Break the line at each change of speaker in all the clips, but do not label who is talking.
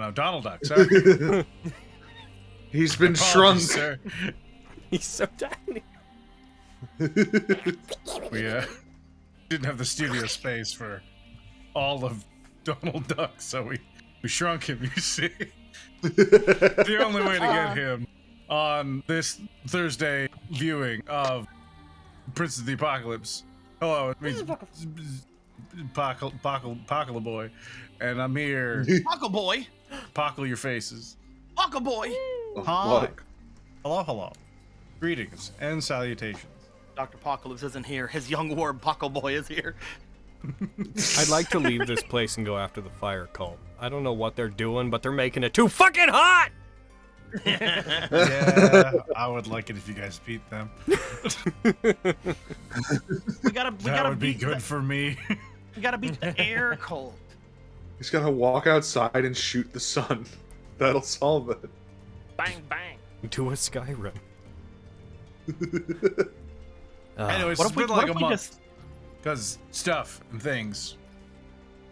no, Donald Duck. Sorry.
He's been shrunk.
Sir.
He's so tiny.
We didn't have the studio space for all of Donald Duck, so we shrunk him, you see. The only way to get him on this Thursday viewing of Prince of the Apocalypse. Hello, it's me, Pockle Boy, and I'm here.
Pockle Boy.
Pockle your faces.
Pockle Boy.
Hi. Hello, hello. Greetings and salutations.
Dr. Apocalypse isn't here. His young ward Pockle Boy is here.
I'd like to leave this place and go after the fire cult. I don't know what they're doing, but they're making it too fucking hot!
Yeah, I would like it if you guys beat them.
We gotta
That would be
beat
good for me.
We gotta beat the air cult.
He's gotta walk outside and shoot the sun. That'll solve it.
Bang bang.
To a Skyrim.
Anyways,
What
it's
if we,
been like
what
a
if we
month.
just
Because stuff and things.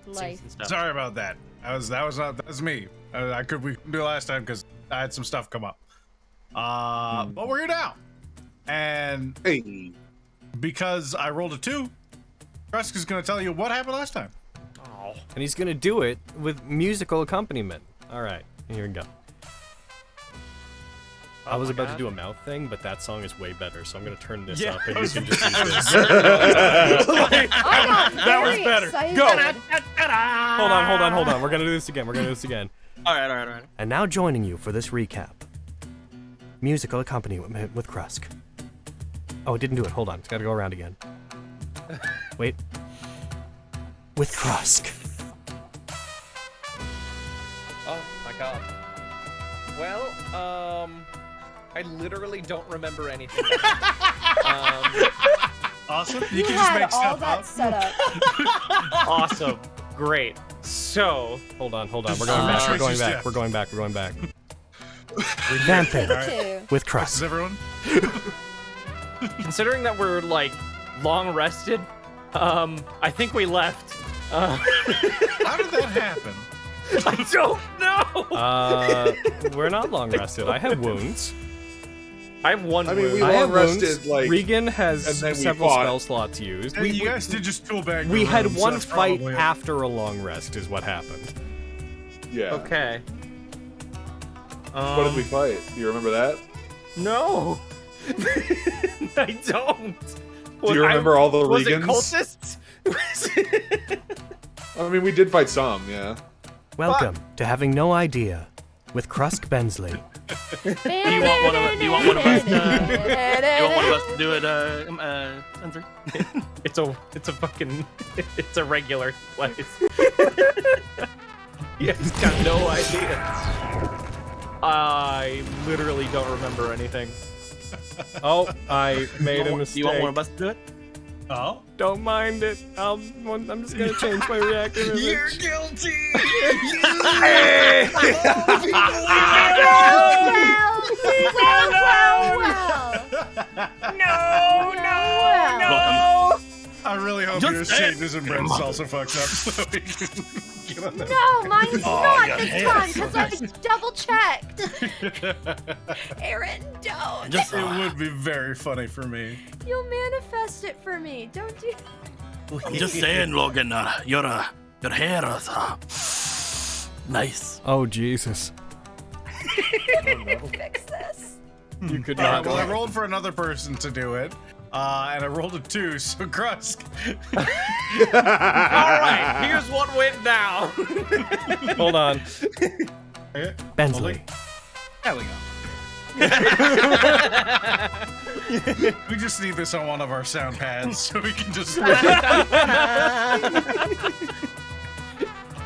Life.
and stuff.
Sorry about that. That was me. We couldn't do it last time because I had some stuff come up. But we're here now. And
Hey.
because I rolled a 2, Rusk is gonna tell you what happened last time.
Oh.
And he's gonna do it with musical accompaniment. Alright, here we go. I was about to do a mouth thing, but that song is way better, so I'm gonna turn this up and you can just use this.
That
was better.
Excited.
Go! Hold on. We're gonna do this again.
All right.
And now joining you for this recap. Musical accompaniment with Krusk. Oh, it didn't do it. Hold on. It's gotta go around again. Wait. With Krusk.
Oh my god. Well, I literally don't remember anything.
Awesome.
You
can just
had
make
all
stuff
that
up.
set up.
Awesome. Great. So,
Hold on. We're
Just
going back.
retrace
We're
your
going back.
steps.
Vamping
Two.
with
Is
Krusk.
everyone?
considering that we're like long rested, I think we left.
How did that happen?
I don't know.
We're not long rested. I have wounds.
I have one.
I mean,
wound.
we
I have
long rested,
wounds.
like,
Regan
and
has
then we
several
fought.
spell slots used.
Hey, you guys did just tool bag.
We
the
had
room, so
one
that's
fight
probably it.
after a long rest is what happened.
Yeah.
Okay.
What did we fight? Do you remember that?
No. I don't.
Do you remember all the
Was
Regans?
it cultists?
I mean, we did fight some, yeah.
Welcome to having no idea with Krusk Bensley.
Do you want one of us? Do you want one of us to do it, Spencer?
It's a fucking, it's a regular place. He's got no idea. I literally don't remember anything.
Oh, I made a mistake.
Do you want one of us to do it?
Oh?
Don't mind it. I'm just gonna change my reactor image.
You're guilty! I really hope yours changes and Brent's also fucked up so we can get on that.
No, mine's not this time because I double checked. Aaron, don't.
It would be very funny for me.
You'll manifest it for me. Don't do.
I'm just saying, Logan. Your hair is nice.
Oh Jesus!
Fix this.
You could
Alright,
not.
well, I rolled for another person to do it. And I rolled a 2, so Krusk.
Alright, here's what went down.
Hold on.
Okay.
Bensley.
There we go.
We just need this on one of our sound pads so we can just.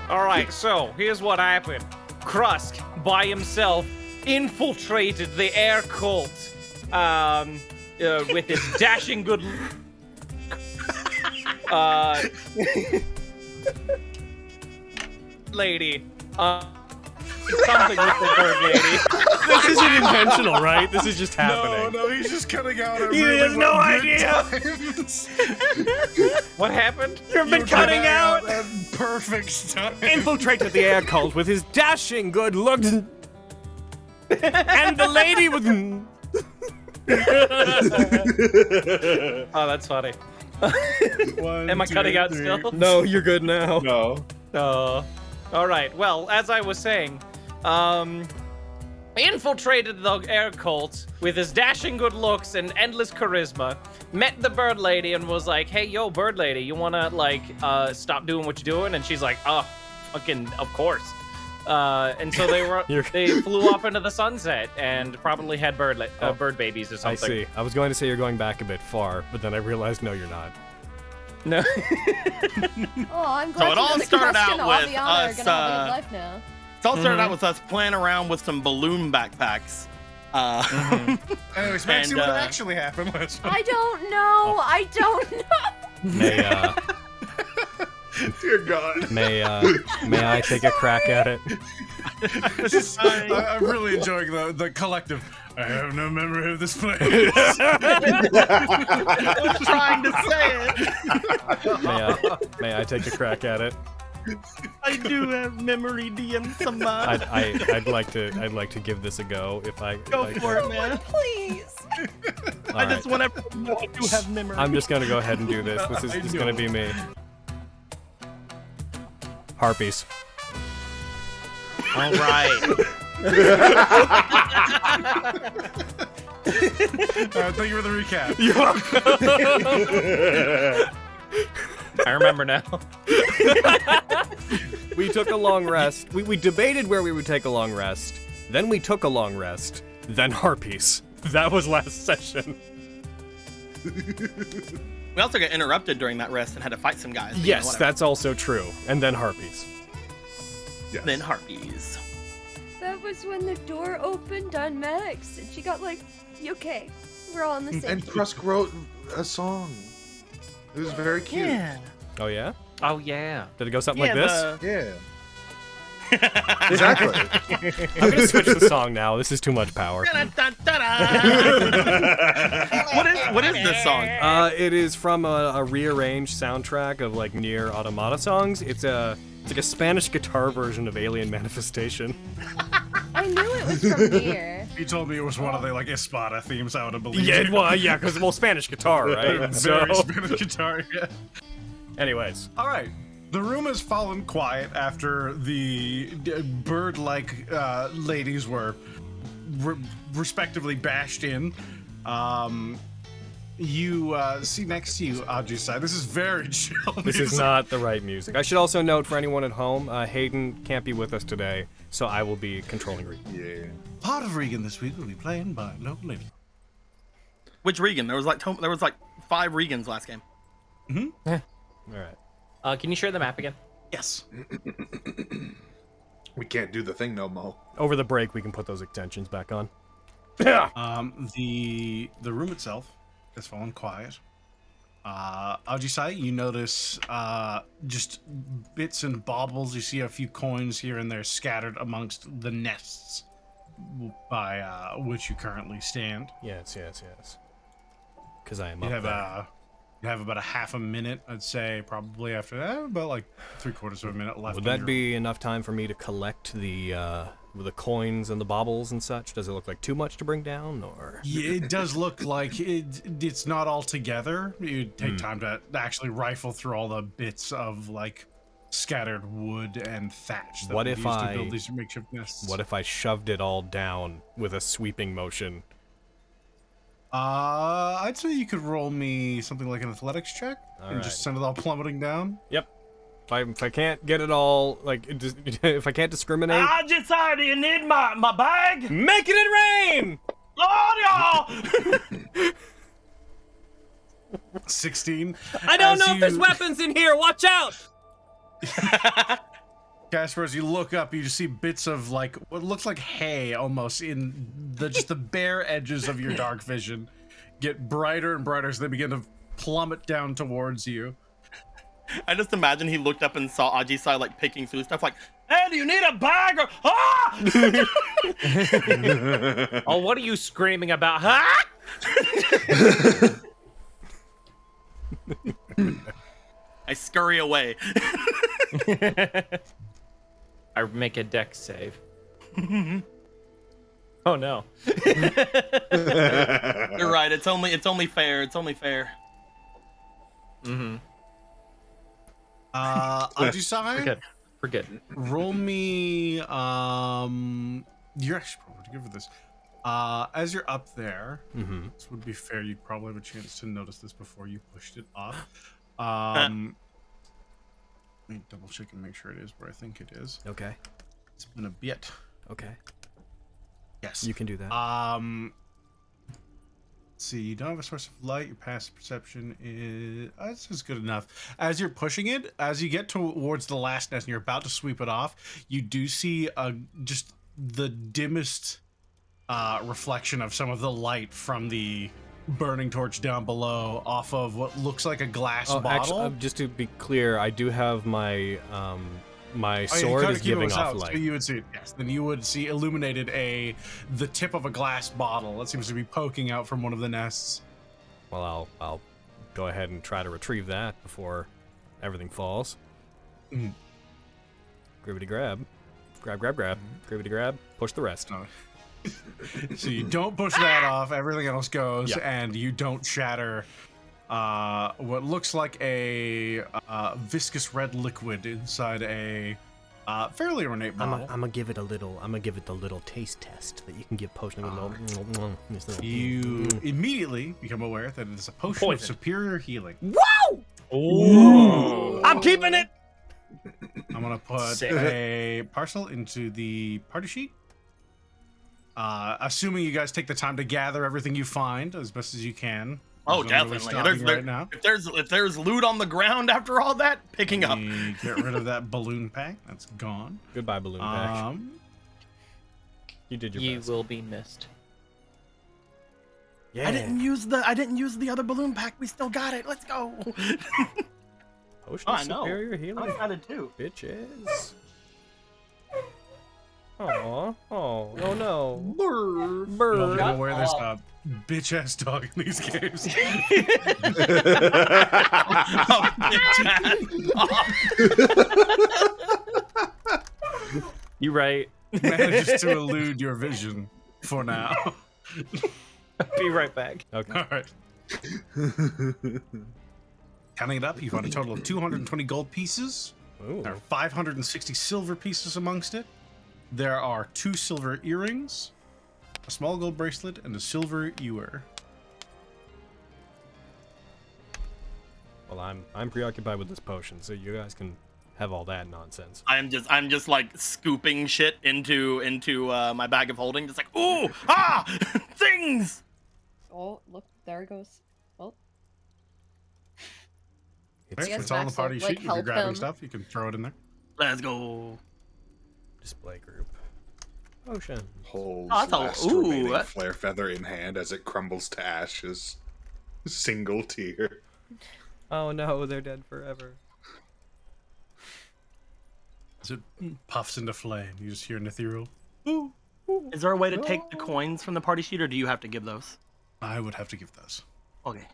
Alright, so here's what happened. Krusk, by himself, infiltrated the air cult with his dashing good lady. something with the bird lady.
This isn't intentional, right? This is just
No,
happening.
no, he's just cutting out.
He has no idea.
What happened?
You've been cutting out.
At perfect time.
Infiltrated the air cult with his dashing good looks. And the lady with.
Oh, that's funny.
One,
Am I cutting out still?
No, you're good now.
No.
All right. Well, as I was saying, infiltrated the air cult with his dashing good looks and endless charisma. Met the bird lady and was like, "Hey, yo, bird lady, you wanna like stop doing what you're doing?" And she's like, "Oh, fucking, of course." And so they flew off into the sunset and probably had bird babies or something.
I see. I was going to say you're going back a bit far, but then I realized no, you're not.
No.
Oh, I'm glad
So it
you know
all
that
started
Krusk
out
and
with
Aviana are
us,
gonna have a good life now.
It all started out with us playing around with some balloon backpacks.
Anyways, Max, see
And,
what actually happened last time.
I don't know. I don't know.
Dear God.
May I take a crack at it?
I'm really enjoying the collective. I have no memory of this place.
I was trying to say it.
May I take a crack at it?
I do have memory DM somehow.
I'd like to give this a go if I
Go for it, man.
Please.
I just want to know I do have memory.
I'm just gonna go ahead and do this. This is just gonna be me. Harpies.
All right.
Thank you for the recap.
I remember now.
We took a long rest. We debated where we would take a long rest. Then we took a long rest. Then harpies. That was last session.
We also got interrupted during that rest and had to fight some guys. but,
Yes,
whatever.
that's also true. And then harpies.
Yes.
Then harpies.
That was when the door opened on Max, and she got like, "Okay, we're all on the same."
And Krusk wrote a song. It was very cute.
Yeah.
Oh yeah?
Oh yeah.
Did it go something like this?
Yeah. Exactly.
I'm gonna switch the song now. This is too much power.
What is this song?
It is from a rearranged soundtrack of like Nier Automata songs. It's like a Spanish guitar version of Alien Manifestation.
I knew it was from here.
He told me it was one of the like Espada themes. I would have believed.
Yeah,
it.
well, yeah, because Spanish guitar, right?
Very Spanish guitar. Yeah.
Anyways,
All right. The room has fallen quiet after the bird-like ladies were respectively bashed in. You see next to you, Audrey's side. This is very chill.
this is not the right music. I should also note for anyone at home, Hayden can't be with us today, so I will be controlling Regan.
Yeah.
Part of Regan this week will be playing by local lady.
Which Regan? There was like 5 Regans last game.
All right.
Can you share the map again?
Yes.
We can't do the thing no more.
Over the break, we can put those extensions back on.
The room itself has fallen quiet. Aujisai, you notice just bits and baubles. You see a few coins here and there scattered amongst the nests by which you currently stand.
Yes. Because I am
You
up
have
there.
you have about a half a minute, I'd say, probably after that, about like 3/4 of a minute left.
Would
on
that
your-
be enough time for me to collect the coins and the baubles and such? Does it look like too much to bring down, or?
Yeah, it does look like it's not all together. You'd take time to actually rifle through all the bits of like scattered wood and thatch that
What
we
if
used to
I-
build these makeshift nests.
What if I shoved it all down with a sweeping motion?
I'd say you could roll me something like an athletics check and just send it all plummeting down.
Yep. If I can't get it all, like, if I can't discriminate,
I just already need my bag.
make it rain!
Lord, y'all.
16.
I don't
As
know if there's weapons in here. Watch out!
Casper, as you look up, you just see bits of like what looks like hay almost in just the bare edges of your dark vision get brighter and brighter as they begin to plummet down towards you.
I just imagine he looked up and saw Ajisai like picking through stuff, like, "Hey, do you need a bag?" Or, "Ah!"
Oh, what are you screaming about? Huh?
I scurry away.
I make a dex save. Oh no.
You're right. It's only fair. It's only fair.
Mm-hmm.
Ajisai,
Forget.
roll me. You're actually probably good for this. As you're up there, this would be fair. You'd probably have a chance to notice this before you pushed it up. Let me double check and make sure it is where I think it is.
Okay.
It's been a bit.
Okay.
Yes.
You can do that.
Let's see, you don't have a source of light. Your passive perception is this is good enough. As you're pushing it, as you get towards the last nest and you're about to sweep it off, you do see just the dimmest reflection of some of the light from the burning torch down below off of what looks like a glass bottle.
Actually, just to be clear, I do have my my sword is giving off light.
So you would see it, yes. Then you would see illuminated the tip of a glass bottle that seems to be poking out from one of the nests.
Well, I'll go ahead and try to retrieve that before everything falls. Gribbity grab. Grab. Gribbity grab. Push the rest.
So you don't push that off, everything else goes,
Yeah.
and you don't shatter what looks like a viscous red liquid inside a fairly ornate
I'm
bottle.
gonna give it the little taste test that you can give potion with
You immediately become aware that it is a potion of superior healing.
Ooh.
I'm keeping it.
I'm gonna put
Sick.
a parcel into the party sheet. Assuming you guys take the time to gather everything you find as best as you can.
Oh,
There's no really
definitely.
stopping right now.
If there's loot on the ground after all that, picking up.
We get rid of that balloon pack. That's gone.
Goodbye, balloon pack. You did your
You
best.
will be missed.
Yeah.
I didn't use the other balloon pack. We still got it. Let's go.
Potion
I
of
know.
superior healing.
I'm excited too.
Bitches. Oh no.
You'll
Bird.
never wear this bitch ass dog in these games.
You right.
Manages to elude your vision for now.
Be right back.
Okay.
All right. Counting it up, you find a total of 220 gold pieces.
Ooh.
There are 560 silver pieces amongst it. There are 2 silver earrings, a small gold bracelet, and a silver ewer.
Well, I'm preoccupied with this potion, so you guys can have all that nonsense.
I'm just like scooping shit into my bag of holding, just like ooh things.
Oh, look, there it goes. Oh,
Right,
guess
it's all in the
Max will,
party
like,
sheet. If you're
help
grabbing
him.
stuff, you can throw it in there.
Let's go.
Display group. Potion.
Holds
Oh, that's a-
last
ooh,
remaining
that-
flare feather in hand as it crumbles to ashes. Single tear.
Oh no, they're dead forever.
As it puffs into flame, you just hear an ethereal.
Is there a way to take the coins from the party sheet, or do you have to give those?
I would have to give those.
Okay.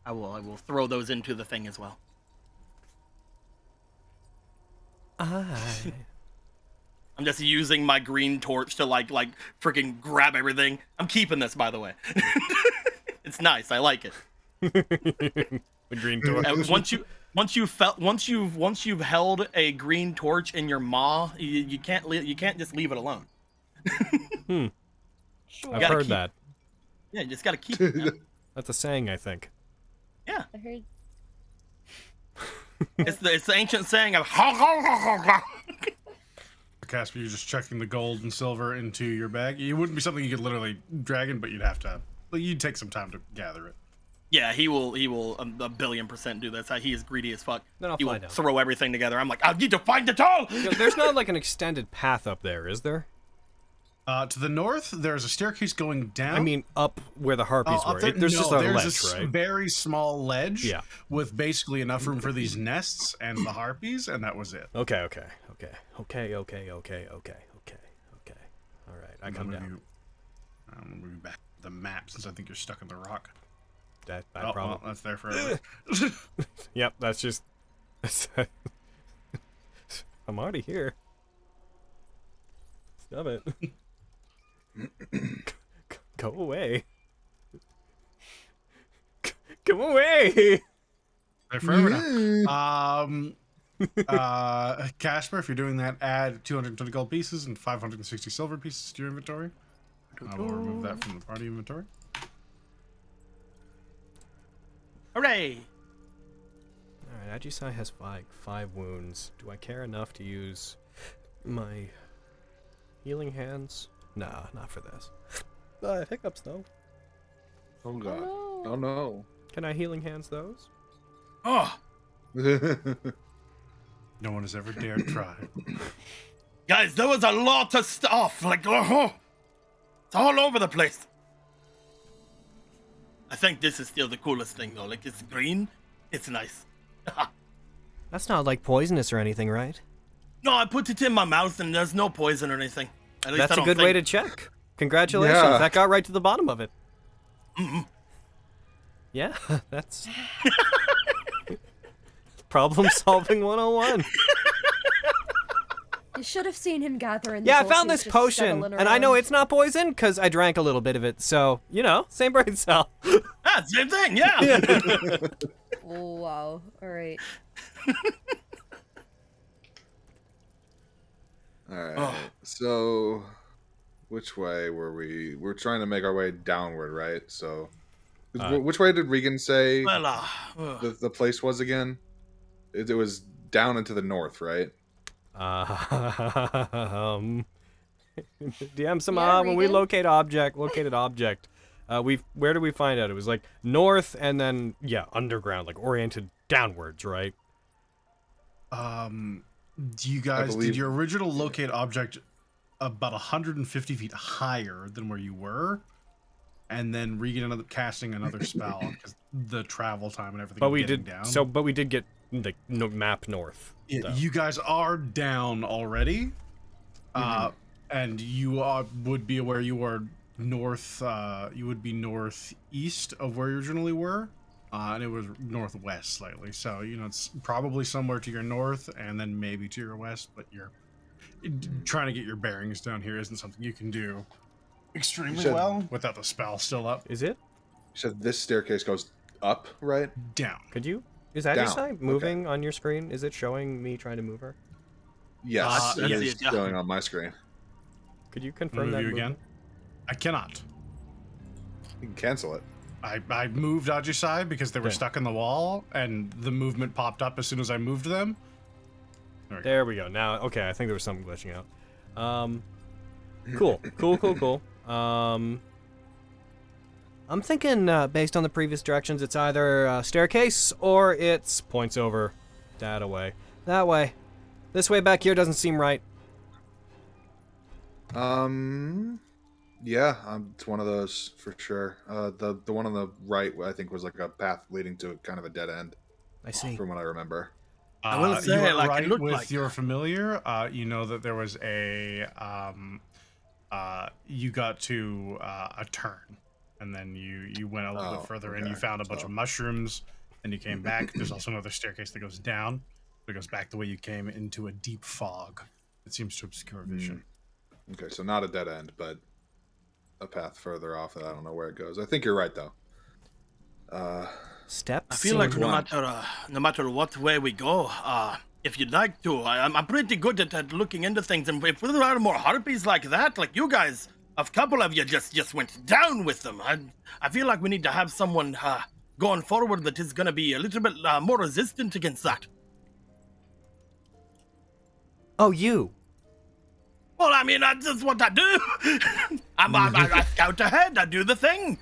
I will throw those into the thing as well. I'm just using my green torch to like freaking grab everything. I'm keeping this, by the way. It's nice. I like it.
The green torch.
And once you've held a green torch in your maw, you can't just leave it alone.
sure.
I've
gotta
heard
keep-
that.
Yeah, you just gotta keep it. Man.
That's a saying, I think.
Yeah,
I heard.
it's the ancient saying of.
Casper, you're just checking the gold and silver into your bag. It wouldn't be something you could literally drag in, but you'd have to. But you'd take some time to gather it.
Yeah, he will a billion% do this. He is greedy as fuck.
Then I'll
He will
find out.
throw everything together. I'm like, I need to find it all.
There's not like an extended path up there, is there?
To the north, there's a staircase going down.
I mean, up where the harpies
up
were.
there?
There's just a
there's
ledge,
a
right?
very small ledge
Yeah.
with basically enough room for these nests and the harpies, and that was it.
Okay. All right, I come down.
I'm gonna move you back to the map since I think you're stuck in the rock.
That
Oh,
problem.
well, that's there forever.
Yep, that's just. I'm already here. Stop it. Go away. Go away.
There forever now. Casper, if you're doing that, add 220 gold pieces and 560 silver pieces to your inventory. I will remove that from the party inventory.
Hooray!
Alright, Ajisai has five wounds. Do I care enough to use my healing hands? Nah, not for this. Hiccups though.
Oh god. Oh no.
Can I healing hands those?
Oh,
No one has ever dared try.
guys, there was a lot of stuff. Like, it's all over the place. I think this is still the coolest thing, though. Like, it's green. It's nice.
That's not like poisonous or anything, right?
No, I put it in my mouth, and there's no poison or anything. At least
That's
I
a
don't
good way to
think.
check. Congratulations.
Yeah.
That got right to the bottom of it. Yeah, that's problem solving 101.
You should have seen him gathering the
Yeah, I
gold
found
pieces
this
just
potion,
settling
and I know
around.
it's not poison because I drank a little bit of it. So, you know, same brain cell.
Ah, same thing, yeah.
Oh, wow. All right.
Alright. So which way were we? We're trying to make our way downward, right? So which way did Regan say
Well,
the place was again? It was down into the north, right?
DM some
Yeah,
when we
Regan?
located object. Where did we find out? It was like north and then underground, like oriented downwards, right?
Do you guys
believe-
did your original locate object about 150 feet higher than where you were, and then Regan ended up casting another spell because the travel time and everything.
But we
getting
did
down.
but we did get like map north.
Yeah,
so.
you guys are down already, and you would be aware you are north. You would be northeast of where you originally were, and it was northwest slightly. So you know it's probably somewhere to your north, and then maybe to your west. But you're trying to get your bearings down here isn't something you can do extremely
said-
well without the spell still up.
Is it?
You said this staircase goes up, right?
Down.
Could you? Is
Down,
Ajisai moving on your screen? Is it showing me trying to move her?
Yes, it
yes,
is
yeah.
showing on my screen.
Could you confirm
Move
that
you
movement?
again? I cannot.
You can cancel it.
I moved Ajisai because they were
Okay.
stuck in the wall, and the movement popped up as soon as I moved them.
There we go. Now, okay, I think there was something glitching out. Cool. I'm thinking, based on the previous directions, it's either staircase or it's points over that way. That way. This way back here doesn't seem right.
Yeah, it's one of those for sure. The one on the right, I think, was like a path leading to kind of a dead end,
I see.
from what I remember.
I will say,
you are
like, it
right
looked
with
like-
your familiar. You know that there was a you got to a turn, and then you went a little
Oh,
bit further, and you
okay.
found a bunch
So-
of mushrooms, and you came back. There's also another staircase that goes down. It goes back the way you came into a deep fog. It seems to obscure vision.
Okay, so not a dead end, but a path further off that I don't know where it goes. I think you're right, though.
Steps.
I feel like
Seems
no
one.
matter what way we go, if you'd like to, I'm pretty good at looking into things. And if there are more harpies like that, like you guys, a couple of you just went down with them. I feel like we need to have someone going forward that is going to be a little bit more resistant against that.
Oh, you.
Well, I mean, that's just what I do. I scout ahead. I do the thing.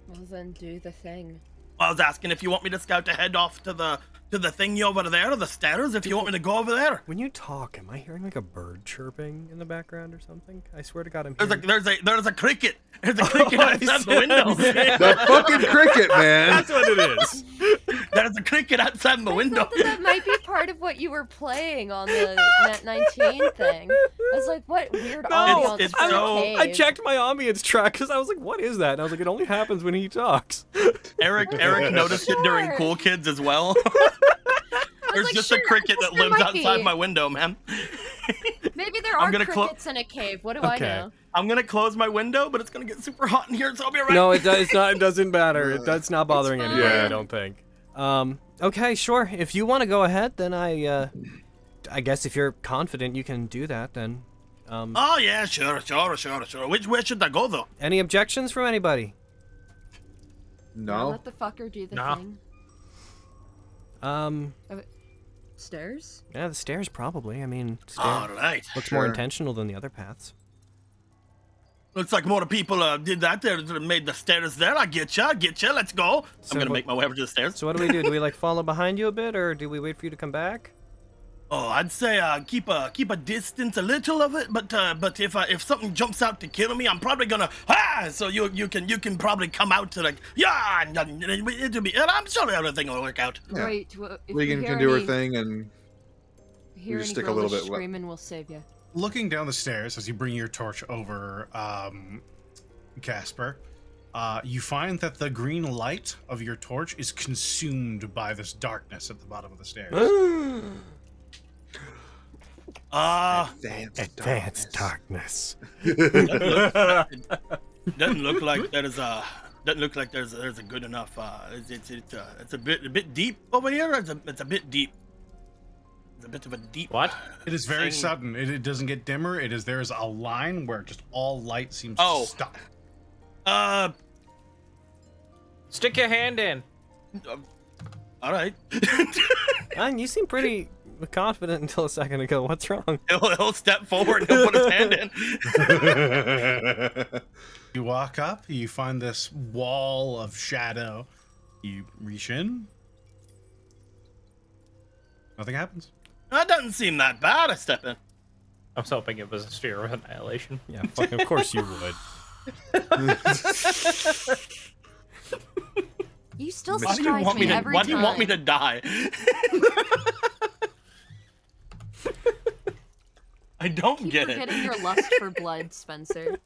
Well, then do the thing.
I was asking if you want me to scout ahead off to the to the thingy over there, the stairs, if you want me to go over there.
When you talk, am I hearing like a bird chirping in the background or something? I swear to God, I'm
There's
hearing...
there's a cricket. There's a cricket outside the window.
That fucking cricket, man.
That's what it is.
There's a cricket outside the window.
thought that might be part of what you were playing on the Nat19 thing. I was like, what weird audio
it's
from
so-
the cave.
I checked my ambience track because I was like, what is that? And I was like, it only happens when he talks.
Eric noticed it during
Sure.
Cool Kids as well. There's
like,
just
sure,
a cricket
I guess
that
there
lives
might be.
outside my window, man.
Maybe there
I'm
are
gonna
crickets in a cave. What do I
Okay.
know?
I'm gonna close my window, but it's gonna get super hot in here, so I'll be right
No, it doesn't matter. That's not bothering
It's
anybody,
fine.
I don't think. Okay, sure. If you want to go ahead, then I guess if you're confident you can do that, then.
Oh yeah, sure. Which way should I go though?
Any objections from anybody?
No.
Let the fucker do the
Nah.
thing. Stairs?
Yeah, the stairs probably. I mean,
All
stairs
right.
looks more
Sure.
intentional than the other paths.
Looks like more people did that there, made the stairs there. I get ya. Let's go.
So
I'm gonna
what-
make my way over to the stairs.
So what do we do? Do we like follow behind you a bit, or do we wait for you to come back?
Oh, I'd say keep a distance a little of it, but if something jumps out to kill me, I'm probably gonna so you can probably come out to like and it'll be, and I'm sure everything will work out.
Yeah.
Wait, if
Regan
we
can
hear
do her
any-
thing, and
hear
just
any
stick a little
girlish
bit
screaming, we'll save you.
Looking down the stairs as you bring your torch over, Casper, you find that the green light of your torch is consumed by this darkness at the bottom of the stairs.
Advanced darkness.
Doesn't look like there's a good enough. It's a bit deep over here. It's a bit deep. It's a bit of a deep.
What?
It is very
Thing.
sudden. It doesn't get dimmer. There is a line where just all light seems
Oh.
to stop.
Stick your hand in.
All right.
And you seem pretty confident until a second ago. What's wrong?
he'll step forward. He'll put his hand in.
You walk up, you find this wall of shadow. You reach in. Nothing happens.
That doesn't seem that bad. I step in.
I was hoping it was a sphere of annihilation.
Yeah, fucking, of course you would.
You still
Why do you
surprise
want
me
me to?
every
Why
time.
do you want me to die? I don't
Keep
get it.
forgetting your lust for blood, Spencer.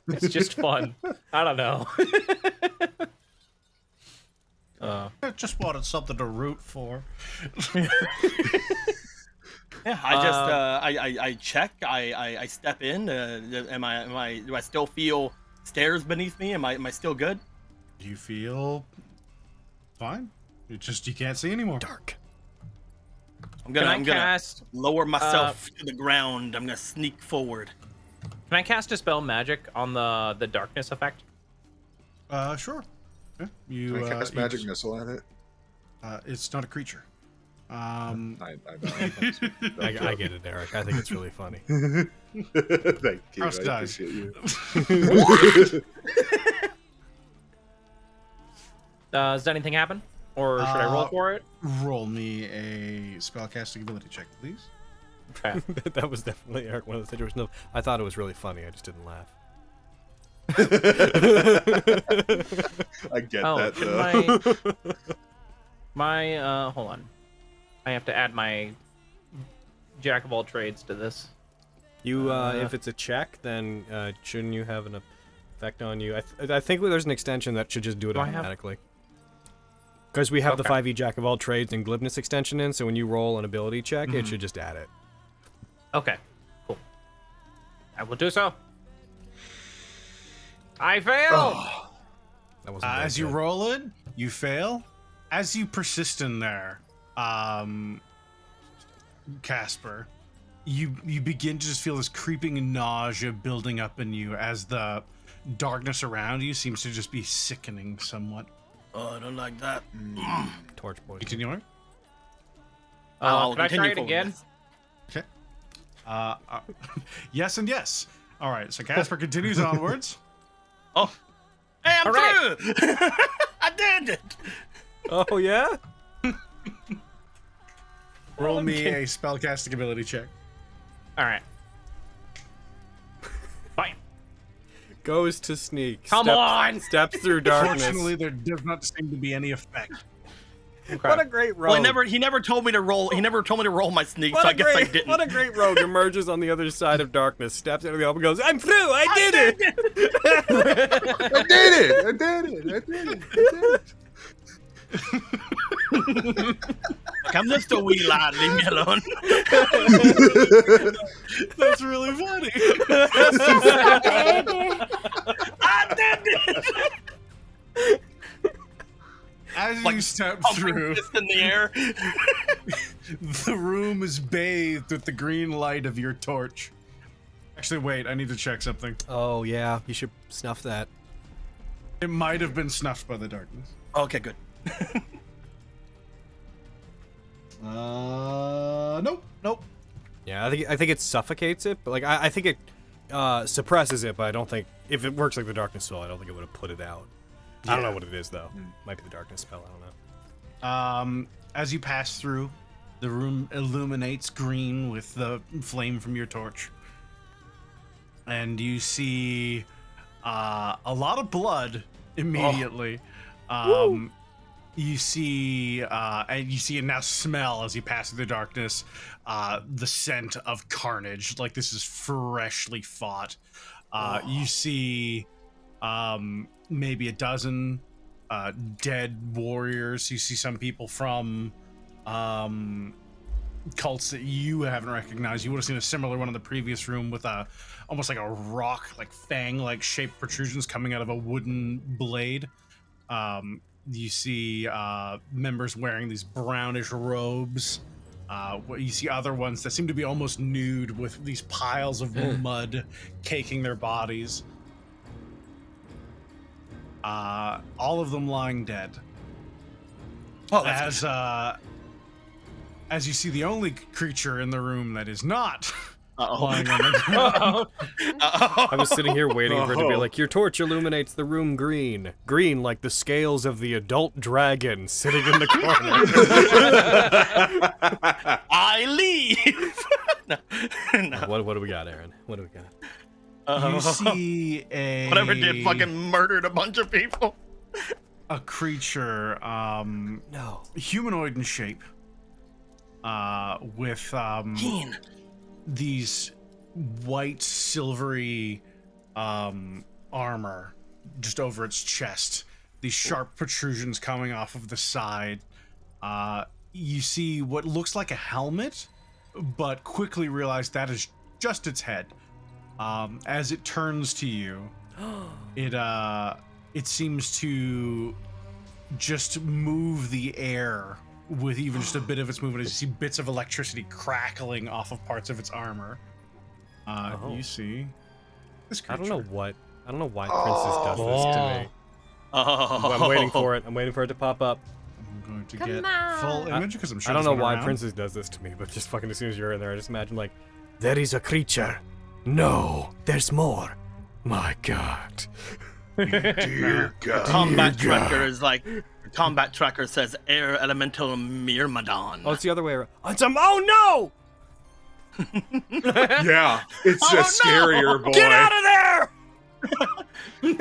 It's just fun. I don't know.
I just wanted something to root for.
Yeah, I just I check. I step in. Do I still feel stairs beneath me? Am I still good?
You feel fine. You can't see anymore.
Dark.
I'm
Can
gonna
I cast?
lower myself to the ground. I'm gonna sneak forward.
Can I cast Dispel Magic on the darkness effect?
Sure. Yeah, you
Can I cast
you
magic
just-
missile at it?
it's not a creature.
I
I get it, Eric. I think it's really funny.
Thank you.
House
I
dies.
appreciate you.
Does anything happen? Or should I roll for it?
Roll me a spellcasting ability check, please.
Okay.
That was definitely Eric. One of the situations. No, I thought it was really funny. I just didn't laugh.
I get
Oh,
that
can
though.
my hold on. I have to add my Jack of all trades to this.
You, if it's a check, then shouldn't you have an effect on you? I think there's an extension that should just do it
Do I have-
automatically. Because we have the
Okay.
5e Jack of all trades and glibness extension in, so when you roll an ability check, it should just add it.
Okay. Cool. I will do so. I failed.
That wasn't very
As you
good.
roll it, you fail. As you persist in there, Casper, you begin to just feel this creeping nausea building up in you as the darkness around you seems to just be sickening somewhat.
Oh, I don't like that.
Torch poison.
Continuing.
I'll
Can I try
continue
it
forward.
again?
Okay. Yes and yes. All right. So Casper continues onwards.
Oh, hey, I'm
All right.
through. I did it.
Oh yeah.
Roll me a spellcasting ability check.
All right. Fine.
Goes to sneak.
Come on!
Steps through darkness.
Fortunately, there does not seem to be any effect.
Okay.
What a great rogue.
Well, he never told me to roll. He never told me to roll my sneak, so I guess I didn't.
What a great rogue emerges on the other side of darkness, steps into the open, goes, "I'm through. I did it.
I did it! I did it! I did it! I did it!
Like, I'm just a wee lad. Leave me alone.
That's really funny.
I did it.
As
Like,
you step
Pumping
through,
fist in the air.
the room is bathed with the green light of your torch. Actually, wait, I need to check something.
Oh, yeah, you should snuff that.
It might have been snuffed by the darkness.
Okay, good.
Nope.
Yeah, I think it suffocates it, but like I think it suppresses it, but I don't think if it works like the darkness spell, I don't think it would have put it out. I don't know what it is though. Might be the darkness spell. I don't know.
As you pass through, the room illuminates green with the flame from your torch, and you see a lot of blood immediately. You see, and you see, and now smell as you pass through the darkness, the scent of carnage. Like this is freshly fought. You see, maybe a dozen dead warriors. You see some people from cults that you haven't recognized. You would have seen a similar one in the previous room with a almost like a rock, like fang-like shaped protrusions coming out of a wooden blade. You see members wearing these brownish robes. You see other ones that seem to be almost nude with these piles of mud caking their bodies. All of them lying dead.
Oh, that's good.
As you see the only creature in the room that is not
Uh-oh.
lying on the ground.
I was sitting here waiting for it to be like, your torch illuminates the room green. Green like the scales of the adult dragon sitting in the corner.
I leave. No.
What do we got, Aaron? What do we got?
You see a
Whatever did fucking murdered a bunch of people.
a creature,
No.
humanoid in shape, with
Keen.
these white silvery armor just over its chest, these sharp protrusions coming off of the side. You see what looks like a helmet, but quickly realize that is just its head. As it turns to you, it seems to just move the air with even just a bit of its movement. As you see bits of electricity crackling off of parts of its armor. You see this creature.
I don't know why Princess does this to me.
Oh.
I'm waiting for it. I'm waiting for it to pop up.
I'm going to
Come
get
on.
full image because I'm sure
I don't
there's
know
one
why
around.
Princess does this to me, but just fucking as soon as you're in there, I just imagine like, there is a creature. No, there's more. My God.
Dear God.
Combat tracker is like. Combat tracker says air elemental Myrmidon.
Oh, it's the other way around. Oh no!
Yeah, it's a scarier boy.
Get out of there!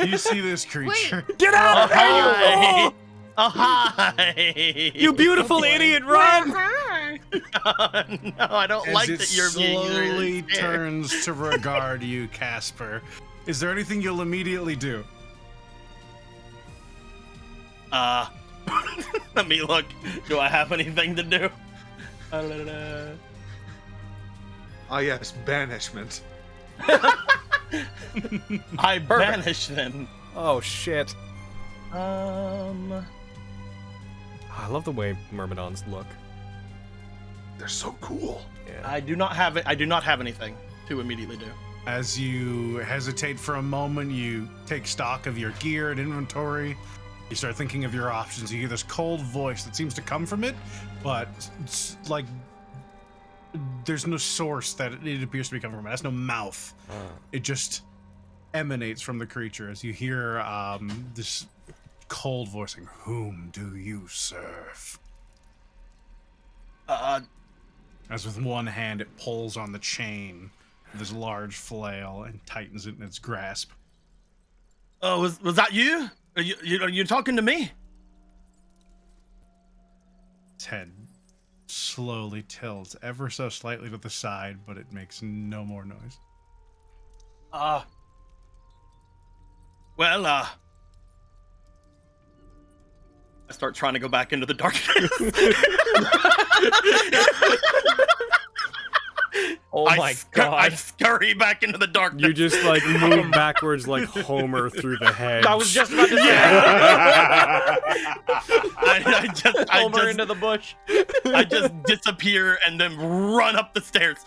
You see this creature.
Get out of there, you
Hi.
fool!
Oh, hi!
You beautiful idiot, run!
No, I don't
As
like
it
that you're
slowly
scared.
turns to regard you, Casper. Is there anything you'll immediately do?
Let me look. Do I have anything to do?
Ah, yes, banishment.
I banish them.
Oh shit.
I
I love the way Myrmidons look.
They're so cool.
Yeah.
do not have it. I do not have anything to immediately do.
As you hesitate for a moment, you take stock of your gear and inventory. You start thinking of your options. You hear this cold voice that seems to come from it, but it's like there's no source that it appears to be coming from. It has no mouth. It just emanates from the creature as you hear this cold voicing, "Whom do you serve?" as with one hand it pulls on the chain with this large flail and tightens it in its grasp.
Oh, was that you? Are you talking to me?
Its head slowly tilts ever so slightly to the side, but it makes no more noise.
Well, I start trying to go back into the darkness.
Oh my god.
I scurry back into the darkness.
You just like move backwards like Homer through the hedge.
I was just about to say.
I
Into the bush.
I just disappear and then run up the stairs.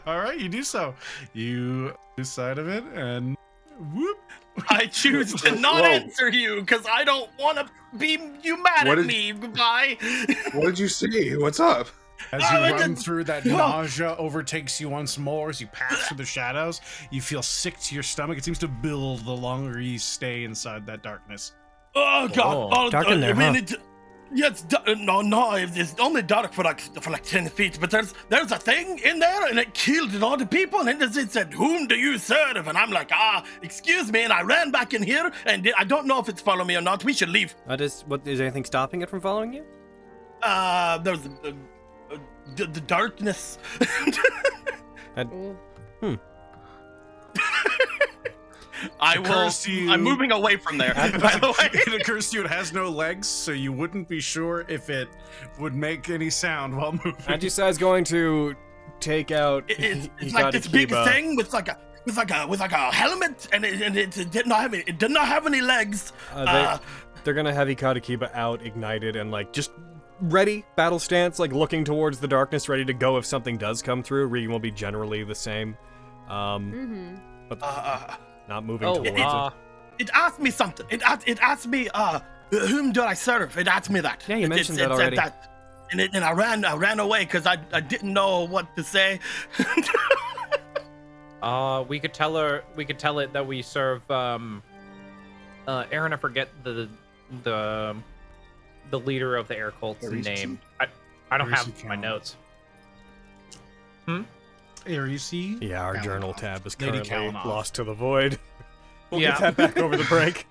All right, you do so. You lose sight of it, and whoop.
I choose to not answer you because I don't want to be you mad at me. Goodbye.
What did you see? What's up?
As you run through, that nausea overtakes you once more as you pass through the shadows. You feel sick to your stomach. It seems to build the longer you stay inside that darkness.
Oh god!
Oh, dark in there,
It's only dark for like 10 feet, but there's a thing in there, and it killed a lot of people, and it said, "Whom do you serve?" And I'm like, excuse me, and I ran back in here, and I don't know if it's following me or not. We should leave.
Is anything stopping it from following you?
There's the darkness. I'm moving away from there. By the way,
it occurs to you it has no legs, so you wouldn't be sure if it would make any sound while moving.
Anti-Sai's going to take out.
It's like this big thing with like a helmet, and it did not have any legs.
They're gonna have Ikadakiba out, ignited, and like just ready, battle stance, like looking towards the darkness, ready to go if something does come through. Reading will be generally the same, but not moving towards it.
It asked me something. It asked me, whom do I serve? It asked me that.
Yeah, you mentioned that already.
And I ran away because I didn't know what to say.
We could tell it that we serve Aaron, I forget the leader of the air cult's name. I don't have my notes.
Arisi?
Yeah, our journal tab is currently lost to the void.
We'll get that back over the break.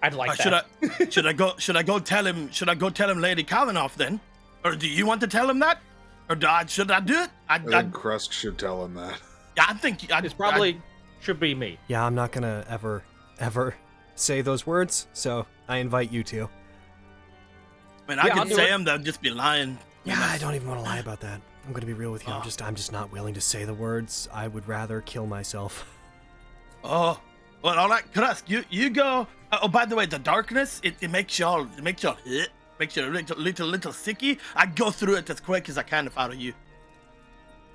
I'd like that.
Should I go tell him Lady Kalinoff then? Or do you want to tell him that? Or should I do it?
I think Krusk should tell him that.
Yeah, I think
it probably should be me.
Yeah, I'm not gonna ever say those words, so I invite you to.
I mean, I can say them, they'll just be lying.
Yeah, I don't even want to lie about that. I'm gonna be real with you. I'm just not willing to say the words. I would rather kill myself.
Oh, well, all right, Krusk, you go. Oh, by the way, the darkness it makes y'all a little sicky. I go through it as quick as I can to follow you.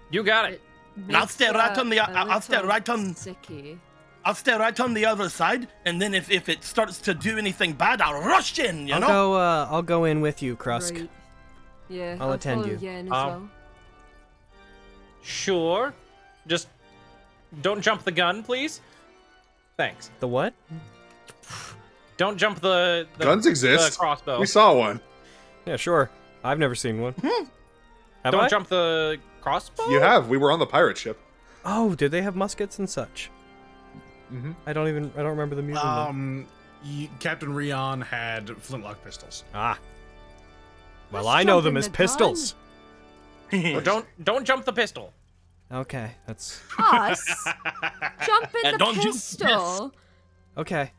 You got it.
And I'll stay right on the. I'll stay right on.
Sicky.
I'll stay right on the other side, and then if it starts to do anything bad, I'll rush in.
I'll go in with you, Krusk.
Right. Yeah,
I'll attend you.
Yen as well.
Sure. Just don't jump the gun, please. Thanks.
The what?
Don't jump the
guns exist.
The crossbow.
We saw one.
Yeah, sure. I've never seen one.
Don't jump the crossbow?
You have. We were on the pirate ship.
Oh, did they have muskets and such?
Mm-hmm.
I don't remember them using them.
Captain Rion had flintlock pistols.
Ah. Well,
Let's
I know
jump
them
in
as
the
pistols.
Or don't jump the pistol.
Okay, that's
Us? Jump in the
don't
pistol?
okay.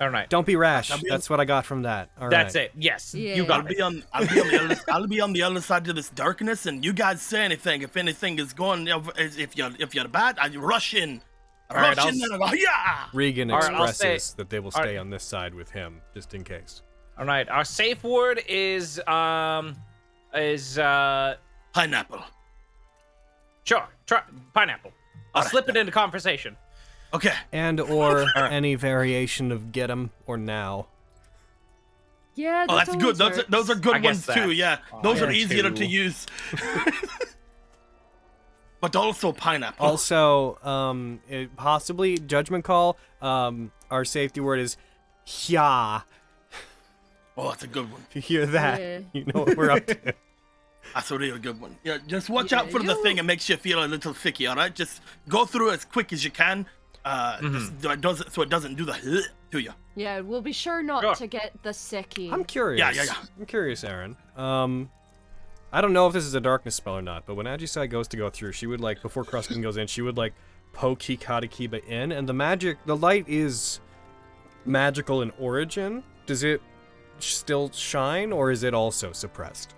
All right.
Don't be rash. That's what I got from that. All right.
That's it. Yes.
Yeah.
You got
I'll be on the other side of this darkness, and you guys say anything. If anything is going, if you're bad, I rush in.
Right,
Rush in and I go, yeah.
Regan
All right, I'll
expresses that they will stay on this side with him, just in case.
All right. Our safe word is
Pineapple.
Sure. Try pineapple. I'll
All
slip
right.
it into conversation.
Okay.
And or any variation of get 'em or now.
Yeah,
Oh, that's good. Those are
I
good
guess
ones too.
that.
Yeah, those are
Fire
easier
two.
to use. But also pineapple.
Also, possibly judgment call. Our safety word is hya.
Oh, that's a good one.
If you hear that,
Yeah.
you know what we're up to.
That's a real good one. Yeah, just watch out for the thing. It makes you feel a little thicky, all right? Just go through as quick as you can. So it doesn't do the to you.
Yeah, we'll be sure not to get the sicky.
I'm curious.
Yeah.
I'm curious, Aaron. I don't know if this is a darkness spell or not, but when Ajisai goes to go through, she would like, before Kruskin goes in, she would like poke Hikari Kiba in, and the light is magical in origin. Does it still shine, or is it also suppressed?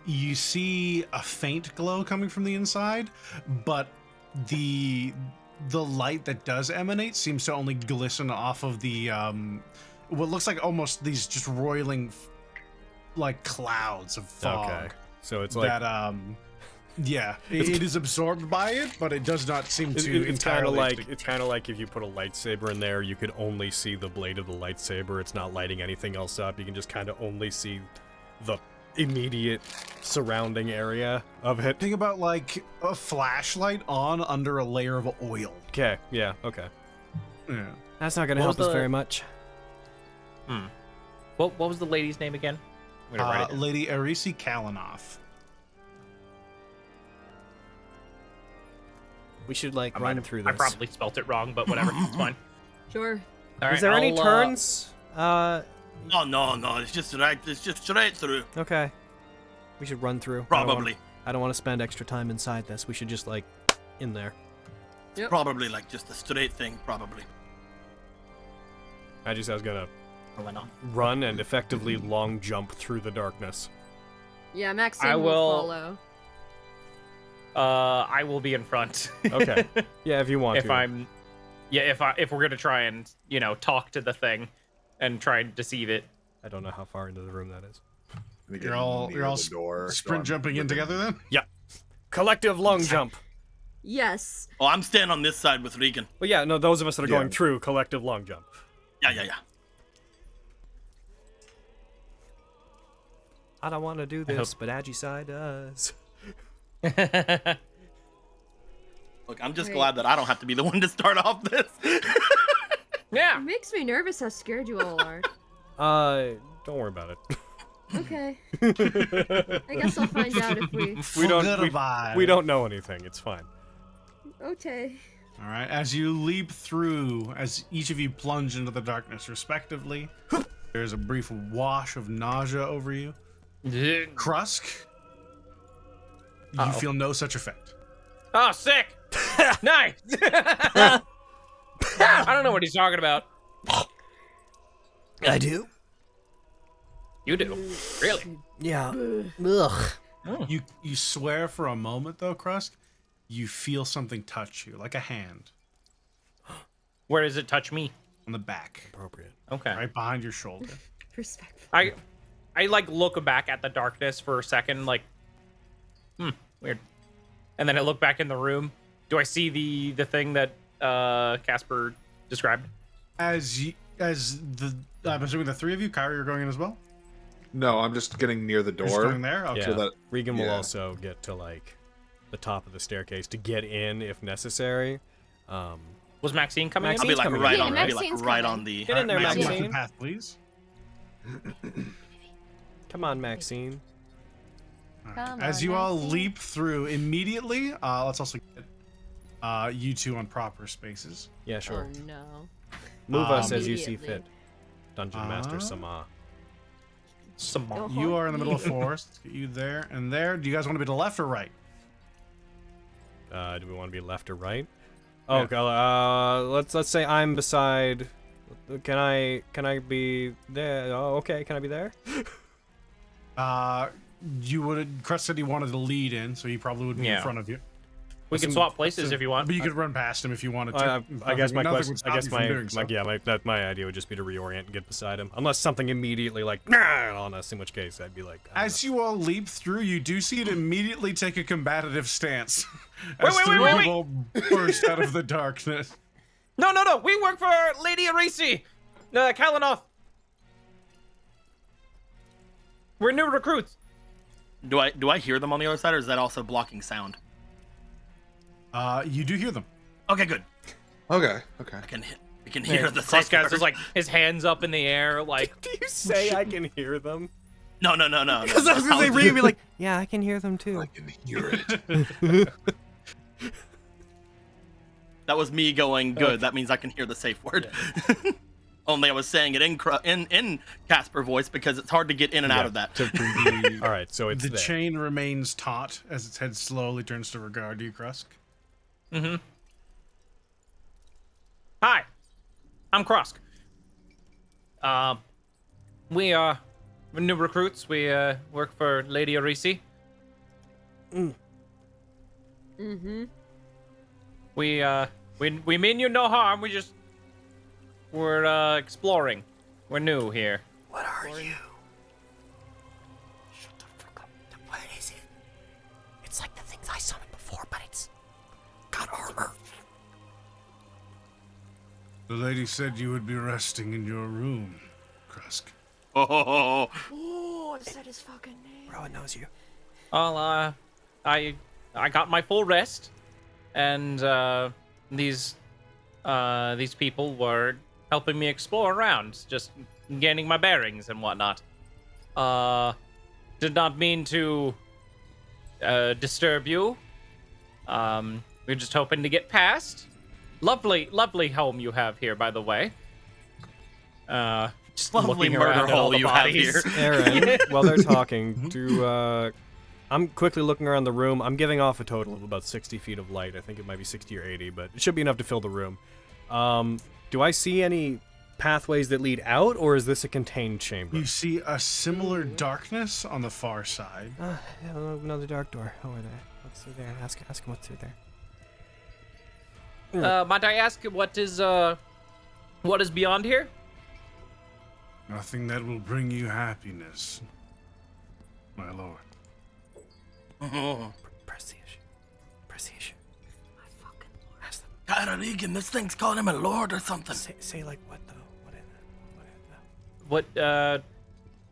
You see a faint glow coming from the inside, but the light that does emanate seems to only glisten off of the what looks like almost these just roiling like clouds of fog.
Okay, so it's like
that yeah, it is absorbed by it, but it does not seem to
it's kind of
entirely.
like it's kind of like if you put a lightsaber in there, you could only see the blade of the lightsaber. It's not lighting anything else up. You can just kind of only see the immediate surrounding area of it.
Think about like a flashlight on under a layer of oil.
Okay, yeah, okay.
Yeah.
That's not gonna
What
help
was
us
the-
very much.
What was the lady's name again? I'm gonna write it down.
Lady Arisi Kalanoff.
We should like
I
run
might have-
through this.
I probably spelt it wrong, but whatever. It's fine.
Sure.
All right,
Is there any
I'll,
turns?
Oh no, it's just straight through.
Okay. We should run through.
Probably.
I don't want to spend extra time inside this. We should just like in there.
Yep.
Probably like just a straight thing, probably.
Ajisai's gonna
went on.
run and effectively long jump through the darkness.
Yeah, Maxine
I
will
will-
follow.
I will be in front.
Okay. Yeah, if you want
if
to.
I'm, yeah, if we're gonna try and talk to the thing, and try and deceive it.
I don't know how far into the room that is.
You're all sprint jumping in together then?
Yeah. Collective long jump.
Yes.
Oh, I'm standing on this side with Regan.
Well, yeah, no, those of us that are
Yeah.
going through collective long jump.
Yeah.
I don't want to do this, but Ajisai does.
Look, I'm just
Right.
glad that I don't have to be the one to start off this.
Yeah.
It makes me nervous how scared you all are.
Don't worry about it.
Okay. I guess I'll find out if we.
we don't know anything. It's fine.
Okay.
All right, as you leap through, as each of you plunge into the darkness respectively, there's a brief wash of nausea over you. Krusk, you feel no such effect.
Oh, sick! Nice! I don't know what he's talking about.
I do.
You do. Really?
Yeah. Ugh.
You swear for a moment though, Krusk, you feel something touch you, like a hand
Where does it touch me?
on the back,
Appropriate.
Okay.
right behind your shoulder.
Respectful.
I like look back at the darkness for a second, like, weird. And then I look back in the room. Do I see the thing that Casper described?
I'm assuming the three of you, Kyrie, are going in as well.
No, I'm just getting near the
You're just
door.
going there. Okay.
Yeah.
So that
Regan will
yeah.
also get to like the top of the staircase to get in if necessary.
Was Maxine coming
I'll
in?
be like
coming
right
in.
on.
Yeah,
I'll be like
Maxine's
right
coming.
on the.
Get in there,
Maxine,
Maxine.
left the path, please.
Come on, Maxine.
Come
As
on,
you all
Maxine.
leap through immediately, let's also get you two on proper spaces.
Yeah, sure.
Oh no.
Move us as you see
Immediately.
fit. Dungeon Master Sama.
Go
You
hard.
are in the middle of forest. Let's get you there and there. Do you guys want to be to the left or right?
Do we want to be left or right?
Yeah.
Okay. Let's say I'm beside. Can I be there? Oh, okay. Can I be there?
You would. Crest said he wanted to lead in, so he probably would be in
Yeah.
front of you.
We can swap places if you want.
But you could run past him if you wanted to.
I guess my
Nothing
question.
would stop
I guess
you from doing so.
my idea would just be to reorient and get beside him, unless something immediately like nah on us. In which case, I'd be like. I don't
As you all leap through, you do see it immediately take a combative stance.
Wait,
As
wait,
three
wait, wait,
people burst out of the darkness.
No. We work for Lady Arisi. Kalanoth. We're new recruits.
Do I hear them on the other side, or is that also blocking sound?
You do hear them.
Okay, good.
Okay.
We can hear the
Cross
safe
guy's just
word.
like his hands up in the air, like.
Do you say I can hear them?
No.
Because I was gonna say, Ree would be like, yeah, I can hear them too.
I can hear it.
That was me going, good, that means I can hear the safe word. Yeah. Only I was saying it in Casper voice because it's hard to get in and out of that.
All right, so it's
the
there.
chain remains taut as its head slowly turns to regard you, Krusk.
Mm-hmm. Hi, I'm Krusk. We're new recruits. We work for Lady Arisi.
Mm-hmm.
We mean you no harm. We're exploring. We're new here.
What are you? Shut the fuck up. What is it? It's like the things I summoned before, but it's got armor.
The lady said you would be resting in your room, Krusk.
Oh,
Oh, I said his fucking name.
Rowan knows you.
Well, I got my full rest, and these people were helping me explore around, just gaining my bearings and whatnot. Did not mean to disturb you. We're just hoping to get past. Lovely home you have here, by the way. Just
lovely
looking
murder
around at all
hole
the
you have
bodies.
here.
Aaron, while they're talking, I'm quickly looking around the room. I'm giving off a total of about 60 feet of light. I think it might be 60 or 80, but it should be enough to fill the room. Do I see any pathways that lead out, or is this a contained chamber?
You see a similar darkness on the far side.
Another dark door. Over there. What's through there? Ask him what's through there.
Might I ask what is beyond here?
Nothing that will bring you happiness, my lord.
Prestige. My fucking lord. Ask them.
Kyra Regan, this thing's calling him a lord or something.
Say like what though?
What,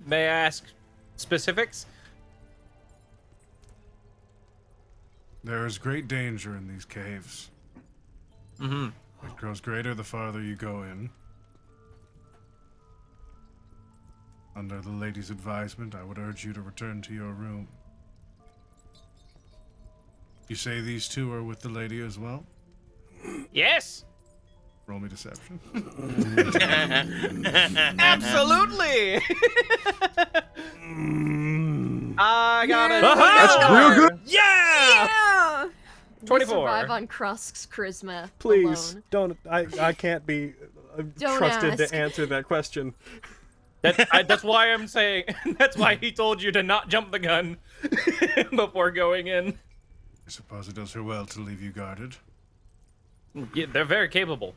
may I ask specifics?
There is great danger in these caves.
Mm-hmm.
It grows greater the farther you go in. Under the lady's advisement, I would urge you to return to your room. You say these two are with the lady as well?
Yes!
Roll me deception.
Absolutely! I got it.
That's real good.
Yeah!
Yeah!
24.
We survive on Krusk's charisma
Please
alone.
don't. I can't be
Don't
trusted
ask.
to answer that question.
That's why I'm saying. That's why he told you to not jump the gun before going in.
I suppose it does her well to leave you guarded.
Yeah, they're very capable.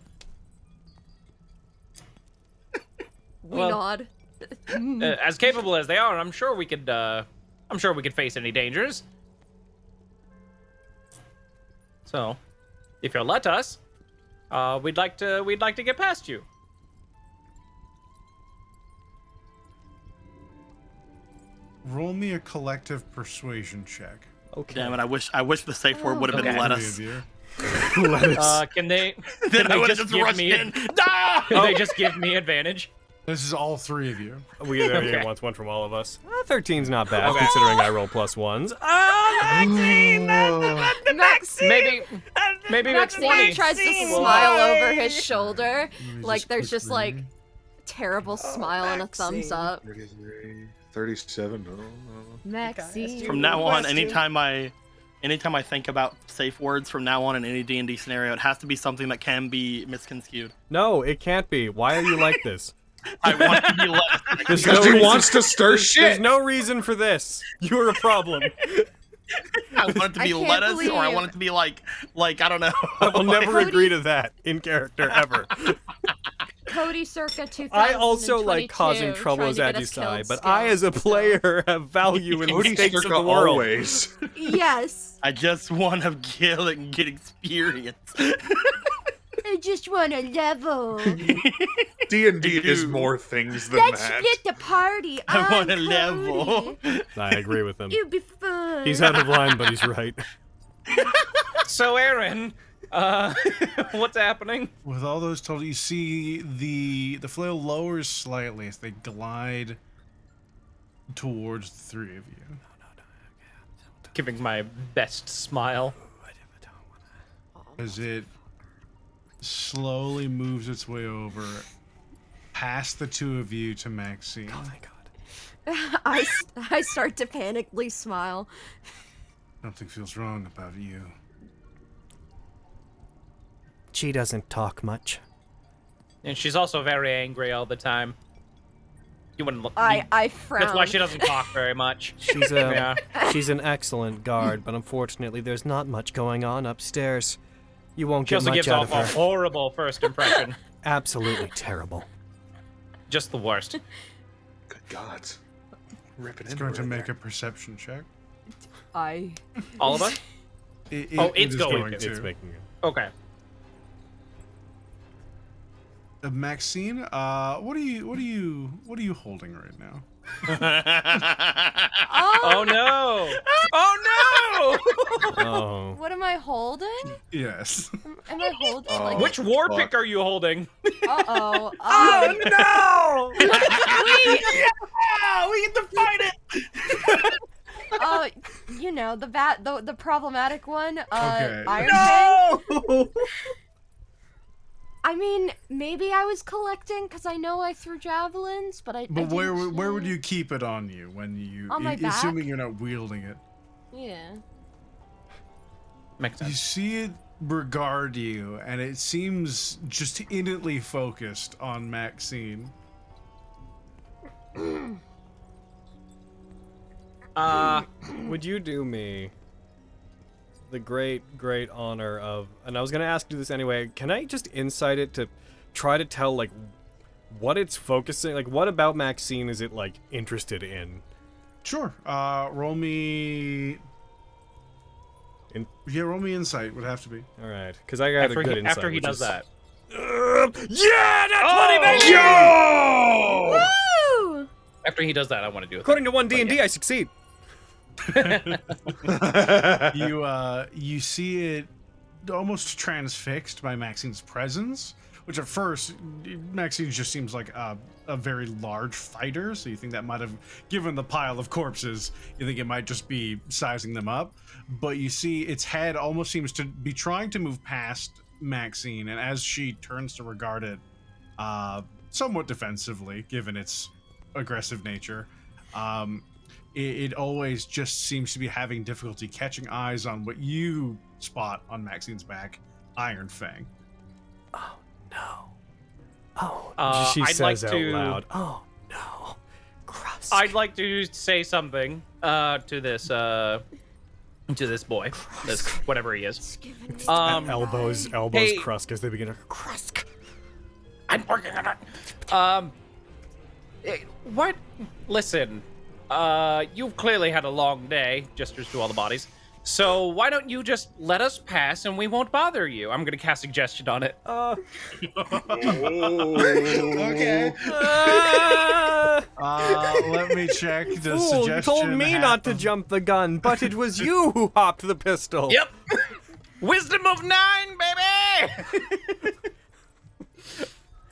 We
Well-
nod.
As capable as they are, I'm sure we could. I'm sure we could face any dangers. So, if you'll let us, we'd like to get past you.
Roll me a collective persuasion check.
Okay.
Damn it! I wish the safe word would have been
Okay.
let
Three
us.
of you.
Can they?
Then
Can
I
they
would have
just
just
give
rushed
me?
in. Ah!
Can they just give me advantage?
This is all three of you.
We either
Okay.
wants one from all of us. 13's not bad, considering I roll +1s.
Maxine!
Maybe that's
Maxine
20.
tries to smile over his shoulder. Like there's just like terrible smile and a thumbs up.
33, 37. No.
Maxine.
From now on, anytime I think about safe words from now on in any D&D scenario, it has to be something that can be misconstrued.
No, it can't be. Why are you like this?
I want to be let.
There's
Because
no
he
reason-
wants to stir
There's
shit.
no reason for this. You're a problem.
I want it to
I
be
can't
lettuce, or I
believe-
want it to be like I don't know.
I will never
Cody-
agree to that in character ever.
Cody circa 2022
I also like causing trouble as
trying to get us
Adusai,
killed
but
still,
I, as a
so-
player, have value in the
Cody
stakes of
Circa
the world.
always.
Yes.
I just want to kill and get experience.
I just want to level.
D&D is more things than
Let's
that.
split the party.
I want to
I'm
level.
Cody.
I agree with him.
It'll be fun.
He's out of line, but he's right.
So, Aaron, What's happening?
With all those told, you see the flail lowers slightly as they glide towards the three of you.
Giving my best smile.
As it slowly moves its way over past the two of you to Maxine.
Oh my god.
I start to panically smile.
Something feels wrong about you.
She doesn't talk much.
And she's also very angry all the time. You wouldn't look.
I frown.
That's why she doesn't talk very much.
She's she's an excellent guard, but unfortunately there's not much going on upstairs. You won't
She
get
also
much
gives
out
off
of
a
her.
horrible first impression.
Absolutely terrible.
Just the worst.
Good gods. Ripping
It's going to make a perception check.
All of us? It's
is
going to.
It's making it.
Okay.
Maxine, what are you holding right now?
Oh no! Oh no!
Oh.
What am I holding?
Yes.
Am I holding like?
Which war pick are you holding?
Uh-oh.
Oh no! We get to fight it.
You know, the problematic one.
Okay.
Iron Fang. I mean, maybe I was collecting because I know I threw javelins, but I.
But
I
where
didn't
would you keep it on you when you?
On my back?
Assuming you're not wielding it.
Yeah.
Makes
You
sense.
see it regard you, and it seems just innately focused on Maxine.
Would you do me the great honor of, and I was gonna ask you this anyway, can I just insight it to try to tell, like, what it's focusing, like, what about Maxine is it, like, interested in?
Sure. Roll me. Yeah, roll me insight. Would have to be.
All right, because I got a good insight.
After he
which
does
is-
that.
Yeah, that's
Woo!
After he does that, I want to do it.
According to 1D&D, I succeed.
You see it almost transfixed by Maxine's presence, which at first Maxine just seems like a very large fighter, so you think that might have, given the pile of corpses, you think it might just be sizing them up. But you see its head almost seems to be trying to move past Maxine, and as she turns to regard it somewhat defensively, given its aggressive nature, it always just seems to be having difficulty catching eyes on what you spot on Maxine's back, Iron Fang.
Oh no. Oh,
She
I'd
says
like
out
to.
loud.
oh no. Crust.
I'd like to say something to this boy, this whatever he is.
elbows
hey-
Krusk as they begin to Krusk.
I'm working on it. What? Listen, you've clearly had a long day, gestures to all the bodies. So why don't you just let us pass and we won't bother you? I'm gonna cast suggestion on it.
Okay. Let me check the
Fool,
suggestion.
you told me not to jump the gun, but it was you who hopped the pistol.
Yep. Wisdom of 9, baby.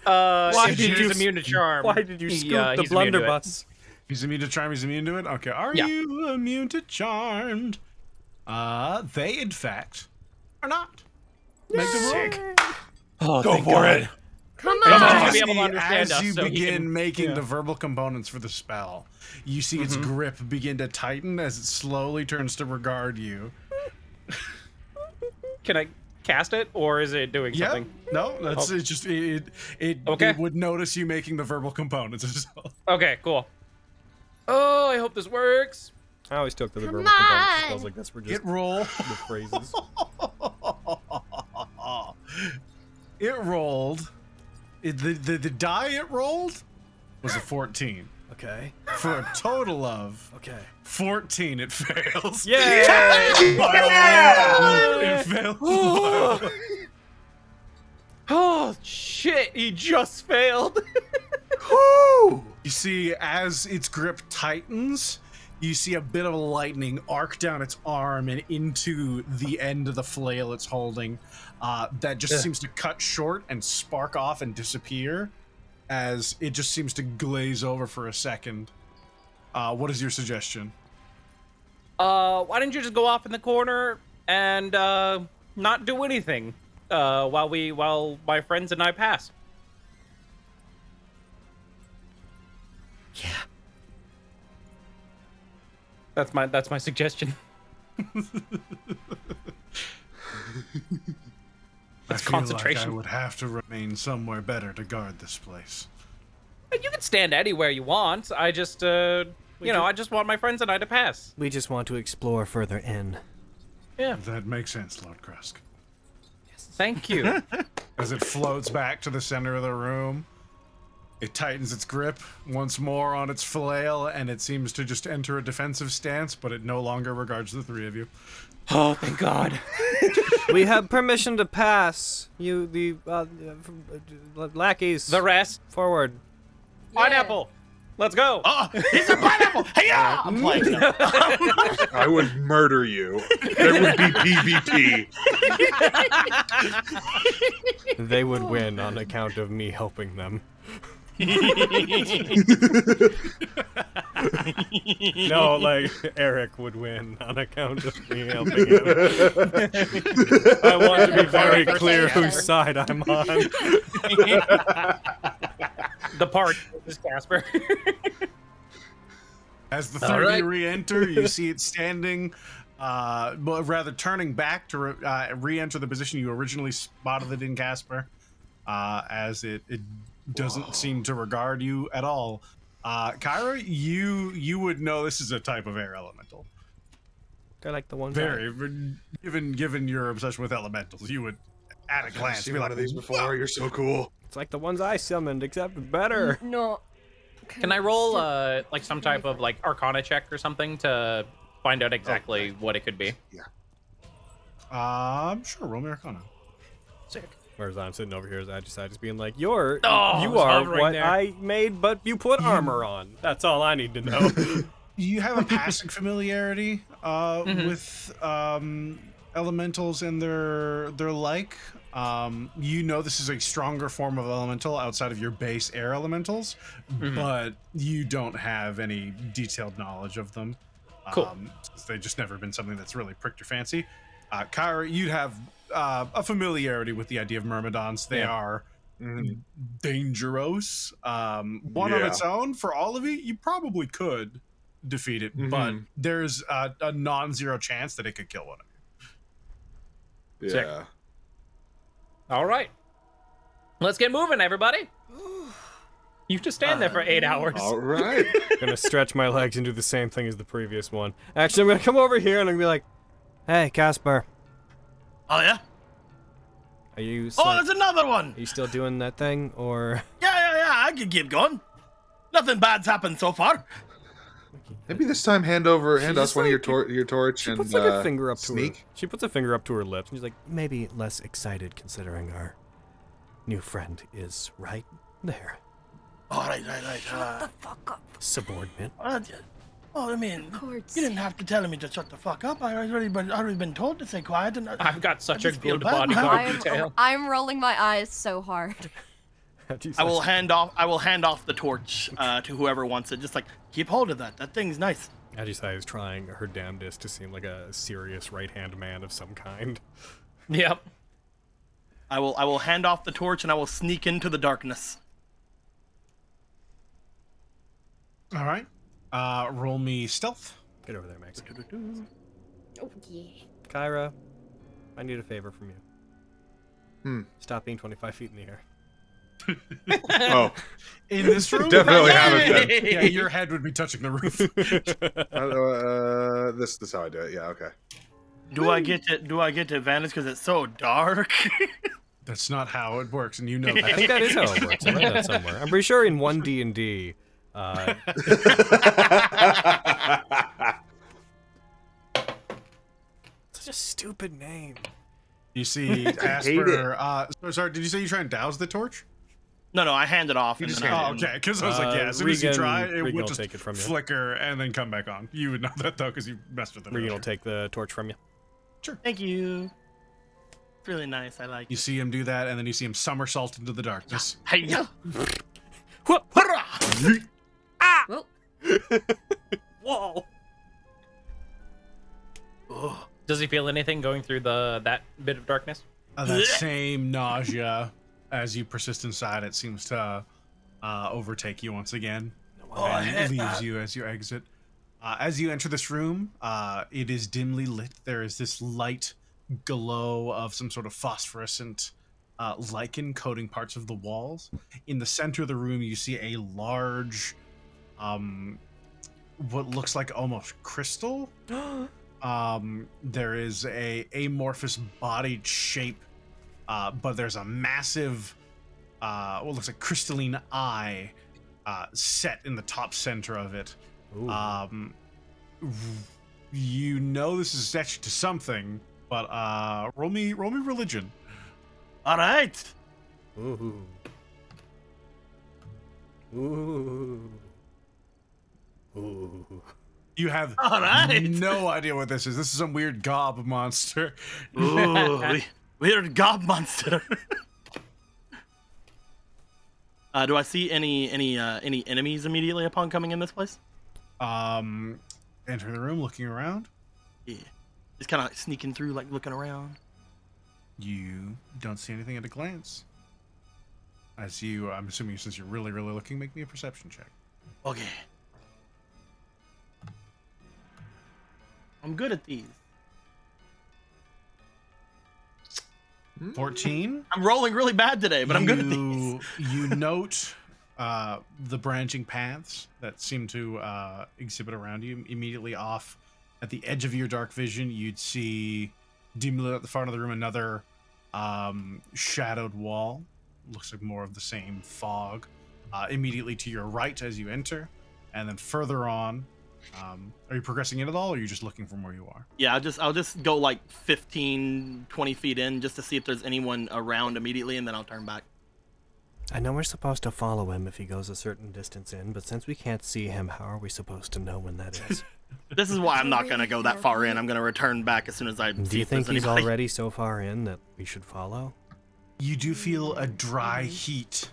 Why did you
immune to charm?
Why did you
He,
scoop the
he's immune to it.
blunderbuss?
He's immune to charm. He's immune to it. Okay. Are
Yeah.
you immune to charmed? They in fact are not. Make the roll.
Go for it.
Come
He's
on!
not gonna be able to understand
As
us,
you
so he
begin
can-
making the verbal components for the spell, you see its grip begin to tighten as it slowly turns to regard you.
Can I cast it, or is it doing
Yeah.
something?
No, that's it's just it
Okay.
would notice you making the verbal components as well.
Okay, cool. Oh, I hope this works.
I always took to the verbal
Come
components.
on.
Spells like this were just
It roll.
the phrases.
It rolled. The die it rolled was a 14.
Okay.
For a total of
Okay.
14, it fails.
Yay!
It fails.
Oh shit! He just failed.
You see, as its grip tightens, you see a bit of lightning arc down its arm and into the end of the flail it's holding. That just seems to cut short and spark off and disappear as it just seems to glaze over for a second. What is your suggestion?
Why don't you just go off in the corner and not do anything while my friends and I pass? Yeah. That's my suggestion.
It's
concentration.
Like I would have to remain somewhere better to guard this place.
You can stand anywhere you want. I just, I just want my friends and I to pass.
We just want to explore further in.
Yeah.
That makes sense, Lord Krusk.
Yes, thank you.
As it floats back to the center of the room, it tightens its grip once more on its flail, and it seems to just enter a defensive stance, but it no longer regards the three of you.
Oh, thank God.
We have permission to pass. The lackeys.
The rest.
Forward.
Yeah.
Pineapple. Let's go.
Oh, it's a pineapple. Hey, yeah. I'm playing.
I would murder you. There would be PvP.
They would win on account of me helping them. No, like Eric would win on account of me helping him. I want to be very clear whose side I'm on.
The part is Casper.
As the three of you re-enter, you see it standing, but rather turning back to re-enter the position you originally spotted it in, Casper, as it doesn't seem to regard you at all. Kyra, you would know this is a type of air elemental.
They're like the ones.
Given your obsession with elementals, you would at a glance
I've seen
be
one
like,
of these before. You're so cool.
It's like the ones I summoned, except better.
No.
Can I roll like some type of like Arcana check or something to find out exactly what it could be?
Yeah.
Sure, roll me Arcana.
Sick.
Whereas I'm sitting over here as Agicide, just being like, you are
hovering
what
there.
I made, but you put armor on. That's all I need to know.
You have a passing familiarity with elementals and their like. You know this is a stronger form of elemental outside of your base air elementals, but you don't have any detailed knowledge of them.
Cool.
Since they've just never been something that's really pricked your fancy. Kyra, you'd have a familiarity with the idea of myrmidons. They are dangerous. One on its own, for all of you, you probably could defeat it, but there's a non-zero chance that it could kill one of you.
Sick.
Yeah.
All right. Let's get moving, everybody. You have to stand there for 8 hours.
All right.
Gonna stretch my legs and do the same thing as the previous one. Actually, I'm gonna come over here and I'm gonna be like,
Hey, Casper.
Oh, yeah?
Are you?
Oh, there's another one.
Are you still doing that thing, or?
Yeah. I could keep going. Nothing bad's happened so far.
Maybe this time hand us one of your torch
She
and
puts like a finger up to
sneak.
her. She puts a finger up to her lips and she's like, maybe less excited considering our new friend is right there.
All right.
Shut the fuck up.
Subordinate.
I mean,
Courts.
you didn't have to tell me to shut the fuck up. I already been told to stay quiet. And
I've got such a
just feel
good
bad.
bodyguard detail.
I'm rolling my eyes so hard.
I will hand off the torch to whoever wants it. Just like keep hold of that. That thing's nice.
Agicide is trying her damnedest to seem like a serious right-hand man of some kind.
Yep.
I will hand off the torch and I will sneak into the darkness.
All right. Roll me stealth.
Get over there, Max.
Oh, yeah.
Kyra, I need a favor from you.
Hmm.
Stop being 25 feet in the air.
Oh,
In this room?
definitely haven't then.
Yeah, your head would be touching the roof.
This is how I do it. Yeah. Okay.
Do I get to advantage because it's so dark?
That's not how it works, and you know
I
that.
think that is how it works. I read that somewhere. I'm pretty sure in 1 D&d, such a stupid name.
You see Asper. Sorry, did you say you try and douse the torch?
No, I hand it off.
You
And
just
then
oh, okay. Because I was like, yeah, as soon as you
Regan-
try, it
Regan
would
will
just
take it from you.
flicker and then come back on. You would know that though, because you messed with it.
Regan will
earlier.
take the torch from you.
Thank you. It's really nice. I like
You
it.
see him do that, and then you see him somersault into the darkness.
Hey, yeah.
Well,
Whoa!
Oh,
Does he feel anything going through that bit of darkness?
That same nausea, as you persist inside, it seems to overtake you once again, and leaves you as you exit. As you enter this room, it is dimly lit. There is this light glow of some sort of phosphorescent lichen coating parts of the walls. In the center of the room, you see a large, what looks like almost crystal. There is a amorphous bodied shape, but there's a massive, what looks like crystalline eye set in the top center of it.
Ooh.
You know this is a statue to something, but roll me religion.
all right.
Ooh. Ooh. Ooh.
You have
All right.
no idea what this is. This is some weird gob monster.
Ooh, weird gob monster. Do I see any enemies immediately upon coming in this place?
Enter the room, looking around.
Yeah, just kind of sneaking through, like looking around.
You don't see anything at a glance. As you, I'm assuming since you're really looking, make me a perception check.
Okay. I'm good at these.
14.
I'm rolling really bad today, but I'm good at these.
You note the branching paths that seem to exhibit around you. Immediately off at the edge of your dark vision, you'd see dimly at the front of the room another shadowed wall. Looks like more of the same fog. Immediately to your right as you enter, and then further on. Are you progressing in at all, or are you just looking from where you are?
Yeah, I'll just go like 15, 20 feet in just to see if there's anyone around immediately, and then I'll turn back.
I know we're supposed to follow him if he goes a certain distance in, but since we can't see him, how are we supposed to know when that is?
This is why I'm not gonna go that far in. I'm gonna return back as soon as I
Do
see
you
if there's
think he's
anybody.
already so far in that we should follow?
You do feel a dry heat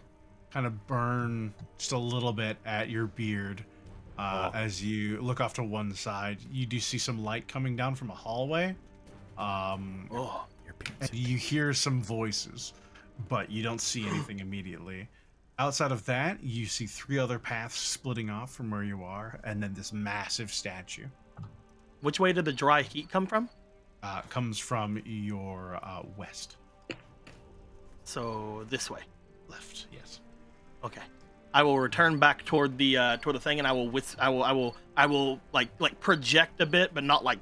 kind of burn just a little bit at your beard. As you look off to one side, you do see some light coming down from a hallway.
Oh,
And you hear some voices, but you don't see anything immediately. Outside of that, you see 3 other paths splitting off from where you are, and then this massive statue
which way did the dry heat come from?
comes from your west.
So this way.
Left, yes.
Okay. I will return back toward the thing, and I will like project a bit, but not like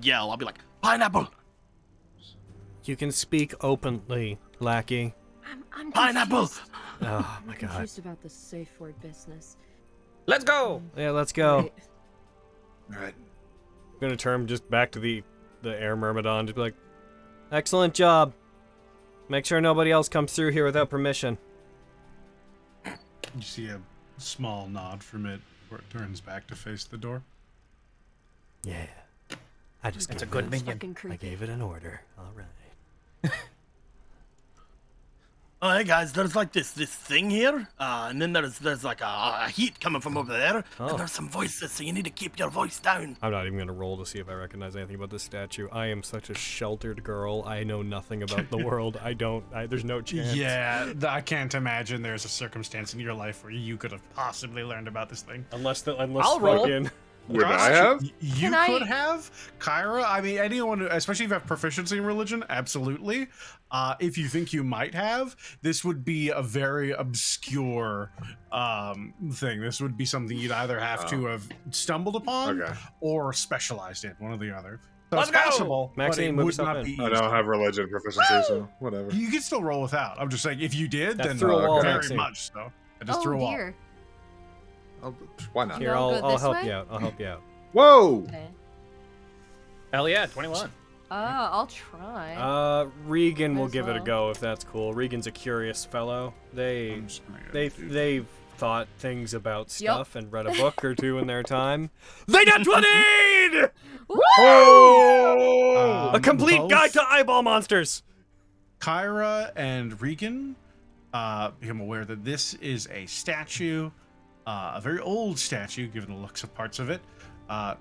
yell. I'll be like pineapple.
You can speak openly, lackey.
I'm
Pineapple!
confused.
Oh my
I'm
god.
confused about the safe word business.
Let's go.
Yeah, let's go.
Right.
All right.
I'm gonna turn just back to the air myrmidon, just be like, excellent job. Make sure nobody else comes through here without permission.
You see a small nod from it where it turns back to face the door.
Yeah. I just
That's a
gave
good
it,
minion.
Fucking
I
creepy.
gave it an order. All right.
Oh, hey guys, there's like this thing here, and then there's like a heat coming from over there,
Oh.
and there's some voices, so you need to keep your voice down.
I'm not even gonna roll to see if I recognize anything about this statue. I am such a sheltered girl. I know nothing about the world. There's no chance.
Yeah, I can't imagine there's a circumstance in your life where you could have possibly learned about this thing.
Unless
I'll roll.
fucking.
Would I have?
You
Can
could
I-
have, Kyra. I mean, anyone, especially if you have proficiency in religion, absolutely. If you think you might have, this would be a very obscure thing. This would be something you'd either have to have stumbled upon
Okay.
or specialized in, one or the other. So
Let's
it's
go!
possible,
Maxine,
but
move
it would
yourself
not
in.
be
I
easy.
don't have religion proficiency, so whatever.
You can still roll without. I'm just saying, if you did,
That's
then
through a wall,
very
Maxine.
much so. I just
Oh
threw a wall.
dear.
Why not?
Here,
Y'all
I'll
go this
help
way?
you out. I'll help you out.
Whoa!
Okay.
Hell yeah, 21.
I'll try.
Regan will
As
give it a
well.
go if that's cool. Regan's a curious fellow. They've thought things about stuff and read a book or two in their time. They got 20! A complete guide to eyeball monsters.
Kyra and Regan become aware that this is a statue, a very old statue, given the looks of parts of it,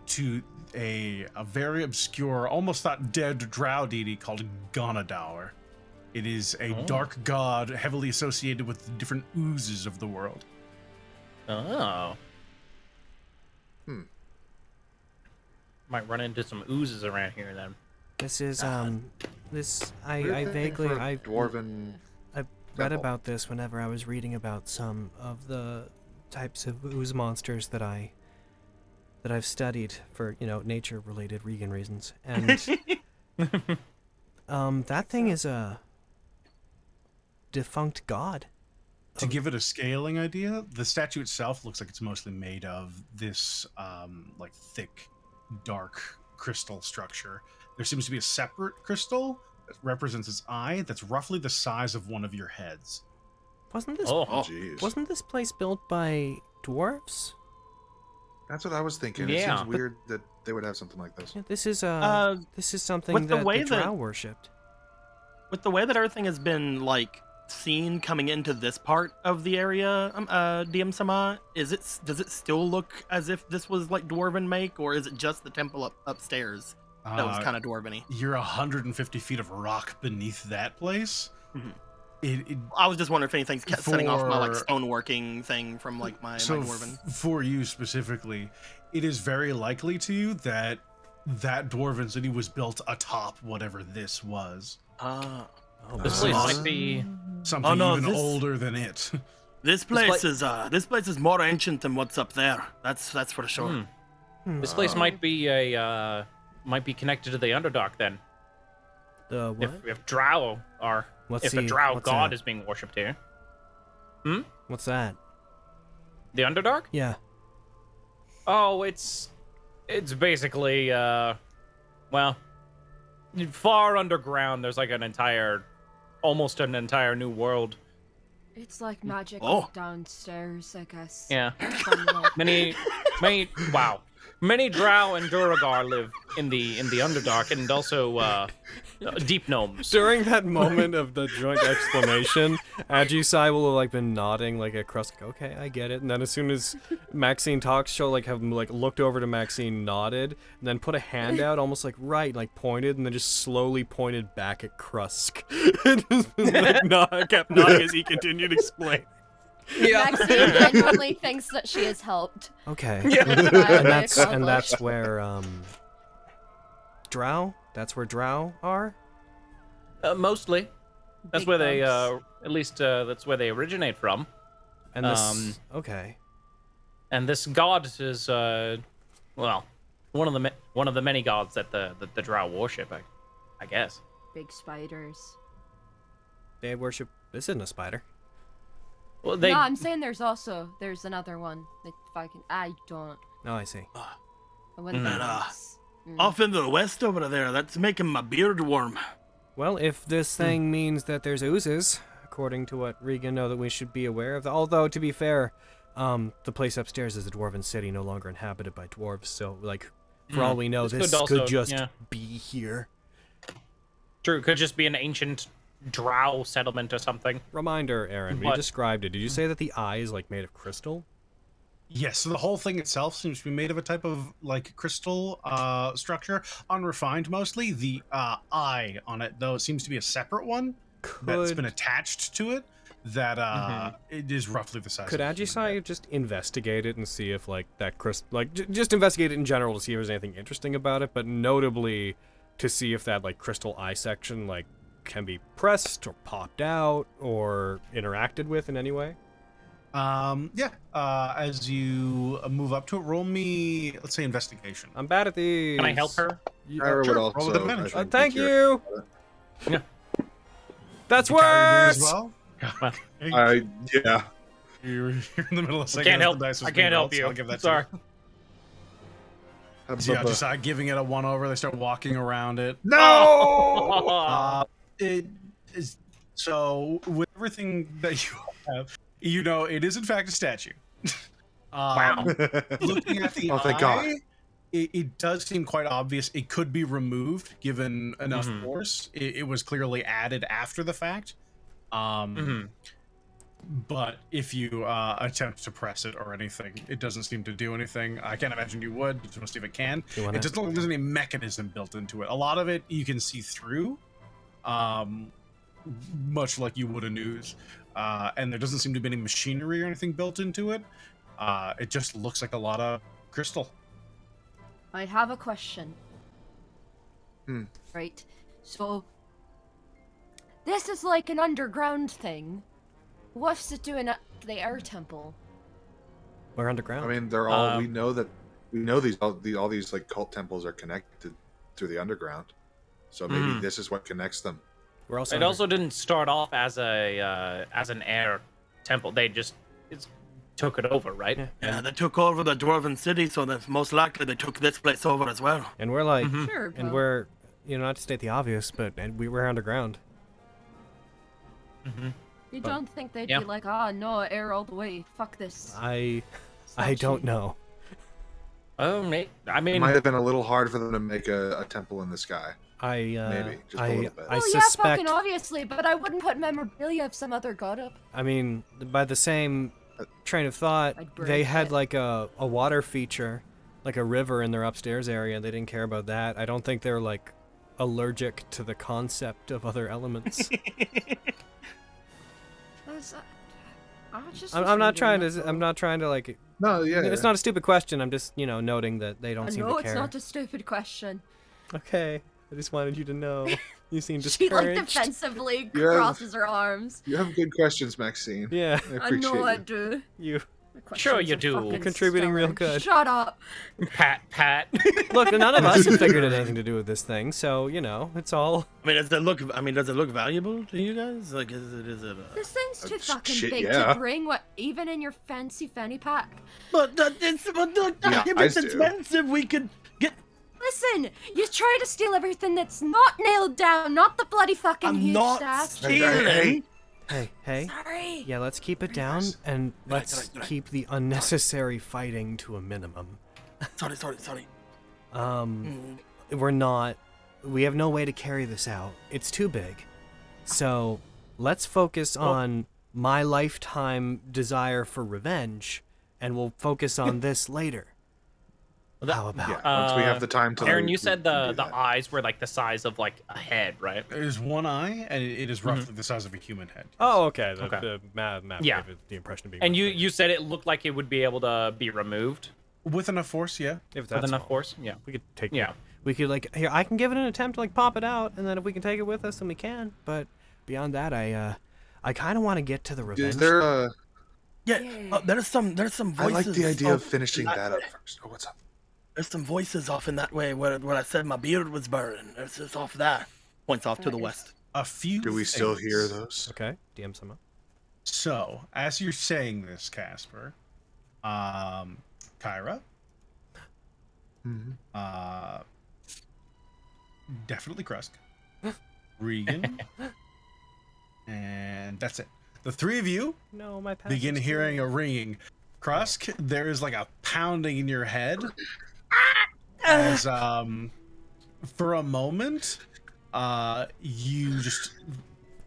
to a very obscure, almost thought dead drow deity called Gonadaur. It is a dark god heavily associated with the different oozes of the world.
Oh. Might run into some oozes around here then.
This is I vaguely
dwarven.
I read about this whenever I was reading about some of the types of ooze monsters that I've studied for, nature related Regan reasons. And that thing is a defunct god.
To give it a scaling idea, the statue itself looks like it's mostly made of this like thick, dark crystal structure. There seems to be a separate crystal that represents its eye that's roughly the size of one of your heads.
Wasn't this
Jeez.
wasn't this place built by dwarves?
That's what I was thinking.
Yeah.
It seems weird that they would have something like this.
Yeah, this is something
with the
that
way
the drow
that-
worshipped.
With the way that everything has been like seen coming into this part of the area, DM Sama, does it still look as if this was like dwarven make, or is it just the temple upstairs that was kind of dwarven-y?
You're 150 feet of rock beneath that place.
I was just wondering if anything's setting off my like
For-
stoneworking thing from like my dwarven.
For you specifically, it is very likely to you that that dwarven city was built atop whatever this was.
This place might be.
Something
no,
even
this-
older than it.
This place is more ancient than what's up there. That's for sure.
This place might be connected to the Underdark then.
The what?
If drow are,
Let's
if
see,
a drow
what's
god
that?
is being worshipped here.
What's that?
The Underdark?
Yeah.
Oh, it's basically well, far underground. There's like almost an entire new world.
It's like magic
Oh.
downstairs, I guess.
Yeah.
Somewhat.
Many drow and Duragar live in the Underdark, and also deep gnomes.
During that moment of the joint explanation, Ajisai will have like been nodding like a crust. Like, okay, I get it. And then as soon as Maxine talks, she'll like have like looked over to Maxine, nodded, and then put a hand out, almost like right, like pointed, and then just slowly pointed back at Krusk. And just like, kept nodding as he continued to explain.
Maxine genuinely thinks that she has helped.
Okay.
Mission
And that's
accomplished.
where drow. That's where drow are.
Mostly. That's
Big
where they,
bugs.
at least that's where they originate from.
And this. Okay.
And this god is, well, one of the many gods that the drow worship, I guess.
Big spiders.
They worship. This isn't a spider.
Well, they.
No, I'm saying there's another one. If I don't.
Oh, I see.
I wouldn't guess.
Off in the west over there, that's making my beard warm.
Well, if this thing means that there's oozes, according to what Regan know that we should be aware of. Although, to be fair, the place upstairs is a dwarven city, no longer inhabited by dwarves. So, like, for all we know, this could just be here.
True, it could just be an ancient drow settlement or something.
Reminder, Aaron, we
What?
described it. Did you say that the eye is like made of crystal?
Yes, so the whole thing itself seems to be made of a type of like crystal structure, unrefined mostly. The eye on it, though, it seems to be a separate one that's been attached to it. That it is roughly the size.
Could
of a human
Ajisai just investigate it and see if like that crystal, like just investigate it in general to see if there's anything interesting about it, but notably to see if that like crystal eye section like can be pressed or popped out or interacted with in any way?
As you move up to it, roll me, let's say, investigation.
I'm bad at these.
Can I help her?
Kyra
sure,
would
roll with
also.
advantage.
I think,
Thank
be curious
you.
about it.
That's
Carry her
worse.
as well.
Yeah.
You're in the middle of saying
Can't help.
the dice was
I
being
can't help
rolled, so
you.
I'll give that
Sorry.
to you. So yeah, just giving it a one over. They start walking around it.
No.
It is so with everything that you have, you know, it is in fact a statue.
Wow.
Looking at the
thank
eye,
God.
It does seem quite obvious. It could be removed given enough
Mhm.
force. It was clearly added after the fact. But if you attempt to press it or anything, it doesn't seem to do anything. I can't imagine you would. Just want to see if it can. It doesn't look like there's any mechanism built into it. A lot of it you can see through, much like you would a news. And there doesn't seem to be any machinery or anything built into it. It just looks like a lot of crystal.
I have a question. Right. So, this is like an underground thing. What's it doing at the air temple?
We're underground.
I mean, they're all. We know these all these like cult temples are connected through the underground. So maybe this is what connects them.
We're also.
It also didn't start off as an air temple. They just took it over, right?
Yeah, they took over the dwarven city, so that most likely they took this place over as well.
And we're like,
Sure,
and
but-
we're, you know, not to state the obvious, but we were underground.
You don't think they'd
Yeah.
be like, ah, no, air all the way, fuck this.
I
statue."
don't know.
Oh, I
It
mean,
might have been a little hard for them to make a temple in the sky.
Maybe
just a little bit.
I
Well, yeah,
suspect.
fucking obviously, but I wouldn't put memorabilia of some other god up.
I mean, by the same train of thought,
I'd
they
break
had
it.
like a water feature, like a river in their upstairs area. They didn't care about that. I don't think they're like allergic to the concept of other elements. I'm not trying to. I'm not trying to like.
No, yeah.
It's not a stupid question. I'm just, you know, noting that they don't
I
seem
know
to care.
it's not a stupid question.
Okay, I just wanted you to know. You seem
She like
discouraged.
defensively
Yeah.
crosses her arms.
You have good questions, Maxine.
Yeah,
I
I
appreciate
know I
you.
do.
you.
My
Sure
questions
you
are
do.
fucking
You're contributing real
stellar.
good.
Shut up.
pat.
Look, none of us have figured out anything to do with this thing, so you know, it's all.
I mean, does it look valuable to you guys? Like, is it?
This thing's too fucking
shit,
big
yeah.
to bring, what, even in your fancy fanny pack.
But if
eyes
it's
do.
expensive, we could get.
Listen, you try to steal everything that's not nailed down, not the bloody fucking
I'm
huge
not
staff.
stealing.
Hey.
Sorry.
Yeah, let's keep it down and let's
right.
keep the unnecessary fighting to a minimum.
Sorry.
We're not. We have no way to carry this out. It's too big. So let's focus on my lifetime desire for revenge, and we'll focus on this later. How about?
Yeah, once we have the time to.
Aaron,
like,
you said
do
the
that.
eyes were like the size of like a head, right?
There's one eye, and it is roughly the size of a human head.
Oh, okay.
Okay.
The map
Yeah.
gave it the impression of being.
And
really big.
you said it looked like it would be able to be removed
With enough force, yeah.
if
with
that's
enough
all.
force. Yeah.
we could take.
Yeah.
We could like here. I can give it an attempt to like pop it out, and then if we can take it with us, then we can. But beyond that, I kind of want to get to the revenge.
Is there a?
There's some voices.
I like the idea of
off
finishing
in
that up
way.
first. Oh, what's up?
There's some voices off in that way where I said my beard was burning. It's just off that. Points off to the west.
A few.
Do we still
things.
hear those?
Okay. DM someone.
So, as you're saying this, Casper, Kyra, definitely Krusk, Regan, and that's it. The three of you
No, my path
begin
is
hearing a ringing. Krusk, there is like a pounding in your head as for a moment you just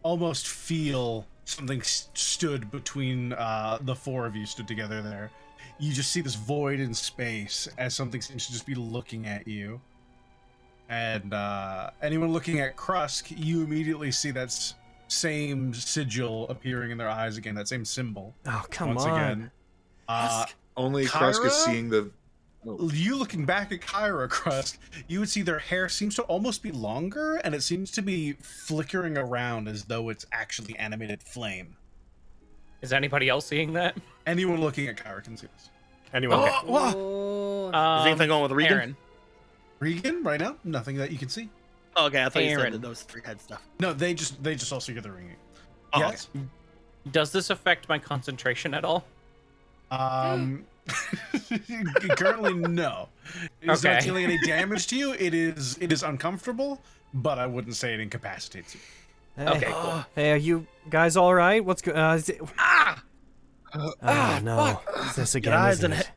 almost feel something stood between the four of you stood together there. You just see this void in space as something seems to just be looking at you. And anyone looking at Krusk, you immediately see that same sigil appearing in their eyes again, that same symbol.
Oh, come
once
on.
again.
Only Krusk is
Kyra?
seeing the.
You looking back at Kyra, Krusk, you would see their hair seems to almost be longer, and it seems to be flickering around as though it's actually animated flame.
Is anybody else seeing that?
Anyone looking at Kyra can see this.
Anyone?
Oh.
Is anything going with Regan?
Aaron.
Regan, right now, nothing that you can see.
Oh, okay, I thought you
Aaron.
said those three head stuff.
No, they just also hear the ringing.
Oh,
Yes.
Does this affect my concentration at all?
Currently, no. It's
Okay.
not dealing any damage to you. It is uncomfortable, but I wouldn't say it incapacitates you.
Hey,
Okay, cool.
Hey, are you guys all right? What's going? Oh no! Is this again? Isn't it?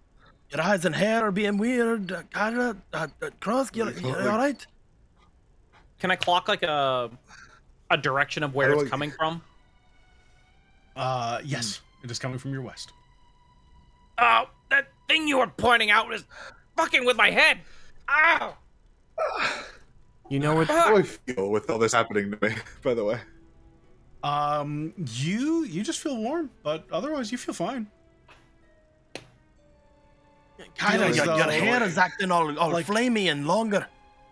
Your eyes and hair are being weird. Kyra, Cross, you all right?
Can I clock like a direction of where it's coming from?
Yes, it is coming from your west.
Oh, that thing you were pointing out is fucking with my head. Ow!
You know what?
How do I feel with all this happening to me? By the way,
You just feel warm, but otherwise you feel fine.
Kyra,
Feels
your
though-
hair is acting all
like-
flamey and longer.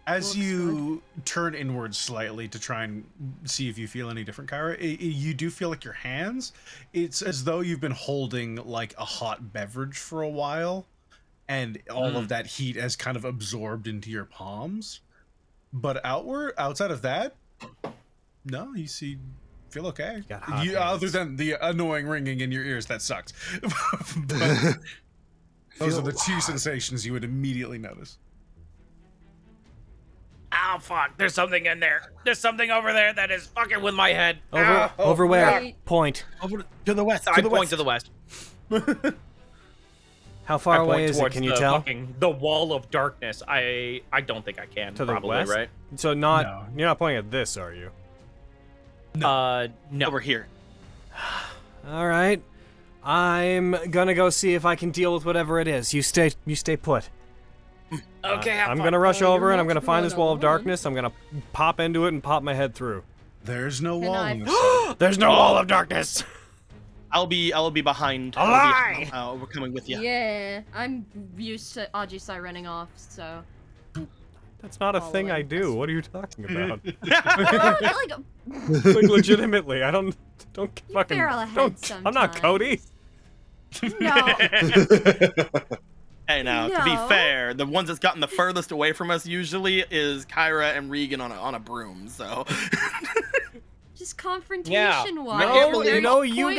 As you turn inwards slightly to try and see if you feel any different, Kyra, you do feel like your hands, it's as though you've been holding like a hot beverage for a while, and all of that heat has kind of absorbed into your palms. But outside of that, no, you feel okay.
Got hot hands.
Other than the annoying ringing in your ears, that sucks. But those are the two sensations you would immediately notice.
Ow, fuck. There's something in there. There's something over there that is fucking with my head.
Over where?
Right.
Point.
Over to the west.
I point to the west.
How far
I
away
point
is it?
towards
Can you
the
tell?
the wall of darkness. I don't think I can.
To the
probably,
west?
right?
So
No.
you're not pointing at this, are you?
No.
Over here.
All right. I'm gonna go see if I can deal with whatever it is. You stay put.
Okay,
I'm gonna rush
Oh,
over
you're
and I'm gonna
not
find this wall of
alone.
darkness. I'm gonna pop into it and pop my head through.
There's no
Can
wall
I-
in this side.
There's no wall of darkness.
I'll be behind.
Aye!
We're coming with you.
Yeah, I'm used to Ajisai running off, so.
That's not a thing I
Following.
do. What are you talking about?
Oh, like,
Like legitimately, I don't fucking
barrel ahead
don't. I'm not
sometimes.
Cody.
no.
Hey, now to be
No.
fair, the ones that's gotten the furthest away from us usually is Kyra and Regan on a broom. So
Just confrontation wise.
No,
believe-
you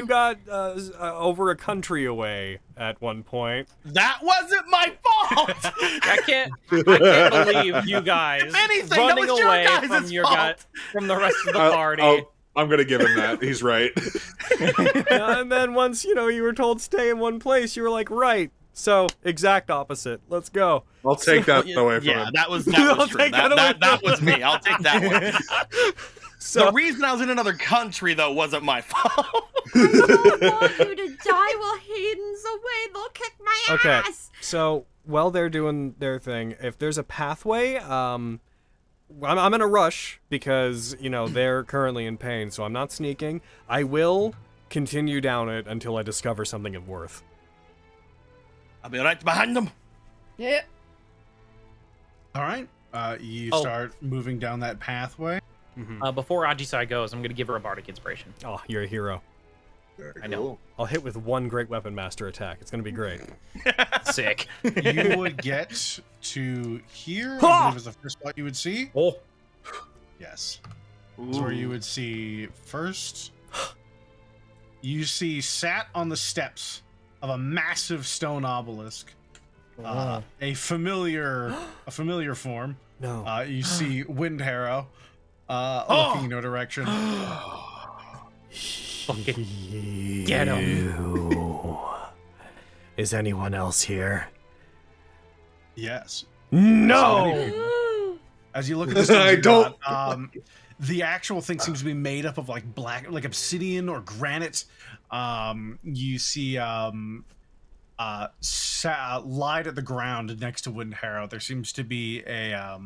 got over a country away at one point.
that wasn't my fault.
I can't believe you guys
If anything, that
running
was your
away
guys'
from your
fault.
from the rest of the party.
I'm gonna give him that. He's right.
And then once you were told stay in one place, you were like, right. So exact opposite. Let's go.
I'll take that away from
Yeah,
him.
that was
I'll
true.
take that away
That
from
was me. I'll take that one.
So
The reason I was in another country though wasn't my fault.
I don't want you to die while Hayden's away. They'll kick my
okay.
ass.
So while they're doing their thing, if there's a pathway, I'm in a rush because they're currently in pain, so I'm not sneaking. I will continue down it until I discover something of worth.
I'll be right behind them.
Yeah.
All right. You
Oh.
start moving down that pathway.
Before Ajisai goes, I'm gonna give her a Bardic Inspiration.
Oh, you're a hero.
I know.
I'll hit with one Great Weapon Master attack. It's gonna be great.
Sick.
You would get to here.
Ha!
I believe is the first spot you would see.
Oh.
Yes. This is where you would see first. You see sat on the steps of a massive stone obelisk. A familiar form.
No.
You see Wind Harrow looking in your direction.
Fucking get him.
Is anyone else here?
Yes.
No.
As you look at this,
I don't-
the actual thing seems to be made up of like obsidian or granite. You see lied at the ground next to Wind Harrow. There seems to be a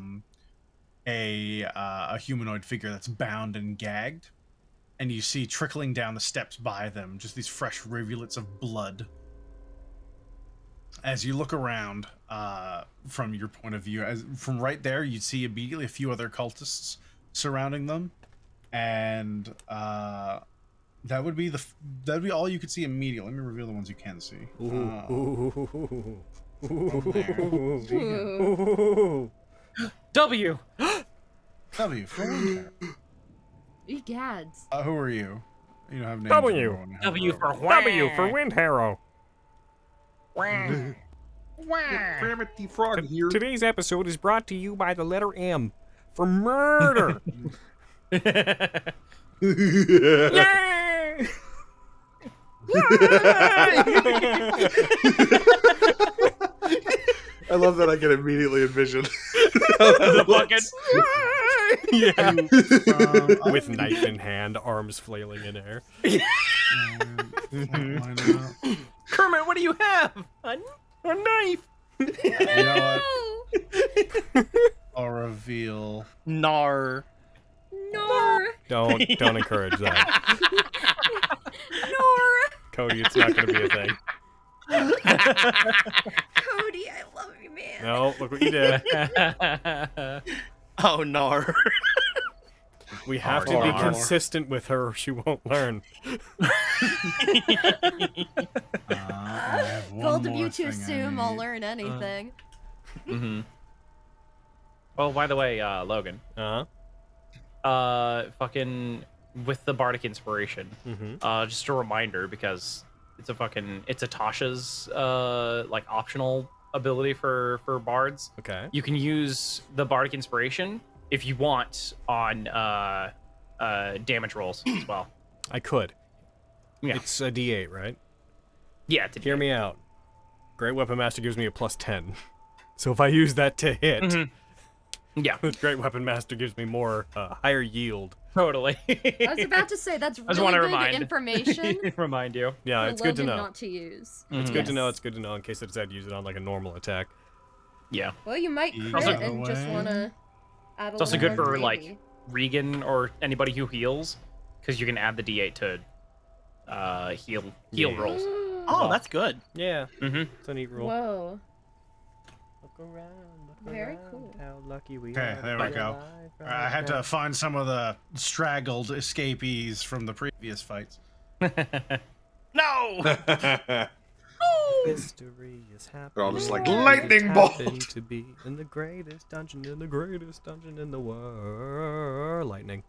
humanoid figure that's bound and gagged, and you see trickling down the steps by them just these fresh rivulets of blood. As you look around from your point of view, from right there, you'd see immediately a few other cultists surrounding them, and that would be all you could see immediately. Let me reveal the ones you can see.
W.
W. For Wind
Egads.
Harrow. Who are you? You don't have names.
W.
for everyone.
W for
W for Wind Harrow.
Kermit the Frog here.
Today's episode is brought to you by the letter M for murder. Yay!
I love that I can immediately envision
The bucket.
Yeah. With knife in hand, arms flailing in air.
Why not?
Kermit, what do you have? A knife.
You know what? I'll reveal.
Nar.
Nor.
Don't encourage that.
Nor.
Cody, it's not going to be a thing.
Cody, I love you, man.
No, look what you did.
Oh, nar.
We have to be consistent with her or she won't learn.
I have one
Bold of
more
you to
thing I
assume I'll
need.
learn anything.
Mm-hmm. Oh, by the way, Logan. Fucking with the Bardic Inspiration. Just a reminder because it's a Tasha's like optional ability for bards.
Okay.
You can use the Bardic Inspiration if you want on damage rolls as well.
I could.
Yeah.
It's a D8, right?
Yeah. To
Hear me out. Great Weapon Master gives me a +10. So if I use that to hit,
Yeah.
Great Weapon Master gives me more higher yield.
Totally.
I was about to say that's
just
really
wanna
good
remind.
information
Remind you.
Yeah,
for
it's good to
Logan
know.
not to use.
It's good to know. It's good to know in case I decide to use it on like a normal attack.
Yeah.
Well, you might
Either
crit and just
way.
want to add a
It's also
little
good
more
for
gravy.
like Regan or anybody who heals, because you can add the D8 to heal rolls.
Oh, that's good.
Yeah,
Mm-hmm.
it's a neat rule.
Whoa.
Look around,
Very cool.
How lucky we
Okay, there we go. I had to find some of the straggled escapees from the previous fights.
No!
History is happening.
They're all just like,
It
lightning bolt!
happened to be in the greatest dungeon in the world. Lightning.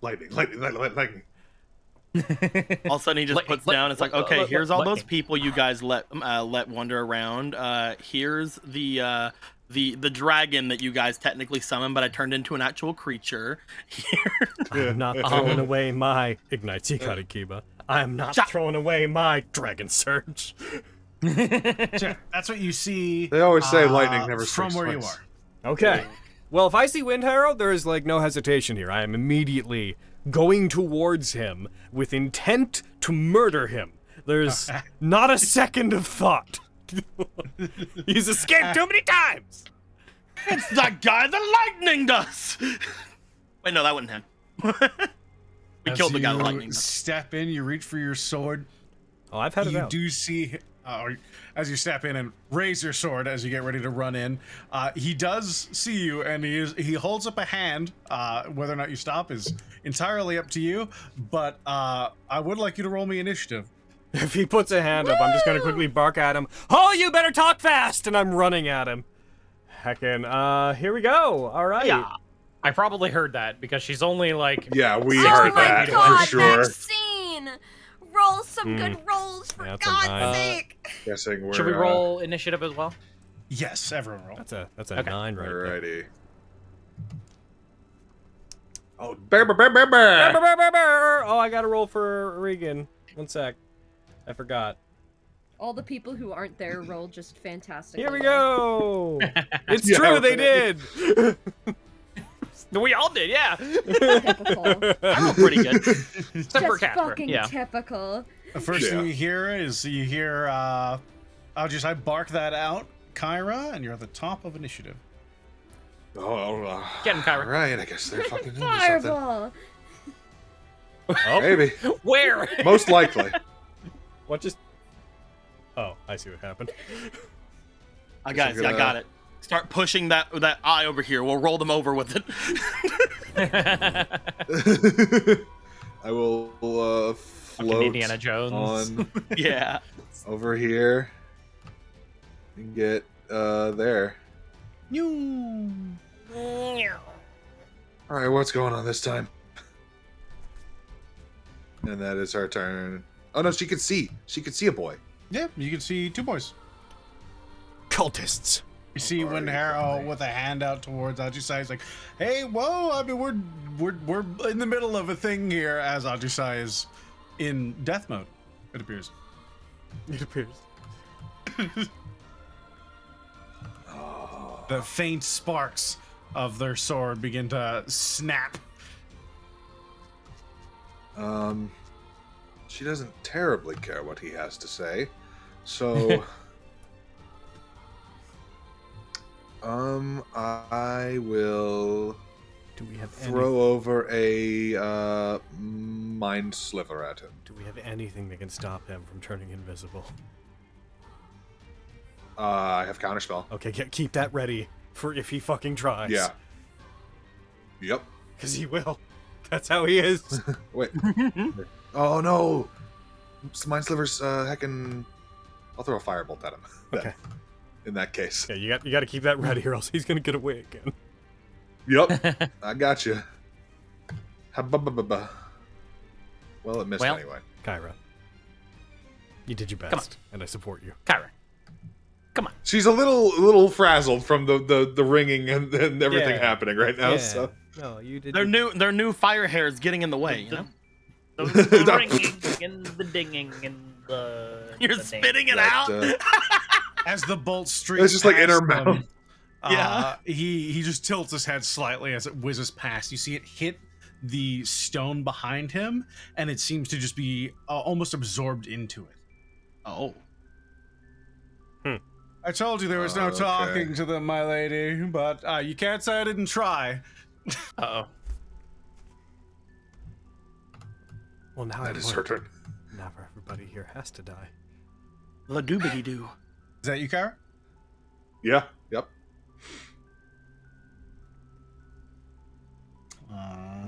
lightning.
All of a sudden he just puts down. It's like, okay, here's all those people you guys let wander around. Here's the dragon that you guys technically summoned, but I turned into an actual creature.
I'm not throwing away my Ignite Seekari Kiba. I'm not throwing away my Dragon Surge.
Sure, that's what you see.
They always say lightning never
from
strikes
where you
twice.
are.
Okay. Well, if I see Wind Harrow, there is like no hesitation here. I am immediately going towards him with intent to murder him. There's not a second of thought. He's escaped too many times.
It's that guy that lightning does. Wait, no, that wasn't him. We killed the guy that lightning does.
Step in, you reach for your sword.
Oh, I've had it
You
out.
do see, or as you step in and raise your sword as you get ready to run in, he does see you, and he holds up a hand. Whether or not you stop is entirely up to you, but I would like you to roll me initiative.
If he puts a hand up, I'm just going to quickly bark at him. Oh, you better talk fast! And I'm running at him. Heckin', here we go. All right.
Yeah. I probably heard that because she's only like.
Yeah, we
Oh
heard
my
that
god,
for sure.
Maxine! Roll some good rolls for
Yeah, that's a
God's
9.
sake!
Guessing we're
Should we roll initiative as well?
Yes, everyone roll.
That's a
Okay.
9 right there.
Alrighty. Oh, bear.
Oh, I got to roll for Regan. One sec. I forgot.
All the people who aren't there roll just fantastic.
Here we go. It's
Yeah,
true, they
right.
did.
We all did, yeah.
Typical.
I rolled pretty good.
Except for
Just
Casper.
fucking
Yeah.
typical.
The first thing
Yeah.
you hear is I bark that out, Kyra, and you're at the top of initiative.
Oh,
Get him, Kyra.
Right, I guess they're fucking into something.
Fireball!
Oh,
Maybe.
Where?
Most likely.
what just... Oh, I see what happened.
Guys, I got it. Start pushing that eye over here. We'll roll them over with it.
I will
Fucking
float
Indiana Jones.
on
Yeah.
over here and get there. Alright, what's going on this time? And that is our turn. Oh no, she could see. She could see a boy.
Yeah, you can see two boys.
Cultists.
You see Wind Harrow with a hand out towards Ajisai. He's like, "Hey, whoa! I mean, we're in the middle of a thing here." As Ajisai is in death mode, it appears.
It appears.
The faint sparks of their sword begin to snap.
She doesn't terribly care what he has to say, so I will
Do we have
throw over a mind sliver at him.
Do we have anything that can stop him from turning invisible?
I have counterspell.
Okay, keep that ready for if he fucking tries.
Yeah. Yep.
Because he will. That's how he is.
Wait. Oh no! Mind sliver's heckin'. I'll throw a firebolt at him.
Okay.
In that case.
Yeah, you got to keep that ready, or else he's gonna get away again.
Yep. I got you. Well, it missed anyway.
Kyra, you did your best, and I support you.
Kyra, come on.
She's a little frazzled from the ringing and everything happening right now.
Yeah.
So
No, you did.
Their new fire hair is getting in the way. You know?
The ringing and the dinging and the.
You're
the
spitting it
that,
out.
As the bolt streaks,
it's just like in her
past
mouth.
them, he just tilts his head slightly as it whizzes past. You see it hit the stone behind him, and it seems to just be almost absorbed into it.
Oh.
I told you there was no
Okay.
talking to them, my lady, but you can't say I didn't try.
Uh-oh.
Well, now
That is her turn.
Now everybody here has to die.
La doobity doo.
Is that you, Kara?
Yeah. Yep.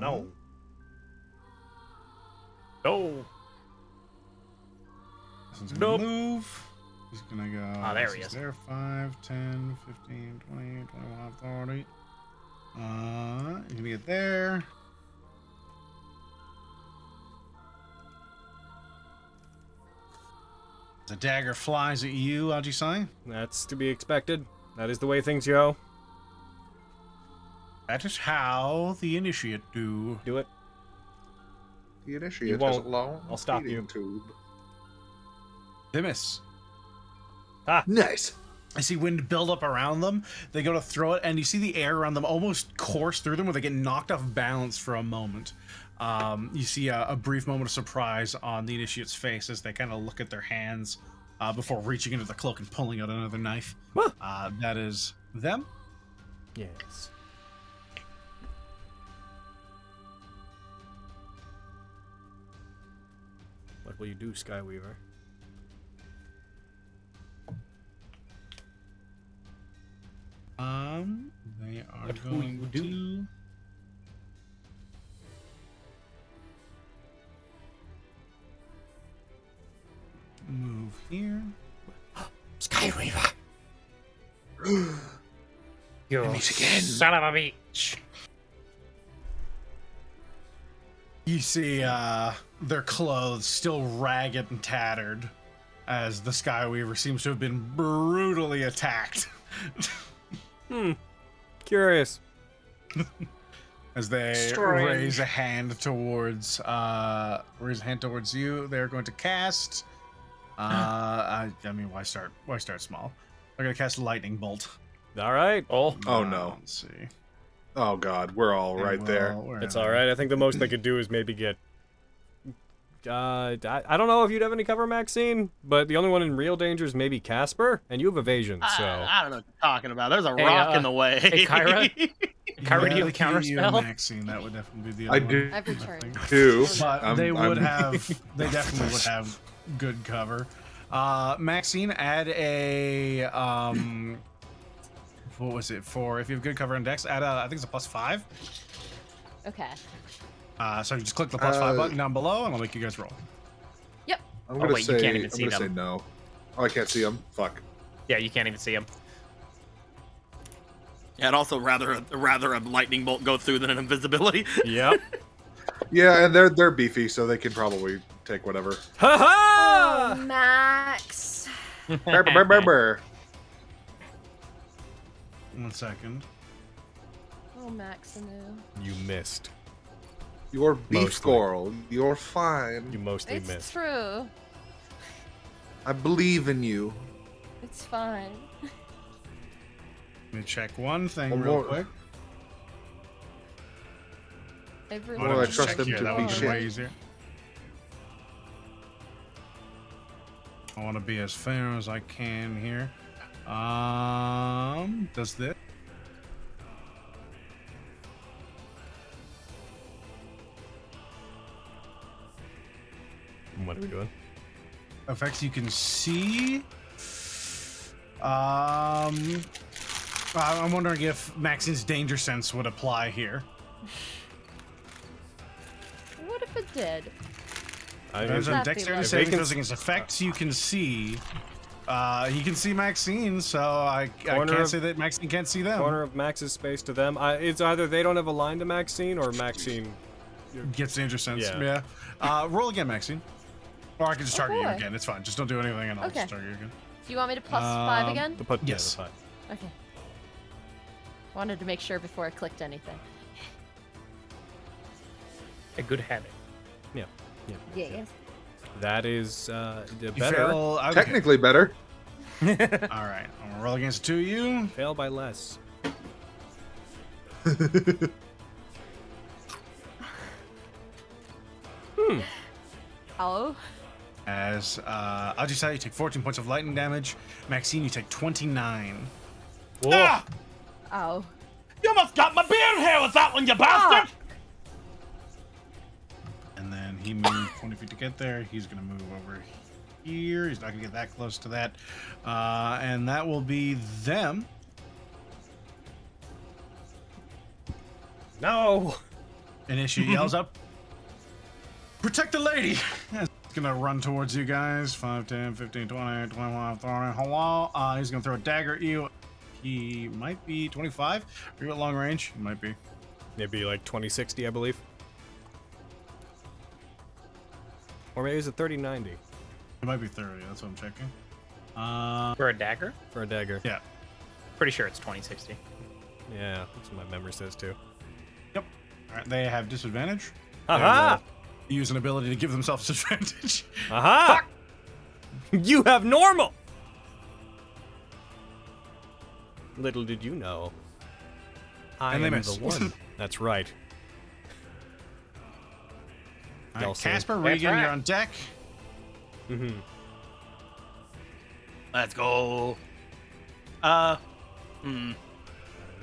No. No.
This one's gonna
Nope.
move. He's gonna go.
Ah, there
this
he is.
There, 5, 10, 15, 20, 21, 30. You're gonna get there. The dagger flies at you, Ajisai.
That's to be expected. That is the way things go.
That is how the initiate do.
Do it.
The initiate
You won't.
has a long
I'll stop
feeding
you.
tube.
They miss.
Nice.
I see wind build up around them. They go to throw it, and you see the air around them almost course through them, where they get knocked off balance for a moment. You see a brief moment of surprise on the initiate's face as they kind of look at their hands before reaching into the cloak and pulling out another knife. That is them.
Yes. What will you do, Skyweaver?
They are
What will
going
you do?
to move here.
Skyweaver. You son of a bitch.
You see their clothes still ragged and tattered as the Skyweaver seems to have been brutally attacked.
Curious.
As they
Strange.
raise a hand towards you, they're going to cast. I mean, why start small? They're going to cast Lightning Bolt.
All right.
Oh.
Oh no.
Let's see.
Oh god, we're all right there.
It's all right. I think the most they could do is maybe get. I don't know if you'd have any cover, Maxine, but the only one in real danger is maybe Casper, and you have evasion, so.
I don't know what you're talking about. There's a
Hey,
rock in the way.
Hey, Kyra. Kyra, do you have a counter
You
spell?
Maxine, that would definitely be the
I
other
do
one.
Every turn.
too.
But they definitely would have good cover. Maxine, add a what was it for? If you have good cover in Dex, add a, I think it's a +5.
Okay.
So you just click the +5 button down below, and I'll make you guys roll.
Yep.
I'm gonna
wait, you
say
can't even
I'm
see
gonna say
them.
no. Oh, I can't see them. Fuck.
Yeah, you can't even see him.
Yeah, I'd also rather a lightning bolt go through than an invisibility.
Yep.
Yeah, and they're beefy, so they can probably take whatever.
Ha ha!
Max.
Brr, brr, brr, brr.
1 second.
Oh, Max.
You missed.
You're beef
Mostly.
squirrel. You're fine.
You mostly
It's
missed.
true.
I believe in you.
It's fine.
Let me check one thing
One
real
more.
quick.
Everyone.
Well, I
Just
trust
check
them
here,
to
that
be
would be
shit.
way easier. I want to be as fair as I can here. Does this?
What are we doing?
Effects you can see. I'm wondering if Maxine's danger sense would apply here.
What if it did?
There's a
That'd be
dexterity
lovely.
saving throws against effects you can see. He can see Maxine, so I
Corner
can't
of-
say that Maxine can't see them.
Corner of Max's space to them. It's either they don't have a line to Maxine or Maxine.
Gets danger sense.
Yeah.
Yeah. Roll again, Maxine. Or I can just target you
boy.
again. It's fine. Just don't do anything, and I'll
Okay.
just target you again.
Do you want me to plus 5 again?
The put,
Yes.
Yeah, the five.
Okay. Wanted to make sure before I clicked anything.
A good habit.
Yeah.
Yes.
That is
You
better.
fail. Okay.
Technically better.
All right. I'm gonna roll against the two of you.
Fail by less.
Oh.
As I'll just tell you, take 14 points of lightning damage. Maxine, you take 29.
Ah!
Oh.
You almost got my beard hair with that one, you bastard!
And then he moved 20 feet to get there. He's gonna move over here. He's not gonna get that close to that. And that will be them.
No.
Initiate yells up. Protect the lady! He's gonna run towards you guys. 5, 10, 15, 20, 25, 30. Hello. He's gonna throw a dagger at you. He might be 25. Are you at long range? He might be.
Maybe like 2060, I believe. Or maybe it's a 3090
It might be 30. That's what I'm checking.
For a dagger?
for a dagger.
Yeah.
Pretty sure it's 2060.
Yeah, that's what my memory says too.
Yep. All right. They have disadvantage.
Aha!
They use an ability to give themselves disadvantage.
Aha! You have normal! Little did you know. I
And they
am
miss.
the one. That's right.
All right,
Y'all say.
Casper,
That's
Regan,
right.
you're on deck.
Mm-hmm.
Let's go.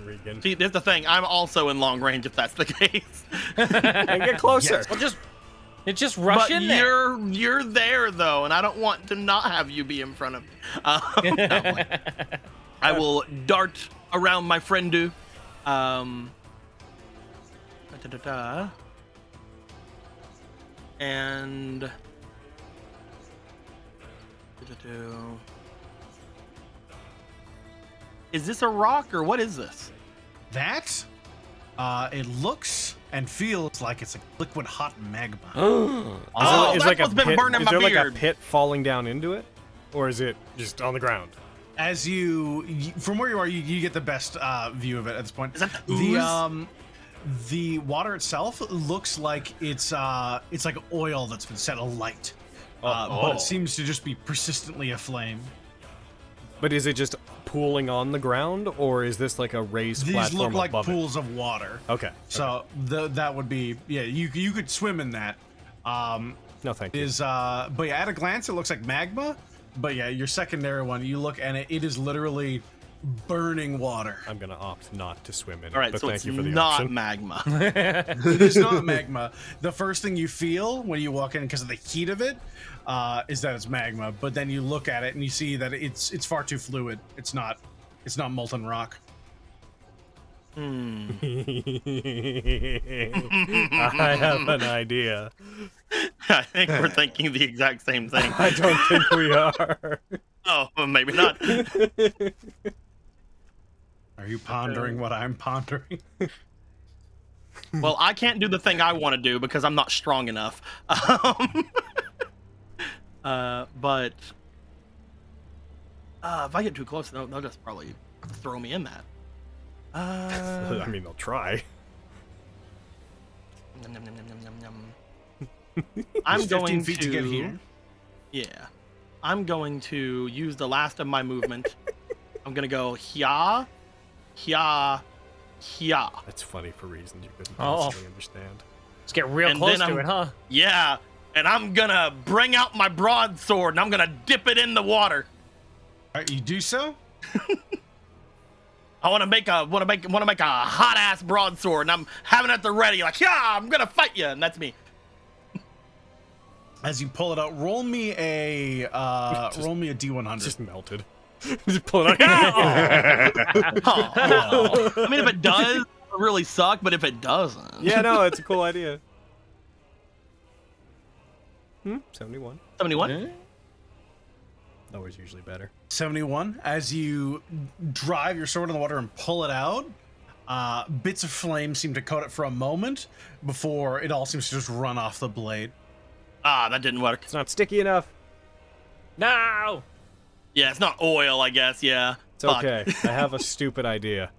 Regan.
See, there's the thing. I'm also in long range if that's the case.
And get closer.
Well, just rush
But
in there.
you're there though, and I don't want to not have you be in front of me. No. I will dart around my friend. And is this a rock or what is this?
That, it looks and feels like it's a liquid hot magma.
Oh,
Is
that's
a
what's been
pit,
burning
is
my
there like a
beard.
pit falling down into it? Or is it just on the ground?
As you from where you are, you get the best view of it at this point.
Is that the ooze?
The water itself looks like it's like oil that's been set alight, but it seems to just be persistently aflame.
But is it just pooling on the ground, or is this like a raised
These
platform
look like
above
pools of water.
it? Okay.
So that would be you could swim in that.
No, thank you.
But yeah, at a glance it looks like magma. But yeah, your secondary one, you look and it is literally burning water.
I'm gonna opt not to swim in it.
All right,
but
so
thank
it's
you for the
not
option.
magma.
It is not magma. The first thing you feel when you walk in, because of the heat of it, is that it's magma. But then you look at it and you see that it's far too fluid. It's not molten rock.
I have an idea.
I think we're thinking the exact same thing.
I don't think we are.
Oh, well, maybe not.
Are you pondering what I'm pondering?
Well, I can't do the thing I want to do because I'm not strong enough. But if I get too close, they'll just probably throw me in that.
I mean, they'll try.
Nom, nom, nom, nom, nom, nom. I'm going
15 feet to get here.
Yeah. I'm going to use the last of my movement. I'm going to go here, here, here.
That's funny for reasons you couldn't
Oh.
possibly understand.
Let's get real
And
close
then
to it, huh?
Yeah. And I'm going to bring out my broadsword and I'm going to dip it in the water.
All right, you do so.
I want to make a hot ass broadsword, and I'm having it at the ready, like, yeah, I'm gonna fight you, and that's me.
As you pull it out, roll me a D100.
Just melted. Just pull it out.
Oh. I mean, if it does, it really suck, but if it doesn't,
Yeah, no, it's a cool idea. 71.
71.
Lower's usually better.
71. As you drive your sword in the water and pull it out, bits of flame seem to coat it for a moment before it all seems to just run off the blade.
Ah, that didn't work.
It's not sticky enough.
No!
Yeah, it's not oil, I guess. Yeah.
It's okay. I have a stupid idea.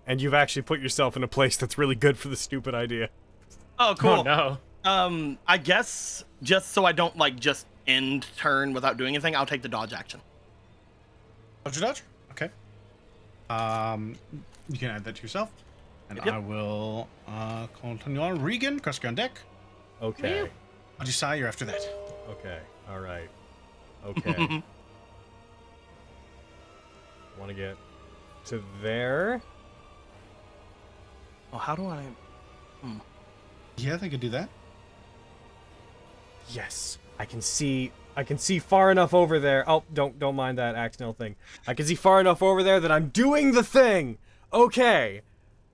And you've actually put yourself in a place that's really good for the stupid idea.
Oh, cool.
Oh, no.
I guess just so I don't just end turn without doing anything, I'll take the dodge action.
Dodge? Okay. You can add that to yourself. And
Yep.
I will continue on. Regan, Kreska on deck.
Okay.
Ajisai, you're after that.
Okay. All right. Okay. Want to get to there?
Oh, how do I?
Yeah, they could do that.
Yes. I can see far enough over there. Oh, don't mind that accidental thing. I can see far enough over there that I'm doing the thing. Okay.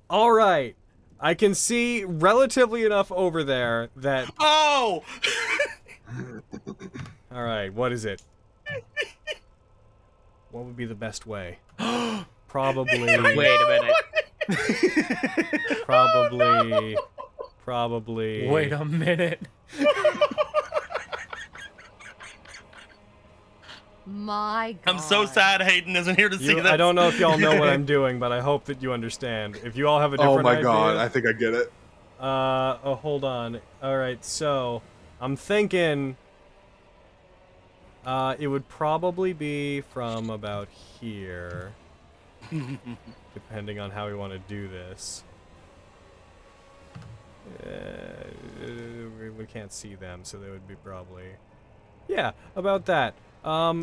All right. I can see relatively enough over there that.
Oh!
All right. What is it? What would be the best way? Probably.
Wait a minute.
Probably.
Wait a minute.
My God.
I'm so sad Hayden isn't here to see this.
I don't know if y'all know what I'm doing, but I hope that you understand. If you all have a different idea.
Oh my god, I think I get it.
Oh, hold on. Alright, so I'm thinking it would probably be from about here. Depending on how we want to do this. We can't see them, so they would be probably... Yeah, about that.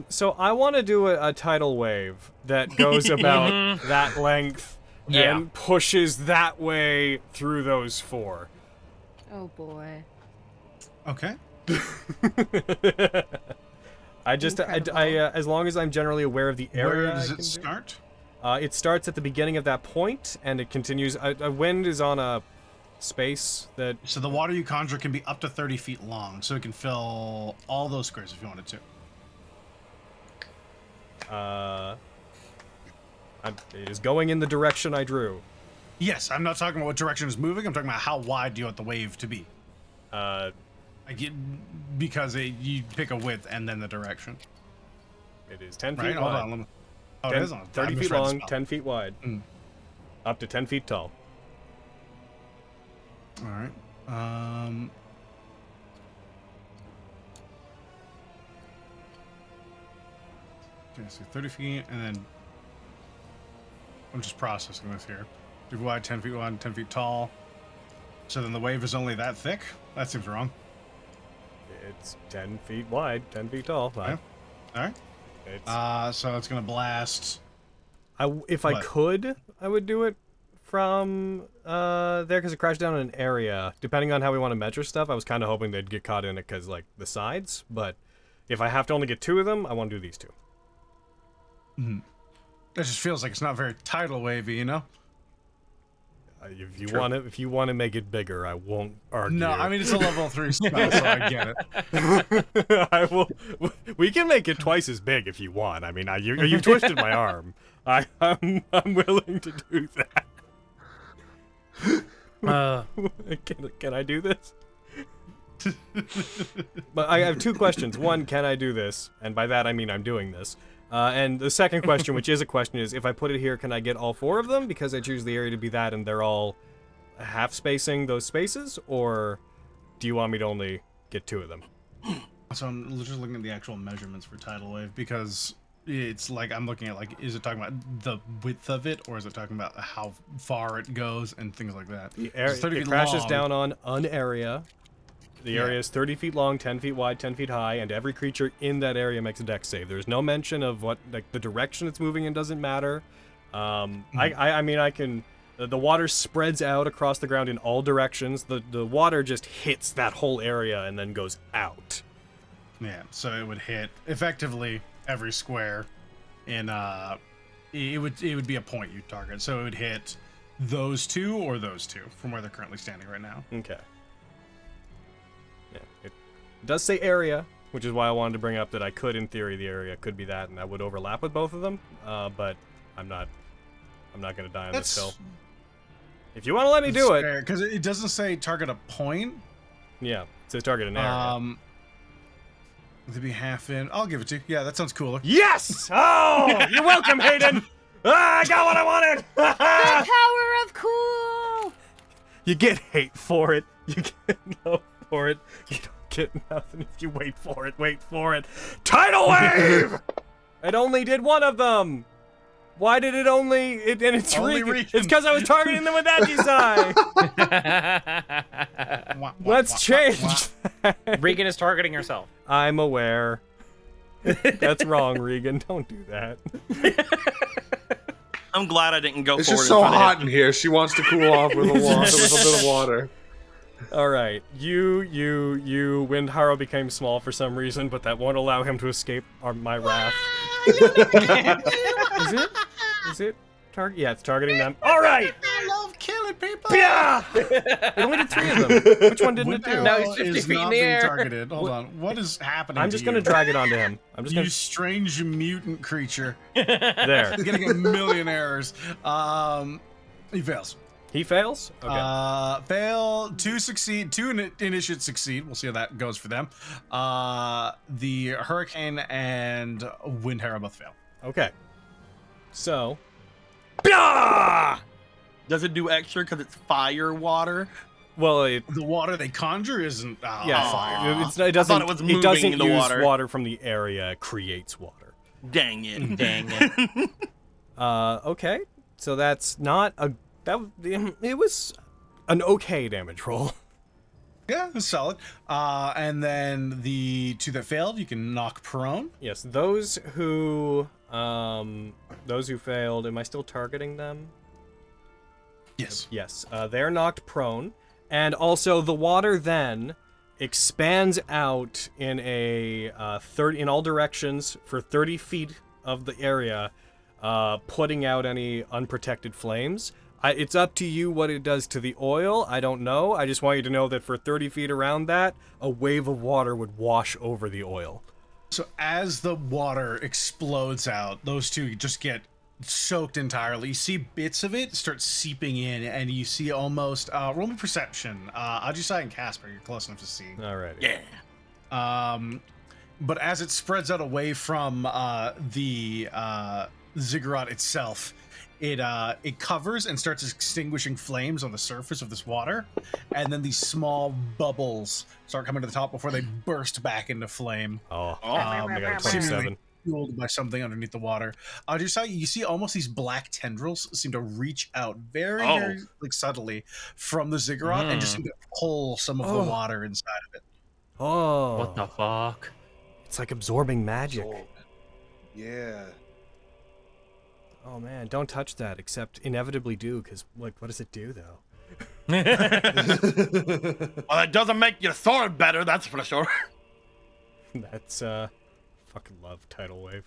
So I want to do a tidal wave that goes about that length and pushes that way through those four.
Oh boy.
Okay.
As long as I'm generally aware of the area.
Where does
I
it
can
start?
do. It starts at the beginning of that point, and it continues. A wind is on a space that.
So the water you conjure can be up to 30 feet long, so it can fill all those squares if you wanted to.
It is going in the direction I drew.
Yes, I'm not talking about what direction it's moving. I'm talking about how wide do you want the wave to be. Because you pick a width and then the direction.
It is 10 feet
Right? Hold
wide.
on. Oh,
10,
it is on.
30
I
feet
misread the
long,
spell.
10 feet wide. Up to 10 feet tall.
All right. Okay, so 30 feet, and then I'm just processing this here. 2 feet wide, 10 feet wide, 10 feet tall. So then the wave is only that thick? That seems wrong.
It's 10 feet wide, 10 feet tall.
Yeah. All right.
It's,
So it's gonna blast.
if I
what?
could, I would do it from there because it crashed down in an area. Depending on how we want to measure stuff, I was kind of hoping they'd get caught in it because like the sides. But if I have to only get 2 of them, I want to do these 2.
It just feels like it's not very tidal wavy, you know?
If you want to make it bigger, I won't argue.
No, I mean it's a level 3 spell, so I get it.
I will. We can make it twice as big if you want. I mean, you've twisted my arm. I'm willing to do that. Can I do this? But I have two questions. One, can I do this? And by that I mean I'm doing this. And the second question, which is a question, is if I put it here, can I get all 4 of them? Because I choose the area to be that and they're all half spacing those spaces? Or do you want me to only get 2 of them?
So I'm just looking at the actual measurements for tidal wave because it's like I'm looking at like, is it talking about the width of it or is it talking about how far it goes and things like that?
It crashes down on an area. The area is 30 feet long, 10 feet wide, 10 feet high, and every creature in that area makes a dex save. There's no mention of what, like, the direction it's moving in doesn't matter. I mean, I can... The water spreads out across the ground in all directions. The water just hits that whole area and then goes out.
Yeah, so it would hit, effectively, every square in, it would be a point you target. So it would hit those 2 or those 2 from where they're currently standing right now.
Okay. Yeah, it does say area, which is why I wanted to bring up that I could, in theory, the area could be that, and that would overlap with both of them. But I'm not gonna die on this hill. If you want to let me do it,
because it doesn't say target a point.
Yeah, it says target an area.
To be half in, I'll give it to you. Yeah, that sounds cooler.
Yes! Oh, you're welcome, Hayden. I got what I wanted.
The power of cool.
You get hate for it. You get no for it. You don't get nothing if you wait for it. Wait for it. Tidal wave! It only did 1 of them. Why did it only... and it's
only
Regan. It's because I was targeting them with that design. Let's change.
Regan is targeting herself.
I'm aware. That's wrong, Regan. Don't do that.
I'm glad I didn't go
It's
forward.
just so hot in here. She wants to cool off with a bit of water.
All right, you. Windharrow became small for some reason, but that won't allow him to escape my wrath. Is it? Yeah, it's targeting them. All right.
I love killing people.
Yeah. It only did 3 of them. Which one didn't it do?
No, he's 50
is
feet in
not
the
being
air.
targeted. Hold on. What is happening?
I'm just gonna drag it onto him. I'm just
You
gonna.
strange mutant creature.
There.
He's getting a million errors. He fails.
He fails. Okay.
Fail, 2 succeed, 2 initiates succeed. We'll see how that goes for them. The Hurricane and Windharrow both fail.
Okay. So. Blah!
Does it do extra because it's fire water?
Well,
The water they conjure isn't
yeah,
fire.
it doesn't.
I thought it was moving
doesn't
in the
use
water.
from the area. It creates water.
Dang it.
Dang it.
Okay. So that's not a. It was an okay damage roll.
Yeah, it's solid. And then the 2 that failed, you can knock prone.
Yes, those who failed. Am I still targeting them?
Yes.
Yes. They're knocked prone, and also the water then expands out in a 30 in all directions for 30 feet of the area, putting out any unprotected flames. It's up to you what it does to the oil. I don't know. I just want you to know that for 30 feet around that, a wave of water would wash over the oil.
So as the water explodes out, those 2 just get soaked entirely. You see bits of it start seeping in, and you see almost roll me perception. Ajusai and Casper, you're close enough to see.
Alrighty.
Yeah.
But as it spreads out away from the ziggurat itself, it covers and starts extinguishing flames on the surface of this water, and then these small bubbles start coming to the top before they burst back into flame.
Oh, I got a 27.
Seemingly fueled by something underneath the water. You see almost these black tendrils seem to reach out very like subtly from the ziggurat and just seem to pull some of the water inside of it.
Oh.
What the fuck?
It's like absorbing magic.
Yeah.
Oh man, don't touch that, except inevitably do, because, like, what does it do, though?
Well, it doesn't make your sword better, that's for sure.
That's, fucking love Tidal Wave.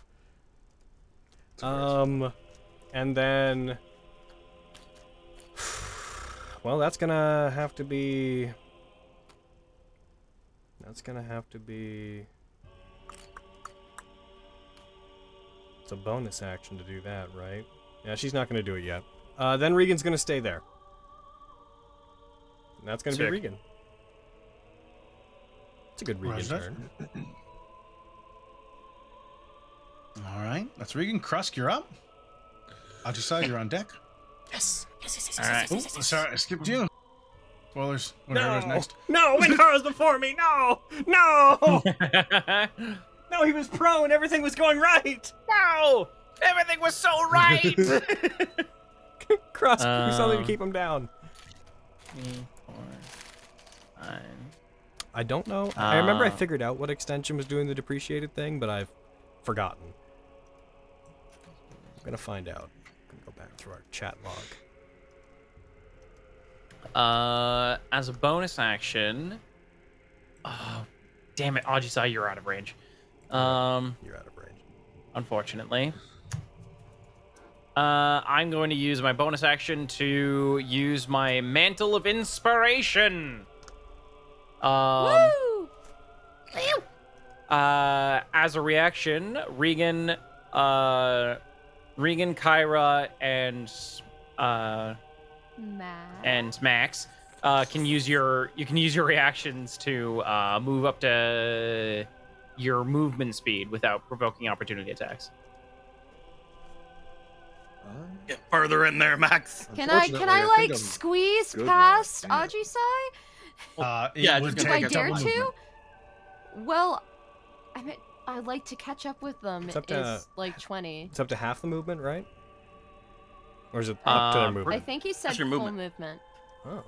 And then... Well, that's gonna have to be... It's a bonus action to do that, right? Yeah, she's not gonna do it yet. Then Regan's gonna stay there. And that's going to be Regan. It's a good Regan turn.
All right, that's Regan. Krusk, you're up. Ajisai, you're on deck.
Yes.
All right.
Oh, sorry, I skipped you. Spoilers. Windharo's next.
No, Windharo's before me. No. No. No, he was prone. Everything was going right.
No! Everything was so right!
Krusk, do something to keep him down.
3, 4, 5.
I don't know. I remember I figured out what extension was doing the depreciated thing, but I've forgotten. I'm gonna find out. I'm gonna go back through our chat log.
As a bonus action... Oh, damn it, Ajisai, you're out of range.
You're out of range.
Unfortunately. I'm going to use my bonus action to use my Mantle of Inspiration.
Woo!
As a reaction, Regan, Kyra, and Max can use your reactions to move up to your movement speed without provoking opportunity attacks.
Get further in there, Max.
Can I like squeeze past Ajisai?
Yeah,
Do I dare to? Well, I mean, I'd like to catch up with them.
It's up to-
Is like 20.
It's up to half the movement, right? Or is it up to their movement?
I think he said
That's your
full
movement.
movement.
Oh.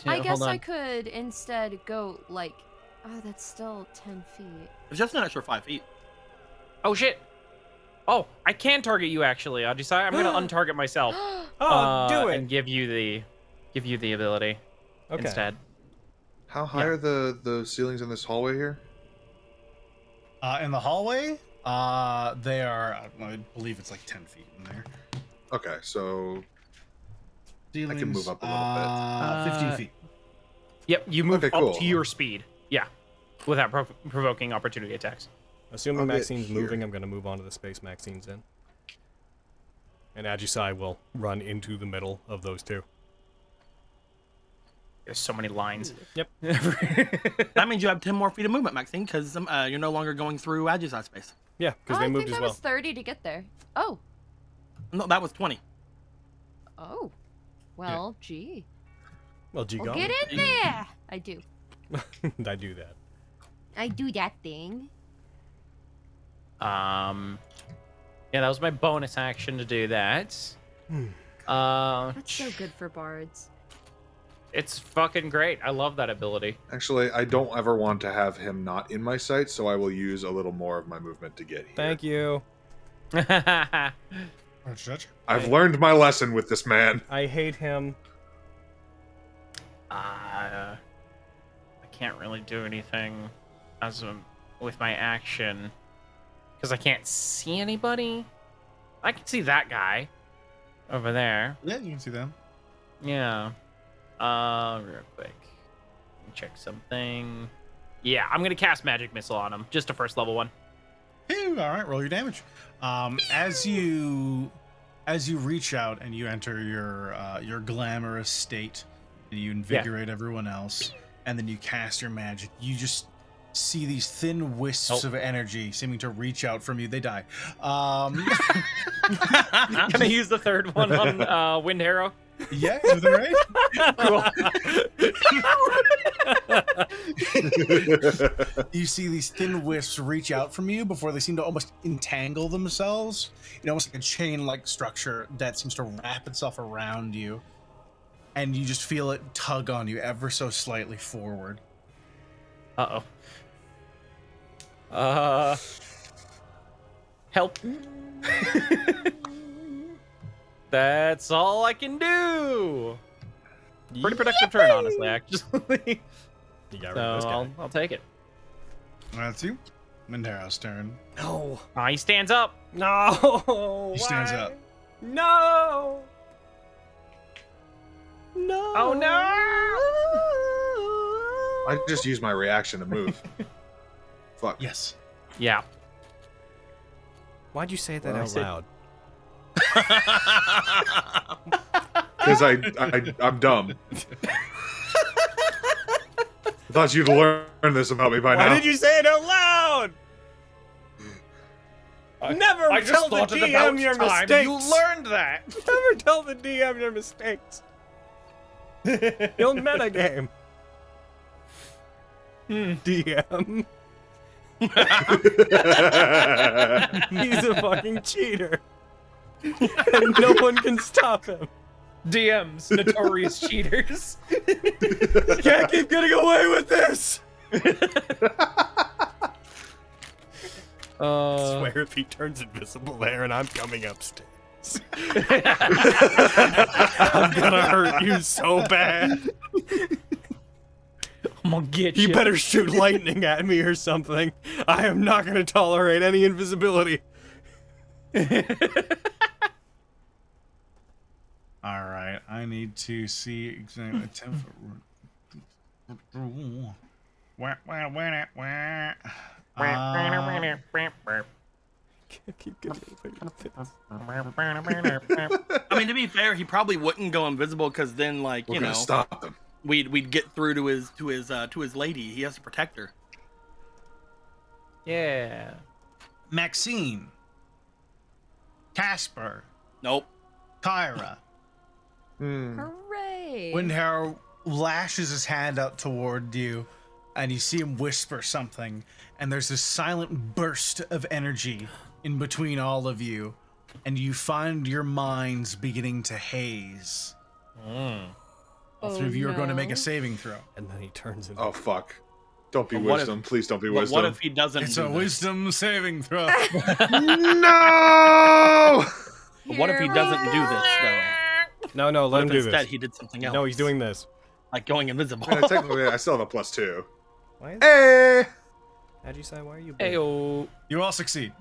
I guess I could instead go like, oh, that's still 10 feet.
It's just an extra 5 feet.
Oh shit! Oh, I can target you actually, Ajisai. I'm gonna untarget myself.
Oh, do it!
And give you the ability instead.
How high are the ceilings in this hallway here?
In the hallway, they are, I believe it's like 10 feet in there.
Okay, so
Ceilings,
I can move up a little bit.
15 feet.
Yep, you move
Okay,
up
cool.
to your speed. Yeah, without provoking opportunity attacks.
Assuming
I'll get
Maxine's
here.
moving, I'm going to move on to the space Maxine's in. And Ajisai will run into the middle of those two.
There's so many lines.
Yep.
That means you have 10 more feet of movement, Maxine, because you're no longer going through Ajisai space.
Yeah, because they
I
moved
think
as
that
well.
was 30 to get there. Oh.
No, that was 20.
Oh. Well, gee.
Well, G
Well,
got
get
me.
in there! I do.
I do that.
I do that thing.
Yeah, that was my bonus action to do that.
That's so good for bards.
It's fucking great. I love that ability.
Actually, I don't ever want to have him not in my sight, so I will use a little more of my movement to get here.
Thank you.
I've learned my lesson with this man.
I hate him.
I can't really do anything with my action because I can't see anybody. I can see that guy over there.
Yeah, you can see them.
Yeah. Real quick. Let me check something. Yeah, I'm gonna cast Magic Missile on him. Just a first level one.
Ew, all right, roll your damage. As you reach out and you enter your glamorous state, and you invigorate everyone else, and then you cast your magic, you just see these thin wisps of energy seeming to reach out from you. They die.
Can I use the third one on Wind Arrow?
Yeah, is that right? You see these thin wisps reach out from you before they seem to almost entangle themselves. Almost like a chain-like structure that seems to wrap itself around you. And you just feel it tug on you ever so slightly forward.
Uh-oh. Help. That's all I can do. Pretty productive turn, honestly, actually.
You got
So
rid of this guy.
I'll take it.
That's you. Mindaro's turn.
No.
He stands up.
No.
He stands
Why?
up.
No. No.
Oh no!
I just use my reaction to move. Fuck.
Yes.
Yeah.
Why'd you say that
Well, I
out
said-
loud?
Because I'm dumb. thought you'd learn this about me by now.
Why did you say it out loud? Never
I
tell
just
the
thought it
DM
about
your
time
mistakes.
you learned that.
Never tell the DM your mistakes. You'll metagame. DM. He's a fucking cheater. And no one can stop him.
DMs, notorious cheaters.
Can't keep getting away with this. I swear if he turns invisible there and I'm coming upstairs. I'm gonna hurt you so bad.
I'm gonna get you.
You better shoot lightning at me or something. I am not gonna tolerate any invisibility.
Alright, I need to see exactly attempt
Keep getting away with this.
I mean, to be fair, he probably wouldn't go invisible because then, like,
We're
you
gonna
know,
stop him.
we'd get through to his lady. He has to protect her.
Yeah.
Maxine, Casper,
Nope.
Kyra.
Hooray!
Windharrow lashes his hand out toward you, and you see him whisper something, and there's this silent burst of energy in between all of you, and you find your minds beginning to haze. All three of you are going to make a saving throw.
And then he turns into
Oh fuck! Don't be
But what
wisdom. Please don't be
But
wisdom.
what if he doesn't?
It's
do
a
this?
wisdom saving throw.
No!
But what if he doesn't do this though?
No, let
What
him
if
do
instead
this.
he did something else?
No, he's doing this.
like going invisible.
Yeah, technically, I still have a +2.
Why is
Hey!
How'd you say? Why are you?
Ayo.
You all succeed.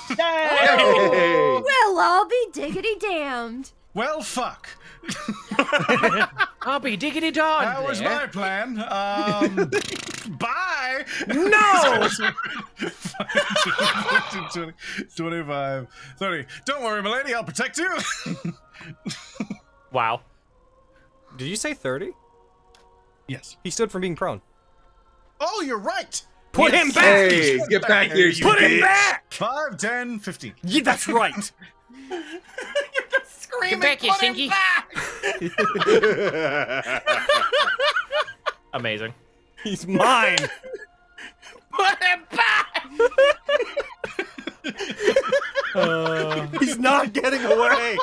Hey!
We'll all be diggity damned.
Well, fuck.
I'll be diggity dog.
That was my plan. Bye.
No!
20, 25, 30. Don't worry, milady, I'll protect you.
Wow.
Did you say 30?
Yes.
He stood from being prone.
Oh, you're right.
Put him back!
Hey, get back here, you
Put him
bitch.
back!
5, 10, 15.
Yeah, that's right.
Screaming,
back, you
"Put him
stinky."
back!"
Amazing.
He's mine.
Put him back!
He's not getting away.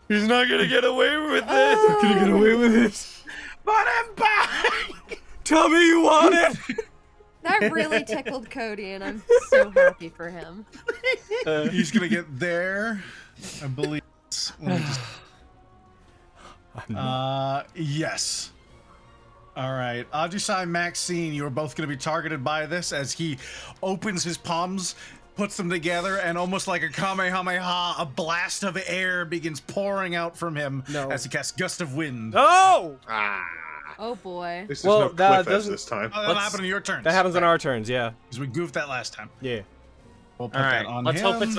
He's not gonna get away with this. He's gonna get away with this.
Put him back!
Tell me you want it.
That really tickled Cody, and I'm so happy for him.
He's gonna get there, I believe. Let me just- yes. All right, Ajisai, Maxine, you are both going to be targeted by this as he opens his palms, puts them together, and almost like a Kamehameha, a blast of air begins pouring out from him as he casts Gust of Wind.
Oh!
Oh boy.
This is
Well,
no
that
cliff edge
doesn't-
this time.
That'll happen on your turn.
That happens on our turns, yeah.
Because we goofed that last time.
Yeah.
We'll put
All
that
right.
on
Let's
him.
hope it's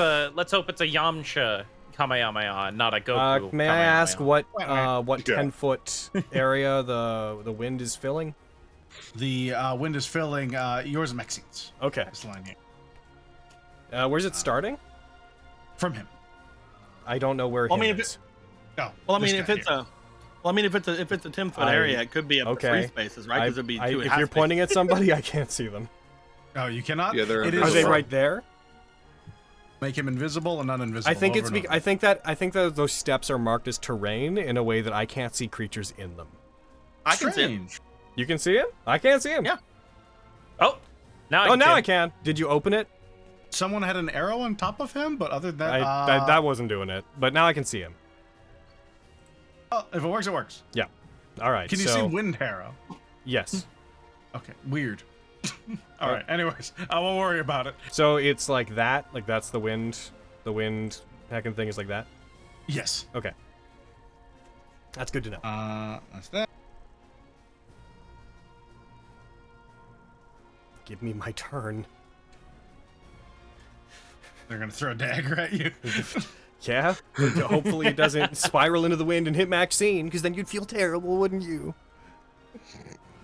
a Yamcha Kamehameha, not a Goku.
May I ask what
Yeah.
10-foot area the wind is filling?
The wind is filling yours and Maxine's.
Okay.
This line here.
Where's it starting?
From him.
I don't know where
Well, I
him
mean, if
is.
No.
Well, I
this
mean, if
guy
it's
here.
a, well, I mean, if it's a 10-foot area, it could be up to 3 spaces, right? Because it'd be 2
if
half
you're
spaces.
pointing at somebody, I can't see them.
No, you cannot.
Yeah, they're
It
invisible.
Are
is
they
from-
right there?
Make him invisible and uninvisible.
I think
over
it's
and over.
I think that those steps are marked as terrain in a way that I can't see creatures in them.
I can see it.
Strange.
You can see him? I can't see him.
Yeah.
Oh, now
Oh, now I can. Did you open it?
Someone had an arrow on top of him, but other than that,
That wasn't doing it. But now I can see him.
oh, if it works, it works.
Yeah. All right.
Can you
so,
see Windharrow?
Yes.
Okay, weird. All right. Anyways, I won't worry about it.
So it's like that. Like that's the wind. The wind hacking thing is like that.
Yes.
Okay. That's good to know.
That's that.
Give me my turn.
They're gonna throw a dagger at you.
Yeah. Hopefully it doesn't spiral into the wind and hit Maxine, because then you'd feel terrible, wouldn't you?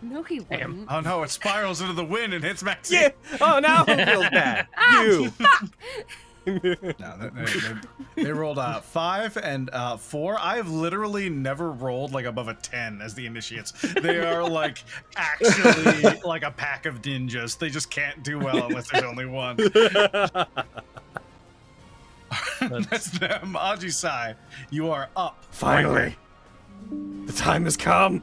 No, he wouldn't.
Oh no, it spirals into the wind and hits Maxine.
Yeah. Oh, now who feels bad? You.
No, they rolled 5 and 4. I've literally never rolled like above a 10 as the initiates. They are like actually like a pack of ninjas. They just can't do well unless there's only one. That's them. Ajisai, you are up.
Finally. The time has come.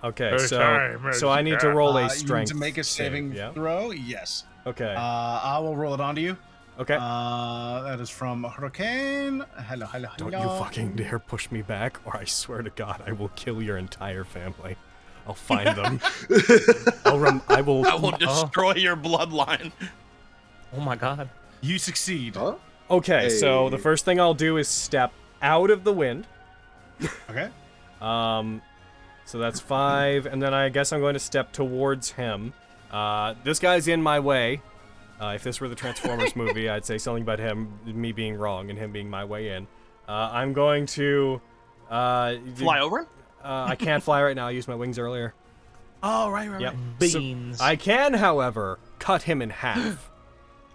Okay, so I need to roll a
You need
strength.
to make a saving
save, yeah?
throw. Yes.
Okay.
I will roll it onto you.
Okay.
That is from Hurricane. Hello.
Don't you fucking dare push me back, or I swear to God, I will kill your entire family. I'll find them. I will
destroy your bloodline.
Oh my God.
You succeed.
Huh?
Okay, so
Hey.
the first thing I'll do is step out of the wind.
Okay.
So that's 5, and then I guess I'm going to step towards him. This guy's in my way. If this were the Transformers movie, I'd say something about me being wrong and him being my way in. I'm going to
Fly over?
I can't fly right now. I used my wings earlier.
Oh, right.
Yep.
Beans.
So I can, however, cut him in half.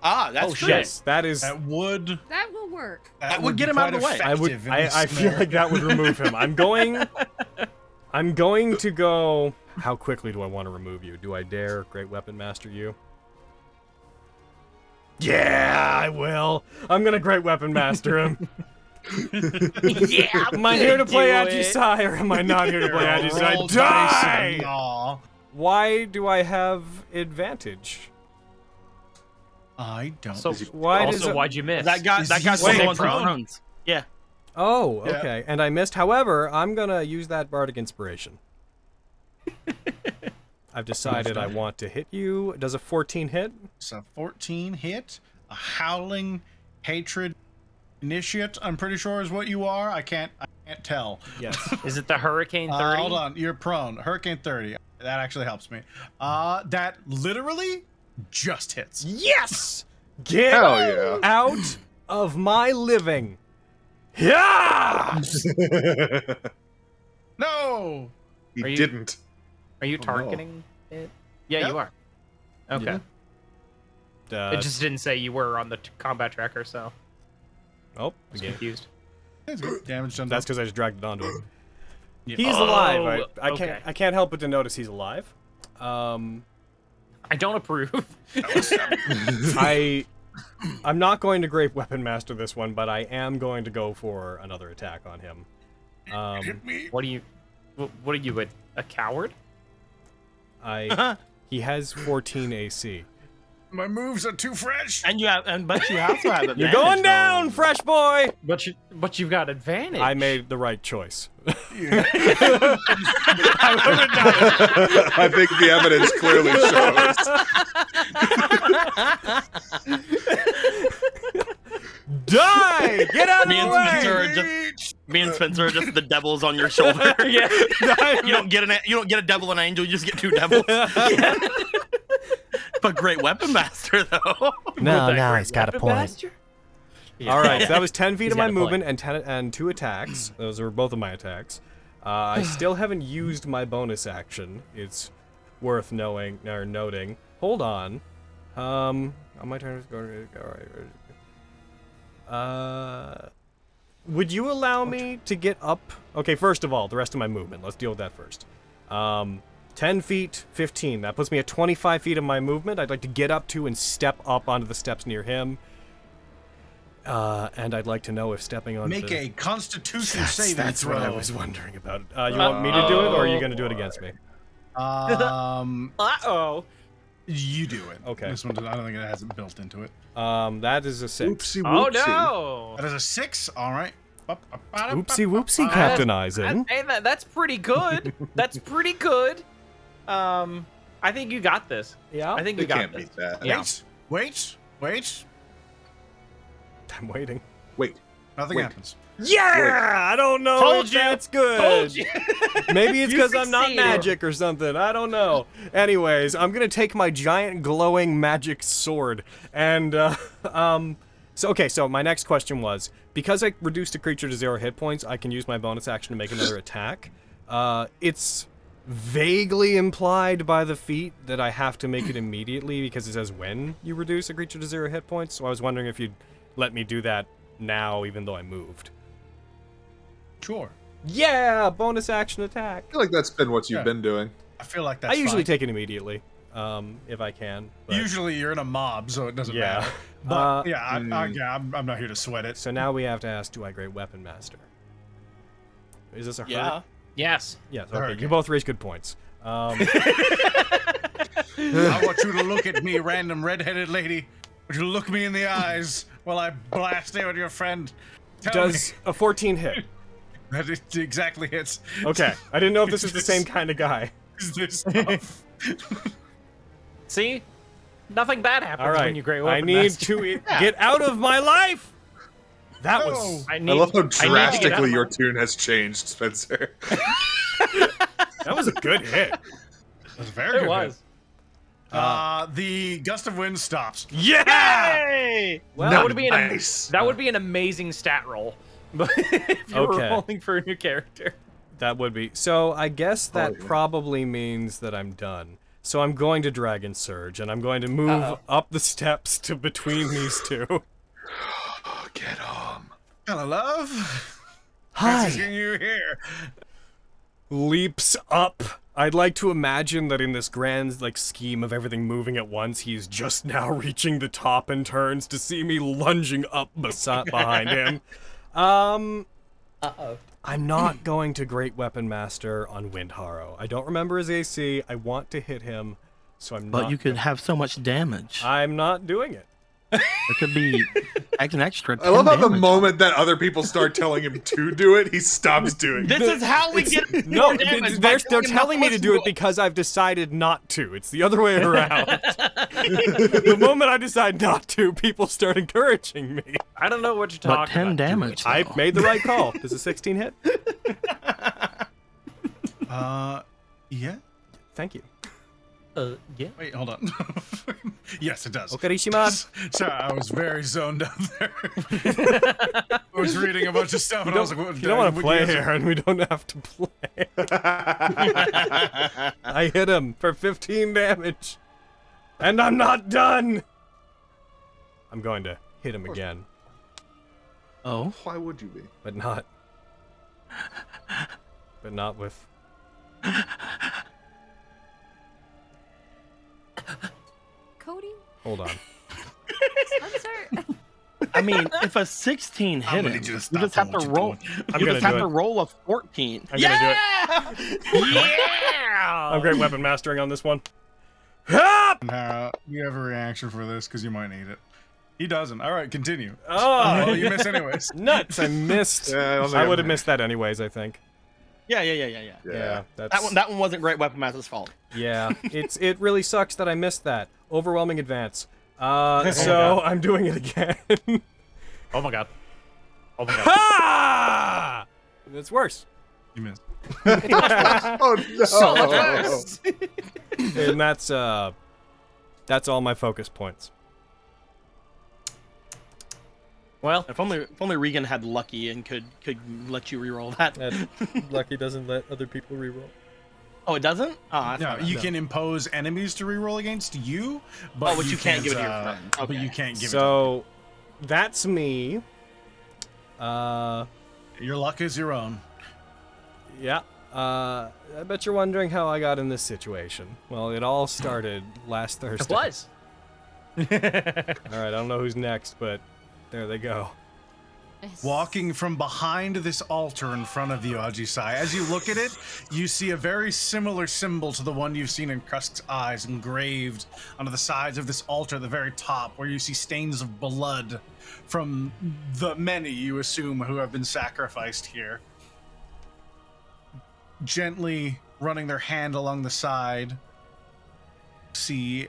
That's true.
Yes, that is.
That would
will work.
That would get him out of the way.
I feel like that would remove him. I'm going to go. How quickly do I want to remove you? Do I dare Great Weapon Master you? Yeah, I will. I'm gonna Great Weapon Master him.
Yeah.
Am I here to play
do it.
Ajisai, or am I not here to play
Roll
Ajisai?
dice
Die!
and gnaw.
Why do I have advantage?
I don't.
So why does
Also, why'd you miss?
That guy's
Wait,
going
prone?
prones. Yeah.
Oh,
Yeah.
okay. And I missed. However, I'm gonna use that Bardic Inspiration. I've decided I want to hit you. Does a 14 hit?
It's a 14 hit. A howling hatred initiate. I'm pretty sure is what you are. I can't tell.
Yes.
Is it the Hurricane 30?
Hold on. You're prone. Hurricane 30. That actually helps me. That literally just hits.
Yes! Get
Hell yeah.
out of my living. Yeah!
No.
He
Are you-
didn't.
Are you
no.
targeting it? Yeah,
Yep.
you are. Okay.
Yeah.
It just didn't say you were on the combat tracker, so
Oh,
I was
the game.
confused.
That's good. Damage done.
That's because I just dragged it onto him.
Yeah.
He's
Oh,
alive. I
okay.
can't help but to notice he's alive.
I don't approve.
I'm not going to Great Weapon Master this one, but I am going to go for another attack on him.
Hit me.
What are you, a coward?
He has 14 AC.
My moves are too fresh.
But you also have advantage.
You're going down,
though.
fresh boy.
But you've got advantage.
I made the right choice.
I think the evidence clearly shows.
Die! Get out of
Me
the
and
way!
Spencer are me and Spencer are just the devils on your shoulder.
Yeah.
You don't get a devil and an angel. You just get 2 devils. But Great Weapon Master though.
No, he's got a point.
Yeah.
All right, so that was 10 feet
He's
of my
got a point.
movement and 2 attacks. Those were both of my attacks. I still haven't used my bonus action. It's worth knowing or noting. Hold on. On my turn, would you allow me to get up? Okay, first of all, the rest of my movement. Let's deal with that first. 10 feet, 15. That puts me at 25 feet of my movement. I'd like to get up to and step up onto the steps near him. And I'd like to know if stepping on
Make a Constitution saving
that's
throw.
what I was wondering about. You want me to do it, or are you going to do it against me?
Uh-oh.
You do it.
Okay.
This one, I don't think it has it built into it.
That is a 6.
Oopsie
Oh
whoopsie.
no.
That is a 6. All right.
Oopsie whoopsie, Captain Eisen.
Hey, that's pretty good. That's pretty good. I think you got this.
Yeah?
I think
They
you got
can't
this.
beat that.
Yeah.
Wait.
I'm waiting.
Wait.
Nothing
Wait.
happens.
Yeah! I don't know
Told
if
you.
that's good.
Told you.
Maybe it's
You
because I'm not
succeeded.
magic or something. I don't know. Anyways, I'm gonna take my giant glowing magic sword and So my next question was, because I reduced a creature to 0 hit points, I can use my bonus action to make another attack. It's vaguely implied by the feat that I have to make it immediately because it says when you reduce a creature to 0 hit points. So I was wondering if you'd let me do that now, even though I moved.
Sure.
Yeah, bonus action attack.
I feel like that's been what you've been doing.
I feel like that's
I usually
fine.
take it immediately, if I can. But...
Usually you're in a mob, so it doesn't
Yeah.
matter. But yeah, I'm not here to sweat it.
So now we have to ask, do I grade Weapon Master? Is this a hurt?
Yeah.
Yes.
Yes,
Hurt,
okay. You both raise good points.
I want you to look at me, random redheaded lady. Would you look me in the eyes while I blast out your friend? Tell
Does a 14 hit?
me. That it exactly hits.
Okay, I didn't know if this was the same kind of guy.
Is this tough?
See? Nothing bad happens
All right,
when you grade
I
Weapon
need
Master.
to get out of my life! That
No.
was...
I
love how
I need to get out
drastically
of
your
my-
tune has changed, Spencer.
That was a good hit.
That was a very good.
It was.
The gust of wind stops.
Yeah!
Hey! Well, that would be
Nice.
that would be an amazing stat roll. But if you were
Okay.
rolling for a new character.
That would be. So I guess that
yeah.
probably means that I'm done. So I'm going to Dragon Surge, and I'm going to move up the steps to between these two.
Oh, get him.
Hello, love.
Hi.
Nice to see you here.
Leaps up. I'd like to imagine that in this grand scheme of everything moving at once, he's just now reaching the top and turns to see me lunging up behind him.
Uh-oh.
I'm not going to Great Weapon Master on Windharrow. I don't remember his AC. I want to hit him, so I'm not.
But you could have so much damage.
I'm not doing it.
It could be an extra.
I love how
10
the
damage.
moment that other people start telling him to do it, he stops doing it.
This is how we get
No,
more damage. by
they're
him
telling me
not
to do it
to
because I've decided not to. It's the other way around. The moment I decide not to, people start encouraging me.
I don't know what you're
But
talking
10
about.
damage.
I made the right call. Does a 16 hit?
Yeah.
Thank you.
Yeah.
Wait, hold on. Yes, it does.
Okarishimasu.
Sorry, I was very zoned out there. I was reading a bunch of stuff, and I was like, what,
You don't want to play
here.
here, and we don't have to play. I hit him for 15 damage. And I'm not done! I'm going to hit him again,
Oh.
Why would you be?
but not... But not with...
Cody?
Hold on.
Spencer?
I mean, if a 16 hit him,
need you to
you
stop
just have
doing
to
what you're
roll.
I'm
You
gonna
just have
do
to
it.
roll a 14.
I'm gonna
do it. Yeah!
I'm great weapon mastering on this one.
You have a reaction for this, because you might need it. He doesn't. All right, continue.
Oh,
Well, you miss anyways.
nuts! I missed.
Yeah, I don't think
I
I'm-
would have missed that anyways, I think.
Yeah.
Yeah, that's...
That one wasn't Great Weapon Master's fault.
Yeah, it really sucks that I missed that. Overwhelming advance. So I'm doing it again.
Oh my god. Oh my god.
Ha! It's worse.
You missed.
Oh no!
So much worse.
And that's all my focus points.
Well,
If only Regan had Lucky and could let you reroll that.
Lucky doesn't let other people reroll.
Oh, it doesn't? Oh, that's
No,
fine.
you can impose enemies to reroll against you, but
but you can't give it to your friend.
But
Okay.
you can't give
So that's me.
it. Your luck is your own.
Yeah. I bet you're wondering how I got in this situation. Well, it all started last Thursday.
it was.
All right, I don't know who's next, but there they go.
Walking from behind this altar in front of you, Ajisai. As you look at it, you see a very similar symbol to the one you've seen in Krusk's eyes engraved onto the sides of this altar at the very top, where you see stains of blood from the many, you assume, who have been sacrificed here. Gently running their hand along the side, see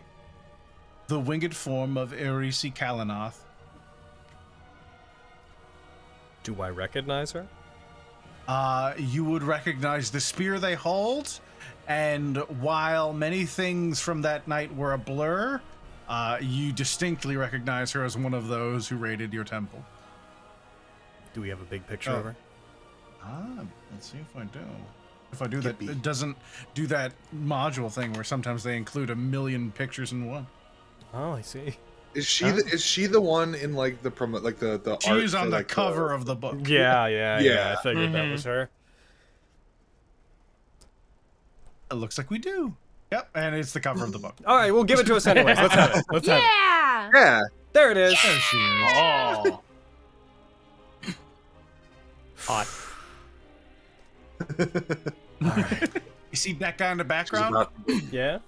the winged form of Irisi Kalanoth.
Do I recognize her?
You would recognize the spear they hold, and while many things from that night were a blur, you distinctly recognize her as one of those who raided your temple.
Do we have a big picture
Oh.
of her?
Let's see if I do. If I do that, it doesn't do that module thing where sometimes they include 1 million pictures in one.
Oh, I see.
Is she the one in like the promo, like the art?
She's on
for,
the
like,
cover of the book.
Yeah.
Yeah.
I figured that was her.
It looks like we do. Yep, and it's the cover of the book.
All right, well, give it to us anyways. Let's have it. Let's have it.
Yeah!
Yeah.
There it is.
There she is. Oh.
Hot.
You see that guy in the background?
Yeah.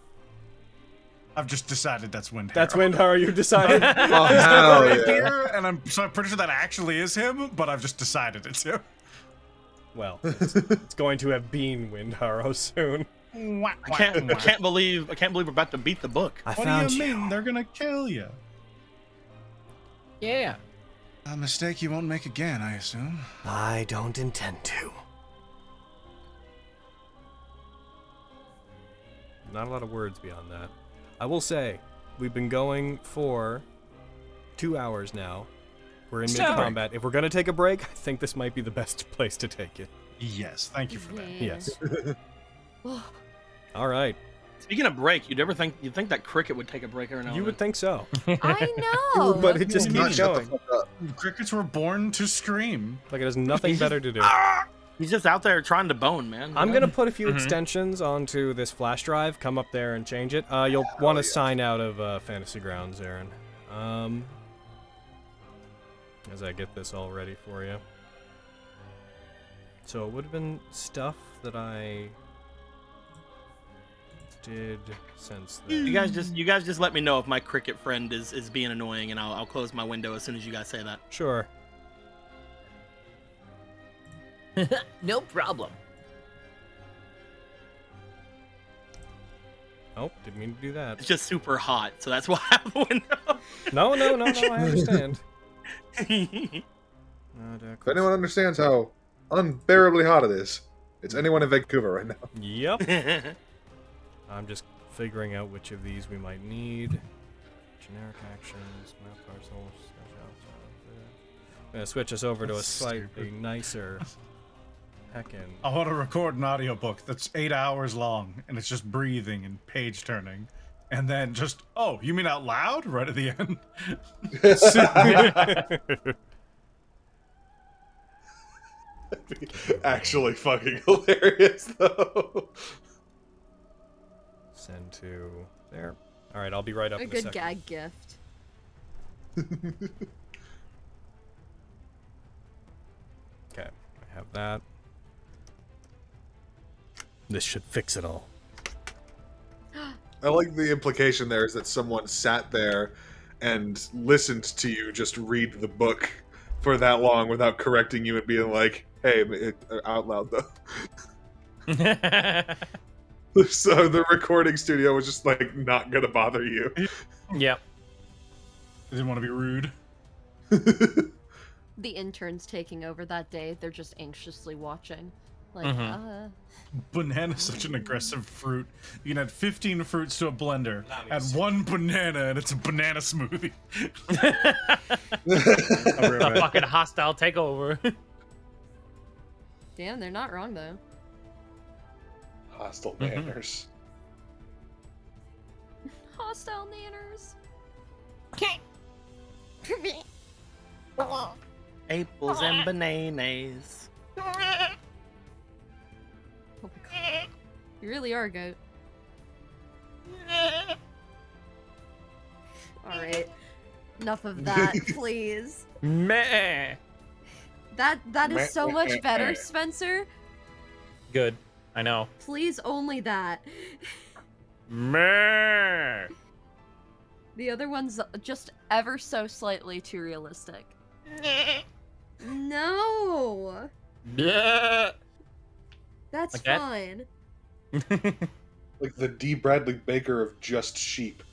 I've just decided that's Windhara.
That's Windhara. You decided.
Oh,
He's
hell
right
yeah.
here, and I'm pretty sure that actually is him, but I've just decided it's him.
Well, it's going to have been Windhara soon.
I can't believe we're about to beat the book.
I
What
found
do you
you.
mean? They're gonna kill you.
Yeah.
A mistake you won't make again, I assume.
I don't intend to.
Not a lot of words beyond that. I will say, we've been going for 2 hours now. We're in mid-combat. If we're going to take a break, I think this might be the best place to take it.
Yes, thank you for that.
Yes.
Oh,
All right.
Speaking of break, you'd think that cricket would take a break every now and
You would think so.
I know.
But it just
Not
keeps
shut the
going.
fuck up.
Crickets were born to scream.
Like it has nothing better to do.
He's just out there trying to bone, man.
I'm going to put a few extensions onto this flash drive. Come up there and change it. You'll want to sign out of Fantasy Grounds, Aaron. As I get this all ready for you. So it would have been stuff that I did since then.
You guys just let me know if my cricket friend is being annoying, and I'll close my window as soon as you guys say that.
Sure.
No problem.
Oh, didn't mean to do that.
It's just super hot, so that's why I have a window.
No, I understand.
If anyone understands how unbearably hot it is, it's anyone in Vancouver right now.
Yep. I'm just figuring out which of these we might need. Generic actions, map parcels. I'm gonna switch us over to a slightly nicer heckin'.
I want to record an audiobook that's 8 hours long, and it's just breathing and page turning. And then just, oh, you mean out loud? Right at the end?
Actually fucking hilarious, though.
Send to there. All right, I'll be right up
a
in a
good
second.
gag gift.
Okay, I have that. This should fix it all.
I like the implication there is that someone sat there and listened to you just read the book for that long without correcting you and being like, hey, out loud though. So the recording studio was just like not gonna bother you.
Yep.
I didn't want to be rude.
The interns taking over that day, they're just anxiously watching. Like,
Banana's such an aggressive fruit. You can add 15 fruits to a blender, add 1 banana, and it's a banana smoothie.
A fucking hostile takeover.
damn, they're not wrong though.
Hostile manners.
Hostile manners.
Apples and bananas.
Oh my god. You really are a goat. Alright. Enough of that, please.
Meh.
That is so much better, Spencer.
Good. I know.
Please only that.
Meh.
The other one's just ever so slightly too realistic. No!
Yeah.
That's
Like that?
fine.
Like the D. Bradley Baker of just sheep.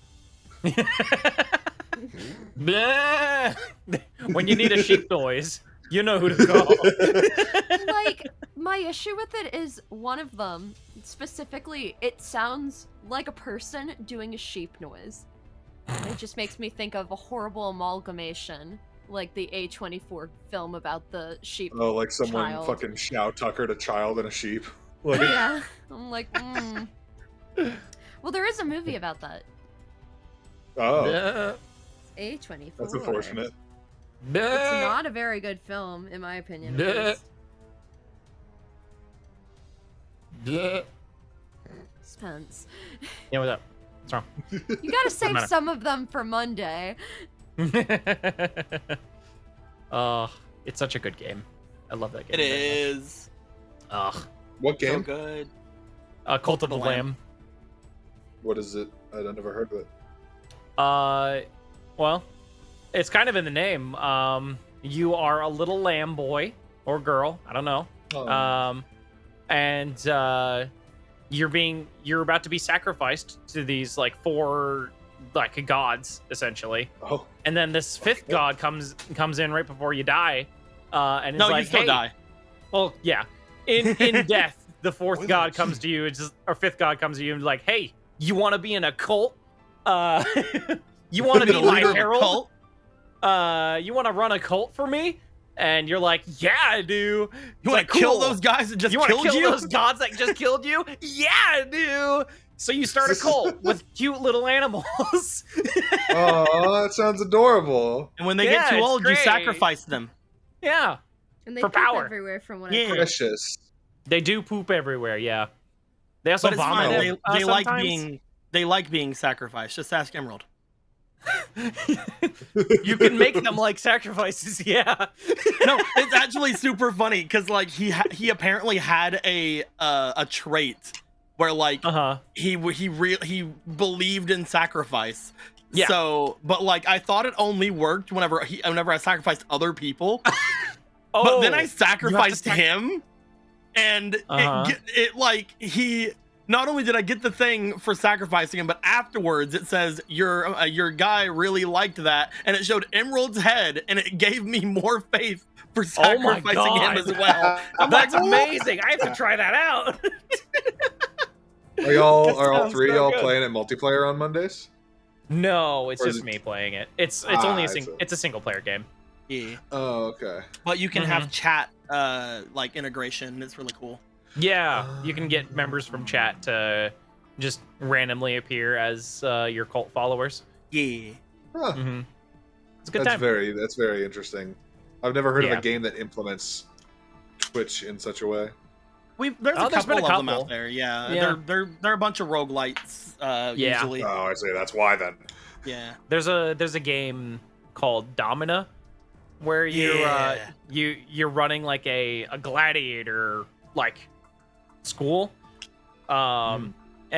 Bleh. When you need a sheep noise, you know who to call.
Like, my issue with it is one of them, specifically, it sounds like a person doing a sheep noise. It just makes me think of a horrible amalgamation, like the A24 film about the sheep.
Oh, like someone
Child.
fucking shout tuckered a child and a sheep. Like,
Yeah. I'm like, Well, there is a movie about that.
oh,
A24.
that's unfortunate.
It's not a very good film, in my opinion. at least. Spence.
Yeah, what's up? What's wrong?
You gotta save
matter.
some of them for Monday.
It's such a good game. I love that game.
It is
Ugh.
What
so
game?
good.
Cult of the Lamb.
What is it? I've never heard of it.
Well, it's kind of in the name. You are a little lamb boy or girl, I don't know.
Oh.
And you're about to be sacrificed to these like 4 like gods essentially.
Oh.
And then this 5th god comes in right before you die. And it's
No,
like,
you still
hey,
die.
well, yeah. In death, the 4th god comes to you, or 5th god comes to you and like, hey, you want to be in a cult? You want to be my herald? You want to run a cult for me? And you're like, yeah, I do.
You want to kill those guys that just
You want to
killed
kill
you?
those gods that just killed you? Yeah, I do. So you start a cult with cute little animals.
Oh, that sounds adorable.
And when they
Yeah,
get too
it's
old,
great.
you sacrifice them.
Yeah,
And they
For
poop
power.
everywhere from what
Yeah.
I heard.
Precious.
they do poop everywhere. Yeah, they also
But it's
vomit.
fine. They like
sometimes.
they like being sacrificed. Just ask Emerald.
You can make them like sacrifices. Yeah.
No, it's actually super funny because like he apparently had a trait where like he believed in sacrifice.
Yeah.
So, but like I thought it only worked whenever I sacrificed other people.
Oh,
But then I
you have to
sacrificed him, and
Uh-huh.
it like he. Not only did I get the thing for sacrificing him, but afterwards it says your guy really liked that, and it showed Emerald's head, and it gave me more faith for
Oh my
sacrificing him
God.
as well. I'm
That's
like,
amazing. I have to try that out.
Are all
sounds
three
so
y'all
good.
playing it multiplayer on Mondays?
No, it's
Or is
just
it-
me playing it. It's only
I see.
it's a single player game.
yeah.
Oh, okay.
But you can
Mm-hmm.
have chat like integration. It's really cool.
Yeah, you can get members from chat to just randomly appear as your cult followers.
Yeah.
Huh.
Mm-hmm. It's a good
That's
time.
that's very interesting. I've never heard of
Yeah.
a game that implements Twitch in such a way.
There's
There's been a
of them
couple.
out there. Yeah.
Yeah.
They're a bunch of roguelites.
Yeah.
Usually.
Oh, I see. That's why then.
Yeah.
There's a game called Domina where you're running like a gladiator like school. And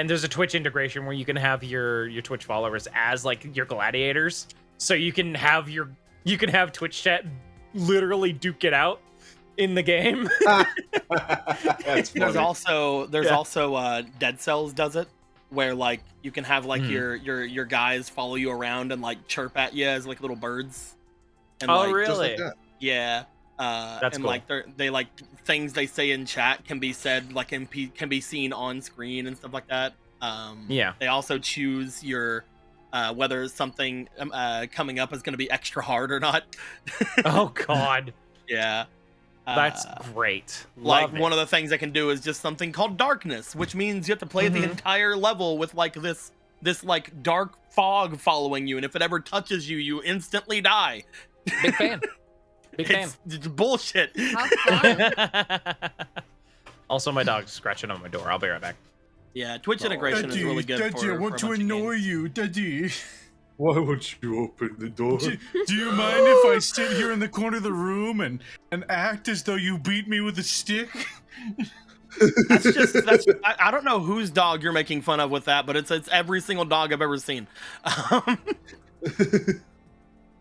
there's a Twitch integration where you can have your Twitch followers as like your gladiators. So you can have Twitch chat literally duke it out in the game.
That's
There's
funny.
also Dead Cells does it, where like you can have like
Mm-hmm.
your guys follow you around and like chirp at you as like little birds. And,
Oh,
like,
really?
Just like that.
Yeah.
That's
and
cool.
like they like things they say in chat can be said like can be seen on screen and stuff like that.
Yeah.
They also choose your whether something coming up is going to be extra hard or not.
Oh God,
Yeah.
that's great.
Like
Love it.
one of the things I can do is just something called darkness, which means you have to play the
Mhm.
entire level with like this like dark fog following you, and if it ever touches you, you instantly die.
Big fan. Big fan.
It's bullshit.
How fun.
Also, my dog's scratching on my door. I'll be right back.
Yeah, Twitch integration is really good.
Daddy, I
for
want
a
to
bunch of
annoy
games.
you, Daddy.
Why won't you open the door?
Do you mind if I sit here in the corner of the room and act as though you beat me with a stick?
I don't know whose dog you're making fun of with that, but it's every single dog I've ever seen.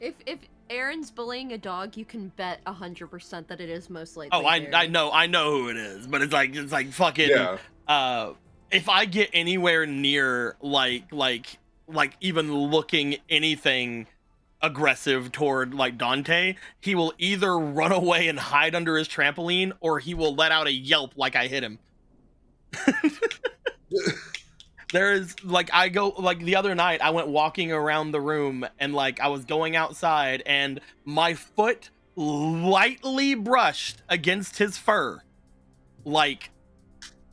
If Aaron's bullying a dog, you can bet 100% that it is most likely.
Oh, I
Barry.
know who it is, but it's like fucking.
Yeah.
If I get anywhere near like even looking anything aggressive toward like Dante, he will either run away and hide under his trampoline, or he will let out a yelp like I hit him. There is like I go like the other night I went walking around the room and like I was going outside and my foot lightly brushed against his fur, like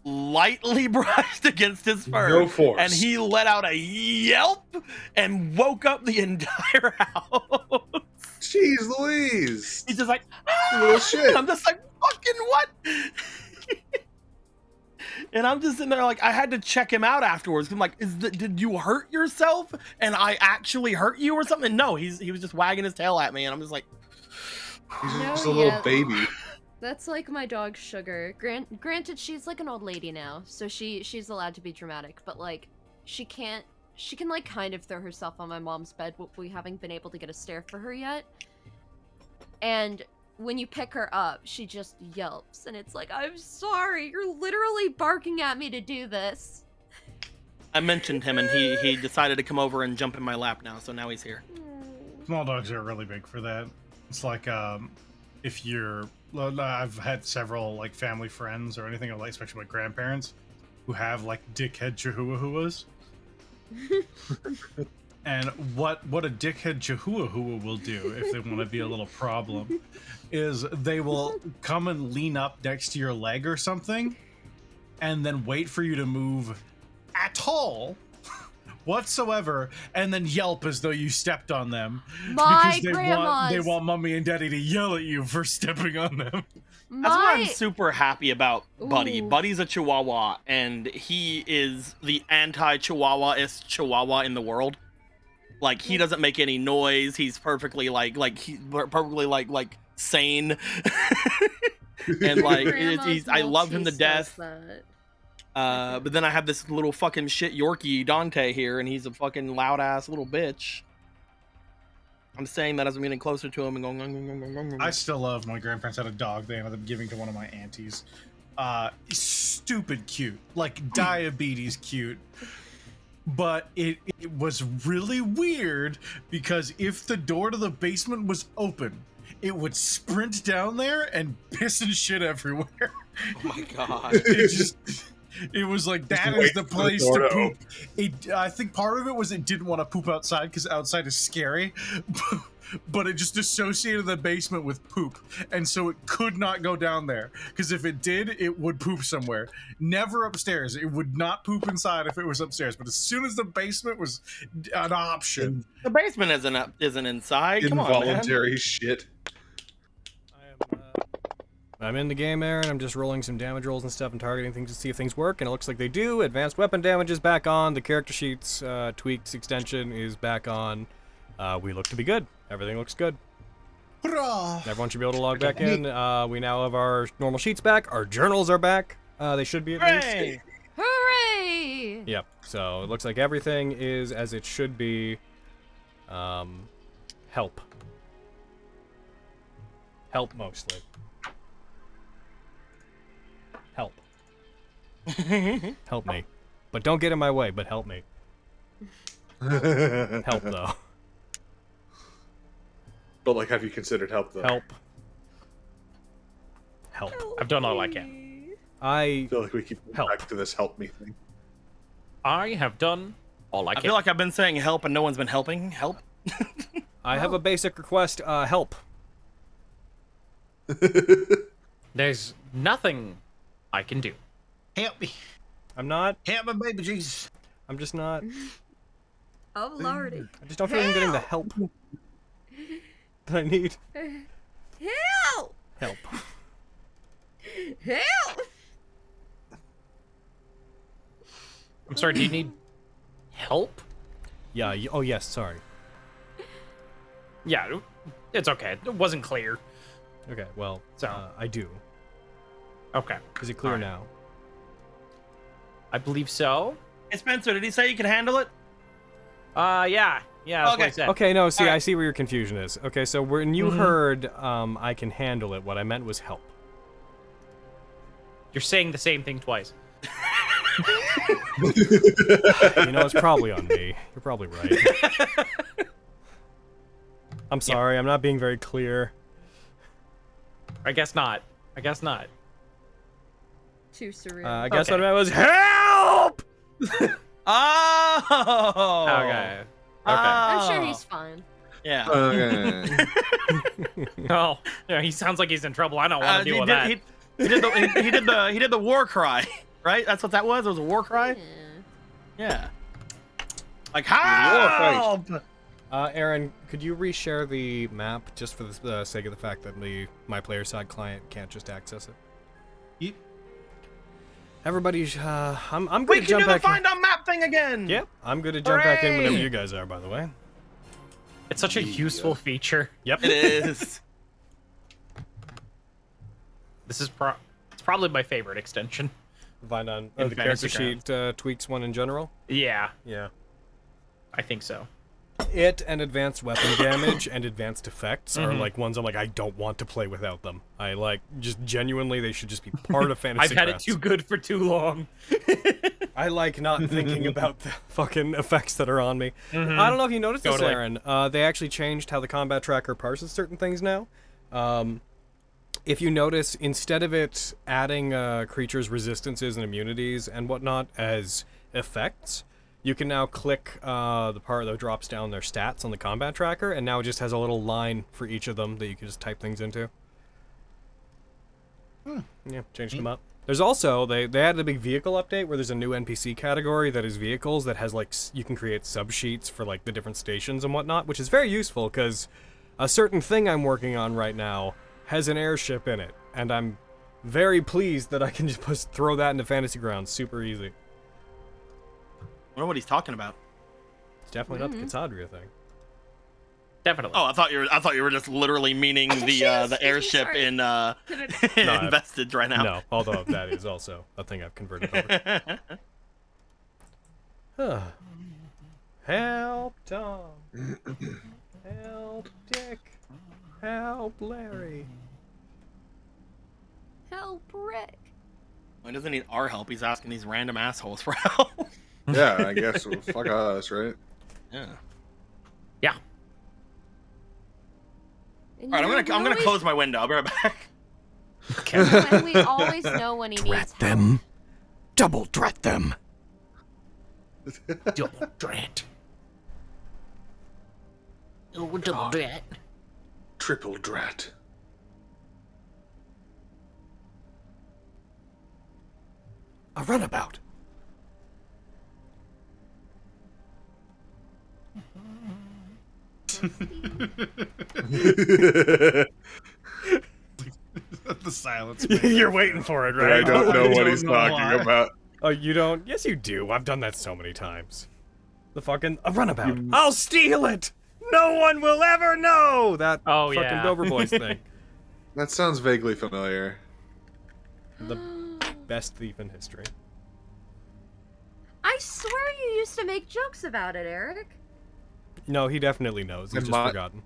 lightly brushed against his fur.
No force.
And he let out a yelp and woke up the entire house.
Jeez Louise.
He's just like,
Little shit.
I'm just like, fucking what? And I'm just sitting there like, I had to check him out afterwards. I'm like, did you hurt yourself? And I actually hurt you or something? No, he was just wagging his tail at me, and I'm just like,
He's
No,
just a little
yeah.
baby.
That's like my dog Sugar. Granted, she's like an old lady now, so she's allowed to be dramatic, but like, she can like kind of throw herself on my mom's bed, we haven't been able to get a stair for her yet. And when you pick her up, she just yelps, and it's like, I'm sorry, you're literally barking at me to do this.
I mentioned him, and he decided to come over and jump in my lap now, so now he's here.
Small dogs are really big for that. It's like if you're, I've had several like family friends or anything like, especially my grandparents, who have like dickhead chihuahuas. And what a dickhead chihuahua will do if they want to be a little problem is they will come and lean up next to your leg or something and then wait for you to move at all whatsoever, and then yelp as though you stepped on them.
My
Because they want mommy and daddy to yell at you for stepping on them.
That's what I'm super happy about Buddy.
Ooh.
Buddy's a Chihuahua, and he is the anti-Chihuahua-ist Chihuahua in the world. Like, he doesn't make any noise. He's perfectly perfectly sane. And like, I love him to death. But then I have this little fucking shit Yorkie Dante here, and he's a fucking loud ass little bitch. I'm saying that as I'm getting closer to him and going.
I still love my grandparents had a dog they ended up giving to one of my aunties. Stupid cute, like diabetes cute. But it was really weird because if the door to the basement was open, it would sprint down there and piss and shit everywhere.
Oh my god.
It was like, that is the place to poop. I think part of it was it didn't want to poop outside because outside is scary, but it just associated the basement with poop, and so it could not go down there because if it did, it would poop somewhere. Never upstairs. It would not poop inside if it was upstairs, but as soon as the basement was an option,
The basement isn't inside. Come on, man.
Involuntary shit.
I'm in the game, Aaron. I'm just rolling some damage rolls and stuff and targeting things to see if things work, and it looks like they do. Advanced weapon damage is back on. The character sheets tweaked extension is back on. We look to be good. Everything looks good.
hurrah!
Everyone should be able to log back in. We now have our normal sheets back. Our journals are back. They should be at least.
Hooray!
Hooray!
Yep. So it looks like everything is as it should be. Help. Help mostly. Help. Help me. But don't get in my way, but help me. Help, though.
But like, have you considered help though?
Help. Help.
I've done all I can.
I feel like we keep going
Help.
back to this help me thing.
I have done all I
I
can.
feel like I've been saying help and no one's been helping. Help.
I have a basic request. Help.
There's nothing I can do.
Help me.
I'm not.
Help me, baby Jesus.
I'm just not.
Oh lordy.
I just don't feel like I'm getting the help that I need.
Help!
Help.
Help!
I'm sorry, do you need help?
Yeah. Oh, yes. Sorry.
Yeah, it's okay. It wasn't clear.
Okay. Well,
So.
I do.
Okay.
Is it clear
Alright.
now?
I believe so.
Hey Spencer, did he say you can handle it?
Yeah. Yeah, that's what
Okay.
I said.
Okay. No. See,
Alright.
I see where your confusion is. Okay. So when you heard, I can handle it, what I meant was help.
You're saying the same thing twice.
You know, it's probably on me. You're probably right. I'm sorry. I'm not being very clear.
I guess not. I guess not.
Too surreal.
I guess
Okay.
what I meant was help.
Oh.
Okay.
I'm sure he's fine.
Yeah.
Okay.
Oh, yeah, he sounds like he's in trouble. I don't want to deal with that.
He did the war cry. right? That's what that was. It was a war cry. Yeah. Like
cry.
help!
Aaron, could you reshare the map just for the sake of the fact that my player side client can't just access it?
Yep.
Everybody, I'm
We
good to
can
jump
do the
back in.
find on map thing again.
Yep, I'm good to jump back in whenever
Hooray!
you guys are, by the way.
It's such a useful feature.
Yep.
It is.
This is it's probably my favorite extension.
Find on
In
the character
Fantasy
sheet tweaks one in general.
Yeah,
Yeah.
I think so.
It and advanced weapon damage and advanced effects are like ones I'm like, I don't want to play without them. I like, just genuinely, they should just be part of Fantasy
I've had it
Crafts.
too good for too long.
I like not thinking about the fucking effects that are on me. I don't know if you noticed this,
Totally.
Aaron. They actually changed how the combat tracker parses certain things now. If you notice, instead of it adding creatures' resistances and immunities and whatnot as effects, you can now click the part that drops down their stats on the combat tracker, and now it just has a little line for each of them that you can just type things into. Yeah, changed them up. There's also, they added a big vehicle update where there's a new NPC category that is vehicles that has, like, you can create sub-sheets for, like, the different stations and whatnot, which is very useful, because a certain thing I'm working on right now has an airship in it, and I'm very pleased that I can just throw that into Fantasy Grounds super easy.
I don't know what he's talking about.
It's definitely not the Cassandria thing.
Definitely.
Oh, I thought you were just literally meaning the airship
sorry.
in
No,
Vestige right now.
No, although that is also a thing I've converted over. Help Tom. Help Dick. Help Larry.
Help, Rick.
He doesn't need our help. He's asking these random assholes for help.
Yeah, I guess. Well, fuck us, right?
Yeah.
Yeah.
And
All right,
you
I'm gonna
always-
close my window. I'll be right back.
And we always know when he needs help.
Double drat them.
Double drat. Oh, double drat.
Triple drat.
A runabout.
The silence.
You're waiting for it,
I
right?
don't know what
don't
he's
know
talking
why.
about.
Oh, you don't? Yes, you do. I've done that so many times. The fucking a runabout. I'll steal it. No one will ever know that
Oh,
fucking
yeah.
Dover Boys thing.
That sounds vaguely familiar.
The best thief in history.
I swear you used to make jokes about it, Eric.
No, he definitely knows. He's
And
just
my-
forgotten.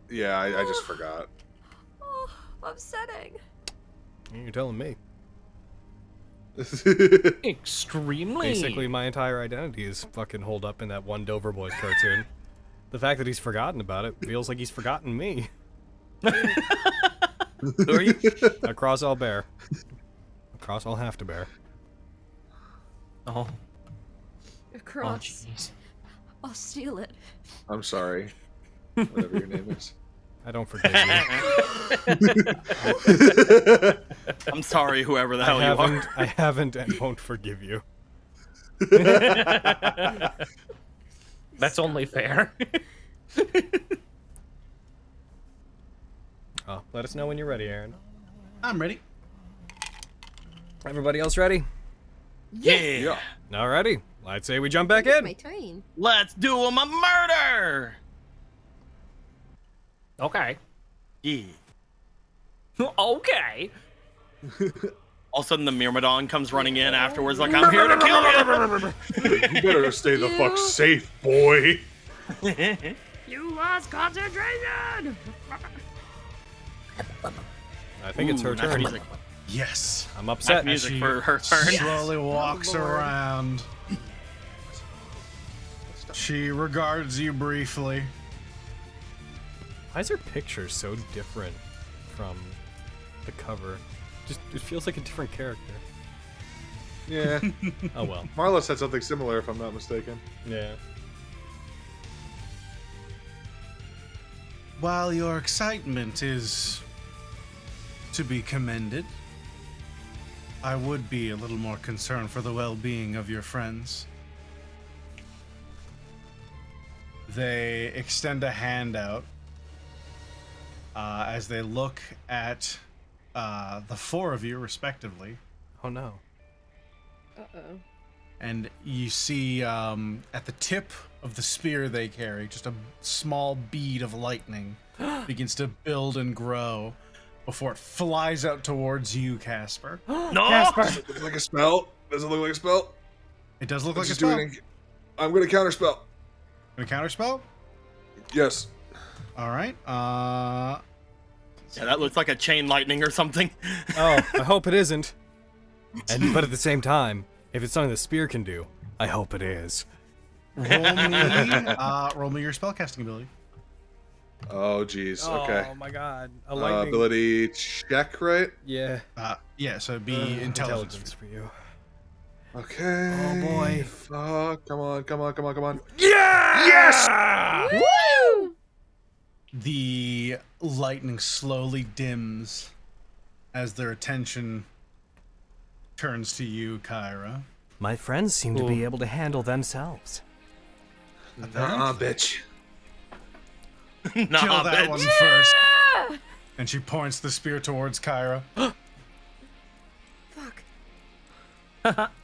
Yeah, I just forgot.
Oh, upsetting.
You're telling me.
Extremely.
Basically, my entire identity is fucking holed up in that one Dover Boys cartoon. The fact that he's forgotten about it feels like he's forgotten me.
Who are you?
Across all bear. Across all have to bear.
Oh.
Across.
jeez.
I'll steal it.
I'm sorry. Whatever your name is.
I don't forgive you.
I'm sorry, whoever the hell you are.
I haven't and won't forgive you.
That's only fair.
Oh, let us know when you're ready, Aaron.
I'm ready.
Everybody else ready?
Yeah.
Alrighty. I'd say we jump back
It's
in.
my turn.
Let's do him a murder.
Okay.
Yeah.
Okay.
All of a sudden, the Myrmidon comes running in afterwards, like, I'm here to kill you.
You better stay the fuck safe, boy.
You lost concentration!
I think it's her
Ooh, nice
turn.
music.
Yes.
I'm
Nice
upset.
music for her turn.
Slowly walks around. She regards you briefly.
Why is her picture so different from the cover? Just it feels like a different character.
Yeah.
Oh well.
Marla said something similar, if I'm not mistaken.
Yeah.
While your excitement is to be commended, I would be a little more concerned for the well-being of your friends. They extend a hand out as they look at the four of you, respectively.
Oh no.
Uh-oh.
And you see at the tip of the spear they carry, just a small bead of lightning begins to build and grow before it flies out towards you, Casper.
No!
Casper!
Does it look like a spell? Does it look like a spell?
It does look like a
Just
spell.
I'm going to counterspell.
Gonna counterspell?
Yes.
All right.
Yeah, that looks like a chain lightning or something.
Oh, I hope it isn't. But at the same time, if it's something the spear can do, I hope it is.
Roll me your spellcasting ability.
Oh, jeez. Okay.
Oh my god. A lightning.
Ability check, right?
Yeah.
Yeah, so it'd be intelligence.
for you.
Okay.
Oh boy.
Fuck. Come on, come on, come on, come on.
Yeah!
Yes!
Woo!
The lightning slowly dims as their attention turns to you, Kyra.
My friends seem to be able to handle themselves.
Bitch.
Kill
Nah,
that
bitch.
one first. And she points the spear towards Kyra.
Fuck.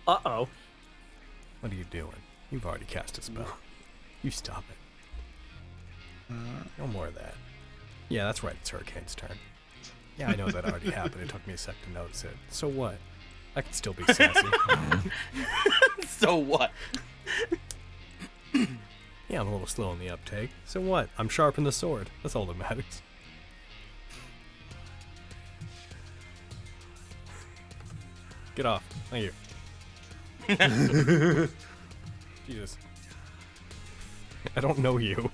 Uh-oh.
What are you doing? You've already cast a spell. You stop it. No more of that. Yeah, that's right. It's Hurricane's turn. Yeah, I know that already happened. It took me a sec to notice it. So what? I can still be sassy.
So what?
Yeah, I'm a little slow on the uptake. So what? I'm sharp in the sword. That's all that matters. Get off. Thank you. Jesus. I don't know you.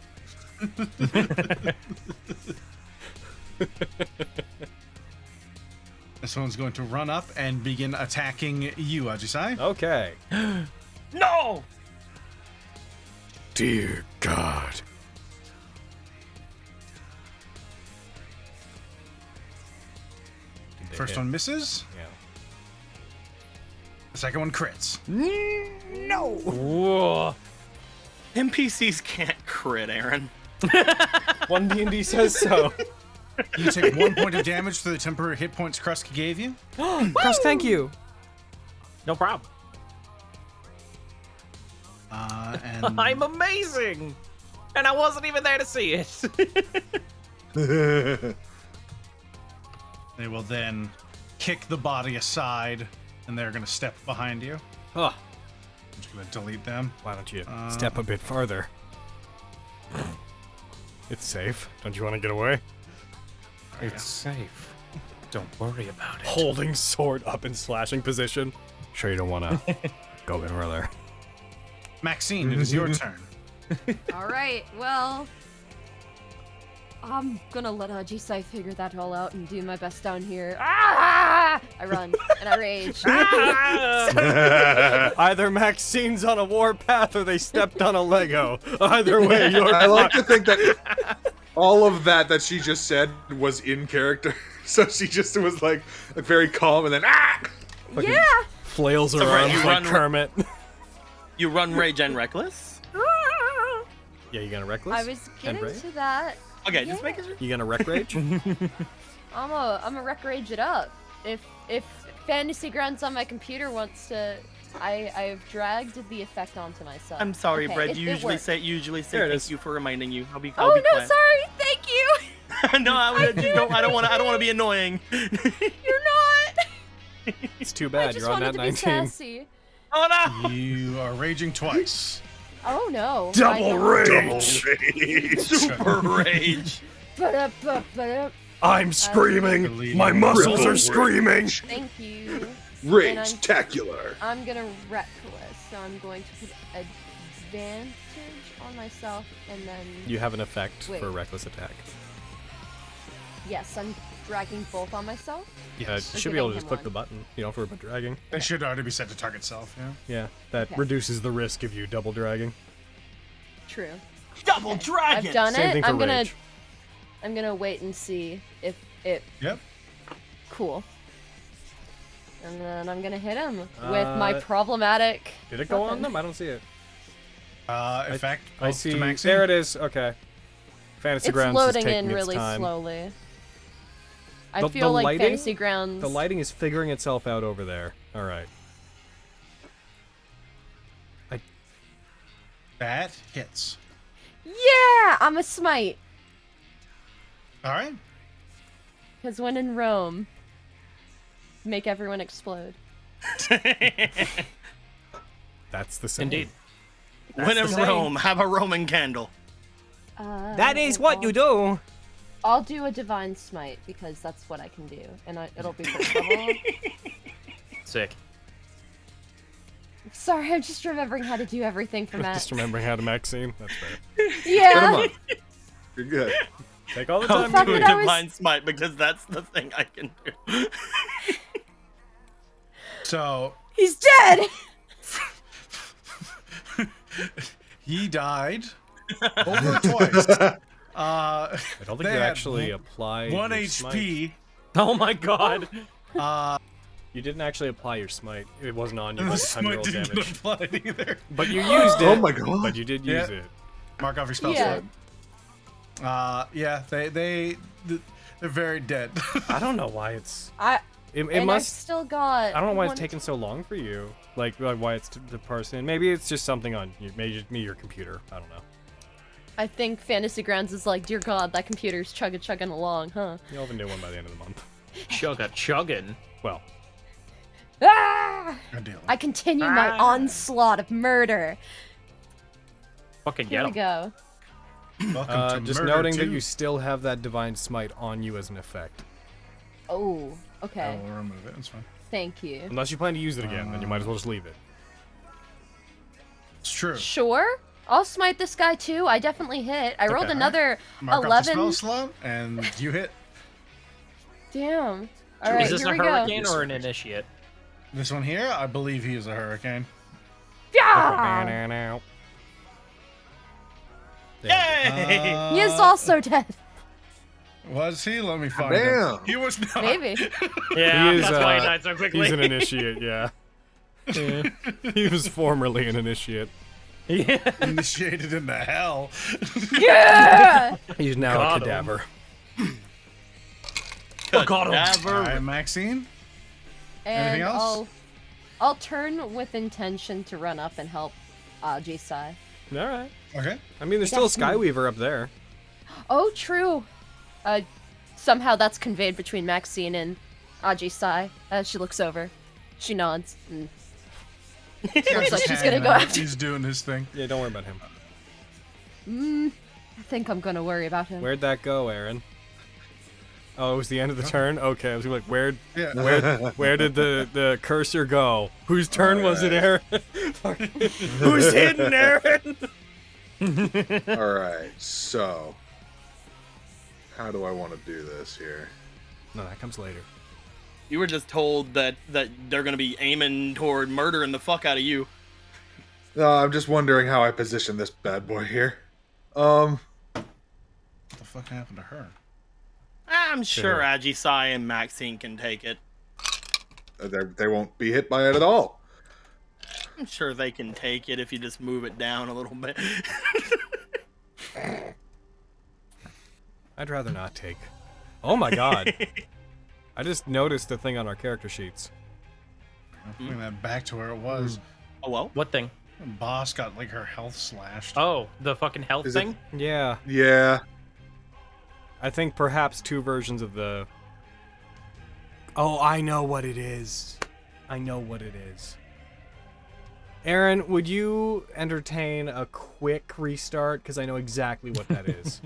This one's going to run up and begin attacking you, Ajisai.
Okay.
No!
Dear God. Did they
First
hit?
one misses.
Yeah.
The second one crits.
Whoa.
NPCs can't crit, Aaron.
One D&D says so.
You take 1 point of damage for the temporary hit points Krusk gave you.
Cross, thank you.
No problem.
And
I'm amazing! And I wasn't even there to see it.
they will then kick the body aside, and they're going to step behind you.
Oh,
I'm just going to delete them.
why don't you step a bit farther? It's safe. Don't you want to get away?
It's safe. Don't worry about it.
Holding sword up in slashing position. Sure you don't want to go a bit further.
Maxine, it is your turn.
All right, well, I'm gonna let Ajisai figure that all out and do my best down here. Ah! I run and I rage.
Either Maxine's on a warpath or they stepped on a Lego. Either way, you're
I like to think that all of that she just said was in character. So she just was like very calm and then
Yeah.
flails her
So, right,
arms
you
like
run-
Kermit.
You run rage and reckless?
Yeah, you gonna reckless?
I was getting
rage?
to that.
Okay,
Yeah.
just making sure.
You gonna wreck rage?
I'm a wreck rage it up. If Fantasy Grounds on my computer wants to, I've dragged the effect onto myself.
I'm sorry,
Okay,
Brett.
it
Usually
works.
say
There it
thank
is.
you for reminding you. I'll be
Oh
be
no,
quiet.
sorry. Thank you.
No, I don't want to be annoying.
You're not.
It's too
I
bad.
just
You're on
wanted
that
to be
19.
sassy.
Oh no!
You are raging twice.
Oh no.
Double rage!
Super rage.
Ba-da-ba-ba-da.
I'm screaming. My muscles are screaming.
Thank you.
Rage-tacular.
I'm gonna reckless, so I'm going to put advantage on myself, and then
You have an effect
Wait.
for reckless attack.
yes, I'm dragging both on myself.
You
Yes.
should be able to
giving
just
him
click
one.
the button. You don't have to worry about dragging.
They should already be set to target self, yeah?
Yeah, that
Okay.
reduces the risk of you double dragging.
True.
Double dragon.
I've done
Same thing
it.
for
I'm
rage.
gonna wait and see if it
Yep.
cool. And then I'm gonna hit him with my problematic.
Did it go on
weapon.
them? I don't see it.
In fact,
I
to
see.
Maxine.
There it is. Okay. Fantasy
It's
Grounds is
loading
taking
in really
its time.
slowly. I
The-
feel
the
like
lighting?
Fantasy Grounds.
The lighting is figuring itself out over there. All right.
That hits.
Yeah, I'm a smite.
All right.
Because when in Rome, make everyone explode.
That's the same.
Indeed.
When in
the same.
Rome, have a Roman candle.
That is what you do.
I'll do a divine smite because that's what I can do, and it'll be first level.
Sick.
Sorry, I'm just remembering how to do everything for Matt.
Just remembering how to Maxine. That's fair.
Put 'em
Yeah.
on. You're good.
Take all the
I'll
time
fuck
you
do
it,
need.
I was-
divine smite because that's the thing I can do.
So
He's dead.
he died over twice.
I don't think
They
you
had
actually apply
1
your
HP.
smite.
Oh my god.
You didn't actually apply your smite. It wasn't on you
And
by
the
the time you
smite
rolled
didn't
damage.
apply either.
But you used it.
Oh my god.
But you did use
Yeah.
it.
Mark off your spell
Yeah.
slot. Yeah, they're very dead.
I don't know why it's.
I
It
and
must.
I've still got.
I don't know why
one-
it's taking so long for you. Like why it's the person. Maybe it's just something on you. Maybe just me, your computer. I don't know.
I think Fantasy Grounds is like, dear God, that computer's chugging along, huh?
You'll have a new one by the end of the month.
Chuggin'.
Well,
Ah!
Ideally.
I continue my onslaught of murder.
Fucking
Here
get
we
'em.
go.
Welcome to
just
Murder
noting that
2.
you still have that divine smite on you as an effect.
Oh,
I
okay.
will remove it. It's fine.
Thank you.
Unless you plan to use it again, then you might as well just leave it.
It's true.
Sure. I'll smite this guy too. I definitely hit. I rolled
Okay.
another
Mark off the spell
11.
slot, and you hit.
Damn. All right,
Is this
here
a
we go.
hurricane or an initiate?
This one here, I believe he is a hurricane.
Yeah!
Yay!
He is also dead.
Was he? Let me find
Damn.
him. He was not.
Maybe.
Yeah,
He is,
that's why he died so quickly.
He's an initiate, yeah. Yeah. He was formerly an initiate.
Yeah.
Initiated into hell.
Yeah!
He's now
Got
a
him.
cadaver.
Got him.
All right, Maxine. Anything
And
else?
I'll turn with intention to run up and help Jisai.
All right.
Okay.
I mean, there's still a Skyweaver up there.
Oh, true. Somehow that's conveyed between Maxine and Ajisai. She looks over. She nods. And looks like she's gonna go after.
He's doing his thing.
Yeah, don't worry about him.
I think I'm gonna worry about him.
Where'd that go, Aaron? Oh, it was the end of the turn? Okay, I was like, where
Yeah.
where did the cursor go? Whose turn was it, Aaron?
Who's hidden, Aaron?
Alright, so. How do I want to do this here?
No, that comes later.
You were just told that they're gonna be aiming toward murdering the fuck out of you.
No, I'm just wondering how I position this bad boy here.
What the fuck happened to her?
I'm sure Ajisai and Maxine can take it.
They won't be hit by it at all.
I'm sure they can take it if you just move it down a little bit.
I'd rather not take. Oh my god. I just noticed the thing on our character sheets.
Bring that back to where it was.
Oh well.
What thing?
Boss got like her health slashed.
Oh, the fucking health
Is it-
thing?
Yeah.
Yeah.
I think perhaps two versions of the... Oh, I know what it is. I know what it is. Aaron, would you entertain a quick restart? Because I know exactly what that is.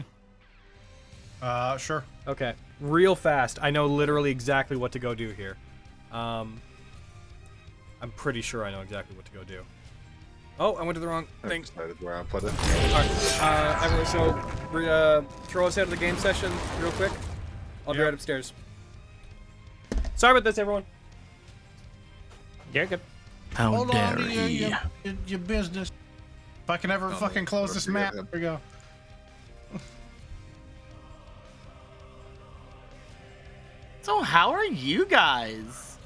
Sure.
Okay, real fast. I know literally exactly what to go do here. I'm pretty sure I know exactly what to go do. Oh, I went to the wrong thing.
That is where I put it.
Alright, everyone, so throw us out of the game session real quick. I'll be
Yep.
right upstairs. Sorry about this, everyone.
You're good.
How
Hold on to
he?
your business. If I can ever fucking close this map, there we go.
So how are you guys?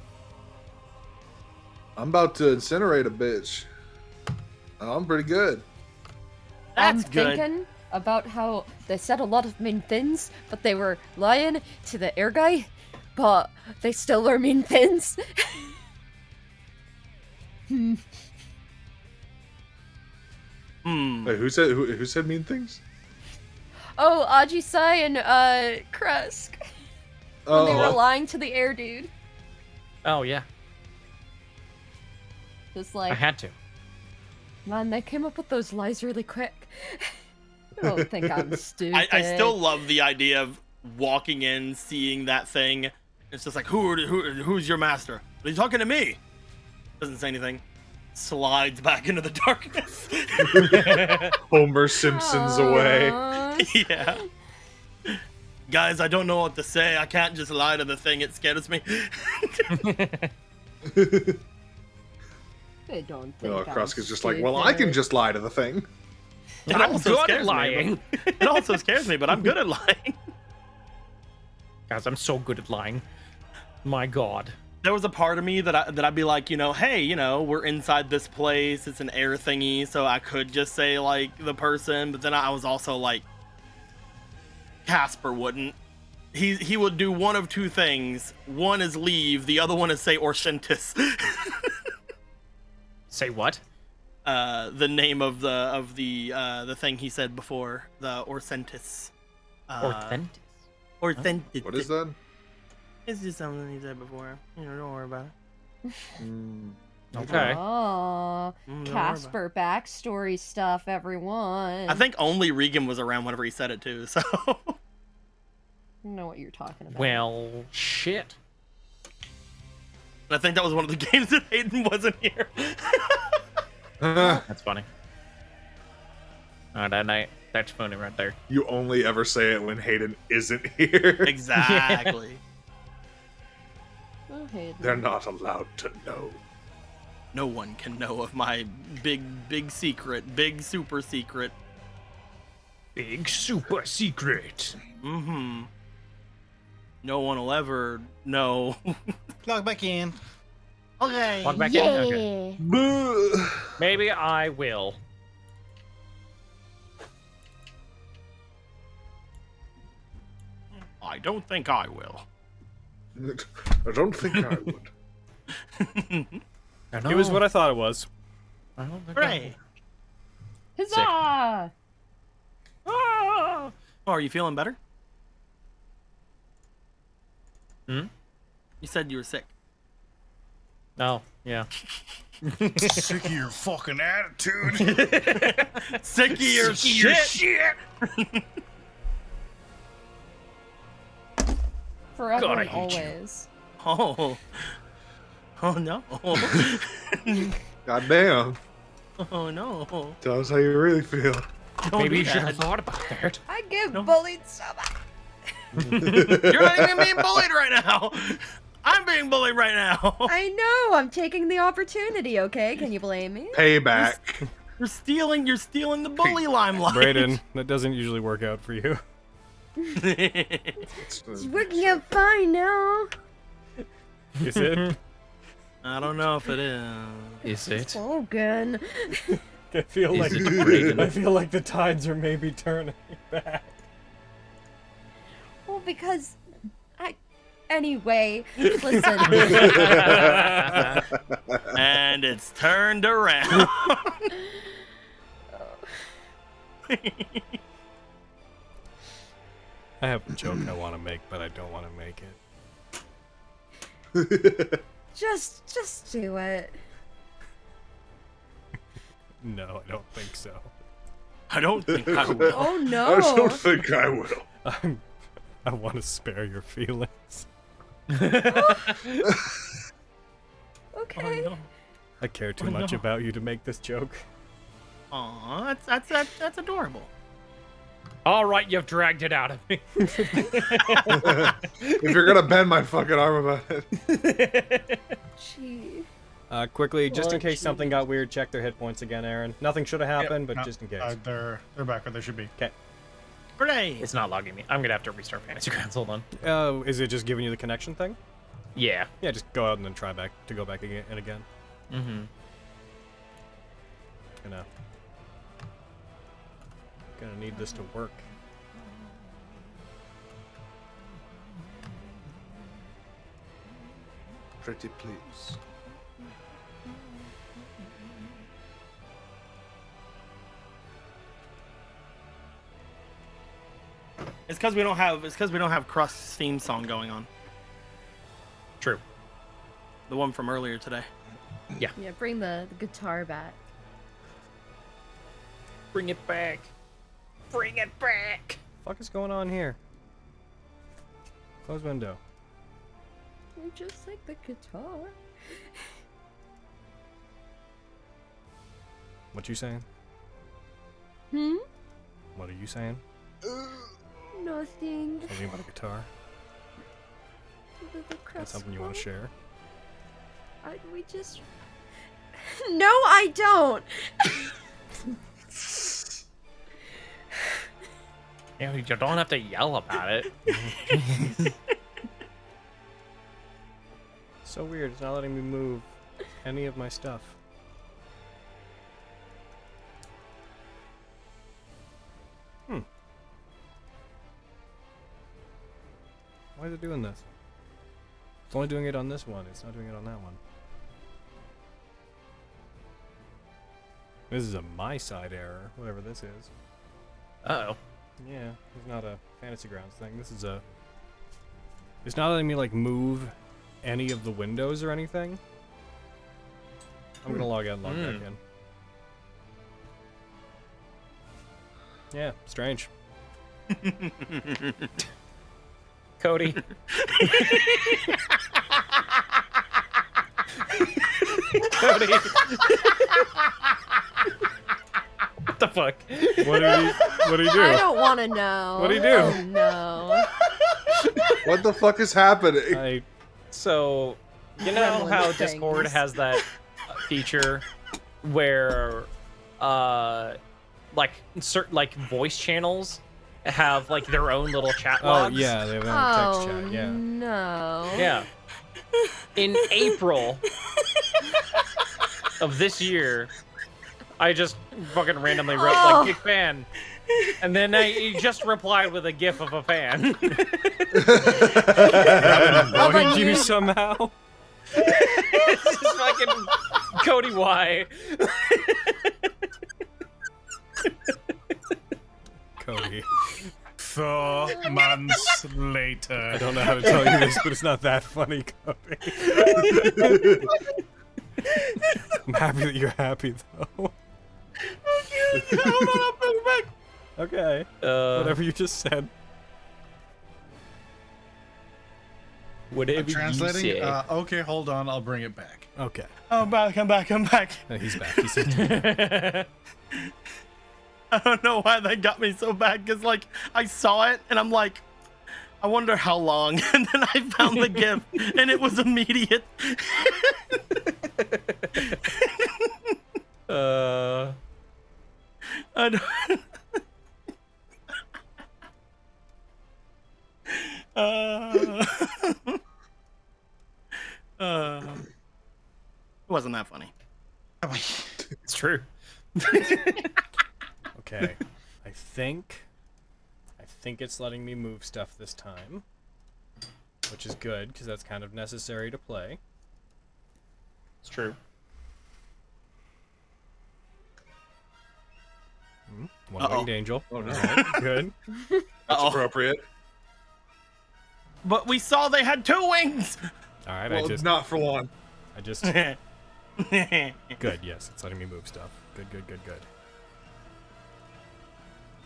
I'm about to incinerate a bitch. I'm pretty good.
That's
I'm
good.
thinking about how they said a lot of mean things, but they were lying to the air guy, but they still were mean things.
Wait, who said mean things?
Oh, Ajisai and Krusk. When they were
Oh,
lying to the air dude.
Oh yeah,
Just
I
like,
had to.
man, they came up with those lies really quick. I don't think I'm stupid.
I still love the idea of walking in, seeing that thing. It's just like, who's your master? Are you talking to me? Doesn't say anything. Slides back into the darkness.
Homer Simpson's away.
Aw.
Yeah. Guys, I don't know what to say. I can't just lie to the thing. It scares me.
I don't think
Oh,
I'm
Krusk is just like, well, I can
stupid.
just lie to the thing.
It
I'm
also
good at
scares me,
lying.
but- It also scares me, but I'm good at lying.
Guys, I'm so good at lying. My God.
There was a part of me that I'd be like, hey, we're inside this place. It's an air thingy, so I could just say like the person, but then I was also like, Casper wouldn't. He would do one of two things. One is leave. The other one is say Orsentis.
Say what?
The name of the thing he said before, the Orsentis.
Orthentis.
Orsentis.
What is that?
It's just something he said before. Don't worry about it.
Okay.
Oh,
Don't worry about it.
Casper backstory stuff, everyone.
I think only Regan was around whenever he said it too, so.
I don't know what you're talking about.
Well, shit.
I think that was one of the games that Hayden wasn't here.
That's funny. Oh, that's funny right there.
You only ever say it when Hayden isn't here.
Exactly.
Oh, Hayden.
They're not allowed to know.
No one can know of my big secret, big super secret.
Big super secret.
Mm-hmm. No one will ever know.
Log back in.
Okay.
Log back in? Okay. Maybe I will.
I don't think I will.
I don't think I would.
It was what I thought it was.
I don't think
Hooray.
Huzzah!
Oh, are you feeling better?
Hmm?
You said you were sick.
Oh, yeah.
Sick of your fucking attitude.
Sick of your shit.
Forever
God, I
and
hate you.
always.
Oh. Oh no.
God damn.
Oh no.
Tell us how you really feel.
Don't
Maybe
do
you should
that.
have thought about that.
I get bullied so much.
You're not even being bullied right now. I'm being bullied right now.
I know. I'm taking the opportunity. Okay, can you blame me?
Payback.
You're stealing the bully limelight.
Brayden, that doesn't usually work out for you.
It's working out fine now.
Is it?
I don't know if it is.
Is it?
Logan.
I feel like the tides are maybe turning back.
Well, because anyway, listen.
And it's turned around.
I have a joke I want to make, but I don't want to make it.
Just do it.
No, I don't think so.
I don't think I will.
Oh
I
no.
don't think I will.
I want to spare your feelings.
Okay.
Oh, no.
I care too
Oh,
much
no.
about you to make this joke.
Aw, that's adorable.
All right, you've dragged it out of me.
If you're gonna bend my fucking arm about it.
Gee.
Quickly, just in
Oh,
case something got weird, check their hit points again, Aaron. Nothing should have happened, but
No,
just in case.
they're back where they should be.
Hooray!
It's not logging me. I'm gonna have to restart Fantasy Grounds. Hold on.
Is it just giving you the connection thing?
Yeah.
Yeah, just go out and then try back to go back again and again.
Mm-hmm.
Gonna need this to work.
Pretty please.
It's because we don't have Crust's theme song going on.
True.
The one from earlier today.
Yeah, bring the guitar back.
Bring it back. Bring it back.
Fuck is going on here? Close window.
You're just like the guitar.
What you saying?
Hmm?
What are you saying?
Nothing.
Something about a guitar? That's something you want to share?
We just... No, I don't!
Yeah, you don't have to yell about it.
So weird, it's not letting me move any of my stuff. Why is it doing this? It's only doing it on this one, it's not doing it on that one. This is a my side error, whatever this is.
Uh-oh.
Yeah, it's not a Fantasy Grounds thing. This is a... It's not letting me, like, move any of the windows or anything. I'm gonna log out and log back in. Yeah, strange.
Cody. Cody. What the fuck?
What do you do?
I don't want to know.
What do you do?
Oh, no.
What the fuck is happening?
So, you know how Discord has that feature where, like certain voice channels have like their own little chat logs?
Oh yeah, they have their own text chat. Yeah.
No.
Yeah. In April of this year, I just fucking randomly wrote like "big fan," and then he just replied with a GIF of a fan.
Annoyed you somehow?
It's just fucking Cody Y.
Cody.
4 months later.
I don't know how to tell you this, but it's not that funny, Cody. I'm happy that you're happy, though. Okay. Whatever you just said.
Whatever you
Translating?
say.
Okay, hold on. I'll bring it back.
Okay.
I'm back.
He's back. He's in.
I don't know why that got me so bad, because, like, I saw it, and I'm like, I wonder how long, and then I found the GIF, and it was immediate. I don't... It wasn't that funny.
It's true.
Okay. I think it's letting me move stuff this time, which is good because that's kind of necessary to play.
It's true.
One-winged angel.
Oh, no.
Alright, good.
That's appropriate.
But we saw they had 2 wings!
All right,
Well, not for long.
Good. Yes, it's letting me move stuff. Good.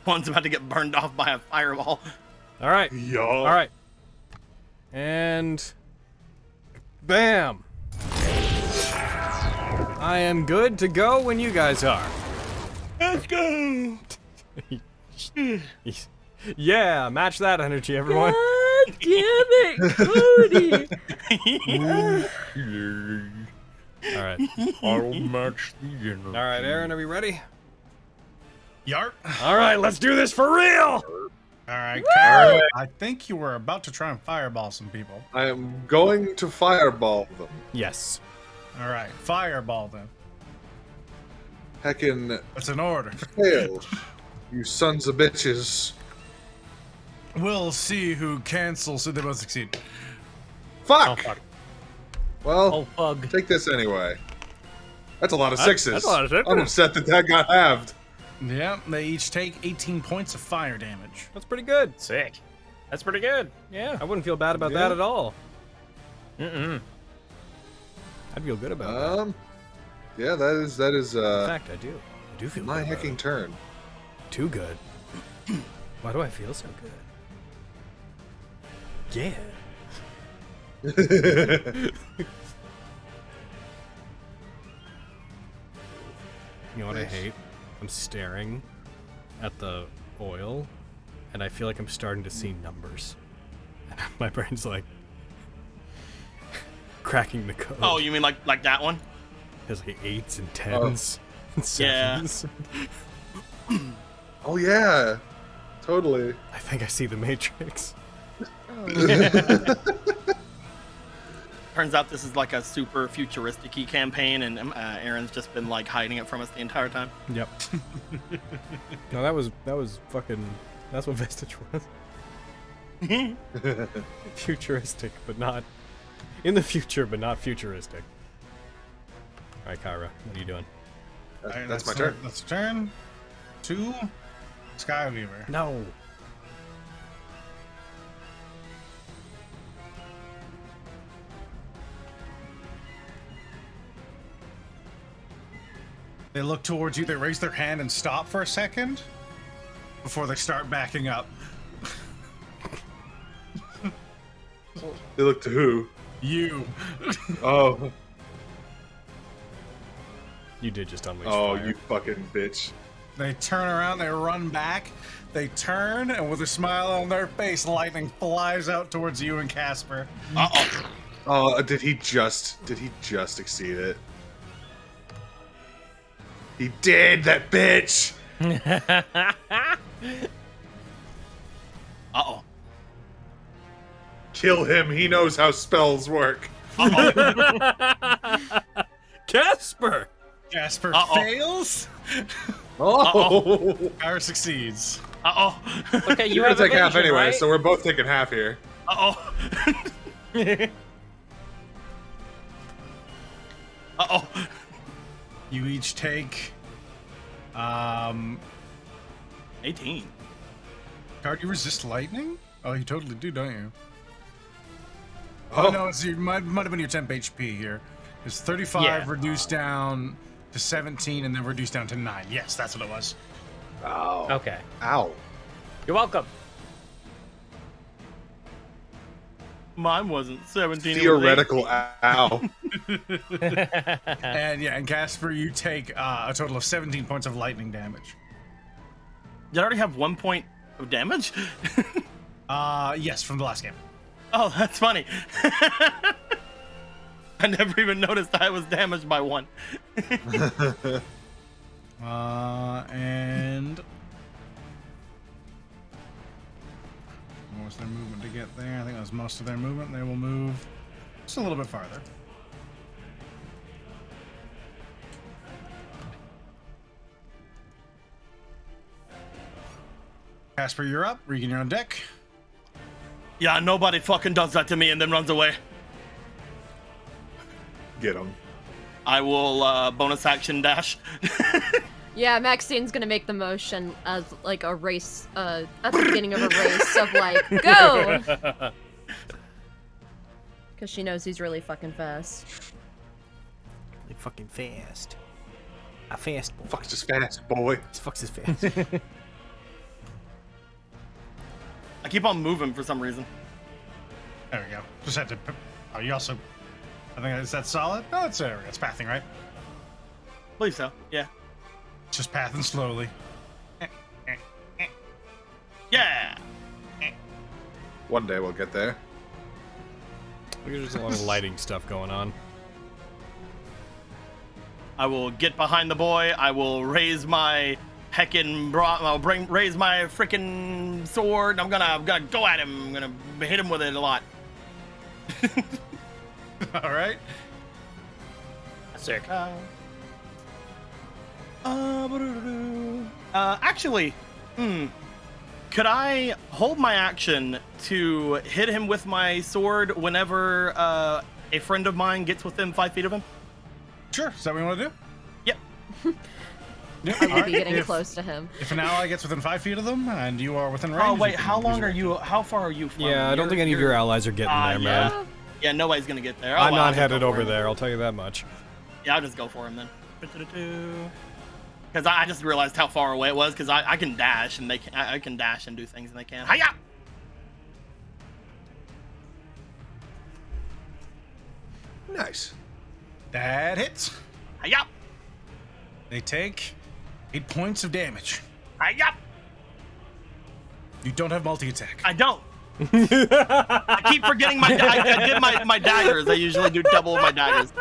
One's about to get burned off by a fireball.
All right.
Yo.
All right. And bam. I am good to go when you guys are.
Let's go!
Yeah, match that energy, everyone.
God damn it, Cody!
All right.
I'll match the energy.
All right, Aaron, are we ready?
Yarp.
All right, let's do this for real.
All right, Kyle. I think you were about to try and fireball some people.
I am going to fireball them.
Yes.
All right, fireball then.
Heckin'
That's an order.
fail. You sons of bitches.
We'll see who cancels so they both succeed.
Fuck!
Oh, fuck.
Well,
Oh, bug.
take this anyway. That's a lot of sixes.
That's a lot of sixes.
I'm upset that got halved.
Yeah, they each take 18 points of fire damage.
That's pretty good.
Sick. That's pretty good. Yeah.
I wouldn't feel bad about that at all.
Mm-mm.
I'd feel good about that.
Yeah, that is
In fact, I do. I do feel
my
good about
hecking
it.
turn.
Too good. Why do I feel so good? Yeah. You know what I hate? I'm staring at the oil, and I feel like I'm starting to see numbers. And my brain's like cracking the code.
Oh, you mean like that one?
There's like 8s and 10s and
Yeah.
7s.
Oh yeah, totally.
I think I see the Matrix.
Turns out this is like a super futuristic-y campaign, and Aaron's just been like hiding it from us the entire time.
Yep. No, that was fucking. That's what Vestige was. Futuristic, but not in the future, but not futuristic. All right, Kyra, what are you doing?
All right,
That's my turn.
That's your turn. 2, Skyweaver.
No.
They look towards you, they raise their hand and stop for a second before they start backing up.
They look to who?
You.
Oh,
You did just unleash
oh,
fire.
you fucking bitch.
They turn around, they run back, they turn, and with a smile on their face, lightning flies out towards you and Casper.
Uh-oh.
Oh, did he just exceed it? He did, that bitch!
Uh-oh.
Kill him, he knows how spells work.
Casper!
Casper
Uh-oh.
fails,
Oh!
Kyra succeeds.
Uh-oh.
Okay, you
You're
have
gonna take half
evasion,
anyway,
right?
so we're both taking half here.
Uh-oh. Uh-oh.
You each take
18.
Card, you resist lightning? Oh, you totally do, don't you?
Oh.
Oh, no, it's might have been your temp HP here. It's 35
Yeah.
reduced down to 17 and then reduced down to 9. Yes, that's what it was.
Oh.
Okay.
Ow.
You're welcome.
Mine wasn't 17. it was
Theoretical ow.
And yeah, and Casper, you take a total of 17 points of lightning damage.
18. Did I already have 1 point of damage?
Yes, from the last game.
Oh, that's funny. I never even noticed I was damaged by 1.
And what was their movement to get there? I think that was most of their movement. They will move just a little bit farther. Casper, you're up. Regan, you're on deck.
Yeah, nobody fucking does that to me and then runs away.
Get him.
I will bonus action dash.
Yeah, Maxine's gonna make the motion as like a race, at the beginning of a race of like, go! Because she knows he's really fucking fast.
Like fucking fast. A fast boy.
Fuck's just fast, boy.
This fucks is fast.
I keep on moving for some reason.
There we go. Just had to. Oh, you also. I think is that solid? No, it's there. It's pathing, right?
Believe so. Yeah.
Just pathing slowly.
Yeah.
One day we'll get there.
There's just a lot of lighting stuff going on.
I will get behind the boy. I will raise my heckin' raise my frickin' sword. I'm gonna go at him. I'm gonna hit him with it a lot.
All right.
Sick.
Actually, could I hold my action to hit him with my sword whenever a friend of mine gets within 5 feet of him?
Sure. Is that what you want to do?
Yep.
Yeah.
I will be getting close to him.
If an ally gets within 5 feet of them and you are within range.
Oh wait,
you can
how
use
long
your
are you? How far are you from?
Yeah, I don't think any of your allies are getting there, man.
Yeah. Yeah, nobody's gonna get there. Oh,
I'm
well, I'll
not
just
headed
go for
over
him.
there, I'll tell you that much.
Yeah, I'll just go for him then. Because I just realized how far away it was. Because I can dash and I can dash and do things and they can't. Hiya!
Nice.
That hits.
Hiya!
They take 8 points of damage.
Hiya!
You don't have multi-attack.
I don't. I keep forgetting I did my daggers. I usually do double with my daggers.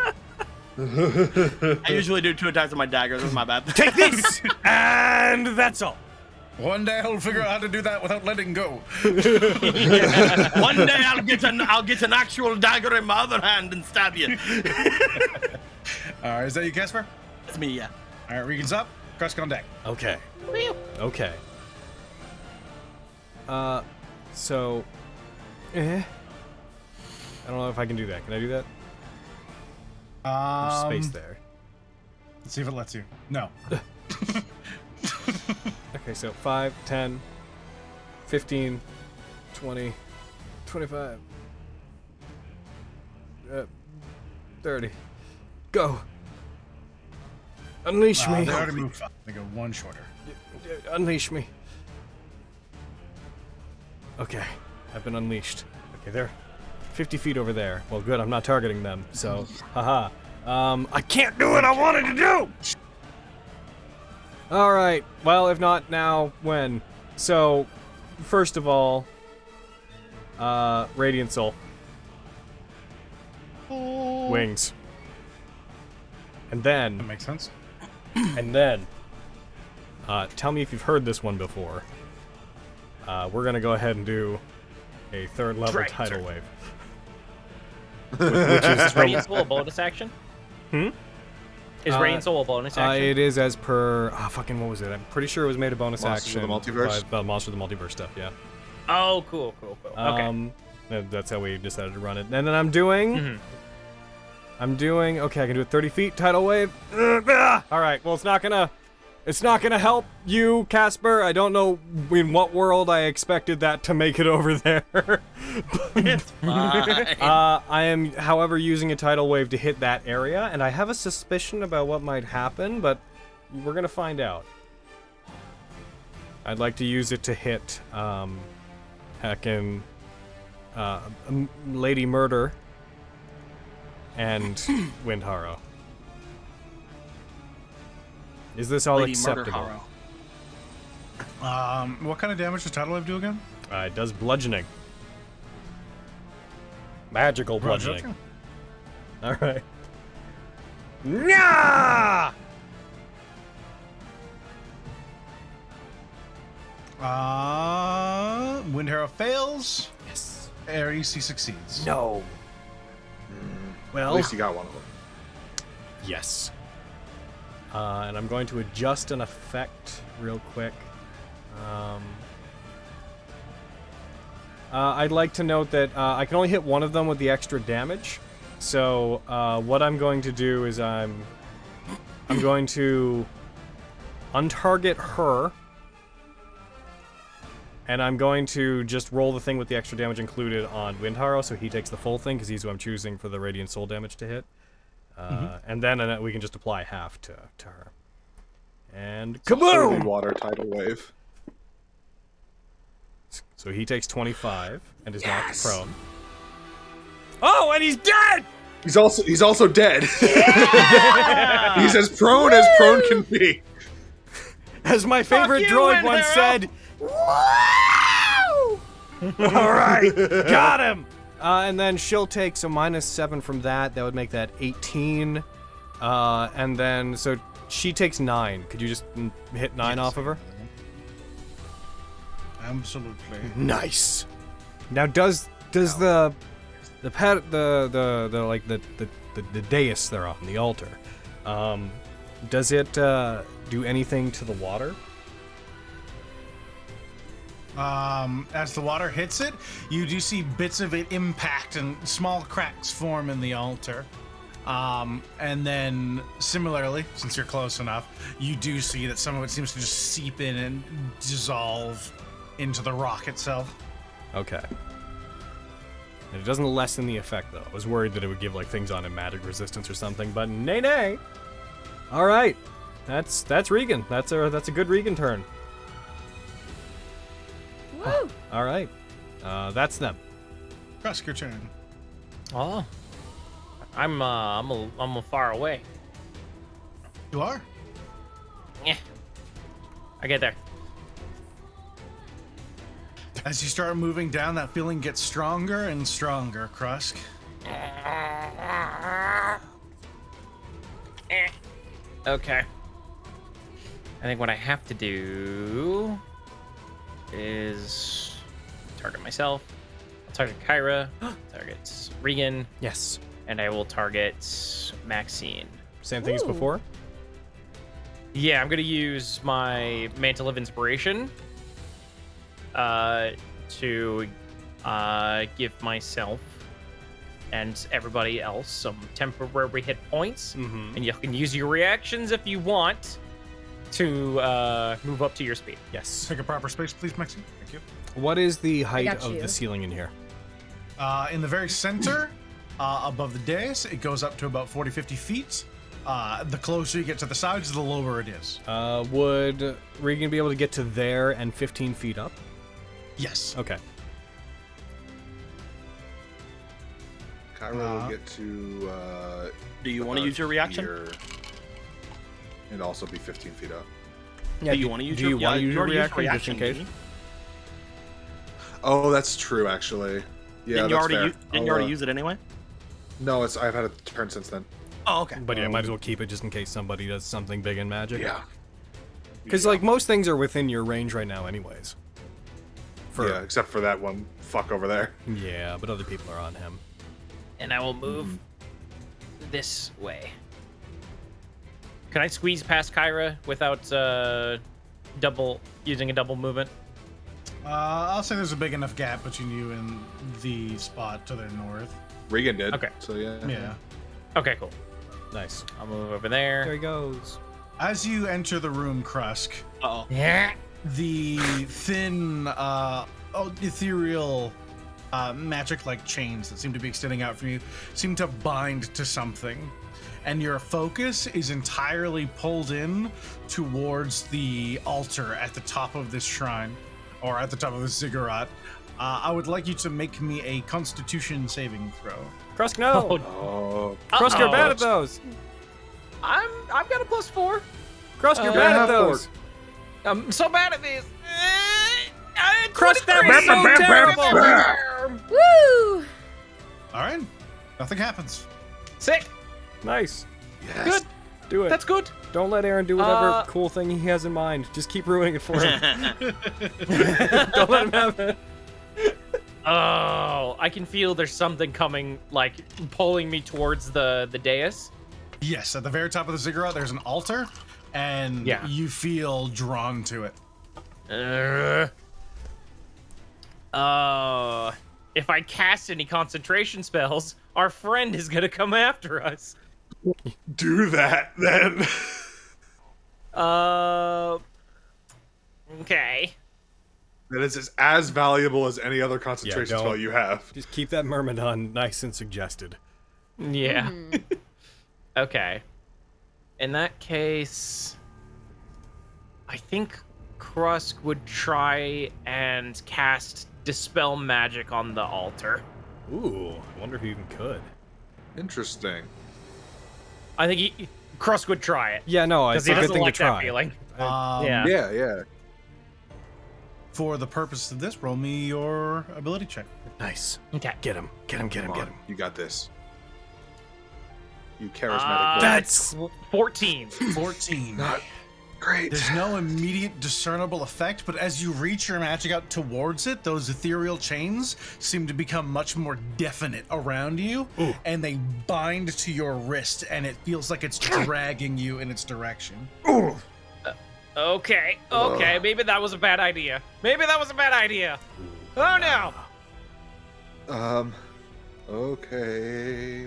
I usually do 2 attacks with my daggers. That's my bad.
Take this! And that's all.
One day I'll figure out how to do that without letting go.
One day I'll get an actual dagger in my other hand and stab you.
Alright, is that you, Casper?
That's me, yeah.
Alright, Regan's up. Krusk on deck.
Okay. Okay. So... I don't know if I can do that. Can I do that? There's space there.
Let's see if it lets you. No.
Okay, so 5, 10, 15, 20, 25, 30. Go. Unleash me.
They already moved up. They go one shorter.
Unleash me. Okay, I've been unleashed. Okay, they're 50 feet over there. Well, good, I'm not targeting them, so, haha. I can't do what I wanted to do! Alright, well, if not now, when? So, first of all, Radiant Soul. Wings. And
That
then,
makes sense.
tell me if you've heard this one before. We're gonna go ahead and do a 3rd level tidal wave. Which is
Radiant Soul a bonus action? Is Radiant Soul a bonus action?
It is as per fucking what was it? I'm pretty sure it was made a bonus
Monsters of
action
the Multiverse?
by the Monster of the Multiverse stuff. Yeah.
Oh, cool. Okay.
That's how we decided to run it. And then I'm doing. Okay, I can do it 30 feet tidal wave. All right. Well, it's not gonna help you, Casper. I don't know in what world I expected that to make it over there.
It's fine.
I am, however, using a tidal wave to hit that area, and I have a suspicion about what might happen, but we're gonna find out. I'd like to use it to hit, heckin', Lady Murder and Windharrow. Is this all
Lady
acceptable?
Murder
What kind of damage does Tidal Wave do again?
It does bludgeoning. Magical bludgeoning. Alright. Nya!
Wind Harrow fails.
Yes.
Air EC succeeds.
No.
At
Well,
least you got one of them.
yes. And I'm going to adjust an effect real quick. I'd like to note that I can only hit one of them with the extra damage. So what I'm going to do is I'm going to untarget her, and I'm going to just roll the thing with the extra damage included on Windharrow, so he takes the full thing because he's who I'm choosing for the Radiant Soul damage to hit. And then we can just apply half to her. And
Holy
kaboom!
water tidal wave.
So he takes 25 and is knocked prone. Oh, and he's dead!
He's also dead.
Yeah!
He's as prone can be.
As my favorite
you,
droid once
Windharrow!
said, "Woo!" All right, got him. And then she'll take -7 from that. That would make that 18. And then so she takes 9. Could you just hit 9 off of her?
Absolutely.
Nice. Now does the the dais they're on, the altar. Does it do anything to the water?
As the water hits it, you do see bits of it impact and small cracks form in the altar. And then similarly, since you're close enough, you do see that some of it seems to just seep in and dissolve into the rock itself.
Okay. And it doesn't lessen the effect, though. I was worried that it would give like things on it magic resistance or something, but nay. All right, that's Regan. That's a good Regan turn.
Woo!
All right, that's them.
Krusk, your turn.
Oh, I'm a far away.
You are?
Yeah, I get there.
As you start moving down, that feeling gets stronger and stronger, Krusk.
Okay. I think what I have to do is target myself. I'll target Kyra, target Regan,
Yes.
and I will target Maxine.
Same thing as
Ooh.
before.
Yeah, I'm gonna use my Mantle of Inspiration to give myself and everybody else some temporary hit points,
Mm-hmm.
and you can use your reactions if you want to move up to your speed.
Yes.
Take a proper space, please, Maxine. Thank you.
What is the height
got
of
you.
the ceiling in here?
In the very center, above the dais, it goes up to about 40-50 feet. The closer you get to the sides, the lower it is.
Would Regan be able to get to there and 15 feet up?
Yes.
Okay.
Kyra will get to.
Do you want to use your reaction?
here and also be 15 feet up.
Yeah.
Do you want to use
do you want to use your
already used
reaction just in case?
didn't you?
Oh, that's true, actually. Yeah,
Didn't you
that's
already,
fair.
didn't you already use it anyway?
No, I've had a turn since then.
Oh, okay.
But yeah, might as well keep it just in case somebody does something big in magic.
Yeah.
Because like most things are within your range right now, anyways.
Yeah, except for that one fuck over there.
Yeah, but other people are on him.
And I will move this way. Can I squeeze past Kyra without using a double movement?
I'll say there's a big enough gap between you and the spot to the north.
Regan did.
Okay.
So yeah.
Yeah.
Okay, cool.
Nice.
I'll move over
There
there.
he goes.
As you enter the room, Krusk,
Uh-oh.
Yeah.
the thin, ethereal, magic-like chains that seem to be extending out from you seem to bind to something, and your focus is entirely pulled in towards the altar at the top of this shrine, or at the top of the ziggurat. I would like you to make me a Constitution saving throw.
Krusk, no!
Oh.
Krusk, you're
Uh-oh.
bad at those!
I've got a +4.
Krusk, you're
Uh,
bad
yeah,
at those!
I'm so bad at these.
Krusk, that was so terrible!
Woo!
All right, nothing happens.
Sick.
Nice.
Yes.
Good.
Do it.
That's good.
Don't let Aaron do whatever cool thing he has in mind. Just keep ruining it for him. Don't let him have it.
Oh, I can feel there's something coming, like pulling me towards the dais.
Yes, at the very top of the ziggurat, there's an altar, and
Yeah.
you feel drawn to it.
If I cast any concentration spells, our friend is gonna come after us.
Do that then.
Okay.
That is as valuable as any other concentration
don't.
spell you have.
Just keep that Myrmidon nice and suggested.
Yeah. Okay. In that case, I think Krusk would try and cast Dispel Magic on the altar.
Ooh, I wonder if he even could.
Interesting.
I think Krusk would try it.
Yeah, no,
Because
it's
he
a good
doesn't
thing
like
to try.
that feeling.
Yeah.
Yeah.
For the purpose of this, roll me your ability check.
Nice.
Okay.
Get him. Get him, get him,
Come
get
on,
him.
you got this. You charismatic. boy.
That's 14.
14.
Not Great.
There's no immediate discernible effect, but as you reach your magic out towards it, those ethereal chains seem to become much more definite around you, and they bind to your wrist, and it feels like it's dragging you in its direction.
Okay, maybe that was a bad idea. Oh no!
Okay.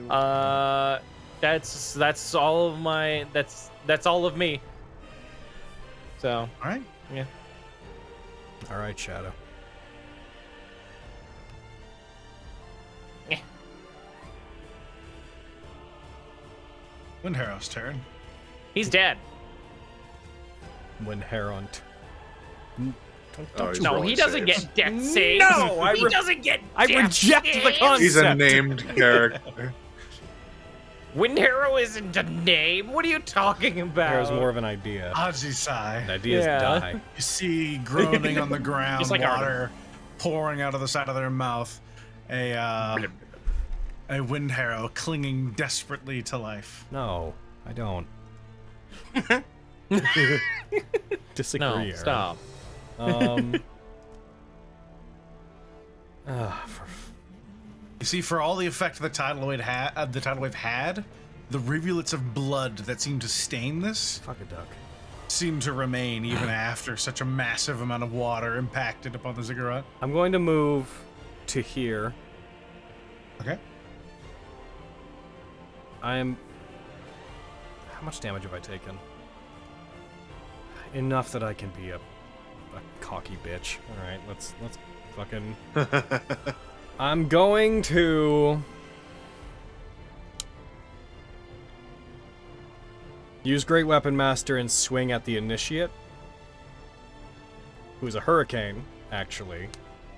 That's all of my. That's all of me. So.
All right.
Yeah.
All right, Shadow.
Windharrow's turn.
He's dead.
When Heron.
Oh, he's
No,
rolling
he doesn't
saves.
get death saves.
No,
he doesn't get.
I
death
reject the
saves.
concept.
He's a named character.
Windharrow isn't a name. What are you talking about?
There's more of an idea.
Ajisai.
The idea is die.
You see groaning on the ground,
Just like
water pouring out of the side of their mouth. A Windharrow clinging desperately to life.
No, I don't. Disagree.
No,
Aaron.
stop.
You see, for all the effect the tidal wave had, the rivulets of blood that seem to stain this
Fuck a duck.
seem to remain even after such a massive amount of water impacted upon the ziggurat.
I'm going to move to here.
Okay.
I'm. How much damage have I taken? Enough that I can be a cocky bitch. All right, let's fucking. I'm going to use Great Weapon Master and swing at the Initiate, who's a hurricane, actually,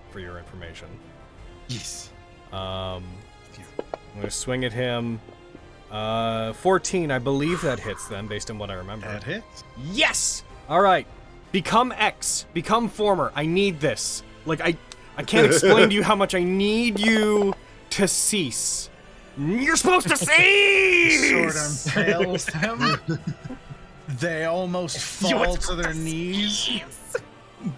for your information.
Yes.
I'm gonna swing at him. 14, I believe that hits then, based on what I remember.
That hits.
Yes! Alright. Become X. Become former. I need this. Like, I can't explain to you how much I need you to cease. You're supposed to cease!
Sword impales them. They almost fall to their knees,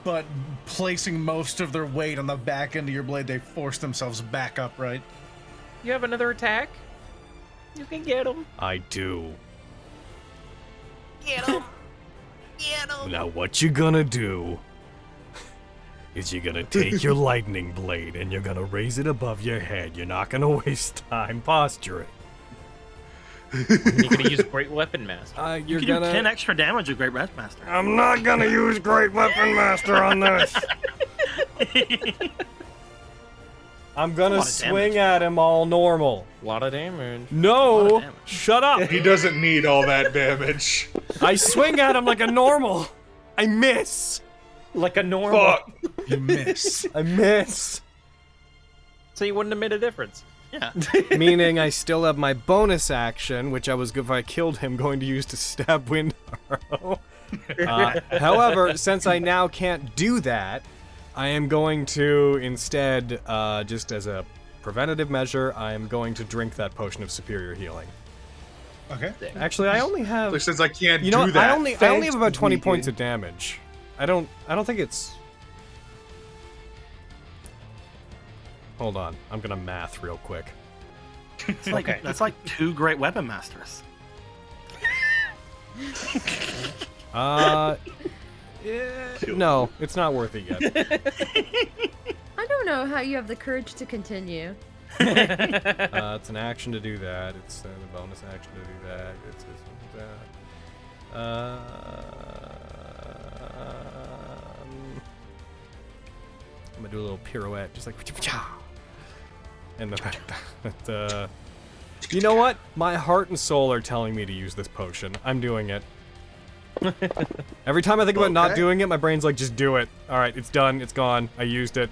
but placing most of their weight on the back end of your blade, they force themselves back upright.
You have another attack? You can get him.
I do.
Get him. Get him.
Now what you gonna do is you're gonna take your lightning blade and you're gonna raise it above your head. You're not gonna waste time posturing.
You're gonna use Great Weapon Master.
You can do 10 extra damage with Great Red Master.
I'm not gonna use Great Weapon Master on this. I'm gonna swing at him all normal.
A lot of damage.
No! Shut up!
He doesn't need all that damage.
I swing at him like a normal. I miss.
Like a normal.
Fuck.
You miss.
I miss.
So you wouldn't have made a difference.
Yeah.
Meaning I still have my bonus action, which I was, if I killed him, going to use to stab Windharrow. However, since I now can't do that, I am going to instead, just as a preventative measure, I am going to drink that potion of superior healing.
Okay.
Actually, I only have.
Like, since I can't
You know,
do that.
I only have about 20 points of damage. I don't think it's. Hold on, I'm gonna math real quick.
It's like, that's like 2 Great Weapon Masters.
No, it's not worth it yet.
I don't know how you have the courage to continue.
It's an action to do that. It's the bonus action to do that. It's this and that. I'm gonna do a little pirouette, just like. And the you know what? My heart and soul are telling me to use this potion. I'm doing it. Every time I think about not doing it, my brain's like, just do it. All right, it's done. It's gone. I used it.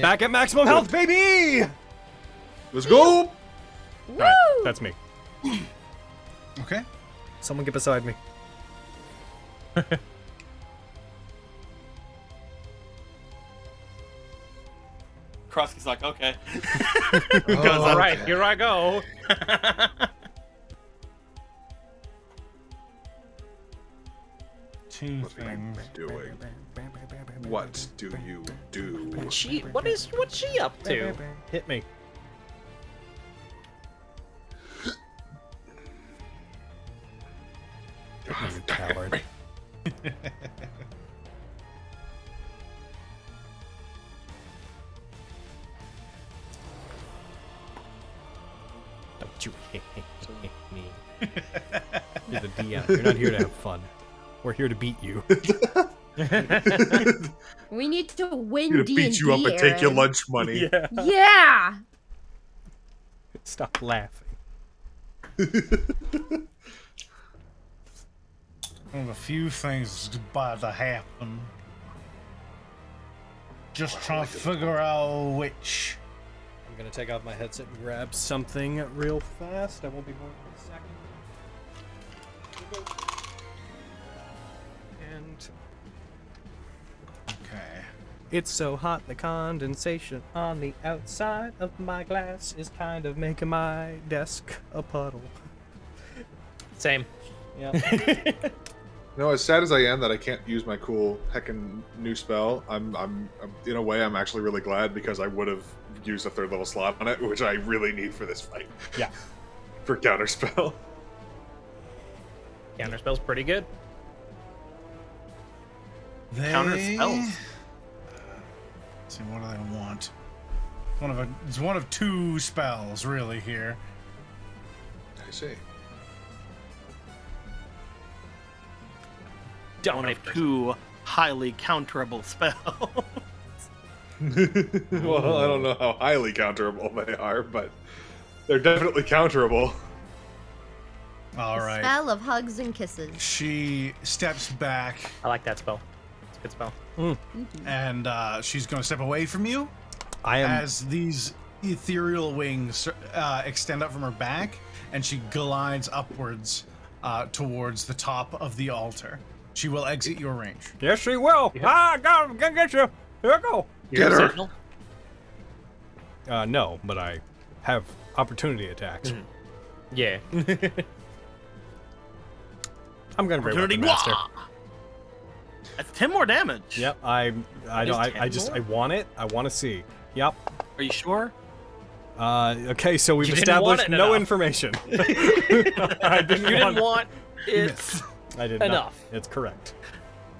Back at maximum health, baby!
Let's go!
All right, that's me.
Okay.
Someone get beside me.
Krusky's like, okay.
All right, here I go.
Two
What are you
things.
doing? What do you do?
What's she up to?
Hit me. You coward. Don't you hit me. You're the DM. You're not here to have fun. We're here to beat you.
We need to win
Gonna
D&D,
beat you up and take your
Aaron.
lunch money.
Yeah!
Stop laughing.
One of the few things about to happen. Just trying to figure out which.
I'm gonna take off my headset and grab something real fast. I won't be more than a second. And
Okay.
it's so hot, the condensation on the outside of my glass is kind of making my desk a puddle.
Same.
Yeah.
You know, as sad as I am that I can't use my cool heckin' new spell, I'm in a way I'm actually really glad because I would have used a 3rd level slot on it, which I really need for this fight.
Yeah.
For counterspell.
Counterspell's pretty good.
Counter spells.
Let's see, what do they want? It's one of two spells, really, here.
I see.
One of two highly counterable spells.
Well, I don't know how highly counterable they are, but they're definitely counterable.
All
The
right.
spell of hugs and kisses.
She steps back
I like that spell. It's a good spell.
and she's going to step away from you
I am.
as these ethereal wings extend up from her back, and she glides upwards towards the top of the altar. She will exit your range.
Yes, she will. Ah, gonna get you. Here I go.
Get her!
Sentinel?
No, but I have opportunity attacks.
Yeah.
I'm gonna break
Opportunity.
Weapon Master.
Wah! That's 10 more damage.
Yep, I know.
is
I
10
just
more?
I want it. I want to see. Yep.
Are you sure?
Okay, so we've
You didn't want
established
it
no
enough.
information. I didn't
You didn't
want.
want it.
I did
enough.
not. It's correct.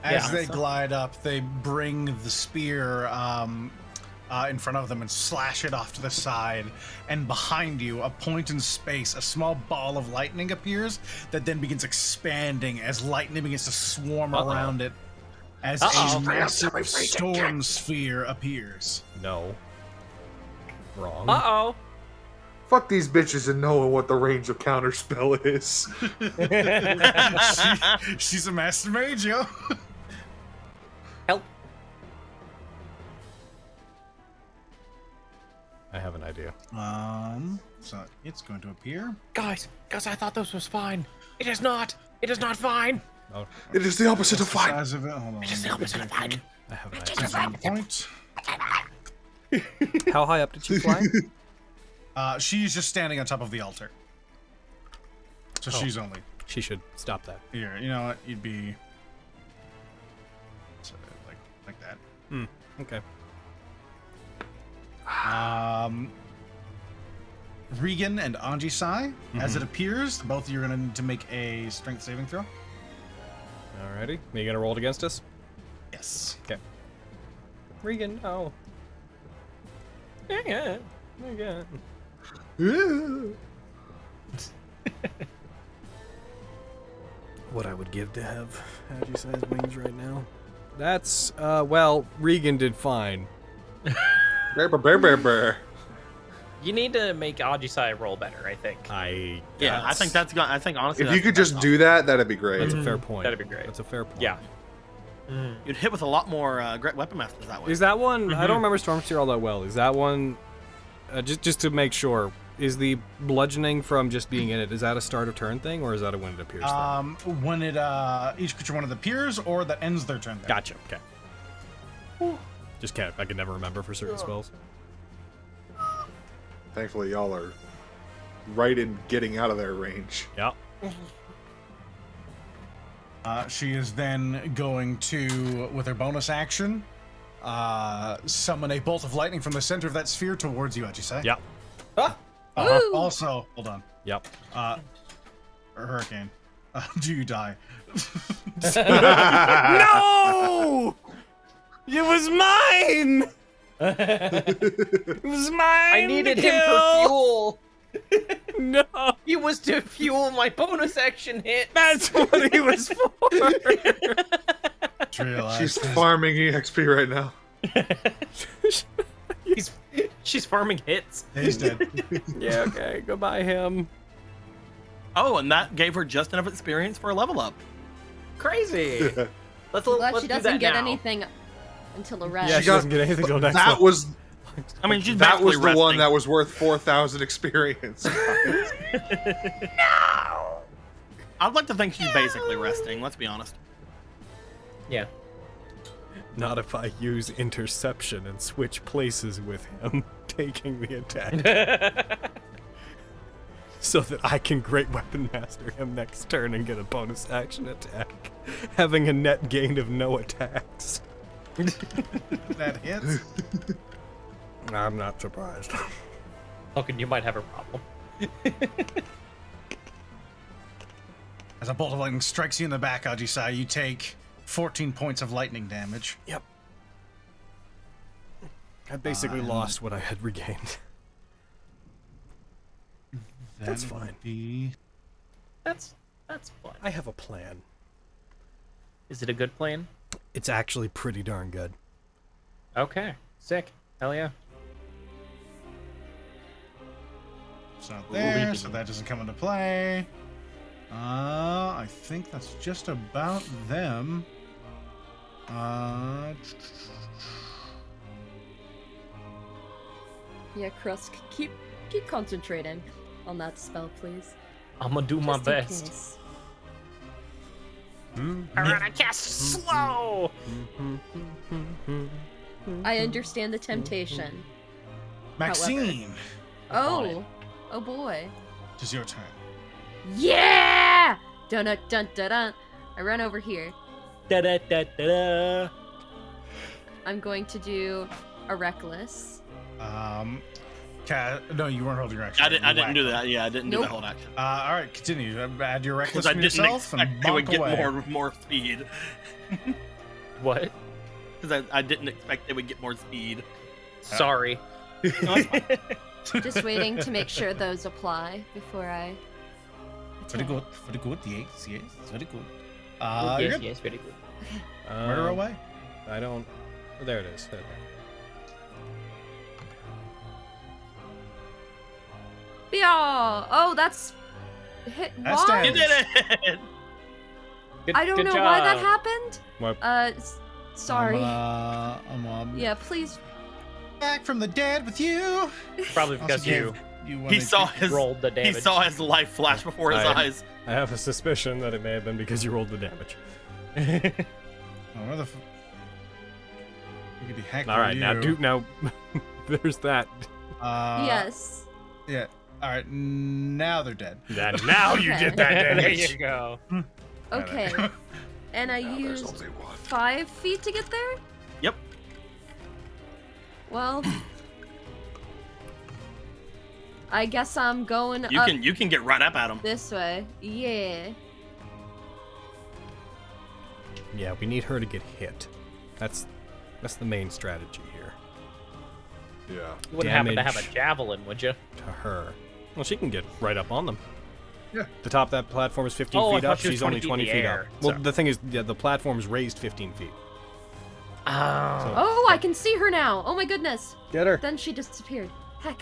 As
Yeah.
they glide up, they bring the spear in front of them and slash it off to the side. And behind you, a point in space, a small ball of lightning appears that then begins expanding as lightning begins to swarm around it as a massive storm sphere appears.
No. Wrong.
Uh-oh.
Fuck these bitches and knowing what the range of counterspell is.
She's a master mage, yo.
Help.
I have an idea.
So it's going to appear.
Guys, I thought this was fine. It is not. It is not fine.
Oh,
It is the opposite of
The
fine.
size of it. Hold on.
It is the opposite of fine.
I have an
It's
idea.
on point.
How high up did she fly?
She's just standing on top of the altar. So she's only
She should stop that.
here. You know what? You'd be so, like that.
Okay.
Regan and Anji Sai, as it appears, both of you are going to need to make a strength saving throw.
Alrighty. Are you gonna roll it against us?
Yes.
Okay. Regan, no.
Yeah.
Again. What I would give to have Agi-sized wings right now. That's, well, Regan did fine.
Brr, brr, brr, brr.
You need to make Ajisai roll better, I think.
Yeah, I think that's gonna. I think honestly,
If you
that's
could
the best
just do that, that'd be great.
That's a fair point.
That'd be great.
That's a fair point.
Yeah.
option. You'd hit with a lot more great weapon masters that way.
Is that one? I don't remember Stormsteer all that well. Is that one? Just to make sure, is the bludgeoning from just being in it? Is that a start of turn thing, or is that a when it appears thing?
When it each creature one of the appears or that ends their turn. There.
Gotcha. Okay. Just can't. I can never remember for certain spells.
Thankfully, y'all are right in getting out of their range.
Yeah.
She is then going to, with her bonus action, summon a bolt of lightning from the center of that sphere towards you, Ajise.
Yep.
Ooh.
Also, hold on.
Yep.
Hurricane. Do you die?
No! It was mine! It was mine!
I needed
to
him for
kill!
fuel.
No!
He was to fuel my bonus action hit.
That's what he was for!
Just realized
She's
this-
farming EXP right now.
She's farming hits.
He's dead.
Yeah, okay, goodbye him.
Oh, and that gave her just enough experience for a level up.
Crazy. Let's
I'm glad
let's
she
do
doesn't
that
get
now.
anything until the rest.
Yeah, she doesn't get anything till next
That
one.
was
I mean, she's
that was
basically
the one
resting.
that was worth 4,000 experience.
I'd like to think she's basically resting. Let's be honest.
Yeah.
Not if I use interception and switch places with him, taking the attack. So that I can Great Weapon Master him next turn and get a bonus action attack, having a net gain of no attacks.
That hits.
I'm not surprised.
Logan, you might have a problem.
As a bolt of lightning strikes you in the back, Ajisai, you take 14 points of lightning damage.
Yep. I basically lost what I had regained. That's
That would
fine.
be-
That's fun.
I have a plan.
Is it a good plan?
It's actually pretty darn good.
Okay. Sick. Hell yeah.
It's not there, so that doesn't come into play. I think that's just about them.
Yeah, Krusk, keep concentrating on that spell, please.
I'm gonna do my
Just in
best.
case.
I'm gonna cast slow.
I understand the temptation.
Maxine,
Oh boy.
it is your turn.
Yeah! Dun dun dun dun dun. I run over here.
Da da da da da.
I'm going to do a reckless.
No, you weren't holding your action.
I didn't do
Whack.
that. Yeah, I didn't do
Nope.
that whole action.
All right, continue. Add your reckless
Because I
from
didn't
yourself
expect
and
they would
bonk
get
away.
more speed.
What?
Because I didn't expect they would get more speed.
Sorry.
No, it's fine.
Just waiting to make sure those apply before I.
Very
attack.
good. Very good. Yes. Very good.
yes,
You're good.
yes, very good.
Murder away.
I don't. Oh, there it is. There.
Yeah. Oh, that's hit.
That's
Why?
You
damage.
did it!
Good,
I don't
good
know
job.
why that happened.
What?
Sorry.
I'm
Yeah, please.
back from the dead with you.
Probably because
Also
you
You
He
wanna
saw
keep-
his
rolled the
he
damage.
saw his life flash before his eyes.
I have a suspicion that it may have been because you rolled the damage.
Oh, where the the heck
All
were
right, now
you?
do now. There's that.
Yes.
Yeah. All right. Now they're dead.
And now you
Okay.
get that
there
damage.
you go.
Okay. And I
Now there's
used
only one.
5 feet to get there?
Yep.
Well, I guess I'm going
You
up
can get right up at him.
this way. Yeah.
Yeah, we need her to get hit. That's the main strategy here.
Yeah.
You wouldn't happen to have
Damage.
a javelin, would you?
To her. Well, she can get right up on them.
Yeah.
The top of that platform is 15
Oh, I
feet
thought
up.
she was
She's only
20
20
feet in
feet
the
up.
air.
Well,
So-
the thing is, yeah, the platform's raised 15 feet.
Oh.
Oh, I can see her now. Oh my goodness.
Get her.
Then she disappeared. Heck.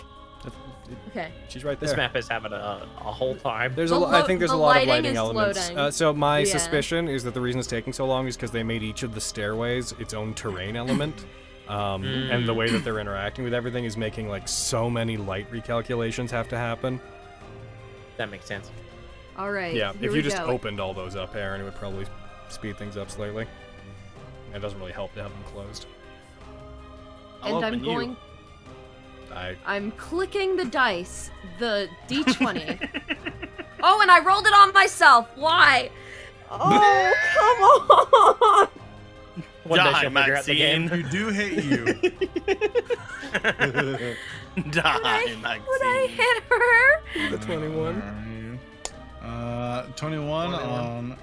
Okay.
She's right there.
This map is having a whole time.
There's
The
I think there's
the
a lot of
lighting
lighting
is
elements.
loading.
So my
Yeah.
suspicion is that the reason it's taking so long is because they made each of the stairways its own terrain element. And the way that they're interacting with everything is making like so many light recalculations have to happen.
That makes sense.
All right.
Yeah,
here
if
we
you just
go.
opened all those up, Aaron, it would probably speed things up slightly. It doesn't really help to have them closed.
I'll
And I'm
open you.
going.
I
I'm clicking the dice, the d20. Oh, and I rolled it on myself. Why? Oh, come on!
One day
Die,
she'll figure out the game.
You do hit you.
Die, Maxine.
Would I hit her?
The 21.
21 on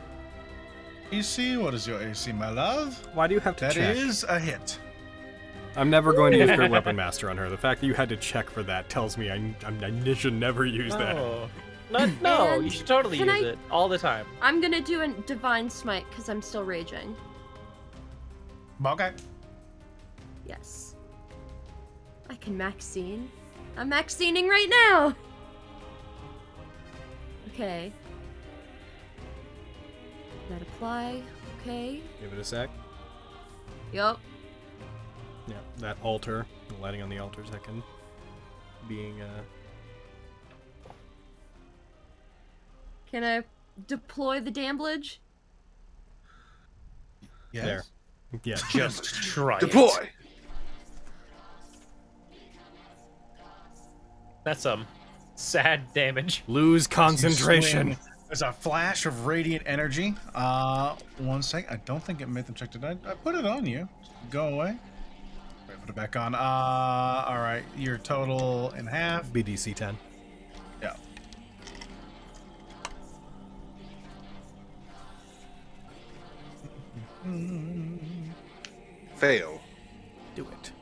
AC. What is your AC, my love?
Why do you have to
That
check?
is a hit.
I'm never going to use Crit Weapon Master on her. The fact that you had to check for that tells me I should never use that.
Oh. No, you should totally
Can
use
I-
it all the time.
I'm gonna do a Divine Smite because I'm still raging.
Okay.
Yes. I can Maxine. I'm Maxining right now! Okay. That apply. Okay.
Give it a sec.
Yup.
Yeah, that altar, the lighting on the altar second, being
Can I deploy the damblage?
Yes.
there. Yeah,
Just try it.
Deploy.
That's some sad damage.
lose concentration.
Swing. There's a flash of radiant energy. 1 sec. I don't think it made them check. Did I put it on you? Go away. Wait, put it back on. All right. Your total in half.
BDC 10.
Yeah.
Fail.
Do it.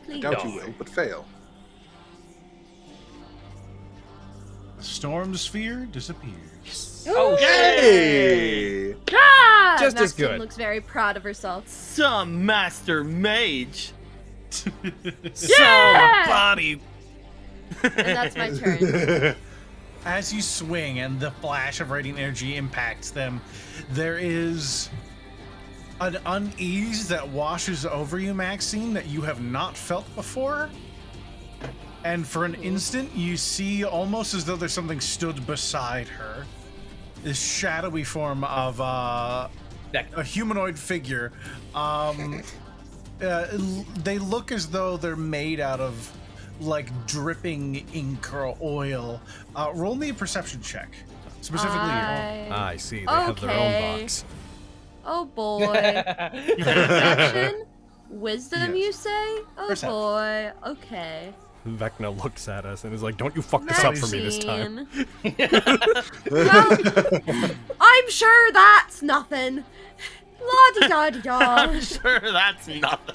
Please.
Doubt you will, but fail.
The storm sphere disappears.
Oh,
Hey!
Ah!
Just as
Maxine
good.
looks very proud of herself.
Some master mage.
Yeah!
Body.
And that's my turn.
As you swing and the flash of radiant energy impacts them, there is an unease that washes over you, Maxine, that you have not felt before. And for an instant, you see almost as though there's something stood beside her. This shadowy form of a humanoid figure. They look as though they're made out of like dripping ink or oil. Roll me a perception check. Specifically,
I see. They have their own box.
Oh boy. Perception? Wisdom,
Yes.
you say? Oh
Perception.
boy. Okay.
Vecna looks at us and is like, "Don't you fuck this up for me this time."
Well, I'm sure that's nothing. La-di-da-di-da.
I'm sure that's nothing.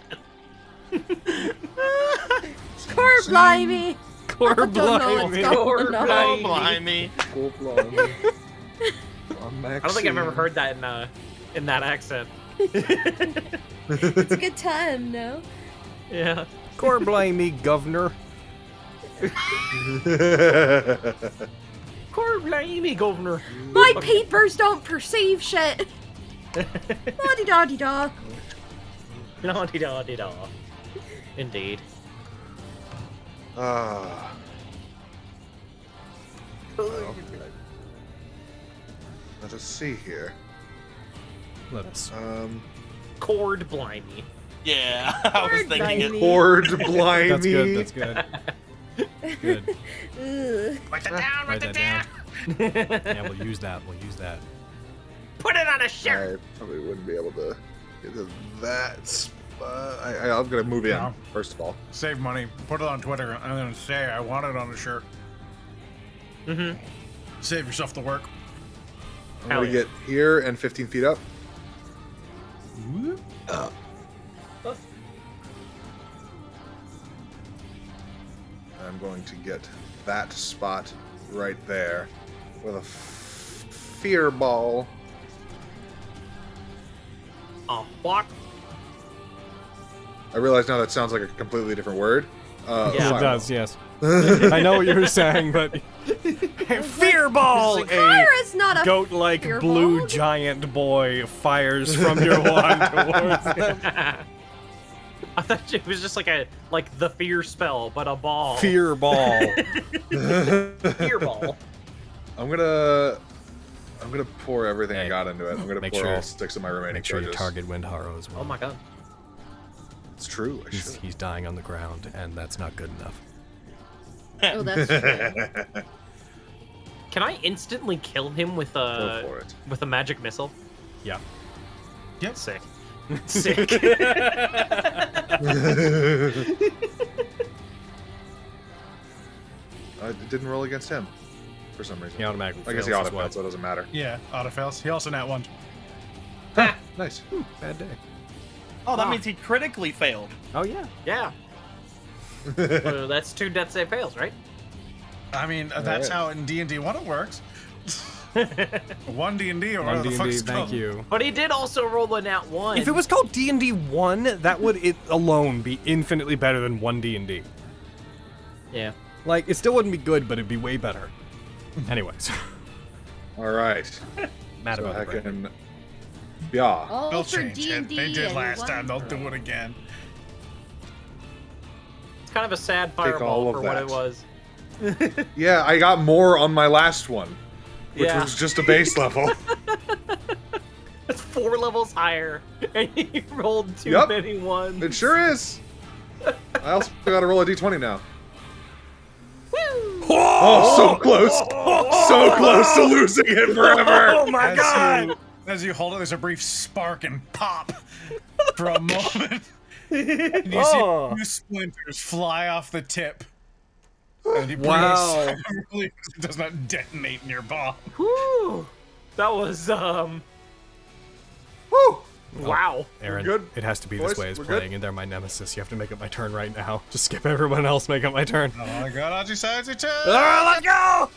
Poor blimey.
Core
I don't know what's
blimey.
going on.
Oh, blimey.
I don't think I've ever heard that in that accent.
It's a good time, no?
Yeah.
Core blimey, governor.
Core blimey, governor.
My peepers don't perceive shit. La-di-da-di-da.
La-di-da-di-da. Indeed.
Ah. Let us see here.
Let us.
Cord blimey.
Yeah, I was
Cord
thinking it.
blimey.
Horde blimey.
That's good. That's good. Good.
Ugh.
Write that down,
Write that down. Yeah, we'll use that. We'll use that.
Put it on a shirt.
I probably wouldn't be able to get to that spot. I'm gonna move in,
Yeah.
first of all.
save money, put it on Twitter, and then say, I want it on a shirt.
Mm-hmm.
Save yourself the work.
I'm
Hell
gonna
yeah.
get here and 15 feet up. I'm going to get that spot right there with a fear ball.
Oh, fuck.
I realize now that sounds like a completely different word.
Yeah.
It
fireball.
does, yes. I know what you were saying, but fear ball.
Fire is not a
Goat-like
fear
blue
ball.
giant boy fires from your wand towards them.
I thought it was just like the fear spell, but a ball.
Fear ball.
Fear ball.
I'm gonna pour everything I
Hey,
got into it. I'm gonna
make
pour
sure-
all 6 of my remaining
Make sure you
charges.
target Windharrow as well.
Oh my god.
It's true. I should.
He's dying on the ground, and that's not good enough.
Oh, that's true.
Can I instantly kill him with
Go for it.
a magic missile?
Yeah.
Yep.
Sick. Sick.
It didn't roll against him for some reason.
He automatically
I guess he
fails
auto
as well.
failed, so it doesn't matter.
Yeah, auto fails. He also Nat1.
Nice.
Bad day.
Oh, that means he critically failed.
Oh yeah.
Yeah. Well, that's 2 death save fails, right?
I mean, that's
Alright.
how in D&D 1 it works. 1 D&D or
One
whatever the
D&D,
fuck's
thank
called.
you.
But he did also roll a nat 1.
If it was called D&D 1, that would it alone be infinitely better than 1 D&D.
Yeah.
Like, it still wouldn't be good, but it'd be way better. Anyways.
All right.
Mad
So
about
I
the break.
can. Yeah.
All
They'll
for
change it.
D&D.
They did
and
last
one-
time. They'll do it again.
It's kind of a sad
all
fireball
of
for what
that.
it was.
Yeah, I got more on my last one, which
Yeah.
was just a base level.
It's 4 levels higher, and he rolled too
Yep.
many ones.
It sure is. I also got to roll a d20 now. Oh, so close. So close to losing it forever.
Oh my god!
As you hold it, there's a brief spark and pop for a moment. And you
Oh.
see 2 splinters fly off the tip. And you
Wow.
it does not detonate in your bomb.
Whew. That was,
Woo.
wow.
Aaron,
We're good,
it has to be
boys?
this way as
We're good?
playing, and they're my nemesis. You have to make it my turn right now. Just skip everyone else, make it my turn.
Oh my god, Aji sides your turn!
Let's go!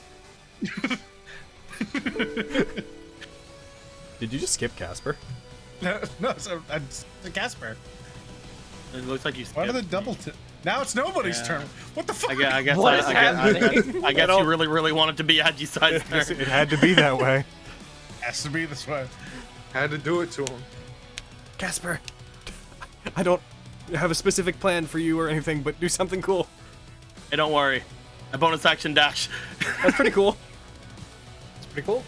Did you just skip Casper?
No, so it's Casper.
It looks like you
Why do
skipped.
the double now it's nobody's
Yeah.
turn. What the fuck?
I guess
What is happening?
I guess you really wanted to be Aji side's turn.
It had to be that way.
Has to be this way.
Had to do it to him.
Casper, I don't have a specific plan for you or anything, but do something cool.
Hey, don't worry. A bonus action dash.
That's pretty cool. That's pretty cool.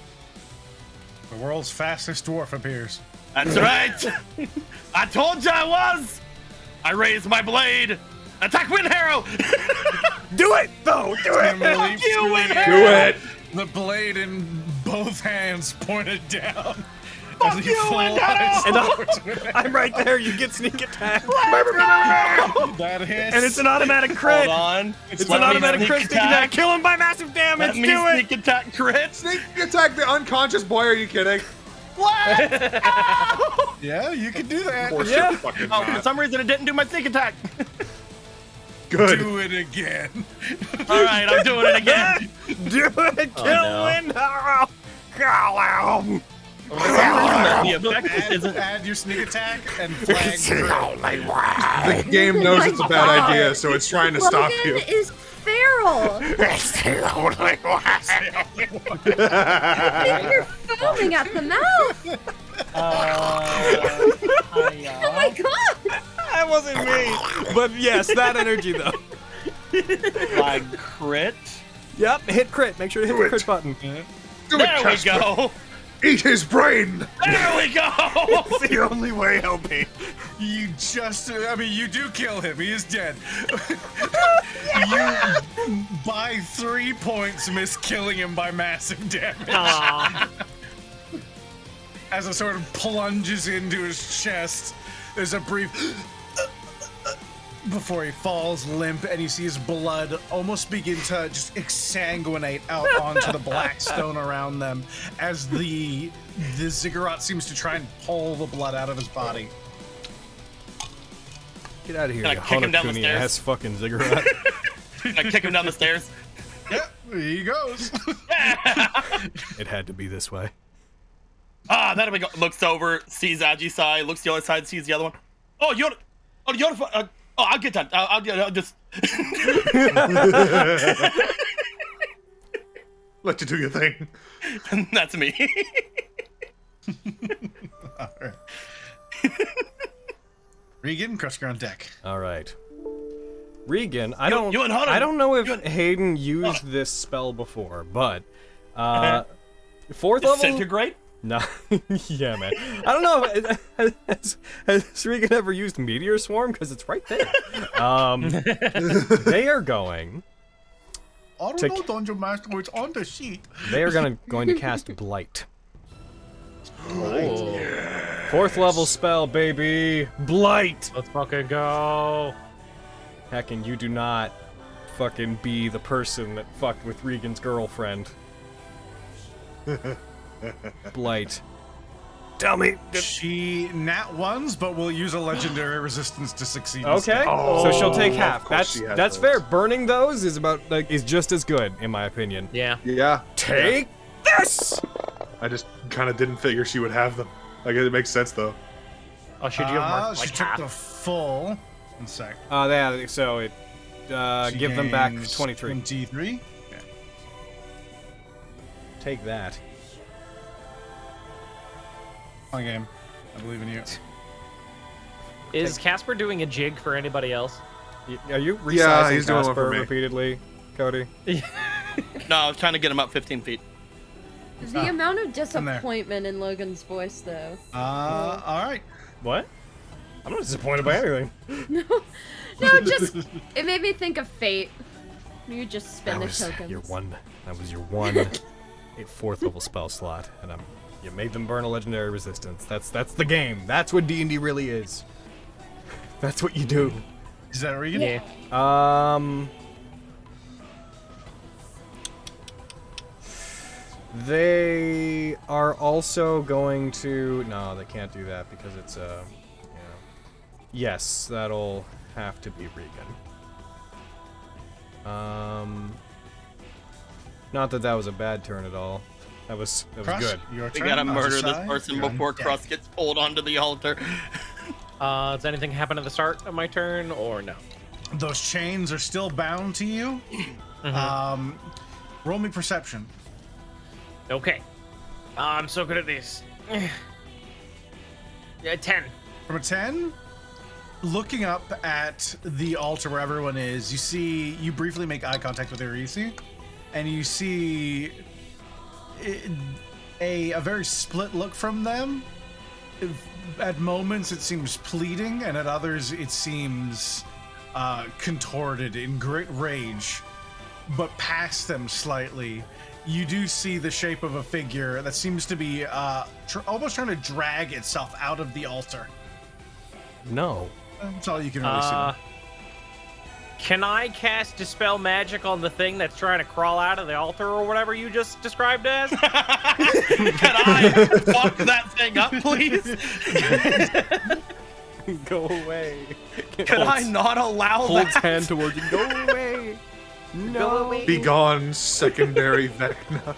The world's fastest dwarf appears.
That's right. I told you I was. I raised my blade. Attack Wind Harrow.
Do it, though! Do it!
Fuck
you, Wind
Do
Harrow.
it.
The blade in both hands pointed down.
Fuck
as
you,
flies
And
towards Wind
I'm right there, you get sneak attack.
Harrow. That hits.
And it's an automatic crit!
Hold on.
It's an
Let me
automatic
sneak
crit sneak attack! Kill him by massive damage!
Let me
Do it!
sneak attack crit.
Sneak attack the unconscious boy. Are you kidding?
What?
Yeah, you can do that.
Of course
Yeah.
you're fucking
Oh, for
not.
some reason it didn't do my sneak attack.
Good.
Do it again.
All right, I'm doing it again.
Do it! Kill
no.
Wind Harrow! Kill him!
The effect isn't.
Add your sneak attack and flag.
The game knows it's a bad idea, so it's trying to stop you.
Logan is feral. You're foaming at the mouth. Oh my god.
That wasn't me! But yes, that energy though.
Flag crit.
Yep, hit crit. Make sure to hit the crit button.
Do it,
There we
Casper.
go.
Eat his brain.
There we go.
It's the only way, LP.
You just, I mean, you do kill him. He is dead. You, by 3 points, miss killing him by massive damage.
Aw.
As it sort of plunges into his chest, there's a brief before he falls limp, and you see his blood almost begin to just exsanguinate out onto the black stone around them as the ziggurat seems to try and pull the blood out of his body.
Get out of here,
Can I
you
kick him down the
Hanakuni
stairs?
ass fucking ziggurat.
I kick him down the stairs.
Yep, there he goes.
It had to be this way.
Ah, there we go. Looks over, sees Aji side, looks the other side, sees the other one. Oh, you're. I'll get that. I'll just.
Let you do your thing.
That's me.
Alright. Regan, Krusker on deck.
All right. Regan, I
You and Hunter.
I don't know if
You and-
Hayden used this spell before, but 4th level.
Disintegrate?
No, yeah, man. I don't know. Has Regan ever used Meteor Swarm? Because it's right there. They are going
I don't know, Dungeon Master. It's on the sheet.
They are going to cast Blight.
Right.
Fourth level spell, baby. Blight.
Let's fucking go.
Heckin', you do not fucking be the person that fucked with Regan's girlfriend. Blight. Tell me.
She nat ones, but will use a legendary resistance to succeed.
Okay, so she'll take half.
course
That's
she has
fair. Burning those is about is just as good, in my opinion.
Yeah.
Yeah.
Take this.
I just kind of didn't figure she would have them. Like, it makes sense, though.
Oh, should you have marked
She
like
took
half?
the full. One sec.
Yeah, so it
She
give them back
gains
23.
23. Okay.
Take that.
On game. I believe in you.
Is Casper doing a jig for anybody else?
Are you resizing
Yeah, he's doing one
Casper
for me.
repeatedly, Cody?
No, I was trying to get him up 15 feet.
The amount of
in there.
disappointment in Logan's voice, though.
All right.
What? I'm not disappointed by anything.
No, just it made me think of fate. You just spend the tokens.
your one. That was your one. Fourth level spell slot, and you made them burn a legendary resistance. That's the game. That's what D&D really is. That's what you do.
Is that Regan?
Yeah.
They are also going to. No, they can't do that because it's yeah. Yes, that'll have to be Regan. Not that that was a bad turn at all. That was
Crush,
good.
Your
We
turn.
gotta
Other
murder this
side.
person
You're
before
undead.
Crust gets pulled onto the altar.
Does anything happen at the start of my turn or no?
Those chains are still bound to you. Roll me perception.
Okay. I'm so good at these. Yeah, 10.
From a 10, looking up at the altar where everyone is, you briefly make eye contact with Arisi, and you see a very split look from them. At moments it seems pleading, and at others it seems contorted in great rage. But past them slightly, you do see the shape of a figure that seems to be almost trying to drag itself out of the altar.
No.
That's all you can really see.
Can I cast Dispel Magic on the thing that's trying to crawl out of the altar or whatever you just described as?
Can I fuck that thing up, please?
Go away.
Could I not allow
Holds
that?
hand towards you. Go away. No.
Be gone, secondary Vecna.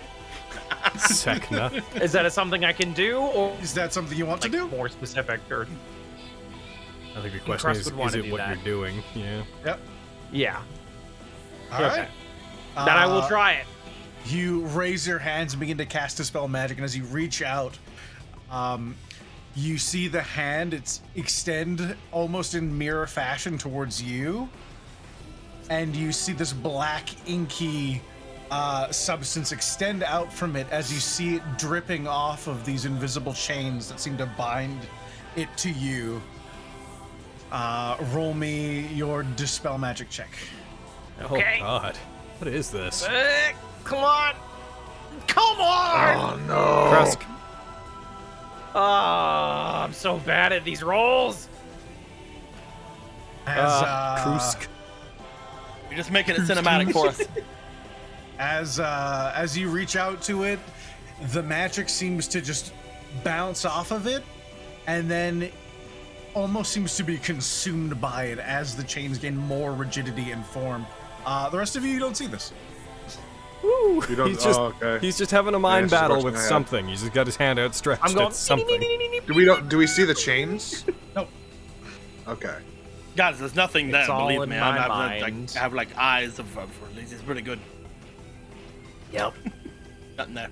Sekna.
Is that something I can do, or
Is that something you want to do?
more specific? Or
I think the question
Crust
is
would wanna
it
do
what
that.
you're doing? Yeah.
Yep.
yeah,
All right.
then I will try it.
You raise your hands and begin to cast Dispel Magic, and as you reach out, you see the hand, it's extend almost in mirror fashion towards you, and you see this black, inky substance extend out from it as you see it dripping off of these invisible chains that seem to bind it to you. Roll me your Dispel Magic check.
Okay.
Oh God. What is this?
Come on! Come on!
Oh no!
Krusk.
Oh, I'm so bad at these rolls.
As
Krusk.
You're just making it cinematic for us.
As you reach out to it, the magic seems to just bounce off of it, and then almost seems to be consumed by it as the chains gain more rigidity and form. The rest of you don't see this.
Woo.
You don't-
He's just,
oh, okay.
he's just having a mind
it's just
battle
rushing
with
ahead.
something. He's just got his hand outstretched
I'm going.
at something.
Do we see the chains?
Nope.
Okay.
Guys, there's nothing there.
It's all
Believe
in
me,
my
I
mind.
have like eyes of it's pretty good.
Yep.
Nothing there.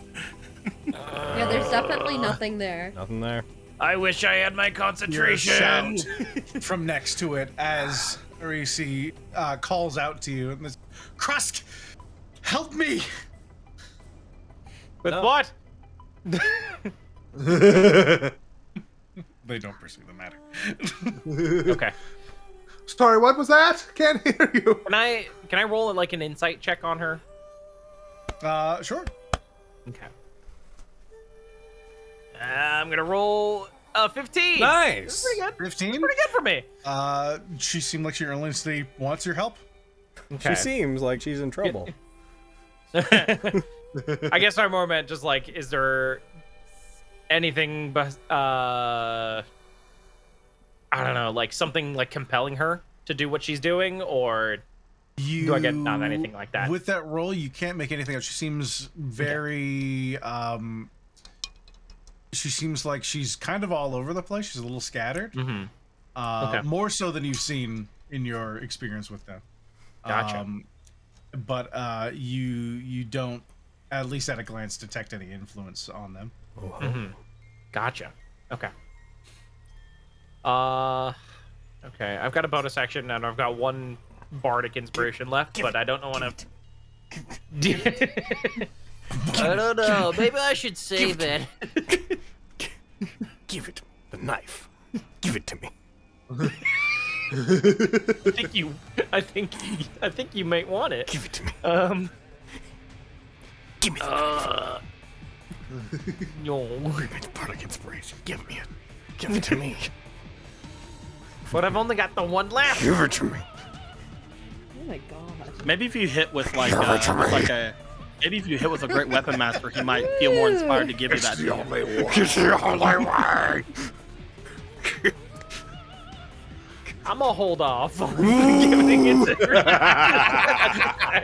Yeah, there's definitely nothing there.
Nothing there.
I wish I had my
Your
concentration.
shout from next to it as Arisi calls out to you, and this, Krusk, help me!
With what?
They don't pursue the matter.
Okay.
Sorry, what was that? Can't hear you.
Can I roll like an insight check on her?
Sure.
Okay. I'm gonna roll a 15.
Nice.
Pretty good.
15.
Pretty good for me.
She seemed like she earnestly wants your help.
She seems like she's in trouble.
I guess I more meant just like, is there anything, I don't know, like something like compelling her to do what she's doing, or do I get not anything like that?
With that roll, you can't make anything out. She seems very, she seems like she's kind of all over the place. She's a little scattered.
Mm-hmm.
More so than you've seen in your experience with them.
Gotcha.
But you don't, at least at a glance, detect any influence on them.
Mm-hmm. Gotcha. Okay. Okay. I've got a bonus action and I've got one Bardic Inspiration left, but I don't know when
I don't know. Maybe I should save it.
Give it the knife. Give it to me.
I think you might want it.
Give it to me. Give me the knife.
No.
It's Bardic Inspiration. Give me it. Give it to me.
But I've only got the one left.
Give it to me.
Oh my god.
Maybe if you hit with like maybe if you hit with a great weapon master, he might feel more inspired to give you that.
It's the only way.
I'm gonna hold off on giving it to her.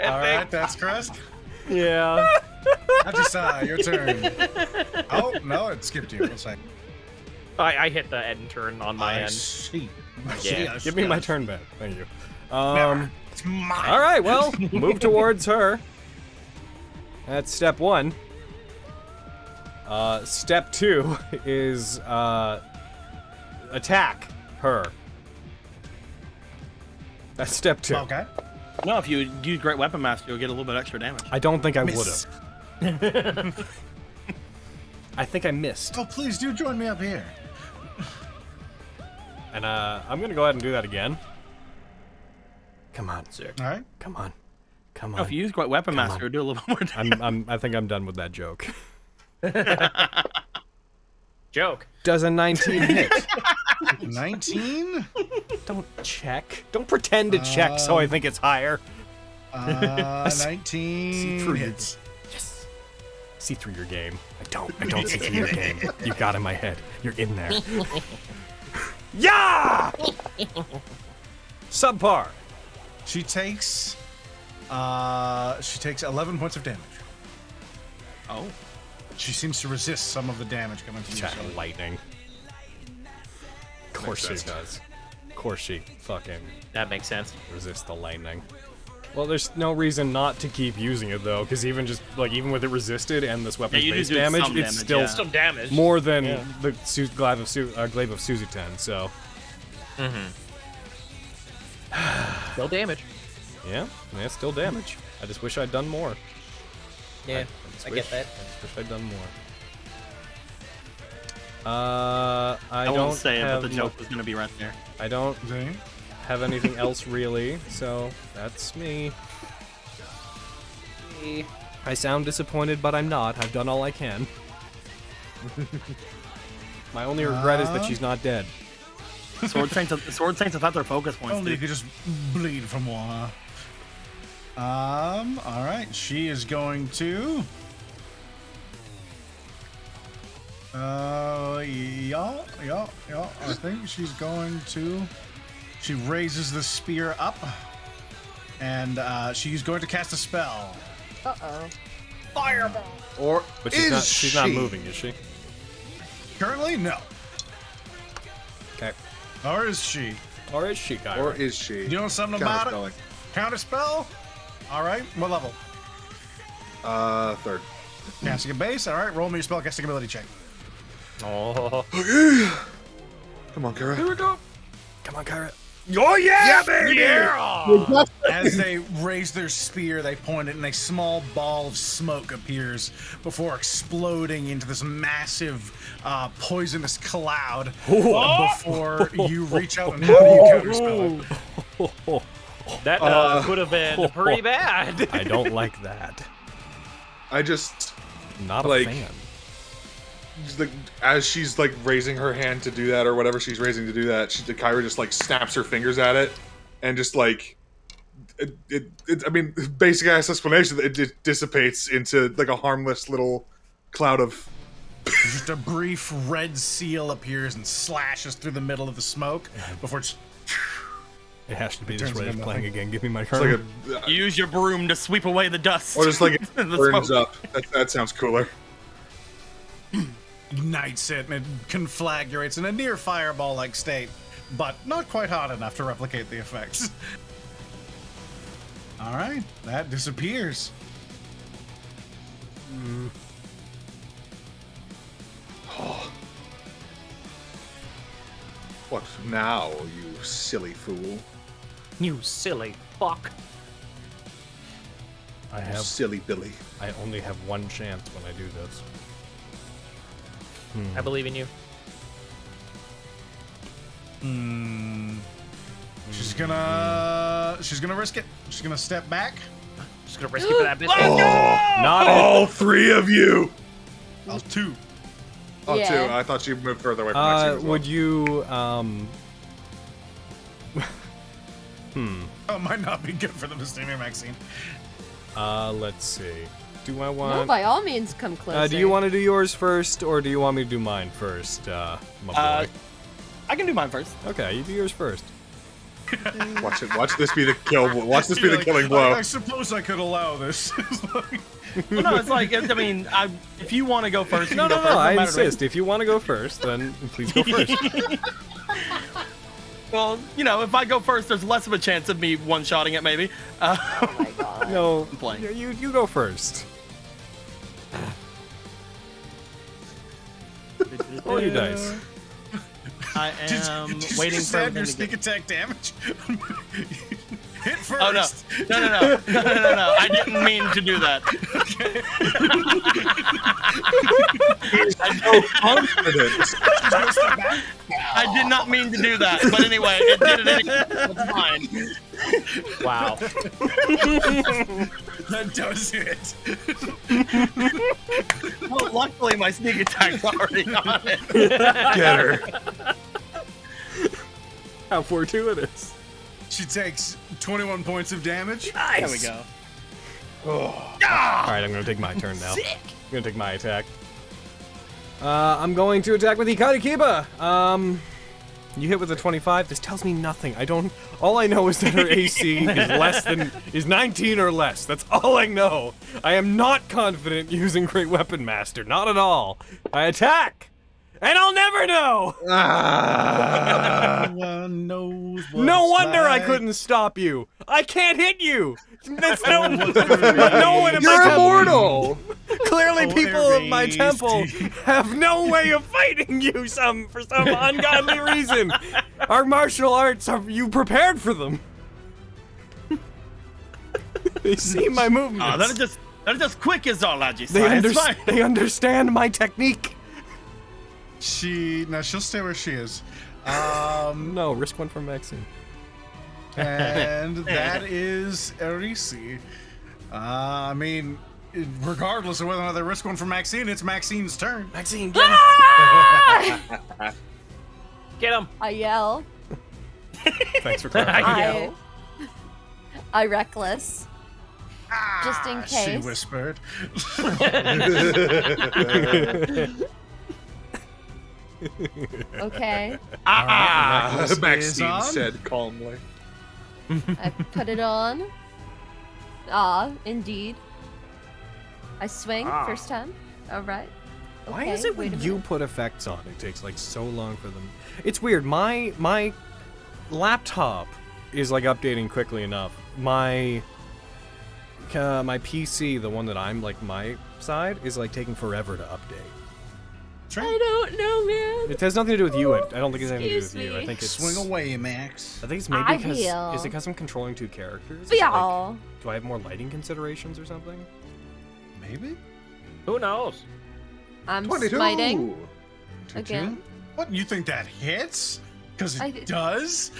All right, that's Crest.
Yeah.
Ajisa, your turn. Oh, no, it skipped you. Looks like.
I hit the end turn on my end.
See.
Yeah.
Give me my turn back. Thank you. All right, well, move towards her. That's step 1. Step 2 is attack her. That's step 2.
Okay.
No, if you use Great Weapon Master, you'll get a little bit extra damage.
I don't think I would
Miss.
have. I think I missed.
Oh, please do join me up here.
And I'm gonna go ahead and do that again. Come on,
Sir.
All right.
come on, come
No,
on.
if you use Great Weapon
Come
Master,
on.
it'll do a little more damage.
I think I'm done with that joke.
Joke.
Does a 19 hit?
19?
Don't check. Don't pretend to check so I think it's higher.
19
See through you.
hits.
Yes. See through your game. I don't see through your game. You got in my head. You're in there. Yeah! Subpar.
She takes 11 points of damage.
Oh.
She seems to resist some of the damage coming from you.
Chat
so-
lightning. Of course she does. Of course she fucking
That makes sense.
resists the lightning. Well, there's no reason not to keep using it though, because even with it resisted and this weapon's
you do
base
do
damage,
some
it's
damage,
still
yeah.
Some damage.
more than the glaive of Suziten. So
Still damage.
yeah, it's still damage. I just wish I'd done more.
Yeah, I get that.
I just wish I'd done more. I
I
don't
won't say it, but
have
the joke was going to be right there.
I don't
See?
have anything else really, so that's me. I sound disappointed, but I'm not. I've done all I can. My only regret is that she's not dead.
Sword Saints have had their focus points.
Only you
Dude.
could just bleed from one. All right. She is going to. Yeah. I think she's going to. She raises the spear up, and she's going to cast a spell.
Uh-oh.
Or
But
is
she's not
she?
moving, is she?
Currently, no.
Okay.
Or is she?
Or is she, Kyra?
Or is she?
You know something about it?
Counterspelling.
Counter spell? All right. What level?
3rd.
Casting a base. All right. Roll me your spell casting ability check.
Oh.
Okay. Come on, Kara.
Come on, Kyra.
Oh yeah, baby! Yeah!
As they raise their spear, they point it, and a small ball of smoke appears before exploding into this massive, poisonous cloud. Before you reach out, and how do you counterspell it?
That could have been pretty bad.
I don't like that.
I just
Not a
like,
fan.
as she's like raising her hand to do that or whatever she's raising to do that, Kyra just like snaps her fingers at it and just like I mean, basic ass explanation, it dissipates into like a harmless little cloud of.
Just a brief red seal appears and slashes through the middle of the smoke before it's.
It has to be this
turns
way of
into
playing
nothing.
again. Give me my
It's
turn.
like a,
Use your broom to sweep away the dust.
or just like it
The
burns
smoke.
up. That sounds cooler.
Ignites it and it conflagrates in a near fireball-like state, but not quite hot enough to replicate the effects. All right, that disappears.
Oh. What now, you silly fool?
You silly fuck.
I
You
have.
silly Billy.
I only have one chance when I do this.
I believe in you.
She's gonna risk it. She's gonna step back.
Just gonna risk it for that biscuit.
Not
All three of you!
Oh, two.
Oh,
Yeah.
two. I thought you moved further away from Maxine as well.
Would you
Oh, might not be good for the Vestige Maxine.
let's see. Do I
No,
want?
by all means, come closer.
Do you want to do yours first, or do you want me to do mine first, my boy?
I can do mine first.
Okay, you do yours first.
Watch it. Watch this be the kill. Watch this be the
Like,
killing blow.
I suppose I could allow this. It's like-
Well, no, it's like, I mean, if you want to go first, you
No,
can
no,
go
no.
first.
I
matter to me.
insist. If you want to go first, then please go first.
Well, you know, if I go first, there's less of a chance of me one-shotting it, maybe.
Oh my god.
No,
playing.
you go first. Roll your dice.
I am
Did
waiting
you
for
add your
everything to
sneak
get...
attack damage. Hit first.
Oh, no. No. I didn't mean to do that.
So confident.
I did not mean to do that. But anyway, it did it anyway. It's fine.
Wow.
That does it.
Well, luckily, my sneak attack's already on it.
Get her.
How fortuitous.
She takes 21 points of damage.
There we go.
All right, I'm gonna take my turn now. I'm gonna take my attack. I'm going to attack with Ikari Kiba. You hit with a 25. This tells me nothing. All I know is that her AC is 19 or less. That's all I know. I am not confident using Great Weapon Master. Not at all. I attack, and I'll never know.
No one knows what
No
it's
wonder I
like.
couldn't stop you. I can't hit you. That's no one in my
You're
temple.
immortal.
Clearly,
Oh,
people of my
erased.
temple have no way of fighting you for some ungodly reason. Our martial arts, you prepared for them. They see my movements.
Oh, that is just quick as all, Aji. It's fine.
They understand my technique.
She'll stay where she is.
No, risk one from Maxine.
And that is Erisi. I mean, regardless of whether or not they risk one for Maxine, it's Maxine's turn.
Maxine, get him.
Get him.
I yell.
Thanks for clarifying.
I reckless. Just in
She
case.
whispered.
Okay.
Reckless is
Maxine
on.
said calmly.
I put it on. Ah, indeed. I swing first time. All right.
Why
Okay,
is it
wait
when
a
you
minute.
put effects on, it takes like so long for them? It's weird. My laptop is like updating quickly enough. My PC, the one that I'm like my side, is like taking forever to update.
I don't know, man.
It has nothing to do with you. I don't think it's anything to do with
Excuse
you. I
me.
think it's
Swing away, Max.
I think it's maybe
I
because
will.
is it because I'm controlling two characters? Is it,
Yeah.
like, do I have more lighting considerations or something?
Maybe?
Who knows?
I'm
22.
smiting
22?
again.
What, you think that hits? Because
I-
it does?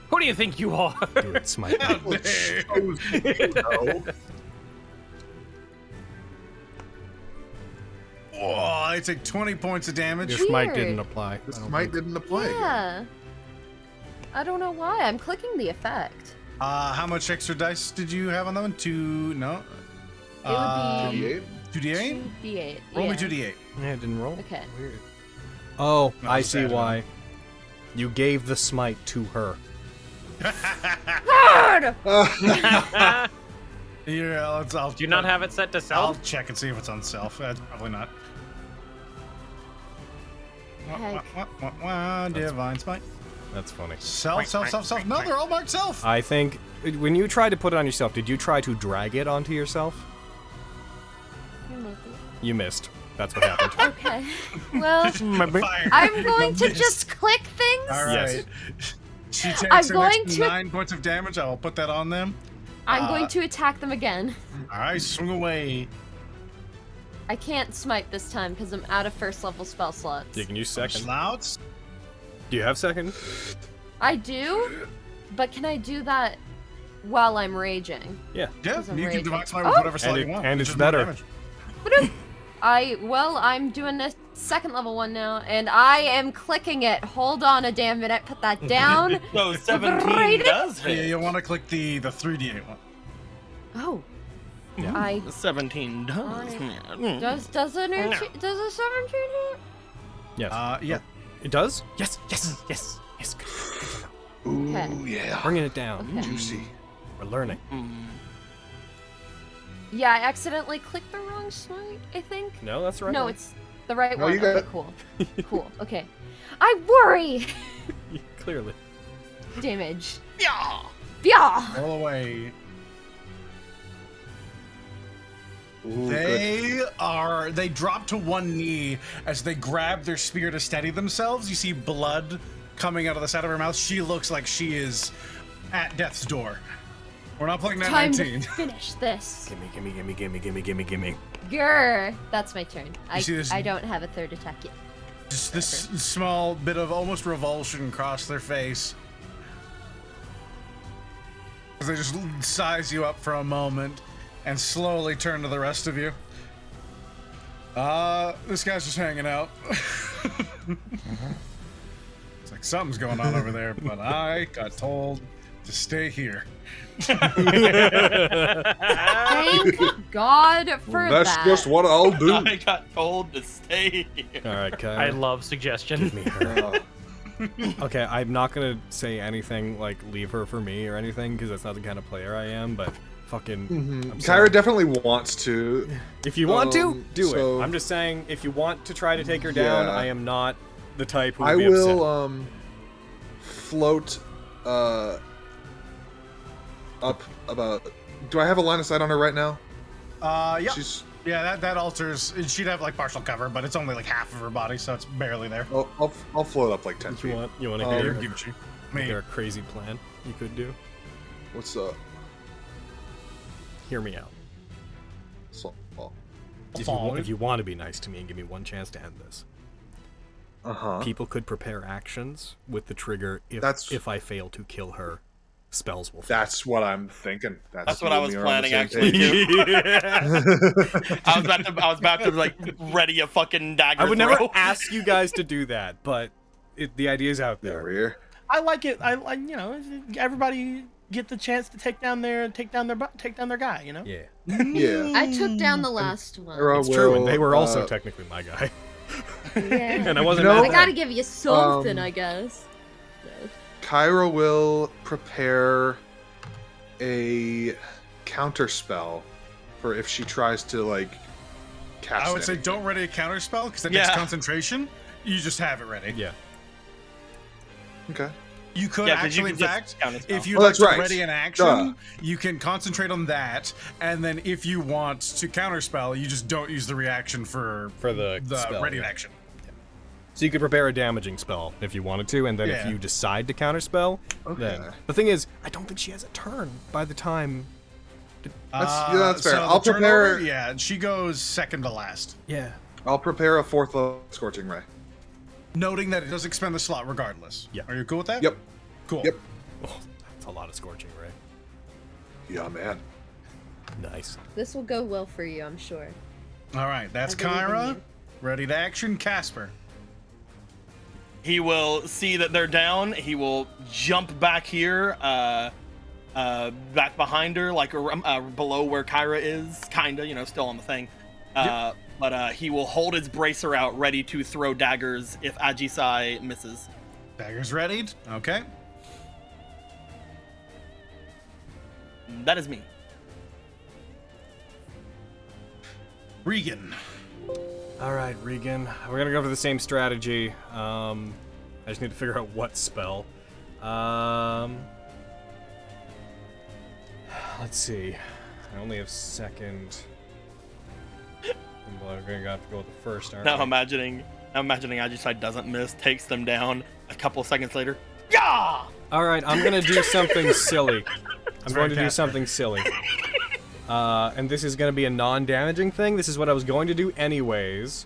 Who do you think you are?
Do it, smite.
How
Well,
dare.
shows you, though.
Oh, I take 20 points of damage.
Your smite
Weird.
didn't apply.
This
I don't
might
think.
didn't apply again.
Yeah. I don't know why. I'm clicking the effect.
How much extra dice did you have on that one? 2, no?
It would be
2d8?
2d8?
2d8.
Roll
yeah.
me 2d8.
Yeah, it didn't roll.
Okay.
Weird. Oh,
No,
I
it's
see
bad,
why. You gave the smite to her.
Yeah, I'll
Do you not have it set to
I'll
self?
check and see if it's on self. That's probably not.
Heck.
Divine Smite.
That's funny.
Self. No, they're all marked self.
I think when you tried to put it on yourself, did you try to drag it onto yourself? You missed. That's what happened.
Okay. Well,
Fire.
I'm going to
Miss.
just click things.
All right.
Yes.
She takes
I'm
an
going
extra
to-
9 points of damage. I will put that on them.
I'm going to attack them again.
All right, swing away.
I can't smite this time because I'm out of first level spell slots.
You can use second.
Slouts.
Do you have second?
I do, but can I do that while I'm raging?
Yeah.
Yeah,
Because I'm
you can
raging.
divine smite with
Oh!
whatever slot you want.
And
It's
it's
just more
better.
damage.
I'm doing a second level one now, and I am clicking it. Hold on a damn minute, put that down.
So 17
Right.
does
Yeah,
hit.
you'll want to click the 3d8 one.
Oh,
Yeah.
I
17 does. Yeah.
does a 17 hit?
Yes.
Yeah.
It does? Yes. Yes.
Ooh,
Okay.
yeah.
Bringing it down.
Okay.
Juicy.
We're learning.
Yeah, I accidentally clicked the wrong smite, I think.
No, that's right.
No, it's the right
No,
one.
you got
Okay,
it.
cool. Cool. Okay. I worry.
Clearly.
Damage.
Yeah.
Yeah.
Roll away.
Ooh, good.
They drop to one knee as they grab their spear to steady themselves. You see blood coming out of the side of her mouth. She looks like she is at death's door. We're not playing
Time to
Nat19.
finish this.
Gimme.
Grr. That's my turn.
see this-
I don't have a third attack yet.
Just this small bit of almost revulsion across their face. As they just size you up for a moment and slowly turn to the rest of you. This guy's just hanging out. It's like something's going on over there, but I got told to stay here.
Thank God for
That's
that.
just what I'll do.
I got told to stay here.
All right, Kai.
I love suggestion.
me her.
Uh,
Okay, I'm not gonna say anything like leave her for me or anything because that's not the kind of player I am. But fucking, I'm
Kyra
sorry.
definitely wants to.
If you want to, do
so-
it. I'm just saying, if you want to try to take her down,
Yeah.
I am not the type who would
I
be
will
upset.
float up about. Do I have a line of sight on her right now?
Yeah.
She's.
Yeah, that alters. She'd have like partial cover, but it's only like half of her body, so it's barely there.
I'll float up like 10
If you
feet.
want to
Um,
hear
Gucci.
a crazy plan you could do?
What's up?
Hear me out.
So,
If you want to be nice to me and give me one chance to end this,
uh-huh.
people could prepare actions with the trigger if I fail to kill her, spells will fail.
That's what I'm thinking.
That's what I was
we are on the
planning,
same
actually.
page.
I was about to like ready a fucking dagger.
I would
throw.
never ask you guys to do that, but the idea is out
Yeah,
there.
we're here.
I like it. I like everybody get the chance to take down their guy. You know.
Yeah,
Yeah.
I took down the last one.
Kyra
it's true,
will,
and they were also technically my guy,
Yeah.
and I wasn't.
You know-
mad
I
at
gotta
them.
give you something, I guess.
Kyra will prepare a counter spell for if she tries to like cast
I would say
anything.
don't ready a counter spell because that
Yeah.
takes concentration. You just have it ready.
Yeah.
Okay.
You could
Yeah, 'cause
actually,
you
in
can just
fact,
counterspell.
if you'd
Oh,
like
that's
to
right.
ready an action,
Duh.
you can concentrate on that, and then if you want to counterspell, you just don't use the reaction for
the spell,
ready
yeah.
action.
So you could prepare a damaging spell if you wanted to, and then if
Yeah.
you decide to counterspell,
Okay.
then the thing is, I don't think she has a turn by the time.
That's fair.
So
I'll
the turnover,
prepare-
Yeah, she goes second to last,
Yeah.
I'll prepare a fourth level scorching ray.
noting that it does expend the slot regardless.
Yeah.
Are you cool with that?
Yep.
Cool.
Yep.
Oh, that's a lot of scorching ray.
Yeah, man.
Nice.
This will go well for you, I'm sure.
All right, that's
I believe in
Kyra.
you.
Ready to action, Casper.
He will see that they're down. He will jump back here, back behind her, like below where Kyra is, kinda, still on the thing. But he will hold his bracer out, ready to throw daggers if Ajisai misses.
Daggers readied. Okay.
That is me.
Regan.
All right, Regan. We're gonna go for the same strategy. I just need to figure out what spell. Let's see. I only have second. We're gonna have to go with the first, aren't
Now
we?
I'm imagining Ajisai doesn't miss, takes them down. A couple of seconds later, yeah.
All right, I'm gonna do something silly. I'm going to do
Casper.
something silly. And this is gonna be a non-damaging thing. This is what I was going to do anyways.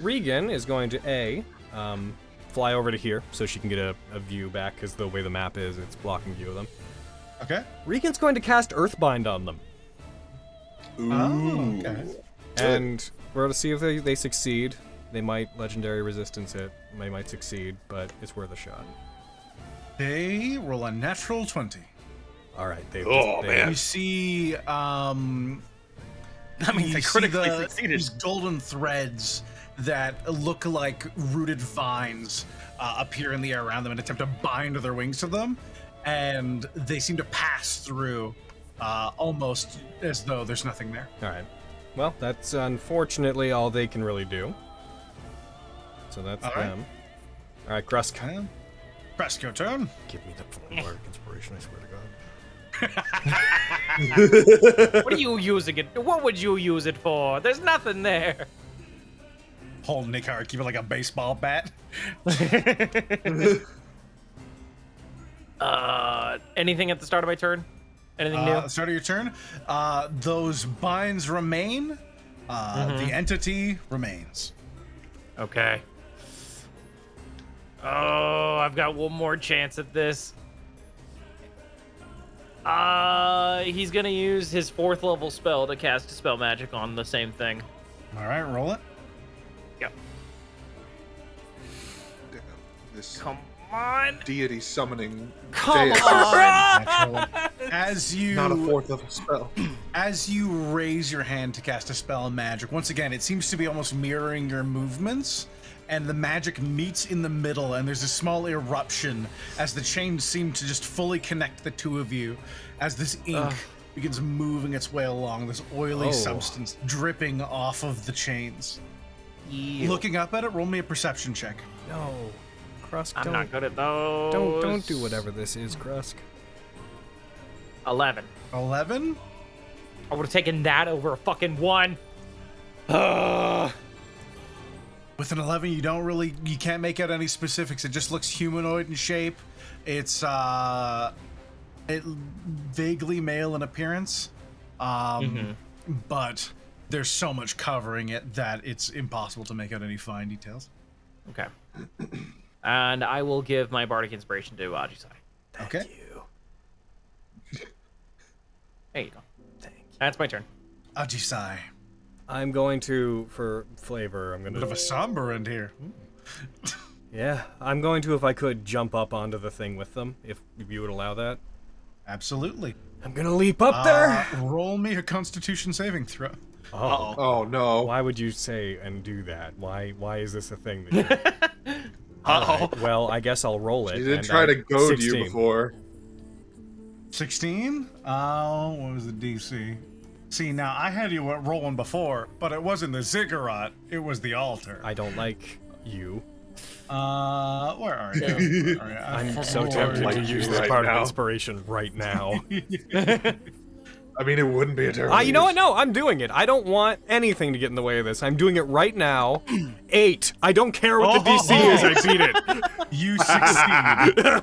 Regan is going to fly over to here so she can get a view back, because the way the map is, it's blocking view of them.
Okay.
Regan's going to cast Earthbind on them.
Ooh.
Oh, okay.
And we're going to see if they succeed. They might legendary resistance it. They might succeed, but it's worth a shot.
They roll a natural 20.
All right.
You see,
That means they
you see
critically succeeded.
these golden threads that look like rooted vines appear in the air around them and attempt to bind their wings to them, and they seem to pass through almost as though there's nothing there.
All right. Well, that's unfortunately all they can really do. So that's
All right.
them. All right, Krusk.
Okay. Press your turn.
Give me the fucking Bardic Inspiration, I swear to God.
What are you using it? What would you use it for? There's nothing there.
Hold Nick Hart, keep it like a baseball bat.
Anything at the start of my turn? Anything new?
Start of your turn. Those binds remain. The entity remains.
Okay. Oh, I've got one more chance at this. He's gonna use his 4th level spell to cast spell magic on the same thing.
All right, roll it.
Yep.
Damn, this
Come on.
deity summoning
Come
deity.
on.
As you
Not a 4th level spell.
As you raise your hand to cast a spell of magic, once again, it seems to be almost mirroring your movements, and the magic meets in the middle, and there's a small eruption as the chains seem to just fully connect the two of you, as this ink begins moving its way along, this oily substance dripping off of the chains.
Ew.
Looking up at it, roll me a perception check.
No. Krusk,
I'm not good at those.
Don't do whatever this is, Krusk.
11.
11?
I would have taken that over a fucking 1.
With an 11, you can't make out any specifics. It just looks humanoid in shape. It's vaguely male in appearance, but there's so much covering it that it's impossible to make out any fine details.
Okay. And I will give my Bardic Inspiration to Ajisai.
Okay.
There you go. That's my turn.
Ajisai.
I'm going to, for flavor, I'm going
Bit of
to...
a somber end here.
Yeah, I'm going to, if I could, jump up onto the thing with them, if you would allow that.
Absolutely.
I'm going to leap up there!
Roll me a Constitution saving throw.
Oh.
Oh no.
Why would you say and do that? Why is this a thing that you... Alright, well, I guess I'll roll it.
He did
and
try
I-
to goad
16.
you before.
16? What was the DC? See, now I had you rolling before, but it wasn't the ziggurat, it was the altar.
I don't like you.
Where are you? Where are you?
I'm so tempted
like
to
you
use this
right
part of
now.
inspiration right now.
I mean, it wouldn't be a terrible.
You know what? No, I'm doing it. I don't want anything to get in the way of this. I'm doing it right now. 8. I don't care what the DC is. I beat it.
You succeed.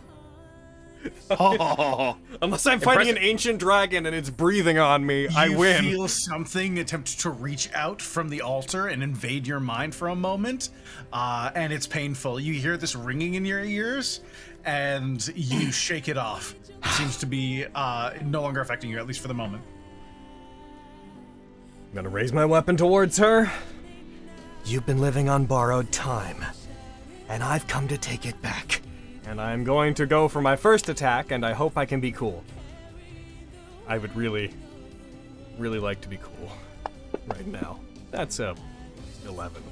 Unless I'm fighting an ancient dragon and it's breathing on me, I win.
You feel something attempt to reach out from the altar and invade your mind for a moment, and it's painful. You hear this ringing in your ears, and you shake it off. It seems to be no longer affecting you, at least for the moment.
I'm gonna raise my weapon towards her.
You've been living on borrowed time, and I've come to take it back.
And I'm going to go for my first attack, and I hope I can be cool. I would really, really like to be cool right now. That's a 11.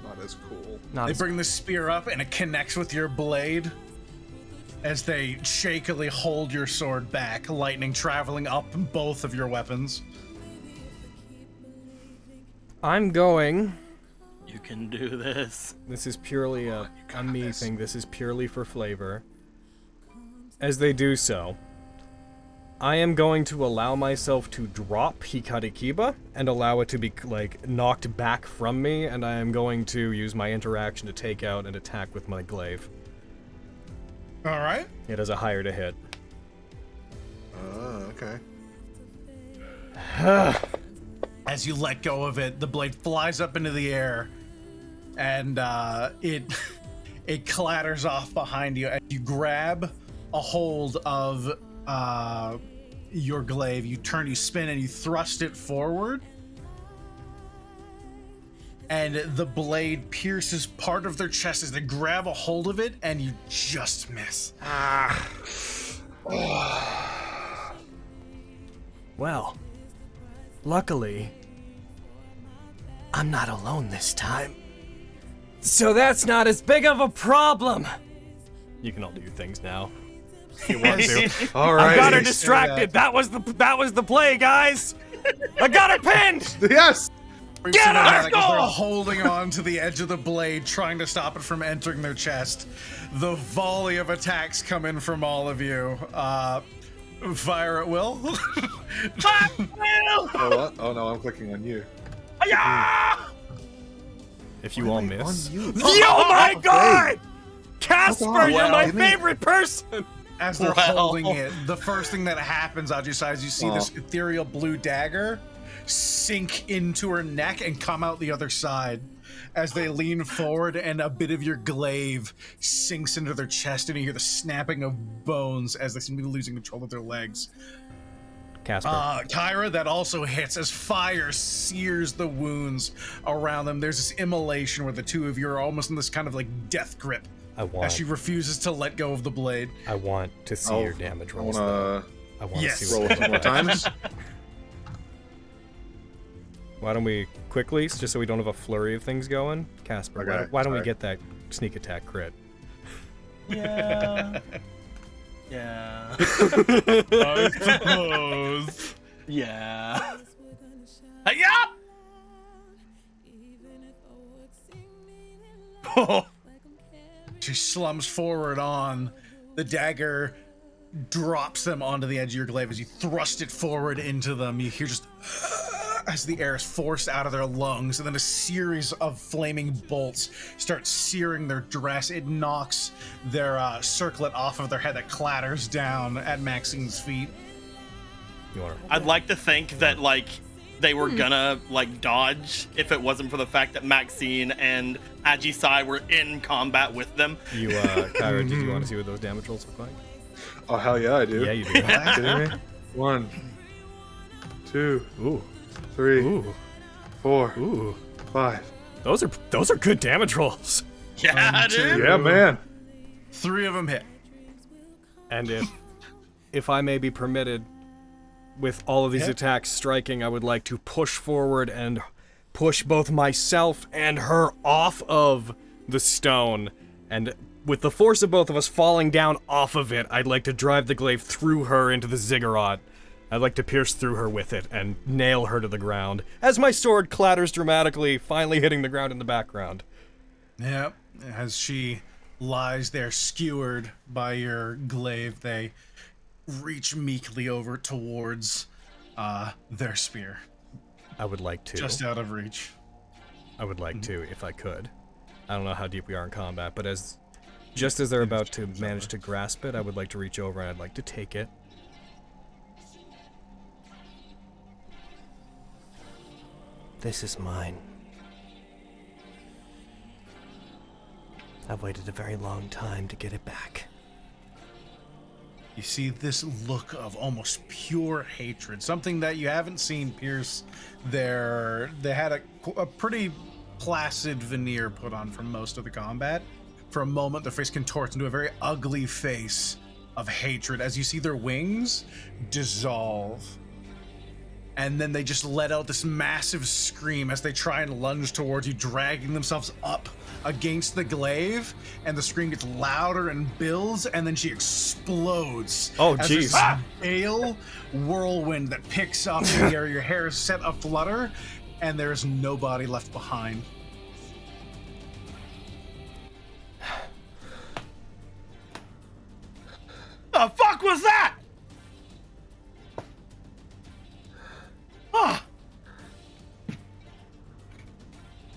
Not as cool.
They bring the spear up, and it connects with your blade as they shakily hold your sword back, lightning traveling up both of your weapons.
I'm going.
You can do this.
This is purely a me thing. This is purely for flavor. As they do so, I am going to allow myself to drop Hikari Kiba and allow it to be, like, knocked back from me, and I am going to use my interaction to take out and attack with my glaive.
Alright.
It has a higher to hit.
Okay.
As you let go of it, the blade flies up into the air, and it clatters off behind you. As you grab a hold of your glaive, you turn, you spin, and you thrust it forward. And the blade pierces part of their chest as they grab a hold of it, and you just miss.
Well, luckily, I'm not alone this time. So that's not as big of a problem.
You can all do your things now. If you want to.
All right.
I got her distracted. That was the play, guys. I got her pinned.
Yes.
Get
her!
They're holding on to the edge of the blade, trying to stop it from entering their chest. The volley of attacks come in from all of you. Fire at will.
Oh, what? Oh no, I'm clicking on you.
If you all miss.
Oh my god!
Casper, you're my favorite person!
As they're holding it, the first thing that happens, Ajisai, is you see this ethereal blue dagger sink into her neck and come out the other side. As they lean forward and a bit of your glaive sinks into their chest, and you hear the snapping of bones as they seem to be losing control of their legs.
Casper.
Kyra, that also hits as fire sears the wounds around them. There's this immolation where the two of you are almost in this kind of like death grip as she refuses to let go of the blade.
I want to see your damage rolls.
I
want
Yes.
to see
roll
what
it more times.
Why don't we quickly, just so we don't have a flurry of things going? Casper,
Okay,
why don't we
sorry.
get that sneak attack crit?
Yeah. Yeah.
I suppose.
Yeah. Yup!
She slumps forward on the dagger, drops them onto the edge of your glaive. As you thrust it forward into them, you hear just as the air is forced out of their lungs, and then a series of flaming bolts start searing their dress. It knocks their circlet off of their head that clatters down at Maxine's feet.
I'd like to think that, like, they were gonna, like, dodge if it wasn't for the fact that Maxine and Ajisai were in combat with them.
You, Kyra, did you want to see what those damage rolls look like?
Oh hell yeah, I do.
Yeah, you do.
Kidding me? 1, 2,
Ooh.
3,
Ooh.
4,
Ooh.
5.
Those are good damage rolls.
Yeah, dude.
Yeah, man.
3 of them hit.
And if I may be permitted, with all of these
Yeah.
attacks striking, I would like to push forward and push both myself and her off of the stone. And with the force of both of us falling down off of it, I'd like to drive the glaive through her into the ziggurat. I'd like to pierce through her with it and nail her to the ground, as my sword clatters dramatically, finally hitting the ground in the background.
Yep. As she lies there skewered by your glaive, they reach meekly over towards their spear.
I would like to.
Just out of reach.
I would like to, if I could. I don't know how deep we are in combat, but just as they're about to manage to grasp it, I would like to reach over and I'd like to take it.
This is mine. I've waited a very long time to get it back.
You see this look of almost pure hatred, something that you haven't seen pierce their... They had a pretty placid veneer put on for most of the combat. For a moment, their face contorts into a very ugly face of hatred as you see their wings dissolve. And then they just let out this massive scream as they try and lunge towards you, dragging themselves up against the glaive, and the scream gets louder and builds, and then she explodes.
Oh,
as
jeez.
this pale whirlwind that picks up in the air. Your hair is set aflutter, and there's nobody left behind.
The fuck was that? Ah.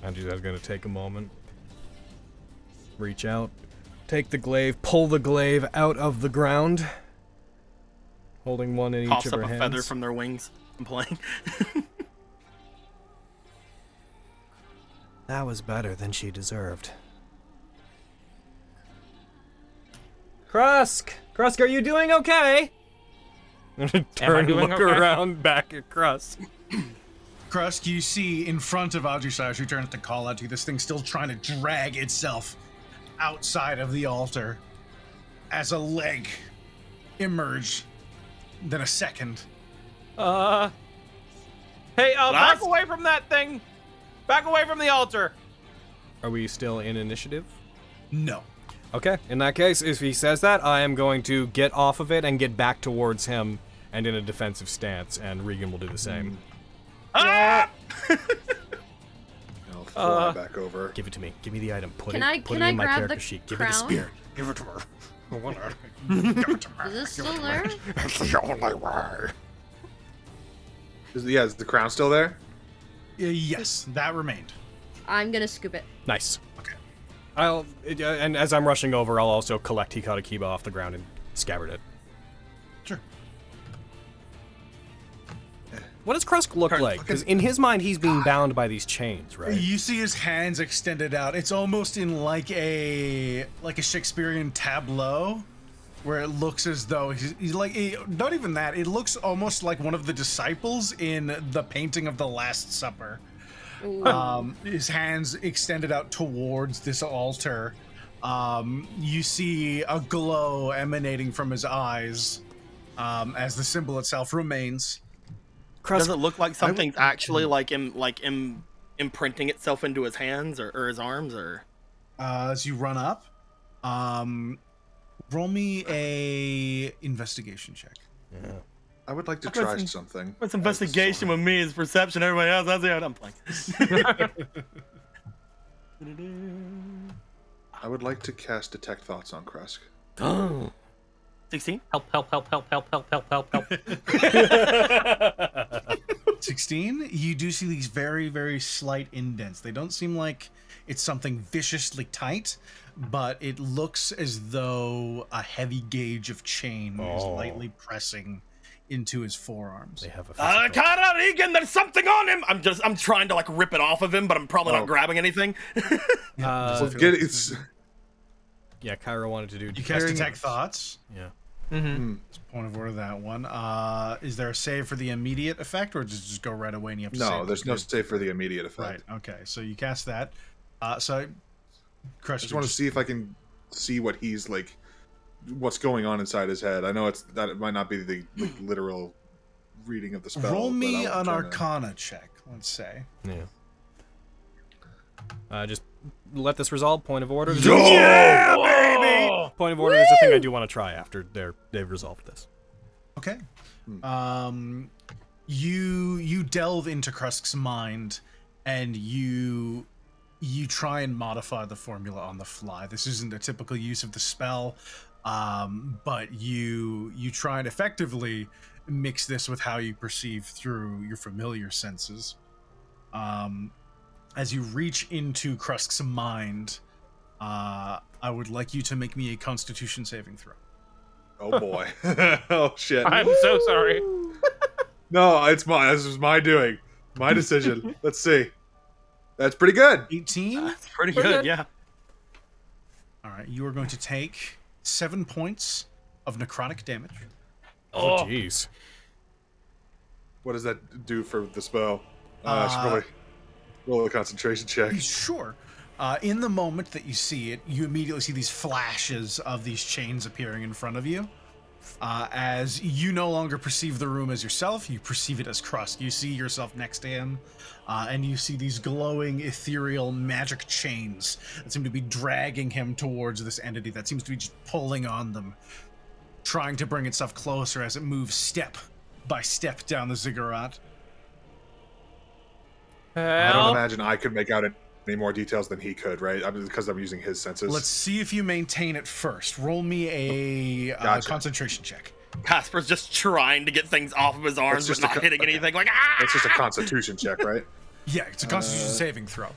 Andrew's gonna take a moment. Reach out, take the glaive, pull the glaive out of the ground, holding one in each
Toss
of
up
her
a
hands.
feather from their wings. I'm playing.
That was better than she deserved.
Krusk! Krusk, are you doing okay? I'm gonna turn and
doing
look
okay?
around back at Krusk.
Krusk, you see in front of Audrey, she turns to call out to you, this thing still trying to drag itself outside of the altar as a leg emerge, then a second.
Hey, back away from that thing! Back away from the altar!
Are we still in initiative?
No.
Okay, in that case, if he says that, I am going to get off of it and get back towards him and in a defensive stance, and Regan will do the same.
Ah!
I'll fly back over.
Give it to me. Give me the item. Put
Can
it,
I-
put
can
it
I
in my
grab
character
the
sheet. Give me the
crown?
spear. Give it to her. I want her.
Give it to her.
Is this still there?
It's the only way.
Is the crown still there?
Yes, that remained.
I'm gonna scoop it.
Nice.
Okay.
And as I'm rushing over, I'll also collect Hikata Kiba off the ground and scabbard it.
Sure.
What does Krusk look like? Because in his mind, he's being bound by these chains, right?
You see his hands extended out. It's almost in like a Shakespearean tableau, where it looks as though he's like not even that. It looks almost like one of the disciples in the painting of the Last Supper. His hands extended out towards this altar. You see a glow emanating from his eyes as the symbol itself remains.
Does it look like something's actually imprinting itself into his hands or his arms or?
As you run up, roll me a investigation check.
Yeah.
I would like to try something.
What's investigation with me is perception. Everybody else, that's it. I'm playing.
I would like to cast Detect Thoughts on Krusk.
16?
Help, help, help, help, help, help, help, help, help.
16, you do see these very, very slight indents. They don't seem like it's something viciously tight, but it looks as though a heavy gauge of chain is lightly pressing into his forearms.
They have a physical...
Cara Regan, there's something on him! I'm trying to like rip it off of him, but I'm probably not grabbing anything.
Yeah,
Kyra wanted to do...
You cast Detect Thoughts.
Yeah.
Point of order that one. Is there a save for the immediate effect, or does it just go right away and you have to save?
No, there's no save for the immediate effect.
Right, okay. So you cast that. So,
I just want to see if I can see what he's like, what's going on inside his head. I know it might not be the literal reading of the spell.
Roll me
but
an Arcana check, let's say.
Yeah. Just let this resolve. Point of order.
Yeah, baby!
Point of order is the thing I do want to try after they've resolved this.
Okay. You delve into Krusk's mind, and you try and modify the formula on the fly. This isn't a typical use of the spell, but you try and effectively mix this with how you perceive through your familiar senses. As you reach into Krusk's mind, I would like you to make me a Constitution saving throw.
Oh boy! Oh shit!
I'm so sorry.
No, it's mine. This was my doing, my decision. Let's see. That's pretty good.
18.
That's pretty good, yeah.
All right, you are going to take 7 points of necrotic damage.
Oh, jeez.
What does that do for the spell? I should probably roll a concentration check.
Sure. In the moment that you see it, you immediately see these flashes of these chains appearing in front of you. As you no longer perceive the room as yourself, you perceive it as Krusk. You see yourself next to him, and you see these glowing, ethereal, magic chains that seem to be dragging him towards this entity that seems to be just pulling on them, trying to bring itself closer as it moves step by step down the ziggurat.
I don't imagine I could make out any more details than he could, right? Because I'm using his senses.
Let's see if you maintain it first. Roll me a
Gotcha.
concentration check.
Casper's just trying to get things off of his arms, but not hitting anything. Like, ah!
It's just a constitution check, right?
Yeah, it's a constitution saving throw.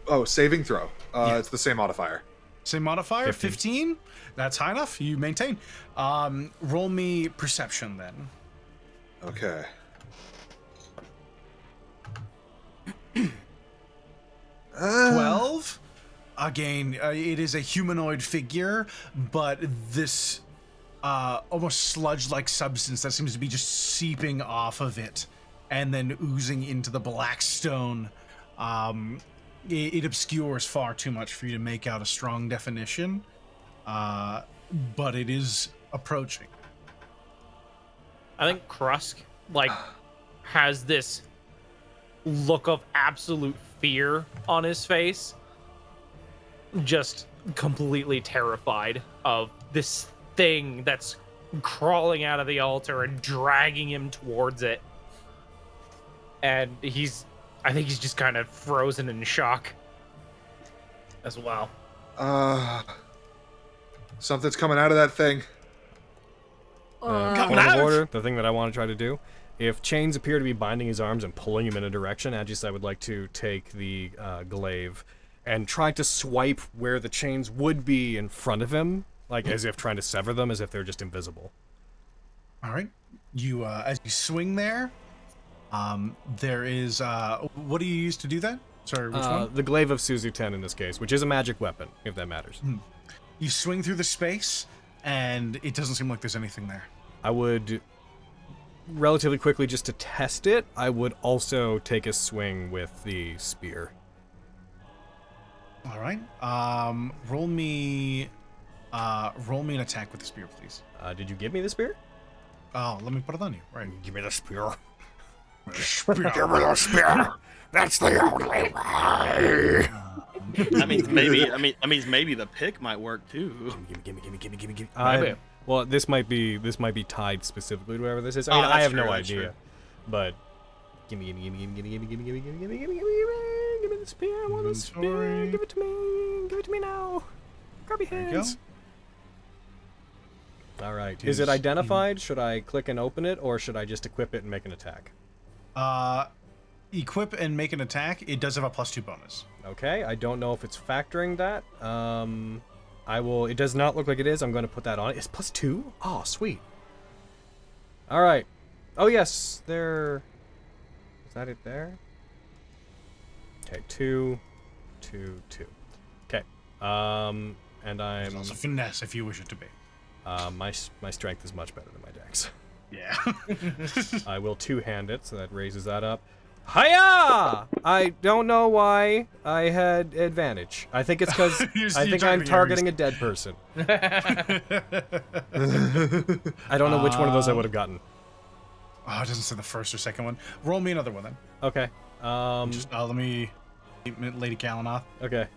Oh, saving throw.
Yeah.
It's the same modifier.
Same modifier, 15. That's high enough. You maintain. Roll me perception then.
Okay.
Uh, 12. Again, it is a humanoid figure, but this almost sludge-like substance that seems to be just seeping off of it and then oozing into the black stone. It obscures far too much for you to make out a strong definition, but it is approaching.
I think Krusk, like, has this look of absolute fear on his face. Just completely terrified of this thing that's crawling out of the altar and dragging him towards it. And I think he's just kind of frozen in shock as well.
Something's coming out of that thing.
Coming
Point of
out!
order, the thing that I want to try to do. If chains appear to be binding his arms and pulling him in a direction, I would like to take the glaive and try to swipe where the chains would be in front of him, like as if trying to sever them, as if they're just invisible.
All right. You, as you swing there, there is, what do you use to do that? Sorry, which one?
The glaive of Suzu-10 in this case, which is a magic weapon, if that matters.
You swing through the space, and it doesn't seem like there's anything there.
I would, relatively quickly, just to test it, I would also take a swing with the spear.
All right. Roll me an attack with the spear, please.
Did you give me the spear?
Oh, let me put it on you. Right.
Give me the spear.
Spear.
Give me the spear. That's the only way.
That means maybe the pick might work too.
Gimme.
Maybe.
Well, this might be tied specifically to whatever this is. I mean, I have no idea, but give me the spear. I want the spear. Give it to me now. Grab your hands. All right. Is it identified? Should I click and open it, or should I just equip it and make an attack?
Equip and make an attack. It does have a +2 bonus.
Okay. I don't know if it's factoring that. I will. It does not look like it is. I'm going to put that on. It's +2. Oh, sweet. All right. Oh yes, there. Is that it there? Okay, 2, 2, 2. Okay. And
There's
I'm.
also finesse if you wish it to be.
My strength is much better than my dex.
Yeah.
I will two-hand it, so that raises that up. Hiya! I don't know why I had advantage. I think it's because I think I'm targeting a dead person. I don't know which one of those I would have gotten.
Oh, it doesn't say the first or second one. Roll me another one then.
Okay.
Just let me, Lady Kalanoth.
Okay.
Let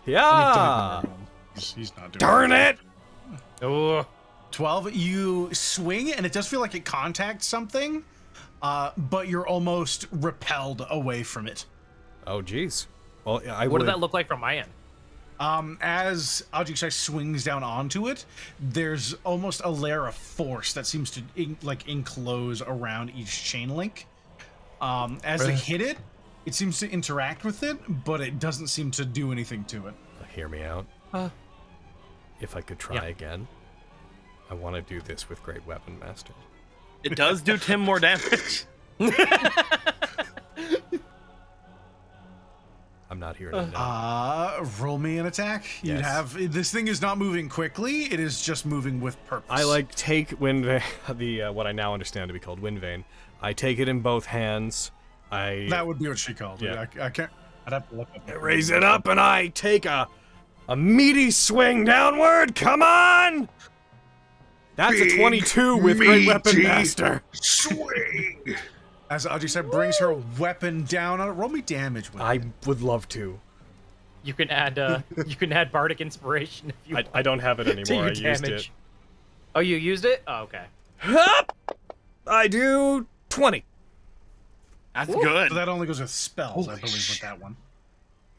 me
Yeah.
He's not doing
Darn it!
Oh,
12. You swing, and it does feel like it contacts something, but you're almost repelled away from it.
Oh, jeez. Well,
what did that look like from my end?
As Ajik swings down onto it, there's almost a layer of force that seems to enclose around each chain link. As they hit it, it seems to interact with it, but it doesn't seem to do anything to it.
Hear me out. If I could try again, I want to do this with Great Weapon Master.
It does do Tim more damage.
I'm I'm not here to know.
Roll me an attack. You'd
Yes.
have this thing is not moving quickly. It is just moving with purpose.
I like take Windvane, the what I now understand to be called Windvane. I take it in both hands.
That would be what she called
Yeah.
it. I can't. I'd have to look up.
I raise it up and I take a meaty swing downward. Come on! That's a 22 with Great Weapon
meaty
Master.
Swing!
As Ajisai brings her weapon down on it, roll me damage with
I
it.
would love to.
You can add Bardic Inspiration if you want
I don't have it
to
anymore.
your
I used
damage.
it.
Oh, you used it? Oh, okay.
I do 20.
That's good.
So that only goes with spells, I believe, with that one.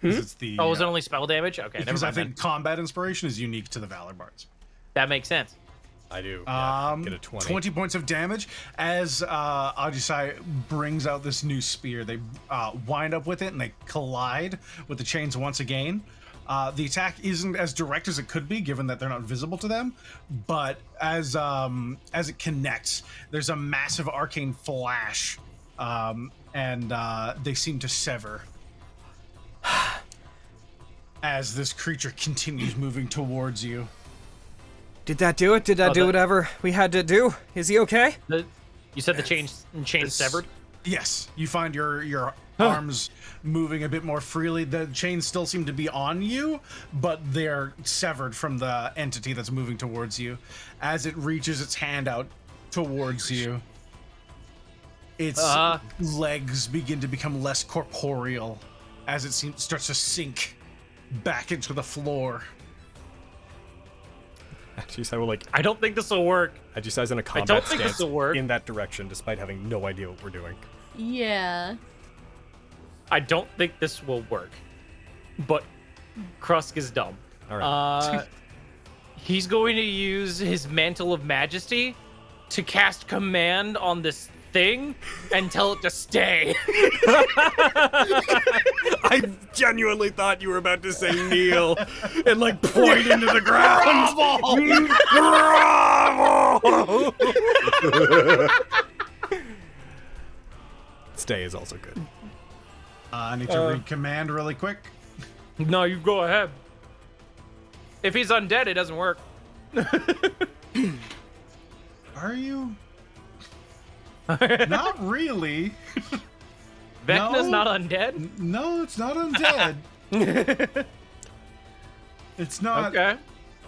'Cause It's the,
Oh, was it only spell damage? Okay, never
because I
mind.
think
Then.
combat inspiration is unique to the Valor Bards.
That makes sense.
I do. Yeah, get a
20 points of damage as Ajisai brings out this new spear. They wind up with it and they collide with the chains once again. The attack isn't as direct as it could be, given that they're not visible to them. But as it connects, there's a massive arcane flash, and they seem to sever as this creature continues moving towards you.
Did that do it? Did that do whatever we had to do? Is he okay?
You said the chain severed?
Yes, you find your arms moving a bit more freely. The chains still seem to be on you, but they're severed from the entity that's moving towards you. As it reaches its hand out towards you, its legs begin to become less corporeal as it starts to sink back into the floor.
Ajisai will like.
I don't think this will work.
Ajisai's in a combat
don't think
stance
this'll work.
in that direction, despite having no idea what we're doing.
Yeah.
I don't think this will work. But Krusk is dumb.
All right.
He's going to use his Mantle of Majesty to cast command on this thing and tell it to stay.
I genuinely thought you were about to say kneel and like point into the ground. Bravo! Stay is also good.
I need to read command really quick.
No, you go ahead. If he's undead, it doesn't work.
Are you? Not really.
Vecna's
No.
not undead?
No, it's not undead. It's not.
Okay.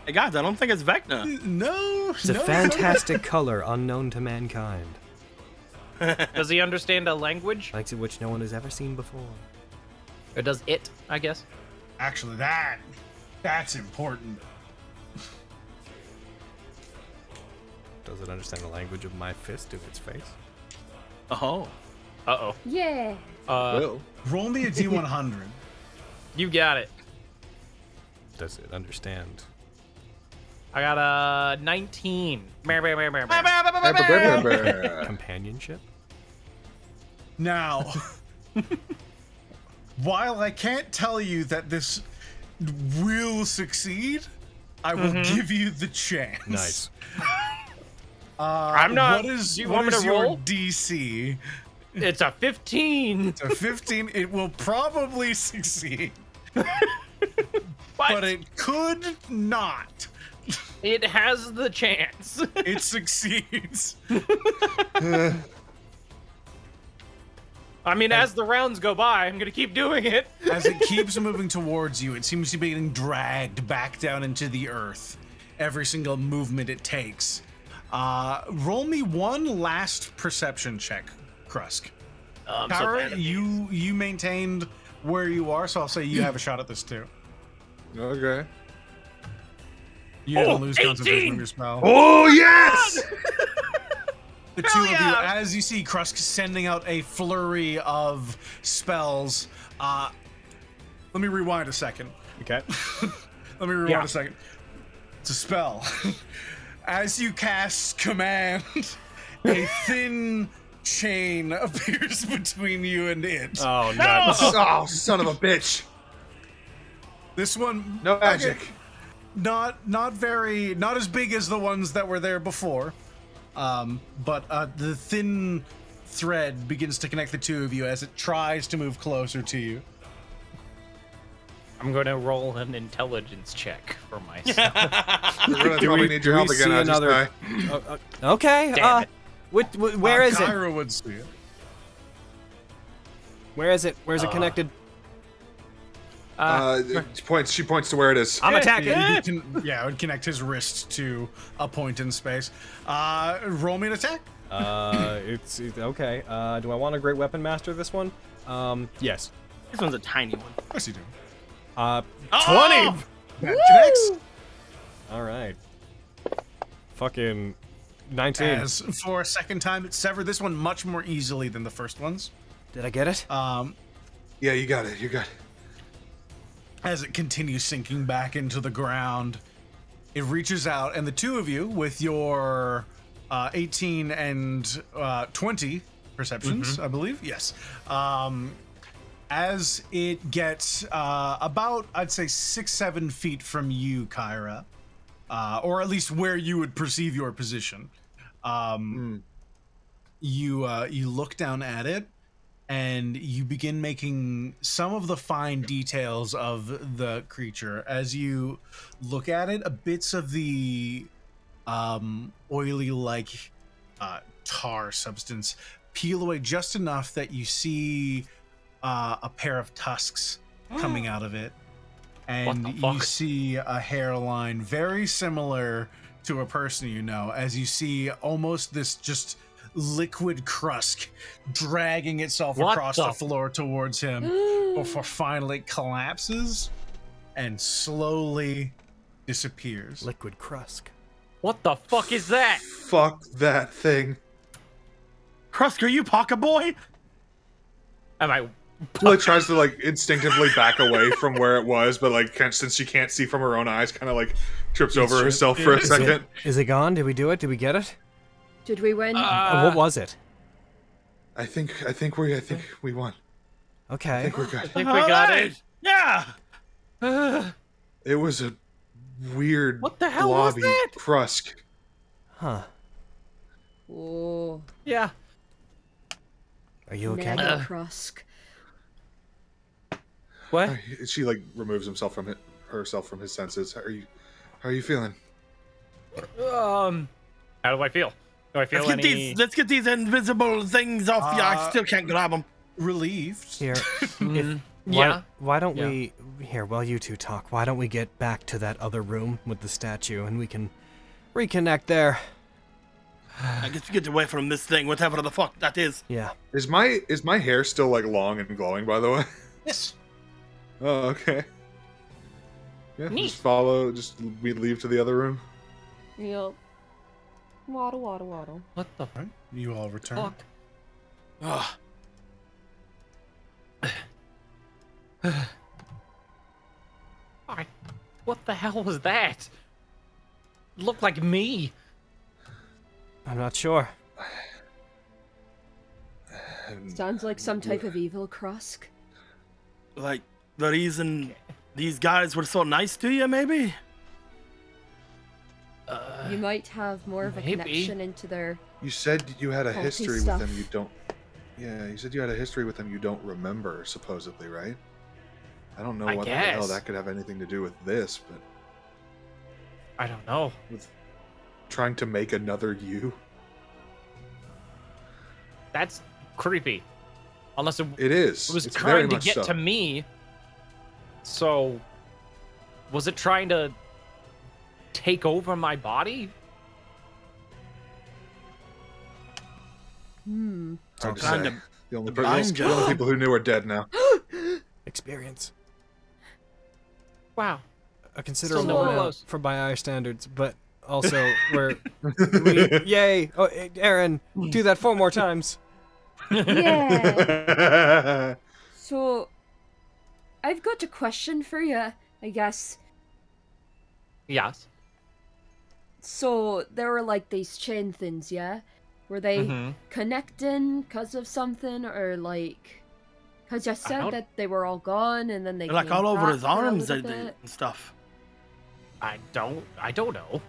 Hey guys, I don't think it's Vecna.
No.
It's a
no.
fantastic color unknown to mankind.
Does he understand a language?
Likes it which no one has ever seen before.
Or does it, I guess?
Actually, that's important.
Does it understand the language of my fist to its face?
Oh.
Uh-oh.
Yeah.
Well,
Roll me a D100.
You got it.
Does it understand?
I got a 19.
Companionship?
Now, while I can't tell you that this will succeed, I will give you the chance.
Nice.
I'm not.
What is,
do you
what
want me
is
to
your
roll?
DC?
It's a 15.
It's a 15. It will probably succeed, but it could not.
It has the chance.
It succeeds.
I mean, as the rounds go by, I'm gonna keep doing it.
As it keeps moving towards you, it seems to be getting dragged back down into the earth. Every single movement it takes. Roll me one last perception check, Krusk.
I'm so
Kara,
bad at these.
you maintained where you are, so I'll say you have a shot at this too.
okay.
You didn't lose
18!
concentration of your spell.
Oh yes!
The two of you, as you see Krusk sending out a flurry of spells. Let me rewind a second.
Okay.
Let me rewind a second. It's a spell. As you cast command, a thin chain appears between you and it.
Oh, nuts.
Oh, son of a bitch!
This one,
No magic.
not as big as the ones that were there before. But the thin thread begins to connect the two of you as it tries to move closer to you.
I'm gonna roll an intelligence check for myself.
We're gonna probably need your help
we
again.
see
I'll just
another-
die.
Okay.
Damn it.
Where is it?
Kyra would see it.
Where is it? Where's it connected?
She points to where it is.
I'm attacking.
Yeah, it would connect his wrist to a point in space. Roll me an attack.
It's okay. Do I want a Great Weapon Master this one? Yes.
This one's a tiny one.
Of course you do.
20.
That connects.
All right. Fucking 19.
As for a second time, it's severed. This one much more easily than the first ones.
Did I get it?
Yeah, you got it. You got it.
As it continues sinking back into the ground, it reaches out, and the two of you, with your 18 and 20 perceptions, I believe, yes. As it gets about, I'd say, 6-7 feet from you, Kyra, or at least where you would perceive your position, you look down at it, and you begin making some of the fine details of the creature. As you look at it, bits of the oily, like tar substance peel away just enough that you see a pair of tusks coming out of it. And you see a hairline very similar to a person you know, as you see almost this just liquid crust dragging itself across the floor towards him before finally collapses and slowly disappears.
Liquid Krusk.
What the fuck is that?
Fuck that thing.
Krusk, are you Pocket Boy?
Am I?
Lily tries to like instinctively back away from where it was, but like since she can't see from her own eyes, kind of like trips over herself for a second.
Is it gone? Did we do it? Did we get it?
Did we win?
What was it?
I think we won.
Okay.
I think we're good.
I think we got it.
Yeah.
It was a weird,
What the hell was
globby
that?
Krusk.
Huh.
Oh,
Yeah.
Are you okay?
Mega Krusk.
What?
She like removes herself from his senses. How are you feeling?
How do I feel? Do I feel
Let's get these invisible things off you. I still can't grab them.
Relieved.
Here.
Yeah.
Why don't we... Here, while you two talk, why don't we get back to that other room with the statue and we can reconnect there?
I guess we get away from this thing, whatever the fuck that is.
Yeah.
Is my hair still like long and glowing? By the way.
Yes.
Oh, okay. Yeah.
Neat.
Just we leave to the other room.
Yep. Waddle, waddle, waddle.
What the
Right. You all return.
fuck?
Ugh.
What the hell was that? Looked like me.
I'm not sure.
Sounds like some type of evil Krusk.
Like the reason these guys were so nice to you, maybe?
You might have more of a
maybe.
connection into their...
You said you had a
Culty
history
stuff.
with them. You don't. Yeah, you said you had a history with them. You don't remember, supposedly, right? I don't know
I
what the hell
guess.
that could have anything to do with this, but
I don't know.
with trying to make another you.
That's creepy. Unless it
It is.
was
It's very
trying to
much
get
so.
to me. So, was it trying to take over my body?
Hard to
Kind
say.
of
The only,
blind
the only
job.
people who knew are dead now.
Experience.
Wow.
A considerable
Still no
amount
close.
for by our standards, but also yay! Oh, Aaron, do that 4 more times.
Yeah. So, I've got a question for you, I guess.
Yes.
So, there were like these chain things, yeah? Were they connecting because of something, or like... Because you said
don't-
that they were all gone, and then they
They're like
came
all over
back
his
for a
arms
little
and
bit.
stuff.
I don't know.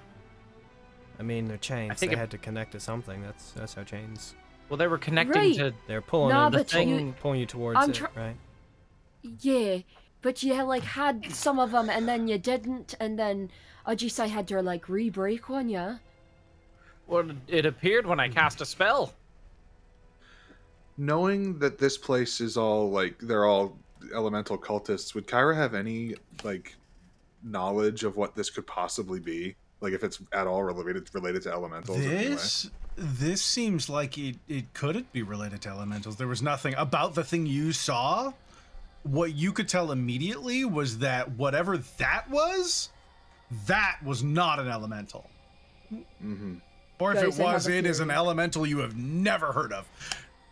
I mean, they're chains.
I think
They
it-
had to connect to something. That's how chains.
Well, they were connecting
Right.
to.
They're pulling
Nah,
the
but
thing,
you-
pulling you towards
I'm
it, right?
Yeah, but you like had some of them and then you didn't, and then Ajisai had to like re-break on you.
Well, it appeared when I cast a spell.
Knowing that this place is all like they're all elemental cultists, would Kyra have any like knowledge of what this could possibly be? Like if it's at all related to elementals?
This seems like it couldn't be related to elementals. There was nothing about the thing you saw. What you could tell immediately was that whatever that was not an elemental.
Mm-hmm.
Or if
Guys,
it
I have
was,
a
it is an
theory.
elemental you have never heard of.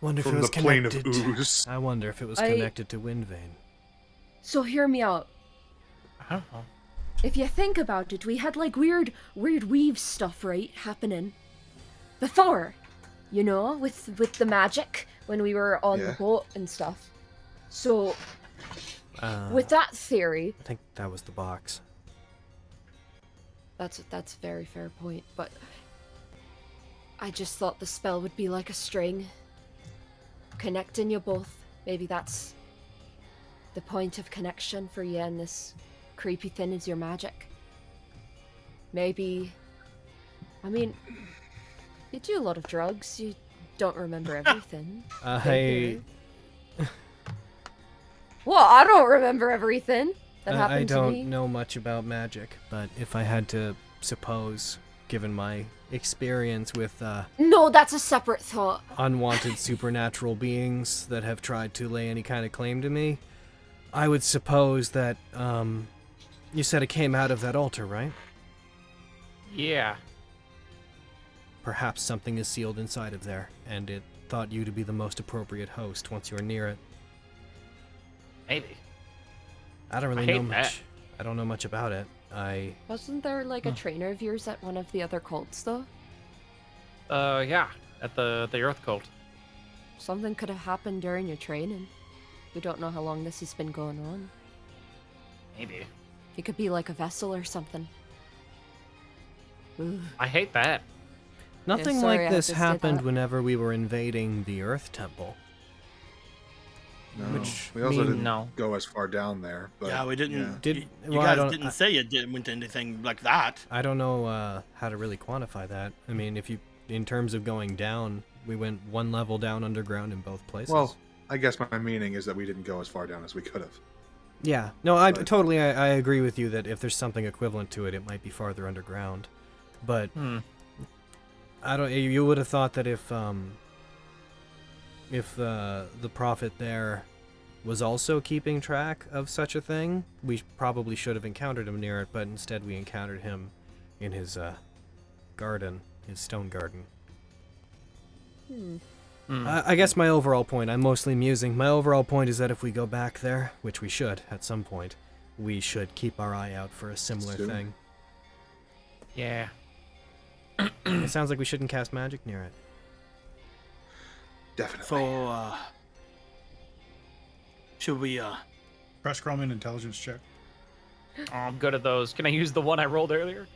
Wonder if
From
it was
the plane of
connected.
ooze.
I wonder if it was connected to Windvane.
So hear me out.
I don't know.
If you think about it, we had like weird weave stuff, right, happening before, you know, with the magic when we were on the boat and stuff. So with that theory,
I think that was the box.
that's a very fair point, but I just thought the spell would be like a string connecting you both. Maybe that's the point of connection for you, and this creepy thing is your magic. Maybe, I mean, you do a lot of drugs, you don't remember everything. Well, I don't remember everything that happened
I
to me.
don't know much about magic, but if I had to suppose, given my experience with
No, that's a separate thought.
unwanted supernatural beings that have tried to lay any kind of claim to me, I would suppose that, you said it came out of that altar, right?
Yeah.
Perhaps something is sealed inside of there, and it thought you to be the most appropriate host once you were near it.
Maybe.
I don't really
I
know
hate
much.
that.
I don't know much about it.
Wasn't there like a trainer of yours at one of the other cults, though?
Yeah. At the Earth Cult.
Something could have happened during your training. We don't know how long this has been going on.
Maybe.
It could be like a vessel or something. Ooh.
I hate that.
Nothing
sorry, I
like
had
this
to say
happened
that.
whenever we were invading the Earth Temple.
No,
Which
we also
mean-
didn't
No.
go as far down there. But,
Yeah, we didn't.
yeah.
Did-
you
well, I
guys
don't-
didn't say you went to anything like that.
I don't know how to really quantify that. I mean, if you, in terms of going down, we went one level down underground in both places.
Well, I guess my meaning is that we didn't go as far down as we could have.
yeah. No, I
but-
totally, I agree with you that if there's something equivalent to it, it might be farther underground. But I don't. You would have thought that if the prophet there was also keeping track of such a thing, we probably should have encountered him near it, but instead we encountered him in his garden, his stone garden. I guess my overall point, I'm mostly musing, my overall point is that if we go back there, which we should at some point, we should keep our eye out for a similar
do.
thing.
Yeah.
It sounds like we shouldn't cast magic near it.
Definitely.
So, should we,
Press crawl me an intelligence check.
Oh, I'm good at those. Can I use the one I rolled earlier?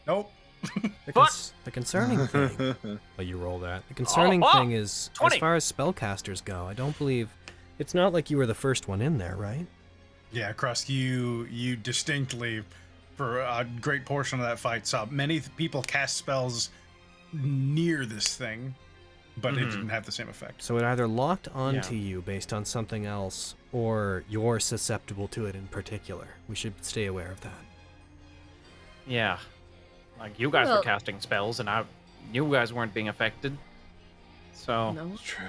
Nope.
The concerning thing.
Let you roll that.
The concerning
Oh,
thing is,
20.
as far as spellcasters go, I don't believe it's not like you were the first one in there, right?
Yeah, Krusk, you distinctly, for a great portion of that fight, saw many people cast spells near this thing, but it didn't have the same effect.
So it either locked onto you based on something else, or you're susceptible to it in particular. We should stay aware of that.
Yeah. Like, you guys were
Well-
casting spells, and you guys weren't being affected. So,
No.
True.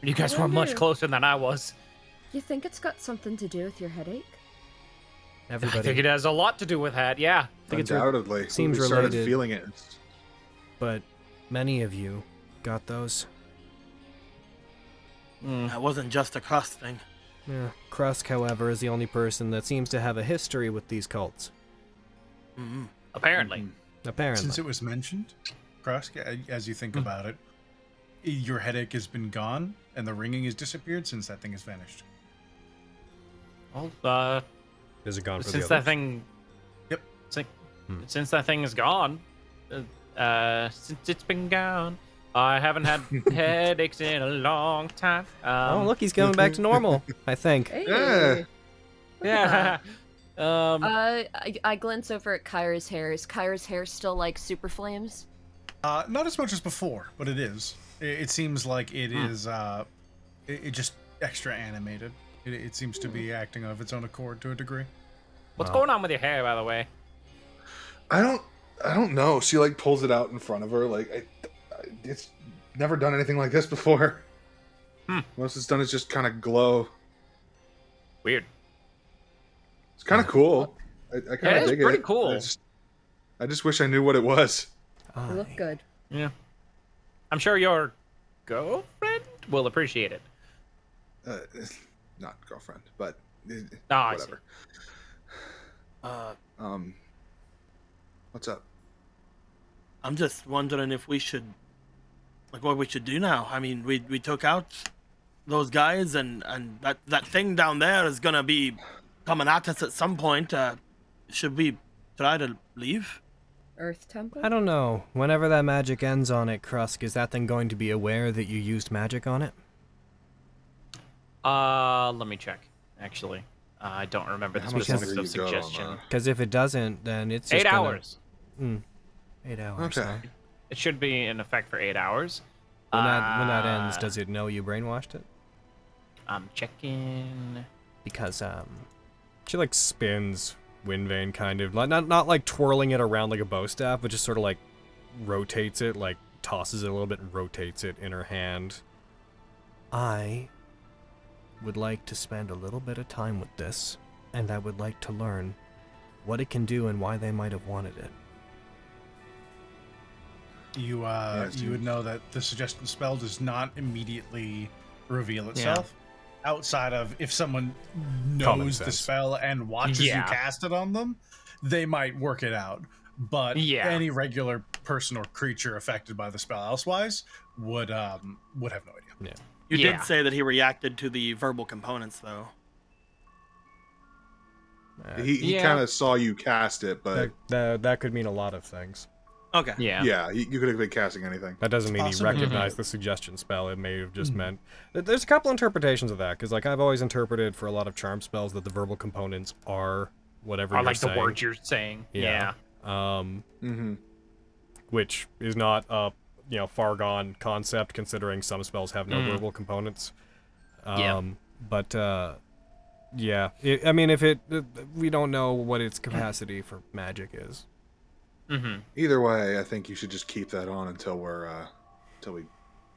you guys were much closer than I was.
You think it's got something to do with your headache?
I
Everybody,
think it has a lot to do with that, yeah.
I think it's
Undoubtedly.
seems
we started
related.
feeling it.
but many of you got those.
that wasn't just a crust thing.
Yeah. Krusk, however, is the only person that seems to have a history with these cults.
Apparently.
Apparently.
Since it was mentioned, Krusk, as you think about it, your headache has been gone, and the ringing has disappeared since that thing has vanished.
Well,
Is it gone for
since
the
that
others?
thing...
Yep.
Since that thing is gone, since it's been gone, I haven't had headaches in a long time.
Oh, look, he's going back to normal, I think.
Hey.
Yeah.
Yeah.
I glance over at Kyra's hair. Is Kyra's hair still like super flames?
Not as much as before, but it is. It seems like it is. It just extra animated. It seems to be acting of its own accord to a degree.
What's going on with your hair, by the way?
I don't know. She like pulls it out in front of her. Like it's never done anything like this before. Most it's done is just kind of glow.
Weird.
It's kind of cool. I kind of dig it.
Pretty cool.
I just wish I knew what it was.
You look good.
Yeah. I'm sure your girlfriend will appreciate it.
Not girlfriend, but
whatever.
What's up?
I'm just wondering if we should, like, what we should do now. I mean, we took out those guys, and that thing down there is gonna be coming at us at some point. Should we try to leave?
Earth Temple?
I don't know. Whenever that magic ends on it, Krusk, is that thing going to be aware that you used magic on it?
Let me check. Actually, I don't remember the
How much
specifics
longer
of
you got on
suggestion.
Because if it doesn't, then it's just
8
gonna...
hours.
8 hours.
Okay.
Huh?
It should be in effect for 8 hours.
When that ends, does it know you brainwashed it?
I'm checking.
Because
She like spins Windvane kind of, not like twirling it around like a bow staff, but just sort of like rotates it, like tosses it a little bit and rotates it in her hand.
I would like to spend a little bit of time with this, and I would like to learn what it can do and why they might have wanted it.
You would know that the suggestion spell does not immediately reveal itself. Outside of if someone knows the spell and watches you cast it on them, they might work it out. But any regular person or creature affected by the spell elsewise would have no idea.
You did say that he reacted to the verbal components, though.
He kind of saw you cast it, but
that could mean a lot of things.
Okay.
Yeah, you could have been casting anything.
That doesn't mean he recognized the suggestion spell. It may have just meant... There's a couple interpretations of that, because like I've always interpreted for a lot of charm spells that the verbal components are whatever you're
like
saying.
the words you're saying. Yeah.
Which is not a far gone concept, considering some spells have no verbal components. But I mean, we don't know what its capacity for magic is.
Either way, I think you should just keep that on until we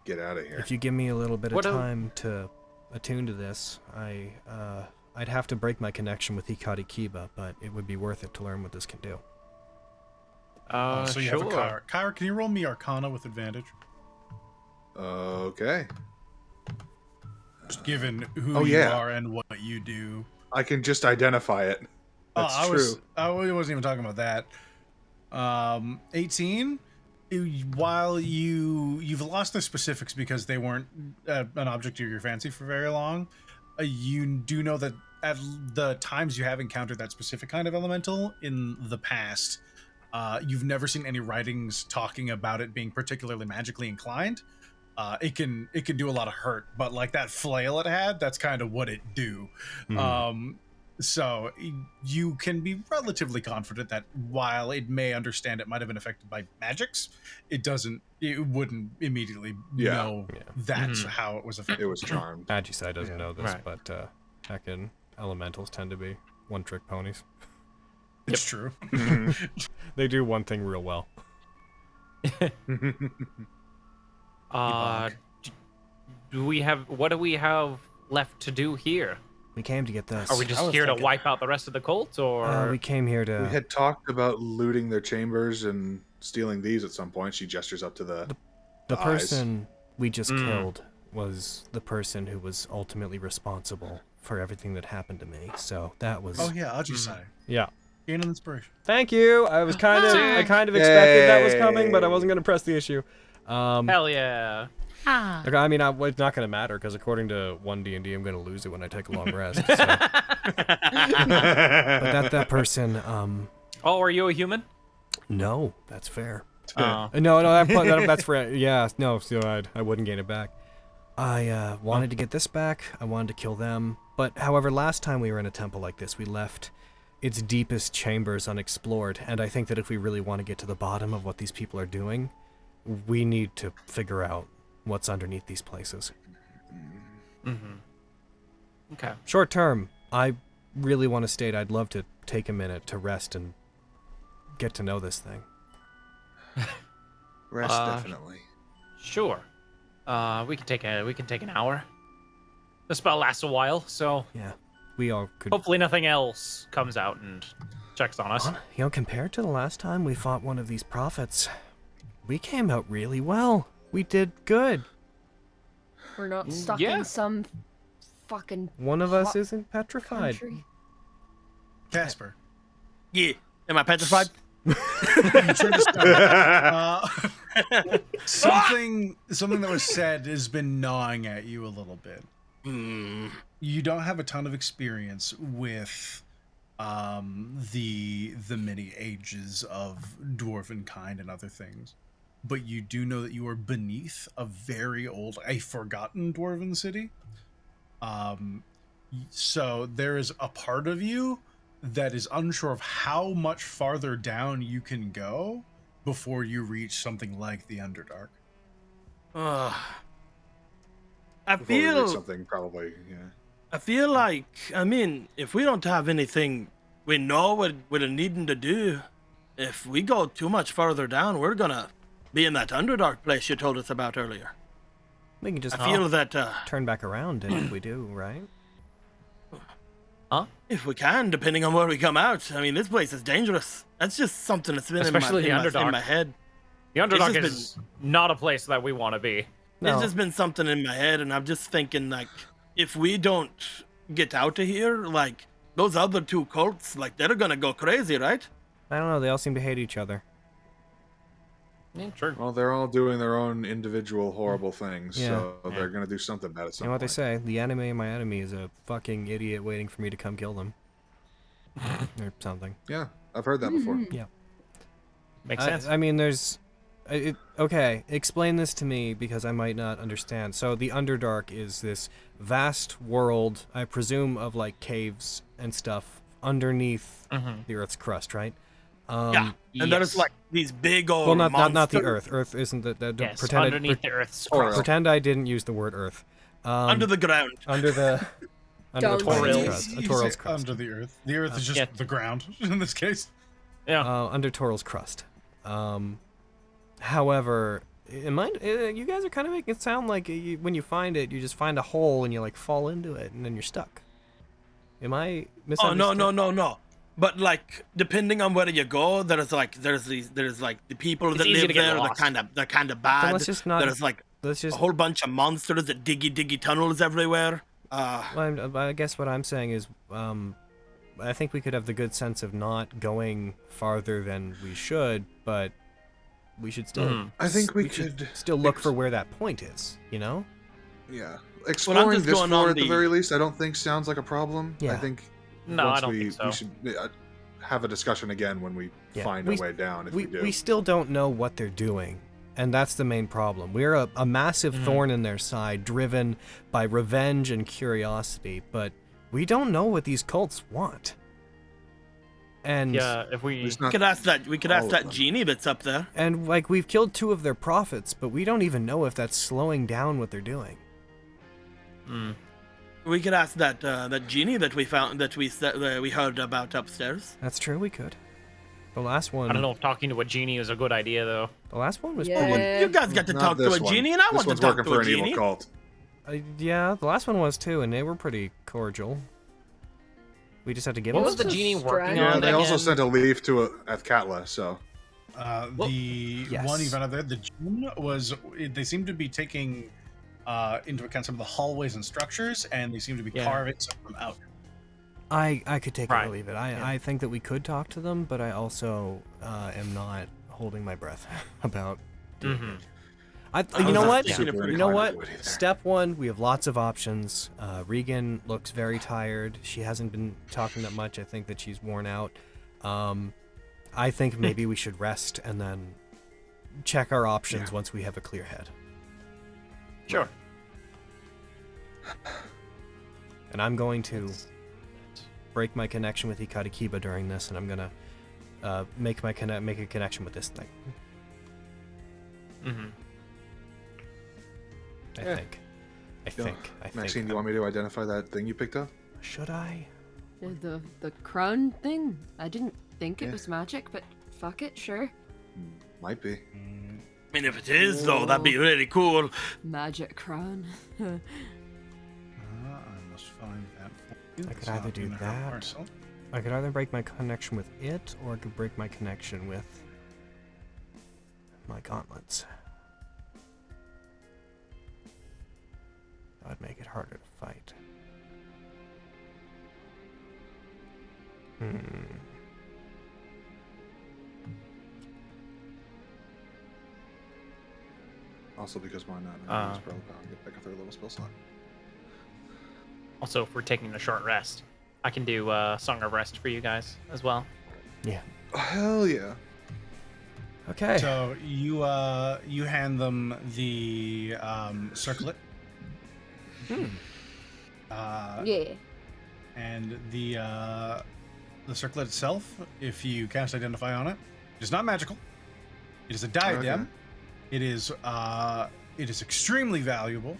get out of here.
If you give me a little bit of time to attune to this, I'd have to break my connection with Hikari Kiba, but it would be worth it to learn what this can do.
So you have a Kyra. Kyra, can you roll me Arcana with advantage?
Okay.
Just given who you are and what you do.
I can just identify it. That's true.
I wasn't even talking about that. 18. While you've lost the specifics because they weren't an object of your fancy for very long, you do know that at the times you have encountered that specific kind of elemental in the past, you've never seen any writings talking about it being particularly magically inclined. It can do a lot of hurt, but like that flail it had, that's kind of what it do. So you can be relatively confident that while it may understand it might have been affected by magics, it wouldn't immediately know that's how it was affected.
It was charmed.
Magicite doesn't know this, but heckin' elementals tend to be one-trick ponies.
It's true.
They do one thing real well.
What do we have left to do here?
We came to get this.
Are we just here to wipe out the rest of the cults, or
we came here to...
We had talked about looting their chambers and stealing these at some point. She gestures up to the
person we just killed was the person who was ultimately responsible for everything that happened to me. So that was...
Oh yeah, Ajisai.
Yeah.
Gain an inspiration.
Thank you. I kind of expected that was coming, but I wasn't going to press the issue.
Hell yeah.
I mean, it's not going to matter, because according to 1 D&d, I'm going to lose it when I take a long rest. So. But that person...
Oh, are you a human?
No, that's fair.
Oh.
No, that's for yeah. No, so I wouldn't gain it back. I wanted to get this back. I wanted to kill them. But however, last time we were in a temple like this, we left its deepest chambers unexplored. And I think that if we really want to get to the bottom of what these people are doing, we need to figure out what's underneath these places.
Mm-hmm. Okay.
Short term, I really want to state I'd love to take a minute to rest and get to know this thing.
Rest, definitely.
Sure. We can take an hour. The spell lasts a while, so
Yeah, we all could.
hopefully nothing else comes out and checks on us.
You know, compared to the last time we fought one of these prophets, we came out really well. We did good.
We're not stuck
yeah.
in some fucking
One of us
hot
isn't petrified.
country.
Casper.
Yeah. Am I petrified?
Something that was said has been gnawing at you a little bit. You don't have a ton of experience with the many ages of dwarven kind and other things, but you do know that you are beneath a very old, a forgotten dwarven city. So there is a part of you that is unsure of how much farther down you can go before you reach something like the Underdark.
I
Before we read
feel
something probably. Yeah.
I feel like, I mean, if we don't have anything we know what we're needing to do, if we go too much farther down, we're gonna be in that Underdark place you told us about earlier.
We can just
I feel that
turn back around, and if we do, right?
if we can, depending on where we come out. I mean, this place is dangerous. That's just something that's been
Especially
in
the Underdark.
my head.
The Underdark
just
is not a place that we want to be.
No.
It's just been something in my head, and I'm just thinking, like, if we don't get out of here, like, those other two cults, like, they're gonna go crazy, right?
I don't know. They all seem to hate each other.
Yeah, true.
Well, they're all doing their own individual horrible things,
Yeah.
so they're gonna do something bad at some
You know what they
point.
say? The enemy of my enemy is a fucking idiot waiting for me to come kill them. Or something.
Yeah, I've heard that before.
Yeah.
Makes sense.
I mean, there's... okay, explain this to me because I might not understand. So the Underdark is this vast world, I presume, of like caves and stuff underneath the Earth's crust, right?
Yeah. And there's, like, these big old
Well, not the
monsters
Earth. Earth isn't the
Yes,
pretend
underneath the Earth's crust.
pretend I didn't use the word Earth.
under the ground.
Under the
Don't
Toral's
say
crust.
You
Toral's
say
crust.
under the earth. The earth is just
Yeah.
the ground in this case.
Yeah.
Under Toral's crust. However, you guys are kind of making it sound like when you find it, you just find a hole and you like fall into it and then you're stuck. Am I
Oh,
misunderstanding?
no. But, like, depending on where you go, there's like the people
It's
that
easy
live
to get
there,
lost.
they're kind of bad.
let's just not-
There's like
Let's
a
just.
whole bunch of monsters that diggy tunnels everywhere.
Well, I guess what I'm saying is, I think we could have the good sense of not going farther than we should, but we should still.
I think we
should
could
still look for where that point is. You know?
Yeah, exploring
just
this
going
floor
on
at the very least, I don't think sounds like a problem.
Yeah.
I think
No,
once
I don't
we,
think so.
we should have a discussion again when we
Yeah.
find a way down. If we do,
We still don't know what they're doing, and that's the main problem. We're a massive thorn in their side, driven by revenge and curiosity, but we don't know what these cults want. And
Yeah, if we...
It's
We
not-
could ask
all of
that
them.
genie that's up there.
and like we've killed 2 of their prophets, but we don't even know if that's slowing down what they're doing.
We could ask that genie that we found that we heard about upstairs.
That's true. We could. The last one.
I don't know if talking to a genie is a good idea, though.
The last one was.
Yeah.
pretty-
You guys got to
Not
talk to
this
a
one.
genie, and I
This
want to
one's
talk
working
to
for
a
an evil
genie.
cult.
Yeah, the last one was too, and they were pretty cordial. We just had to give
What
them
was the
stuff.
genie working
Yeah,
on
they also
again?
sent a leaf to Athkatla, so
The
Yes.
one event out there, the gym was. They seem to be taking into account some of the hallways and structures, and they seem to be
Yeah.
carving some of them out.
I could take it
Right.
or leave it. I think that we could talk to them, but I also am not holding my breath about doing
Mhm.
it.
I
You
was
know
not
what?
super
You
inclined
know
to
what?
do it either.
Step 1, we have lots of options. Regan looks very tired. She hasn't been talking that much. I think that she's worn out. I think maybe we should rest and then
check our options once we have a clear head.
Sure.
And I'm going to break my connection with Ikarikiba during this, and I'm gonna make a connection with this thing.
Mm-hmm.
I think.
Maxine, do you want me to identify that thing you picked up?
Should I?
The crown thing? I didn't think it was magic, but fuck it, sure.
Might be.
I mean, if it is, though, that'd be really cool.
Magic crown.
I must find that for you.
I
It's
could either
not
do
in her
that.
parcel.
I could either break my connection with it, or I could break my connection with my gauntlets. That would make it harder to fight.
Also because why not? Spell power, get back a third level spell slot.
Also, if we're taking a short rest, I can do Song of Rest for you guys as well.
Yeah.
Hell yeah.
Okay.
So you hand them the circlet.
Yeah.
And the circlet itself, if you cast Identify on it, it is not magical. It is a diadem.
Okay.
It is extremely valuable.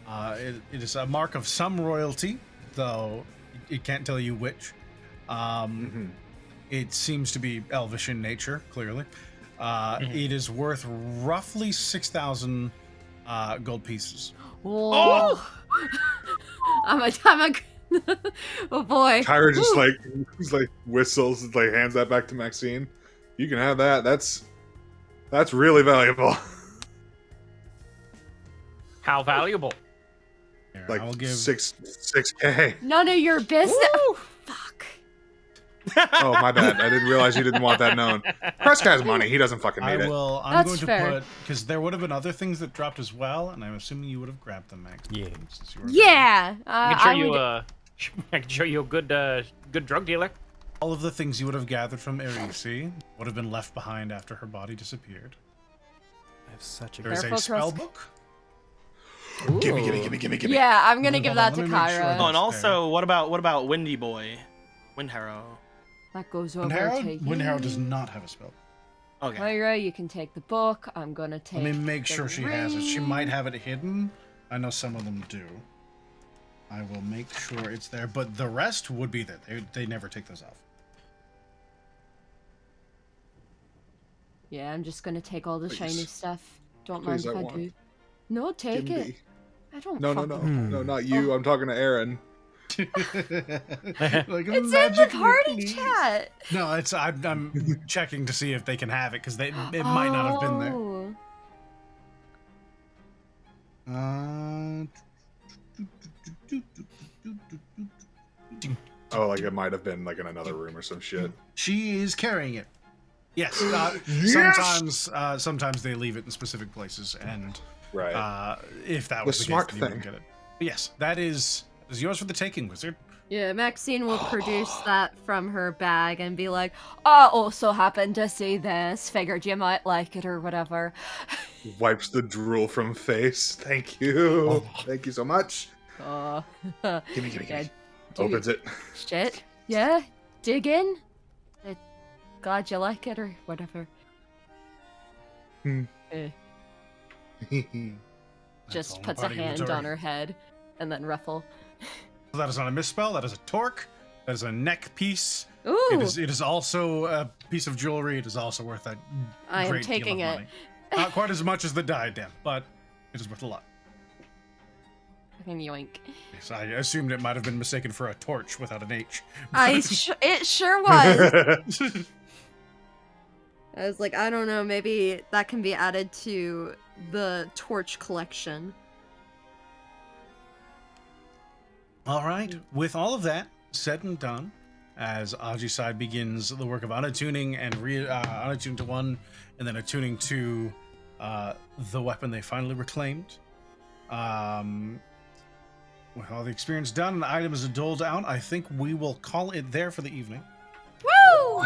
It is a mark of some royalty, though it can't tell you which. It seems to be elvish in nature, clearly. It is worth roughly 6,000 gold pieces.
Oh! I'm a oh boy.
Tyra just like whistles and like hands that back to Maxine. You can have that. That's really valuable.
How valuable?
Here,
Like
I'll give
6K.
None of your business. Fuck.
Oh, my bad. I didn't realize you didn't want that known. Kresk has money. He doesn't fucking
I
need it.
will. I'm
That's
going to
fair.
put, because there would have been other things that dropped as well, and I'm assuming you would have grabbed them, Max.
Yeah.
Since you were
Yeah.
I can show you I can show you a good drug dealer.
all of the things you would have gathered from Erisi would have been left behind after her body disappeared.
I have such a
There is a
Careful,
spell
Kresk.
book.
Gimme.
Yeah, I'm gonna
Hold
give
on,
that to
let me make sure
Kyra.
Oh, and
That's
also, what about Windy Boy? Windharrow.
That goes over to
Windharrow does not have a spell.
Okay.
Kyra, you can take the book. I'm gonna take.
Let me make
the
sure she has it. She
ring.
might have it hidden. I know some of them do. I will make sure it's there, but the rest would be there. They never take those off.
Yeah, I'm just gonna take all the
Please.
shiny stuff. Don't
Please,
mind
I
if I
want.
do. No, take
Gimme.
it. I don't.
No,
fucking-
not you. I'm talking to Aaron.
Like a
It's in the
magic
party
please.
chat.
No, I'm checking to see if they can have it because it might not have been there.
Oh.
Oh, like it might have been like in another room or some shit.
She is carrying it. Yes. Sometimes they leave it in specific places, and
Right.
if that
The
was the
smart
case, then you would
thing.
get it. But yes, that is yours for the taking, wizard.
Yeah, Maxine will produce that from her bag and be like, I also happen to see this. Figured you might like it or whatever.
Wipes the drool from face. Thank you. Thank you so much. Gimme.
Yeah,
Opens it.
shit. Yeah, dig in. Glad you like it or whatever. Just
all
puts a
part of your
hand
story.
on her head and then ruffle.
That is not a misspell. That is a torque. That is a neck piece.
Ooh,
It is also a piece of jewelry. It is also worth a
I am
great
taking
deal of
it.
money. Not quite as much as the diadem, but it is worth a lot.
Fucking yoink.
Yes, I assumed it might have been mistaken for a torch without an H.
It sure was. I was like, I don't know, maybe that can be added to the torch collection.
All right. With all of that said and done, as Ajisai begins the work of unattuning and unattuning to one, and then attuning to the weapon they finally reclaimed. With all the experience done and the items doled out, I think we will call it there for the evening.
Woo!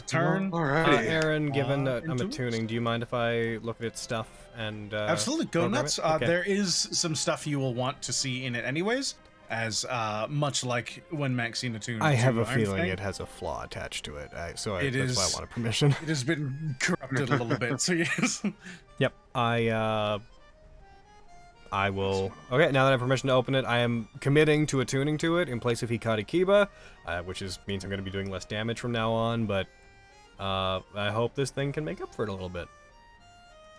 Turn.
Alrighty.
Aaron, given that I'm
into
attuning, do you mind if I look at its stuff and
Absolutely, go
program
nuts.
it? Okay.
There is some stuff you will want to see in it anyways, as much like when Maxine attuned.
I have
to
a feeling
Iron
it has a flaw attached to it, that's why
It
I
is-
wanted permission.
It has been corrupted a little bit, so yes.
Yep, I will. Okay, now that I have permission to open it, I am committing to attuning to it in place of Hikari Kiba, which means I'm going to be doing less damage from now on. But I hope this thing can make up for it a little bit.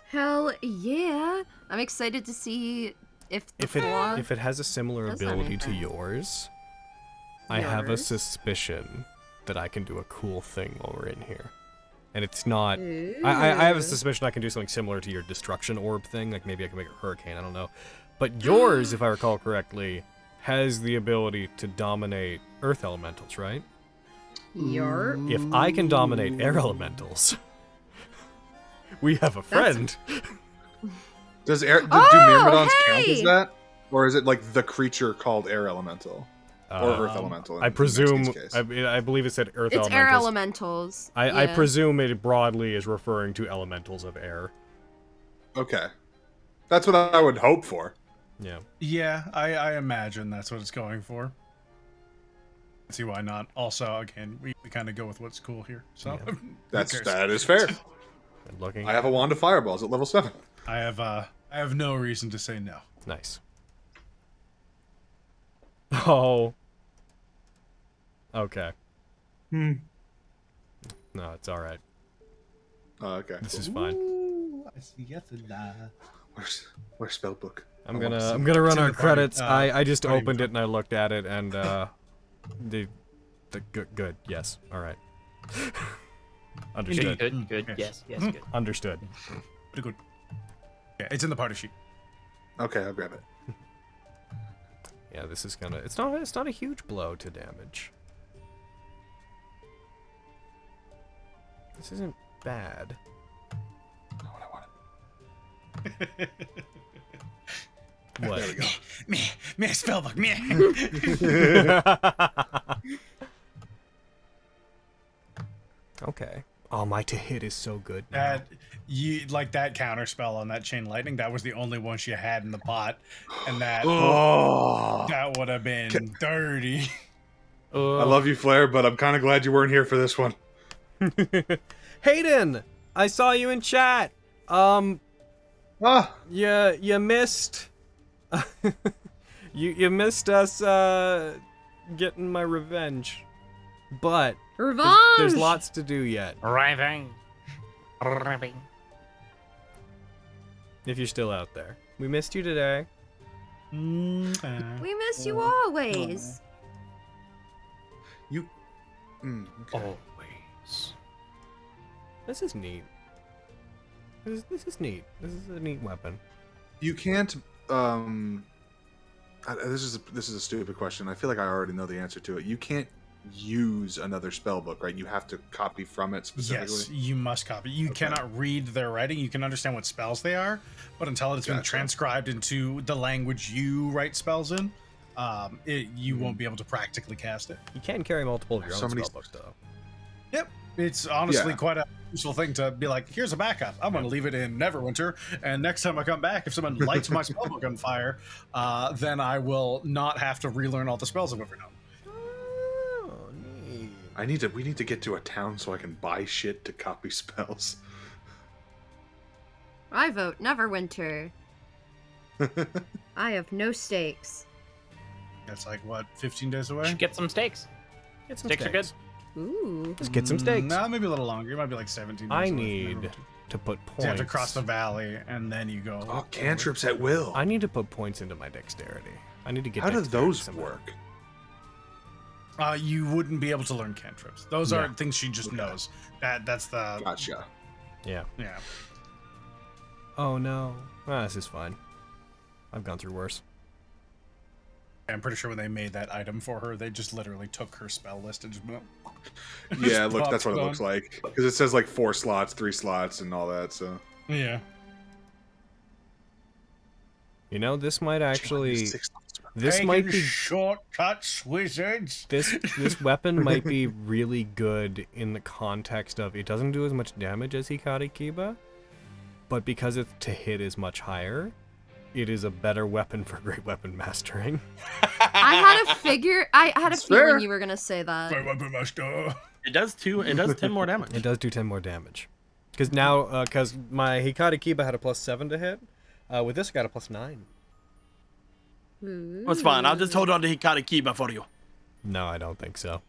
Hell yeah! I'm excited to see if the flaw
If it has a similar
does
ability to
anything.
yours, I have a
Yours?
suspicion that I can do a cool thing while we're in here. And it's not. I have a suspicion I can do something similar to your destruction orb thing. Like maybe I can make a hurricane. I don't know. But yours, if I recall correctly, has the ability to dominate earth elementals, right?
Your
If I can dominate air elementals, we have a friend.
Does do
Oh,
Myrmidons count as
hey!
that? Or is it like the creature called air elemental? Or earth elemental?
I
in
presume.
Maxine's case?
I believe it said earth
it's
elementals.
air elementals.
I
yeah.
presume it broadly is referring to elementals of air.
Okay. That's what I would hope for.
Yeah.
Yeah, I imagine that's what it's going for. See why not. Also, again, we kind of go with what's cool here. So
Yeah.
who cares?
That is fair.
Good looking.
I have a wand of fireballs at level 7.
I have no reason to say no.
Nice. Oh. Okay. No, it's all right.
Oh, okay.
This is fine.
Where's spellbook?
I'm
I
gonna
wanna see
I'm gonna run
It's in
our
the party,
credits. I just
party
opened
info.
it and I looked at it and the good. Yes. All right. Understood.
Good, good.
Yes.
Yes, good.
Understood.
Pretty good. Yeah, it's in the party sheet.
Okay, I'll grab it.
Yeah, this is gonna. It's not a huge blow to damage. This isn't bad.
Not what I wanted.
What?
There we go.
Me, spellbook, me.
Okay. Oh, my to hit is so good now.
That you like that counter spell on that chain lightning. That was the only one she had in the pot, and that
Oh,
that would have been dirty.
I love you, Flair, but I'm kind of glad you weren't here for this one.
Hayden, I saw you in chat.
Ah,
You missed. you missed us getting my revenge, but
Revenge.
there's lots to do yet.
Riving.
If you're still out there, we missed you today.
We miss you always.
you. Okay.
Always.
This is neat. This is neat. This is a neat weapon.
You can't. This is a stupid question. I feel like I already know the answer to it. You can't use another spell book, right? You have to copy from it specifically.
Yes, you must copy. You cannot read their writing. You can understand what spells they are, but until it's been
Gotcha.
transcribed into the language you write spells in, you won't be able to practically cast it.
You can carry multiple of your
So
own
many-
spellbooks, though.
Yep. It's honestly
Yeah.
quite a useful thing to be like, here's a backup. I'm going to leave it in Neverwinter, and next time I come back, if someone lights my spellbook on fire, then I will not have to relearn all the spells I've ever known.
Oh, neat.
We need to get to a town so I can buy shit to copy spells.
I vote Neverwinter. I have no stakes.
That's like, what, 15 days away?
Should get some steaks.
Get some
Steaks are good.
steaks.
Ooh.
Just get some steaks.
No, maybe a little longer. It might be like 17 days
I
away from
need
Neverwinter.
to put
So
points.
you have to cross the valley, and then you go.
Oh, cantrips at will.
I need to put points into my dexterity. I need to get.
How do
dexterity
those
somehow.
work?
You wouldn't be able to learn cantrips. Those are
Yeah.
things she just knows. That's the
Gotcha.
Yeah.
yeah.
Oh no. Ah, this is fine. I've gone through worse.
I'm pretty sure when they made that item for her, they just literally took her spell list and just
Yeah, look, that's what it
popped
looks like. Because it says like 4 slots, 3 slots, and all that. So
Yeah.
You know, this might actually.
6 slots.
This might be
shortcuts, wizards.
this weapon might be really good in the context of it doesn't do as much damage as Hikari Kiba, but because its to hit is much higher, it is a better weapon for great weapon mastering.
I had a
That's
feeling
fair.
you were gonna say that.
Great weapon master.
It does 10 more damage.
It does do 10 more damage. Because now, because my Hikari Kiba had a +7 to hit, with this I got a +9.
That's fine. I'll just hold on to Hikari Kiba for you.
No, I don't think so.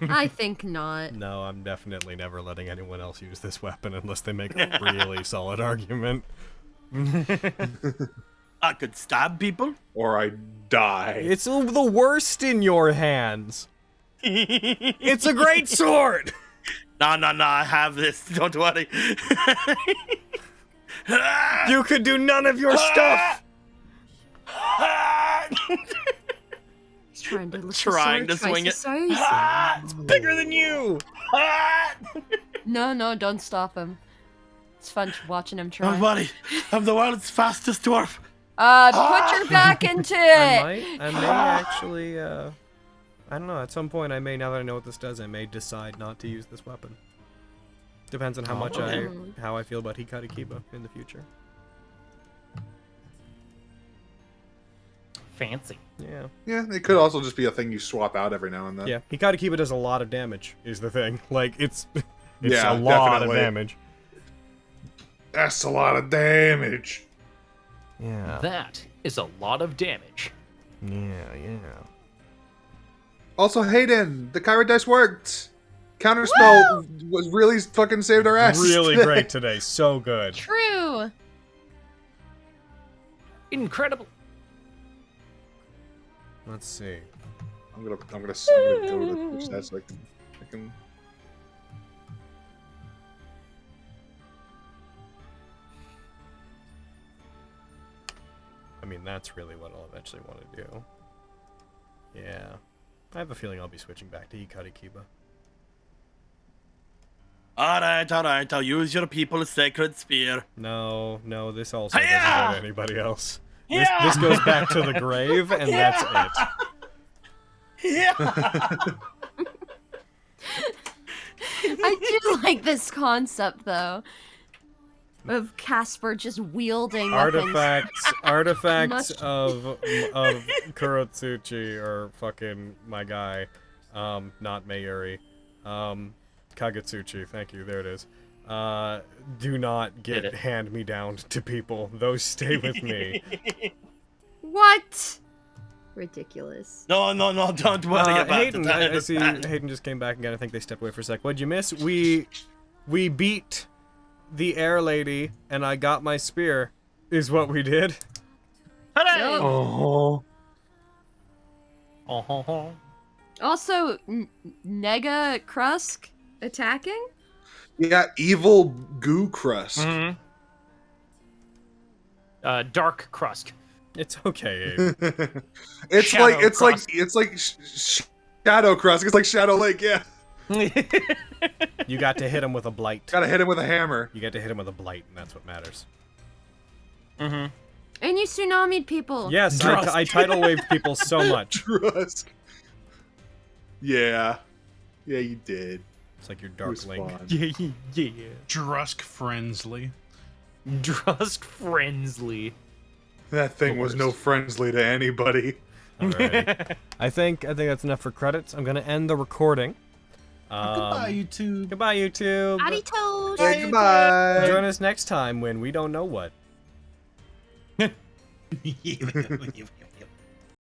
I think not.
No, I'm definitely never letting anyone else use this weapon unless they make a really solid argument.
I could stab people.
Or I die.
It's the worst in your hands. It's a great sword.
No, I have this. Don't worry.
You could do none of your stuff.
He's trying to lift
Trying
the
to
sword,
swing
tries
it.
to say.
It's bigger than you.
No, don't stop him. It's fun watching him
Don't
try.
worry. I'm the world's fastest dwarf.
Put your back into it!
I may actually, I don't know, at some point I may, now that I know what this does, I may decide not to use this weapon. Depends on how much how I feel about Hikari Kiba in the future.
Fancy.
Yeah.
Yeah, it could also just be a thing you swap out every now and then.
Yeah, Hikari Kiba does a lot of damage, is the thing. Like, it's
Yeah,
a lot
definitely.
of damage.
That's a lot of damage.
Yeah.
That is a lot of damage.
Yeah.
Also, Hayden, the Kyra dice worked. Counterspell was really fucking saved our ass.
Really great today. So good.
True!
Incredible.
Let's see.
I'm gonna go to Twitch. That's like freaking.
I mean, that's really what I'll eventually want to do. Yeah. I have a feeling I'll be switching back to Hikari Kiba.
Alright. I'll use your people's sacred spear.
No, this also doesn't
Hi-ya!
go to anybody else. This goes back to the grave, and that's it.
Yeah.
I do like this concept, though. Of Casper just wielding
Artifacts
Much-
of Kurotsuchi, or fucking my guy, not Mayuri, Kagetsuchi, thank you, there it is. Do not get hand-me-down to people. Those stay with me.
What? Ridiculous.
No, don't worry about
Hayden,
it.
I see Hayden just came back again. I think they stepped away for a sec. What'd you miss? We beat the air lady, and I got my spear, is what we did.
Hooray!
Oh.
Also, Nega Krusk attacking?
Yeah, evil goo crust.
Mm-hmm. Dark Krusk.
It's okay, Abe.
It's
Shadow
like Shadow Crust. It's like Shadow Lake. Yeah.
You got to hit him with a blight.
Gotta hit him with a hammer.
You got to hit him with a blight, and that's what matters.
Mm-hmm.
And you tsunami'd people.
Yes, I tidal waved people so much.
Trust. Yeah. Yeah, you did.
It's like your
It
Dark
was
Link.
fun.
Yeah.
Drusk Friendly.
Drusk Friendly.
That thing was no friendly to anybody.
Alrighty. I think that's enough for credits. I'm gonna end the recording.
Goodbye, YouTube.
Goodbye, YouTube.
Adios.
Say goodbye.
Join us next time when we don't know what.